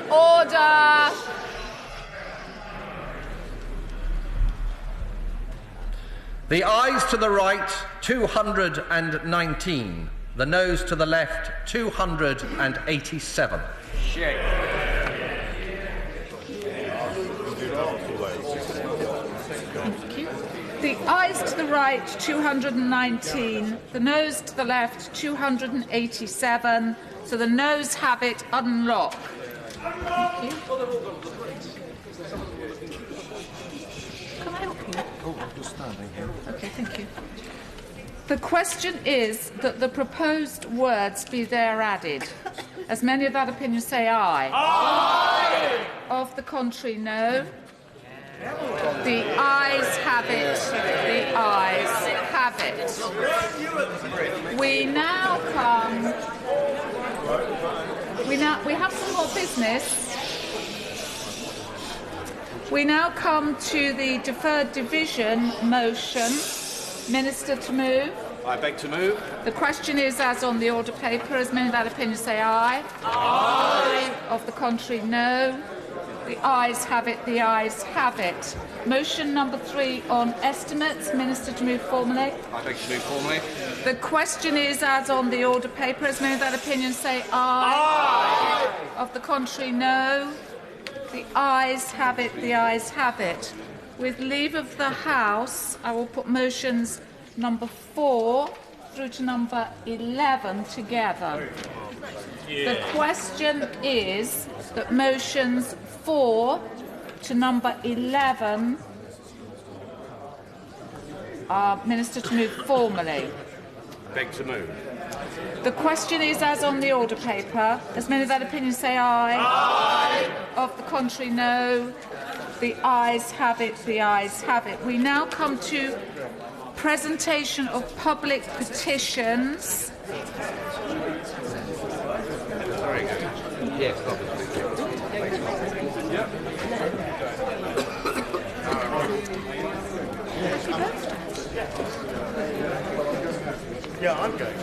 Order! The ayes to the right, 219. The noes to the left, 287. The ayes to the right, 219. The noes to the left, 287. So the noes have it unlocked. Thank you. Can I help you? Oh, I'm just standing here. Okay, thank you. The question is that the proposed words be there added. As many of that opinion say aye. Aye. Of the contrary, no. The ayes have it. The ayes have it. We now come. We have some more business. We now come to the deferred division motion. Minister to move. I beg to move. The question is as on the order paper. As many of that opinion say aye. Aye. Of the contrary, no. The ayes have it. The ayes have it. Motion number 3 on estimates. Minister to move formally. I beg to move formally. The question is as on the order paper. As many of that opinion say aye. Aye. Of the contrary, no. The ayes have it. The ayes have it. With leave of the House, I will put motions number 4 through to number 11 together. The question is that motions 4 to number 11 are Minister to move formally. Beg to move. The question is as on the order paper. As many of that opinion say aye. Aye. Of the contrary, no. The ayes have it. The ayes have it. We now come to presentation of public petitions. Very good. Yes. Yeah, I'm going.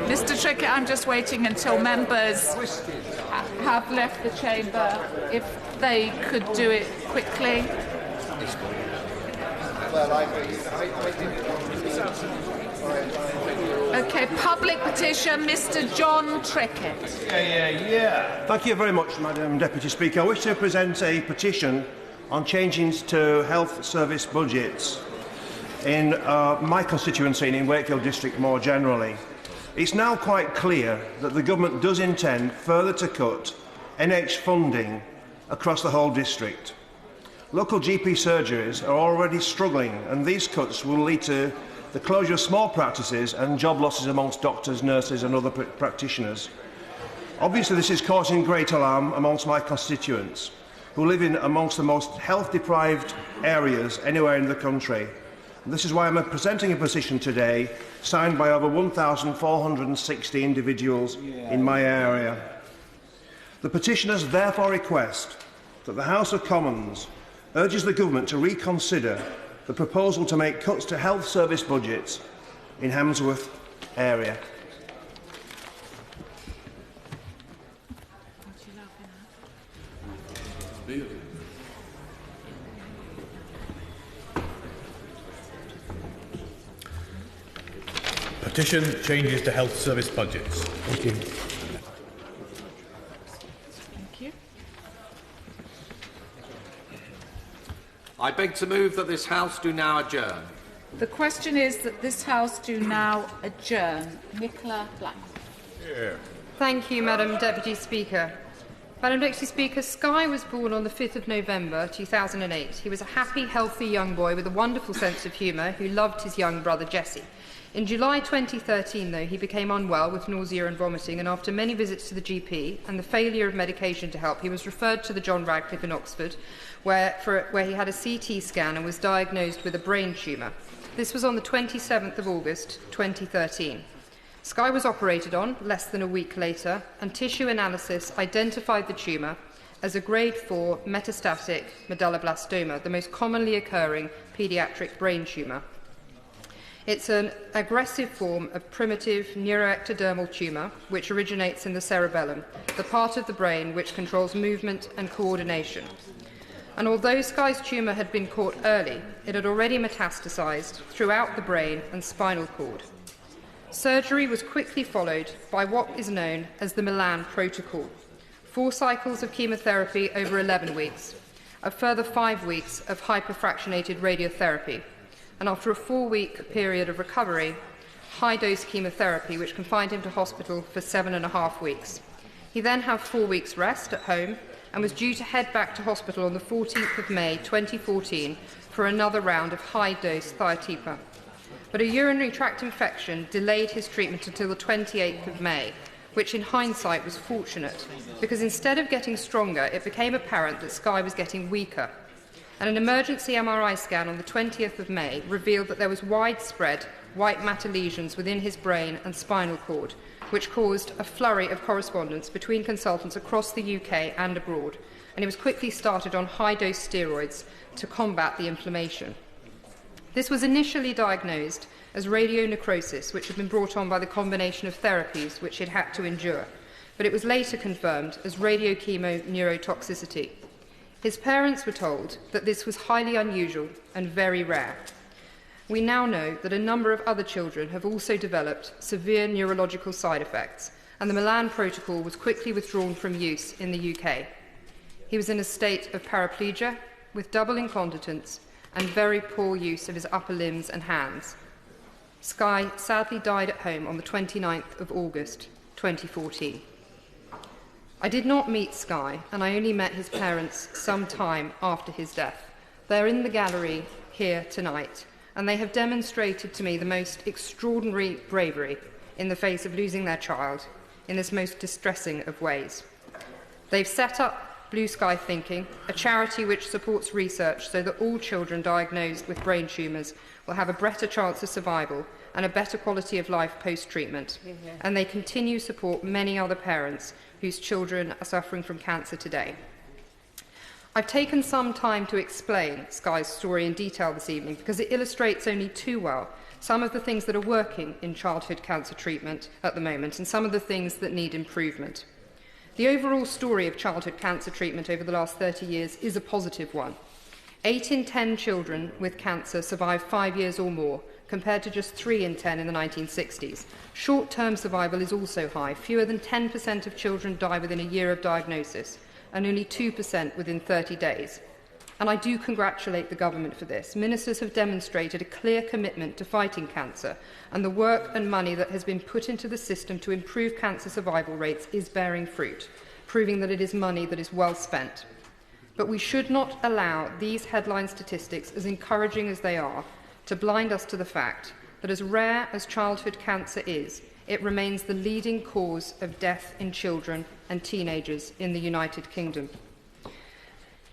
Mr. Trickett, I'm just waiting until members have left the chamber. If they could do it quickly. Okay, public petition, Mr. John Trickett. Thank you very much, Madam Deputy Speaker. I wish to present a petition on changes to health service budgets in my constituency and in Wakefield District more generally. It's now quite clear that the government does intend further to cut NH funding across the whole district. Local GP surgeries are already struggling, and these cuts will lead to the closure of small practices and job losses amongst doctors, nurses and other practitioners. Obviously, this is causing great alarm amongst my constituents, who live in amongst the most health-deprived areas anywhere in the country. And this is why I'm presenting a petition today, signed by over 1,460 individuals in my area. The petitioners therefore request that the House of Commons urges the government to reconsider the proposal to make cuts to health service budgets in Hamsworth area. Petition changes to health service budgets. Thank you. Thank you. I beg to move that this House do now adjourn. The question is that this House do now adjourn. Nicola Blackwood. Thank you, Madam Deputy Speaker. Madam Deputy Speaker, Skye was born on the 5th of November 2008. He was a happy, healthy young boy with a wonderful sense of humour who loved his young brother Jesse. In July 2013, though, he became unwell with nausea and vomiting, and after many visits to the GP and the failure of medication to help, he was referred to the John Radcliffe in Oxford, where he had a CT scan and was diagnosed with a brain tumour. This was on the 27th of August 2013. Skye was operated on less than a week later, and tissue analysis identified the tumour as a grade 4 metastatic medulloblastoma, the most commonly occurring paediatric brain tumour. It's an aggressive form of primitive neuroectodermal tumour which originates in the cerebellum, the part of the brain which controls movement and coordination. And although Skye's tumour had been caught early, it had already metastasised throughout the brain and spinal cord. Surgery was quickly followed by what is known as the Milan Protocol: 4 cycles of chemotherapy over 11 weeks, a further 5 weeks of hyperfractionated radiotherapy, and after a 4-week period of recovery, high-dose chemotherapy, which confined him to hospital for 7.5 weeks. He then had 4 weeks rest at home and was due to head back to hospital on the 14th of May 2014 for another round of high-dose thiatepa. but a urinary tract infection delayed his treatment until the 28th of May, which in hindsight was fortunate, because instead of getting stronger, it became apparent that Sky was getting weaker. And an emergency MRI scan on the 20th of May revealed that there was widespread white matter lesions within his brain and spinal cord, which caused a flurry of correspondence between consultants across the UK and abroad, and he was quickly started on high-dose steroids to combat the inflammation. This was initially diagnosed as radionecrosis, which had been brought on by the combination of therapies which he'd had to endure, but it was later confirmed as radiochemo neurotoxicity. His parents were told that this was highly unusual and very rare. We now know that a number of other children have also developed severe neurological side effects, and the Milan Protocol was quickly withdrawn from use in the UK. He was in a state of paraplegia, with double incontinence and very poor use of his upper limbs and hands. Sky sadly died at home on the 29th of August 2014. I did not meet Sky, and I only met his parents some time after his death. They're in the gallery here tonight, and they have demonstrated to me the most extraordinary bravery in the face of losing their child in this most distressing of ways. They've set up Blue Sky Thinking, a charity which supports research so that all children diagnosed with brain tumours will have a better chance of survival and a better quality of life post-treatment. And they continue to support many other parents whose children are suffering from cancer today. I've taken some time to explain Sky's story in detail this evening because it illustrates only too well some of the things that are working in childhood cancer treatment at the moment and some of the things that need improvement. The overall story of childhood cancer treatment over the last 30 years is a positive one. 8 in 10 children with cancer survive 5 years or more, compared to just 3 in 10 in the 1960s. Short-term survival is also high. Fewer than 10% of children die within a year of diagnosis, and only 2% within 30 days. And I do congratulate the government for this. Ministers have demonstrated a clear commitment to fighting cancer, and the work and money that has been put into the system to improve cancer survival rates is bearing fruit, proving that it is money that is well spent. But we should not allow these headline statistics, as encouraging as they are, to blind us to the fact that as rare as childhood cancer is, it remains the leading cause of death in children and teenagers in the United Kingdom.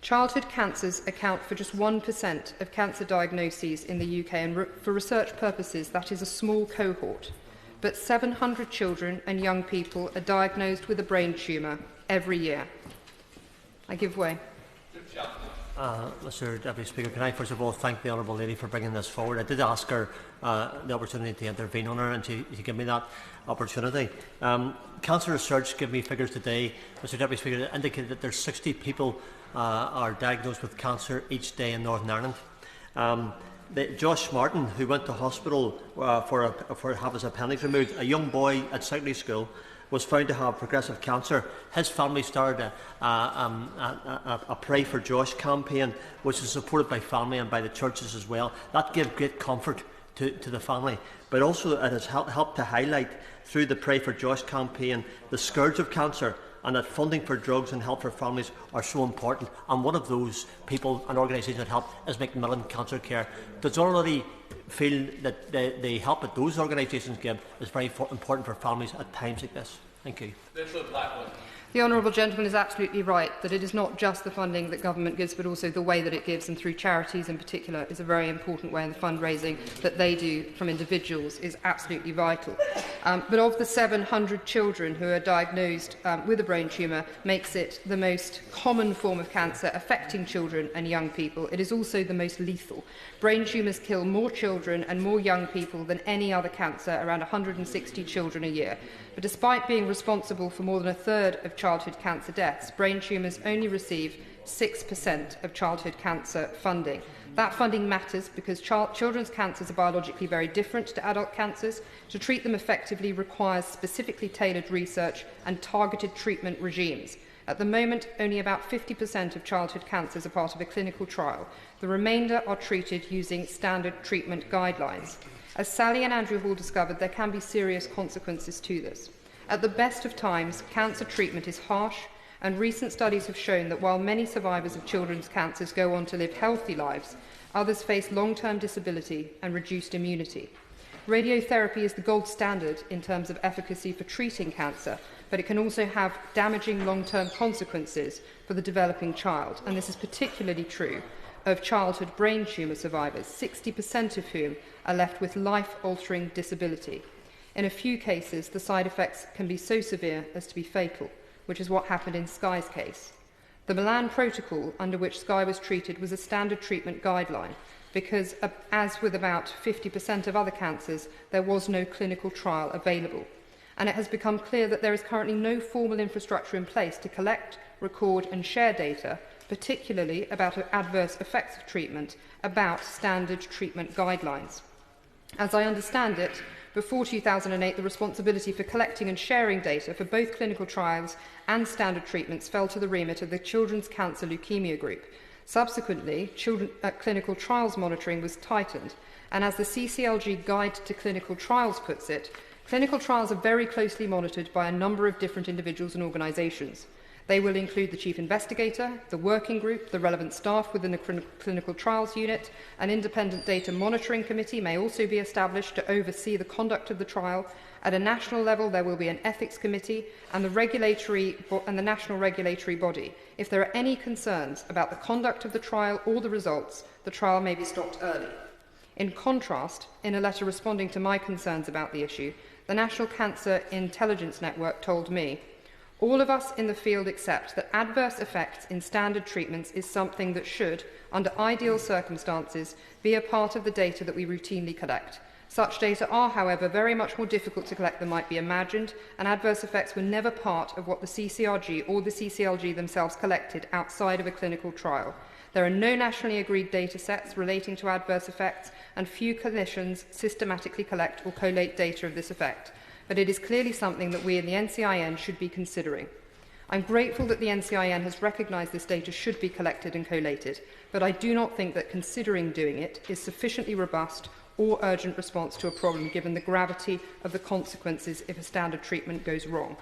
Childhood cancers account for just 1% of cancer diagnoses in the UK, and for research purposes that is a small cohort. But 700 children and young people are diagnosed with a brain tumour every year. I give way. Mr Deputy Speaker, can I first of all thank the Honourable Lady for bringing this forward. I did ask her the opportunity to intervene on her, and she gave me that opportunity. Cancer Research gave me figures today, Mr Deputy Speaker, that indicate that there's 60 people are diagnosed with cancer each day in Northern Ireland. Josh Martin, who went to hospital for have his appendix removed, a young boy at secondary school, was found to have progressive cancer. His family started a Pray for Josh campaign, which is supported by family and by the churches as well. That gave great comfort to the family, but also it has helped to highlight through the Pray for Josh campaign the scourge of cancer, and that funding for drugs and help for families are so important. And one of those people and organisations that help is Macmillan Cancer Care. Does already feel that the help that those organisations give is very important for families at times like this? Thank you. The honourable gentleman is absolutely right that it is not just the funding that government gives, but also the way that it gives, and through charities in particular, is a very important way, and the fundraising that they do from individuals is absolutely vital. But of the 700 children who are diagnosed with a brain tumour, makes it the most common form of cancer affecting children and young people. It is also the most lethal. Brain tumours kill more children and more young people than any other cancer, around 160 children a year. But despite being responsible for more than a third of childhood cancer deaths, brain tumours only receive 6% of childhood cancer funding. That funding matters because children's cancers are biologically very different to adult cancers. To treat them effectively requires specifically tailored research and targeted treatment regimes. At the moment, only about 50% of childhood cancers are part of a clinical trial. The remainder are treated using standard treatment guidelines. As Sally and Andrew Hall discovered, there can be serious consequences to this. At the best of times, cancer treatment is harsh, and recent studies have shown that while many survivors of children's cancers go on to live healthy lives, others face long-term disability and reduced immunity. Radiotherapy is the gold standard in terms of efficacy for treating cancer, but it can also have damaging long-term consequences for the developing child, and this is particularly true of childhood brain tumour survivors, 60% of whom are left with life-altering disability. In a few cases, the side effects can be so severe as to be fatal, which is what happened in Skye's case. The Milan Protocol, under which Skye was treated, was a standard treatment guideline because, as with about 50% of other cancers, there was no clinical trial available. And it has become clear that there is currently no formal infrastructure in place to collect, record and share data, particularly about adverse effects of treatment, about standard treatment guidelines. As I understand it, before 2008, the responsibility for collecting and sharing data for both clinical trials and standard treatments fell to the remit of the Children's Cancer Leukemia Group. Subsequently, clinical trials monitoring was tightened, and as the CCLG Guide to Clinical Trials puts it, clinical trials are very closely monitored by a number of different individuals and organisations. They will include the Chief Investigator, the Working Group, the relevant staff within the Clinical Trials Unit. An independent data monitoring committee may also be established to oversee the conduct of the trial. At a national level, there will be an ethics committee and the national regulatory body. If there are any concerns about the conduct of the trial or the results, the trial may be stopped early. In contrast, in a letter responding to my concerns about the issue, the National Cancer Intelligence Network told me, "All of us in the field accept that adverse effects in standard treatments is something that should, under ideal circumstances, be a part of the data that we routinely collect. Such data are, however, very much more difficult to collect than might be imagined, and adverse effects were never part of what the CCRG or the CCLG themselves collected outside of a clinical trial. There are no nationally agreed data sets relating to adverse effects, and few clinicians systematically collect or collate data of this effect. But it is clearly something that we in the NCIN should be considering. I'm grateful that the NCIN has recognised this data should be collected and collated, but I do not think that considering doing it is sufficiently robust or urgent response to a problem given the gravity of the consequences if a standard treatment goes wrong.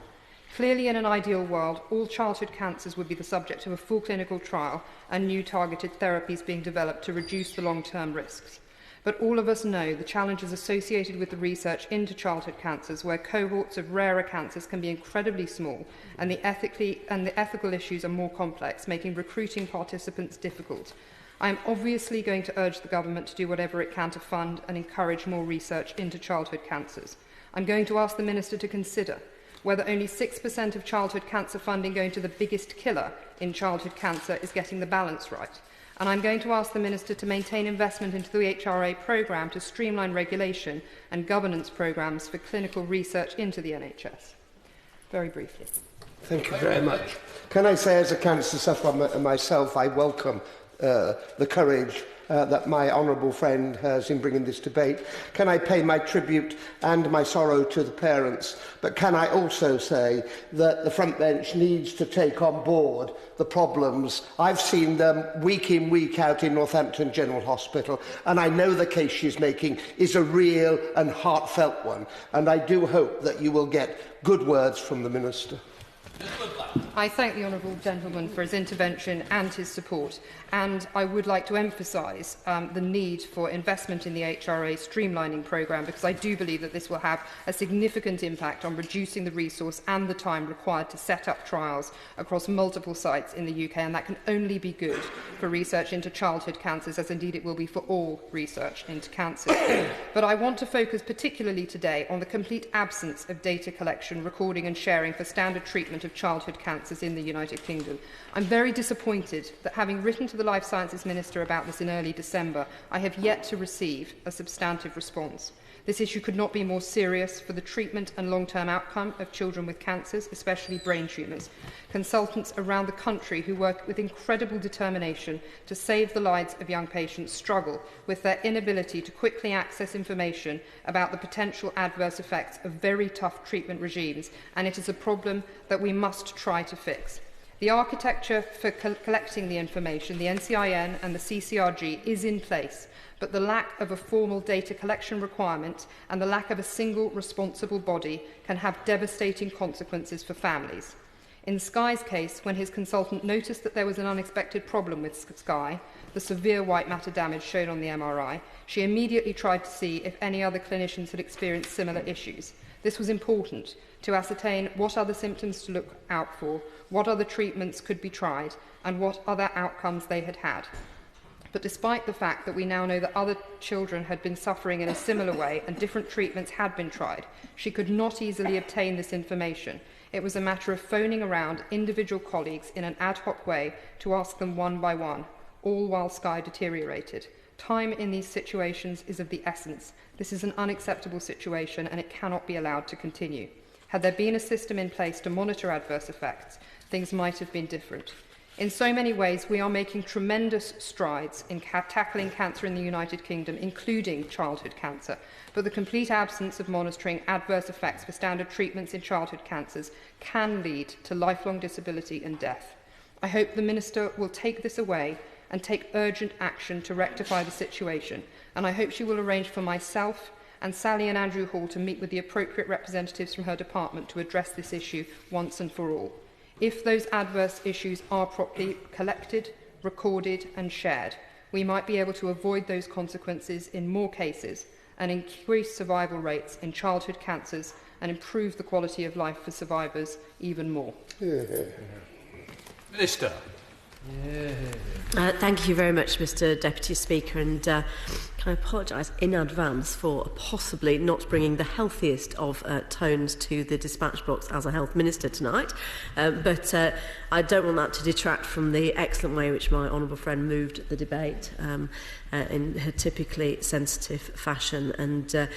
Clearly, in an ideal world, all childhood cancers would be the subject of a full clinical trial and new targeted therapies being developed to reduce the long-term risks. But all of us know the challenges associated with the research into childhood cancers, where cohorts of rarer cancers can be incredibly small and the ethical issues are more complex, making recruiting participants difficult. I am obviously going to urge the government to do whatever it can to fund and encourage more research into childhood cancers. I'm going to ask the Minister to consider whether only 6% of childhood cancer funding going to the biggest killer in childhood cancer is getting the balance right. And I'm going to ask the Minister to maintain investment into the HRA programme to streamline regulation and governance programmes for clinical research into the NHS. Very briefly. Thank you very much. Can I say, as a cancer sufferer myself, I welcome the courage that my honourable friend has in bringing this debate. Can I pay my tribute and my sorrow to the parents, but can I also say that the front bench needs to take on board the problems. I've seen them week in, week out in Northampton General Hospital, and I know the case she's making is a real and heartfelt one, and I do hope that you will get good words from the Minister. I thank the honourable gentleman for his intervention and his support, and I would like to emphasise the need for investment in the HRA streamlining programme, because I do believe that this will have a significant impact on reducing the resource and the time required to set up trials across multiple sites in the UK, and that can only be good for research into childhood cancers, as indeed it will be for all research into cancers. But I want to focus particularly today on the complete absence of data collection, recording and sharing for standard treatment of childhood cancers in the United Kingdom. I'm very disappointed that, having written to the Life Sciences Minister about this in early December, I have yet to receive a substantive response. This issue could not be more serious for the treatment and long-term outcome of children with cancers, especially brain tumours. Consultants around the country who work with incredible determination to save the lives of young patients struggle with their inability to quickly access information about the potential adverse effects of very tough treatment regimes, and it is a problem that we must try to fix. The architecture for collecting the information, the NCIN and the CCRG, is in place, but the lack of a formal data collection requirement and the lack of a single responsible body can have devastating consequences for families. In Sky's case, when his consultant noticed that there was an unexpected problem with Sky, the severe white matter damage shown on the MRI, she immediately tried to see if any other clinicians had experienced similar issues. This was important to ascertain what other symptoms to look out for, what other treatments could be tried, and what other outcomes they had had. But despite the fact that we now know that other children had been suffering in a similar way and different treatments had been tried, she could not easily obtain this information. It was a matter of phoning around individual colleagues in an ad hoc way to ask them one by one, all while Sky deteriorated. Time in these situations is of the essence. This is an unacceptable situation and it cannot be allowed to continue. Had there been a system in place to monitor adverse effects, things might have been different. In so many ways, we are making tremendous strides in tackling cancer in the United Kingdom, including childhood cancer. But the complete absence of monitoring adverse effects for standard treatments in childhood cancers can lead to lifelong disability and death. I hope the Minister will take this away and take urgent action to rectify the situation. And I hope she will arrange for myself and Sally and Andrew Hall to meet with the appropriate representatives from her department to address this issue once and for all. If those adverse issues are properly collected, recorded and shared, we might be able to avoid those consequences in more cases and increase survival rates in childhood cancers and improve the quality of life for survivors even more. Minister. Thank you very much, Mr Deputy Speaker, and can I apologise in advance for possibly not bringing the healthiest of tones to the dispatch box as a Health Minister tonight, but I don't want that to detract from the excellent way in which my honourable friend moved the debate in her typically sensitive fashion, and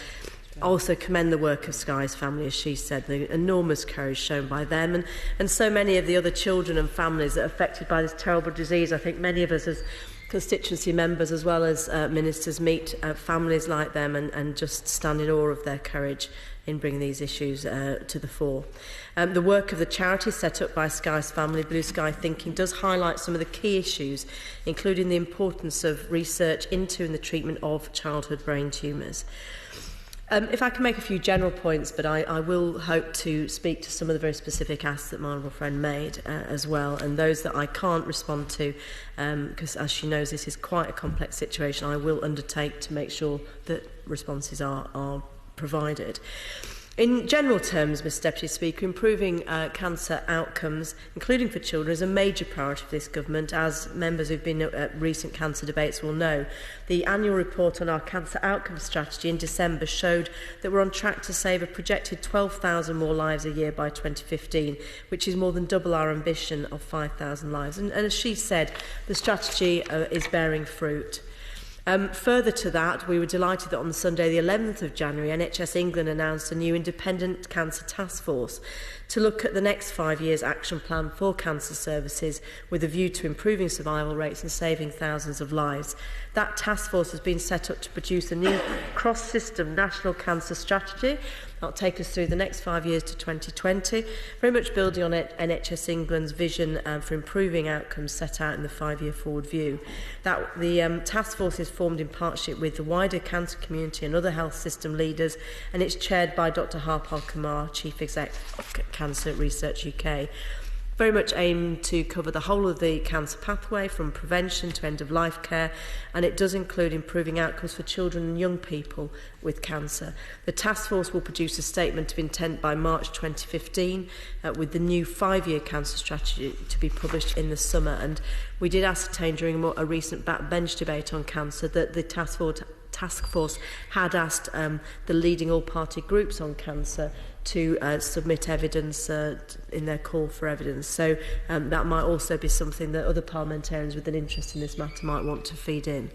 also commend the work of Sky's family, as she said, the enormous courage shown by them and so many of the other children and families that are affected by this terrible disease. I think many of us as constituency members as well as ministers meet families like them and just stand in awe of their courage in bringing these issues to the fore. The work of the charity set up by Sky's family, Blue Sky Thinking, does highlight some of the key issues, including the importance of research into and the treatment of childhood brain tumours. If I can make a few general points, but I will hope to speak to some of the very specific asks that my honourable friend made as well, and those that I can't respond to, because as she knows this is quite a complex situation, I will undertake to make sure that responses are provided. In general terms, Mr Deputy Speaker, improving cancer outcomes, including for children, is a major priority for this government, as members who've been at recent cancer debates will know. The annual report on our cancer outcomes strategy in December showed that we're on track to save a projected 12,000 more lives a year by 2015, which is more than double our ambition of 5,000 lives. And as she said, the strategy is bearing fruit. Further to that, we were delighted that on Sunday the 11th of January, NHS England announced a new independent cancer task force to look at the next 5 years' action plan for cancer services with a view to improving survival rates and saving thousands of lives. That task force has been set up to produce a new cross-system national cancer strategy that'll take us through the next 5 years to 2020, very much building on NHS England's vision for improving outcomes set out in the 5-year forward view. The task force is formed in partnership with the wider cancer community and other health system leaders, and it's chaired by Dr Harpal Kumar, Chief Exec of Cancer Research UK. Very much aimed to cover the whole of the cancer pathway, from prevention to end-of-life care, and it does include improving outcomes for children and young people with cancer. The task force will produce a statement of intent by March 2015, with the new 5-year cancer strategy to be published in the summer. And we did ascertain during a recent backbench debate on cancer that the task force had asked the leading all-party groups on cancer to submit evidence in their call for evidence. So that might also be something that other parliamentarians with an interest in this matter might want to feed in.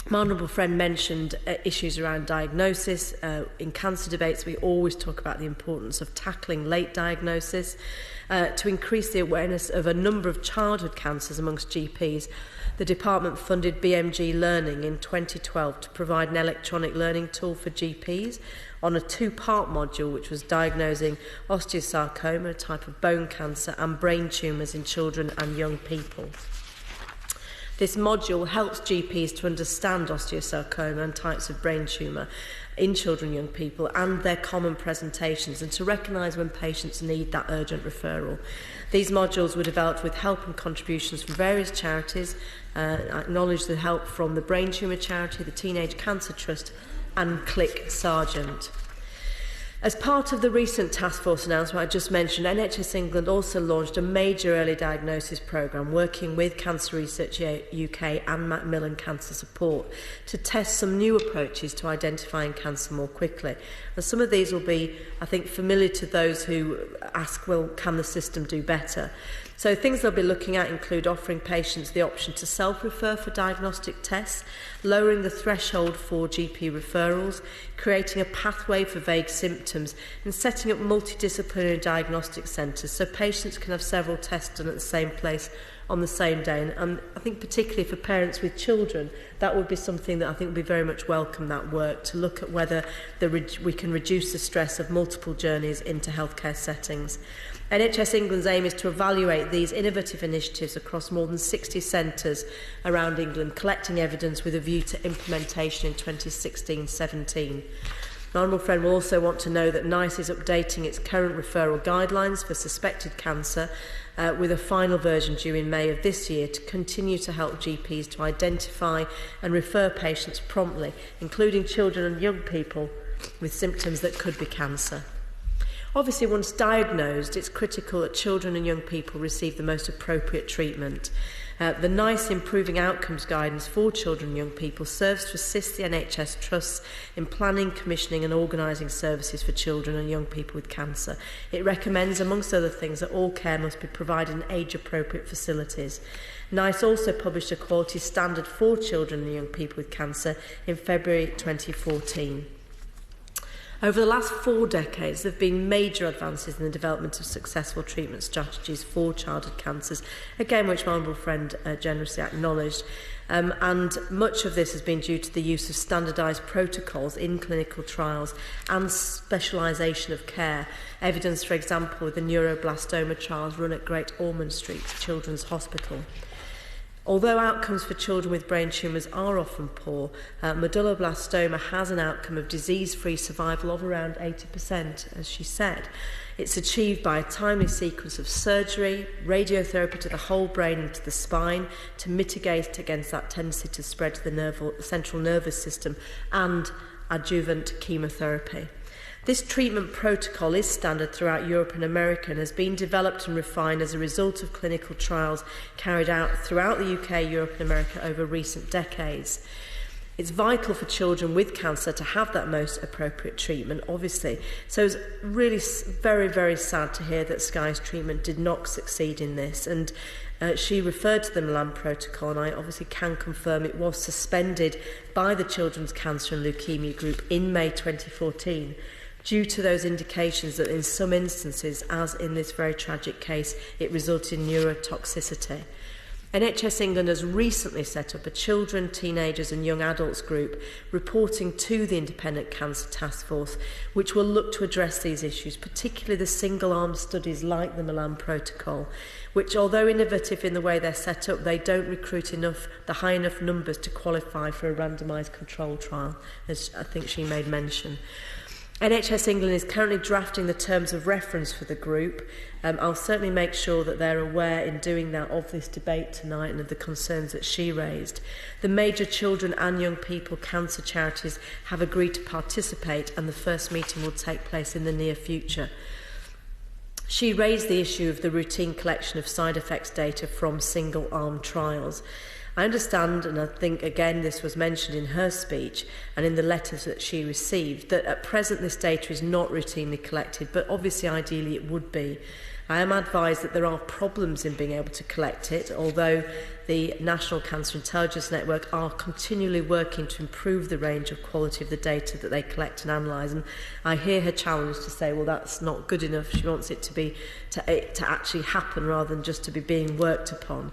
My honourable friend mentioned issues around diagnosis. In cancer debates, we always talk about the importance of tackling late diagnosis to increase the awareness of a number of childhood cancers amongst GPs. The department funded BMG Learning in 2012 to provide an electronic learning tool for GPs on a 2-part module which was diagnosing osteosarcoma, a type of bone cancer, and brain tumours in children and young people. This module helps GPs to understand osteosarcoma and types of brain tumour in children and young people and their common presentations, and to recognise when patients need that urgent referral. These modules were developed with help and contributions from various charities. I acknowledge the help from the Brain Tumour Charity, the Teenage Cancer Trust and Click Sargent. As part of the recent task force announcement I just mentioned, NHS England also launched a major early diagnosis programme working with Cancer Research UK and Macmillan Cancer Support to test some new approaches to identifying cancer more quickly. And some of these will be, I think, familiar to those who ask, well, can the system do better? So things they'll be looking at include offering patients the option to self-refer for diagnostic tests, lowering the threshold for GP referrals, creating a pathway for vague symptoms, and setting up multidisciplinary diagnostic centres so patients can have several tests done at the same place on the same day. And I think particularly for parents with children, that would be something that I think would be very much welcome, that work, to look at whether we can reduce the stress of multiple journeys into healthcare settings. NHS England's aim is to evaluate these innovative initiatives across more than 60 centres around England, collecting evidence with a view to implementation in 2016-17. My honourable friend will also want to know that NICE is updating its current referral guidelines for suspected cancer with a final version due in May of this year to continue to help GPs to identify and refer patients promptly, including children and young people with symptoms that could be cancer. Obviously, once diagnosed, it's critical that children and young people receive the most appropriate treatment. The NICE Improving Outcomes Guidance for Children and Young People serves to assist the NHS trusts in planning, commissioning and organising services for children and young people with cancer. It recommends, amongst other things, that all care must be provided in age-appropriate facilities. NICE also published a quality standard for children and young people with cancer in February 2014. Over the last 4 decades, there have been major advances in the development of successful treatment strategies for childhood cancers, again which my honourable friend generously acknowledged. And much of this has been due to the use of standardised protocols in clinical trials and specialisation of care, evidenced, for example, with the neuroblastoma trials run at Great Ormond Street Children's Hospital. Although outcomes for children with brain tumours are often poor, medulloblastoma has an outcome of disease-free survival of around 80%, as she said. It's achieved by a timely sequence of surgery, radiotherapy to the whole brain and to the spine to mitigate against that tendency to spread to the central nervous system, and adjuvant chemotherapy. This treatment protocol is standard throughout Europe and America and has been developed and refined as a result of clinical trials carried out throughout the UK, Europe and America over recent decades. It's vital for children with cancer to have that most appropriate treatment, obviously. So it's really very, very sad to hear that Sky's treatment did not succeed in this. And she referred to the Milan Protocol, and I obviously can confirm it was suspended by the Children's Cancer and Leukaemia Group in May 2014. Due to those indications that in some instances, as in this very tragic case, it resulted in neurotoxicity. NHS England has recently set up a children, teenagers and young adults group reporting to the Independent Cancer Task Force, which will look to address these issues, particularly the single-arm studies like the Milan Protocol, which, although innovative in the way they're set up, they don't recruit the high enough numbers to qualify for a randomised control trial, as I think she made mention. NHS England is currently drafting the terms of reference for the group. I'll certainly make sure that they're aware in doing that of this debate tonight and of the concerns that she raised. The major children and young people cancer charities have agreed to participate, and the first meeting will take place in the near future. She raised the issue of the routine collection of side effects data from single-arm trials. I understand, and I think again this was mentioned in her speech and in the letters that she received, that at present this data is not routinely collected, but obviously ideally it would be. I am advised that there are problems in being able to collect it, although the National Cancer Intelligence Network are continually working to improve the range of quality of the data that they collect and analyse. And I hear her challenge to say, well, that's not good enough. She wants it to actually happen rather than just to be being worked upon.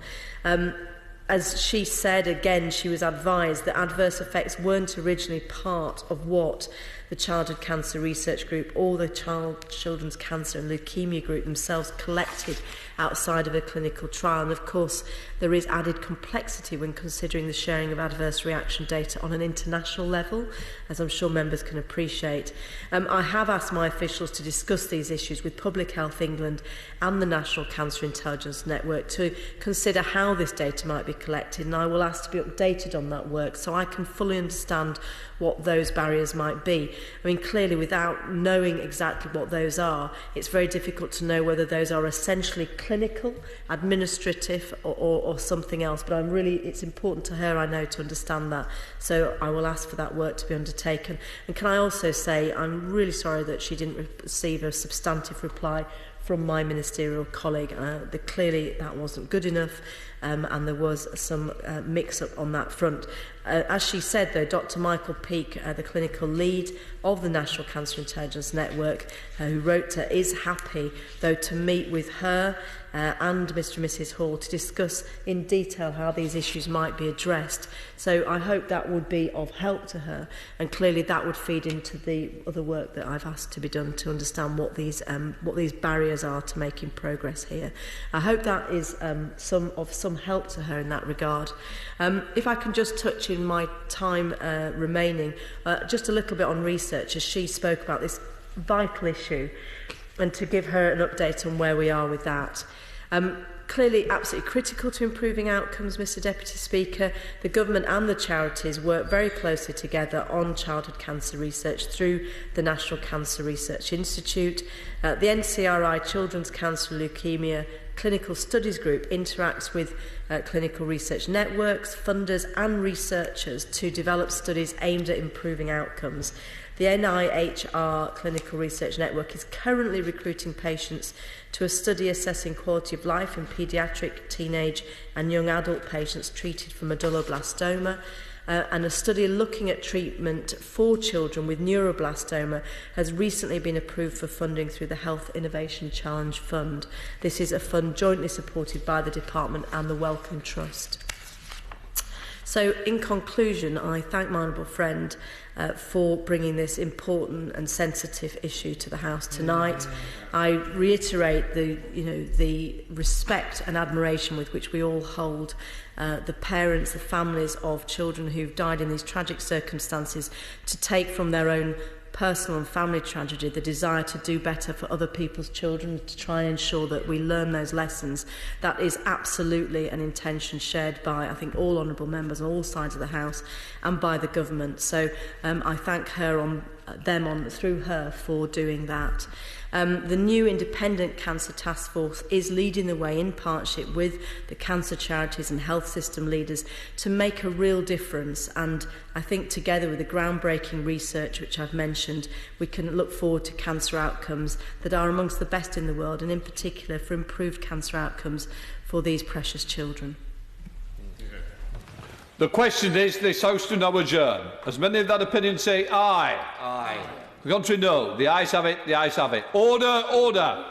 As she said, again, she was advised that adverse effects weren't originally part of what the Childhood Cancer Research Group or the Children's Cancer and Leukaemia Group themselves collected outside of a clinical trial. And of course, there is added complexity when considering the sharing of adverse reaction data on an international level, as I'm sure members can appreciate. I have asked my officials to discuss these issues with Public Health England and the National Cancer Intelligence Network to consider how this data might be collected, and I will ask to be updated on that work so I can fully understand what those barriers might be. I mean, clearly, without knowing exactly what those are, it's very difficult to know whether those are essentially clinical, administrative, or something else. But it's important to her, I know, to understand that. So I will ask for that work to be undertaken. And can I also say, I'm really sorry that she didn't receive a substantive reply from my ministerial colleague. Clearly that wasn't good enough, and there was some mix-up on that front. As she said, though, Dr Michael Peake, the clinical lead of the National Cancer Intelligence Network, who wrote to her, is happy, though, to meet with her and Mr and Mrs Hall to discuss in detail how these issues might be addressed. So I hope that would be of help to her, and clearly that would feed into the other work that I've asked to be done to understand what these barriers are to making progress here. I hope that is some help to her in that regard. If I can just touch in my time remaining just a little bit on research, as she spoke about this vital issue, and to give her an update on where we are with that. Clearly absolutely critical to improving outcomes, Mr Deputy Speaker. The government and the charities work very closely together on childhood cancer research through the National Cancer Research Institute. The NCRI Children's Cancer and Leukaemia Clinical Studies Group interacts with clinical research networks, funders and researchers to develop studies aimed at improving outcomes. The NIHR Clinical Research Network is currently recruiting patients to a study assessing quality of life in paediatric, teenage and young adult patients treated for medulloblastoma, and a study looking at treatment for children with neuroblastoma has recently been approved for funding through the Health Innovation Challenge Fund. This is a fund jointly supported by the Department and the Wellcome Trust. So, in conclusion, I thank my honourable friend for bringing this important and sensitive issue to the House tonight. I reiterate the respect and admiration with which we all hold the parents, the families of children who've died in these tragic circumstances, to take from their own personal and family tragedy the desire to do better for other people's children, to try and ensure that we learn those lessons. That is absolutely an intention shared by, I think, all honourable members on all sides of the House and by the government. So I thank her through her for doing that. The new Independent Cancer Task Force is leading the way in partnership with the cancer charities and health system leaders to make a real difference, and I think together with the groundbreaking research which I've mentioned, we can look forward to cancer outcomes that are amongst the best in the world, and in particular for improved cancer outcomes for these precious children. The question is, this House do now adjourn. As many of that opinion say aye. Aye. The contrary, no. The ayes have it. The ayes have it. Order, order.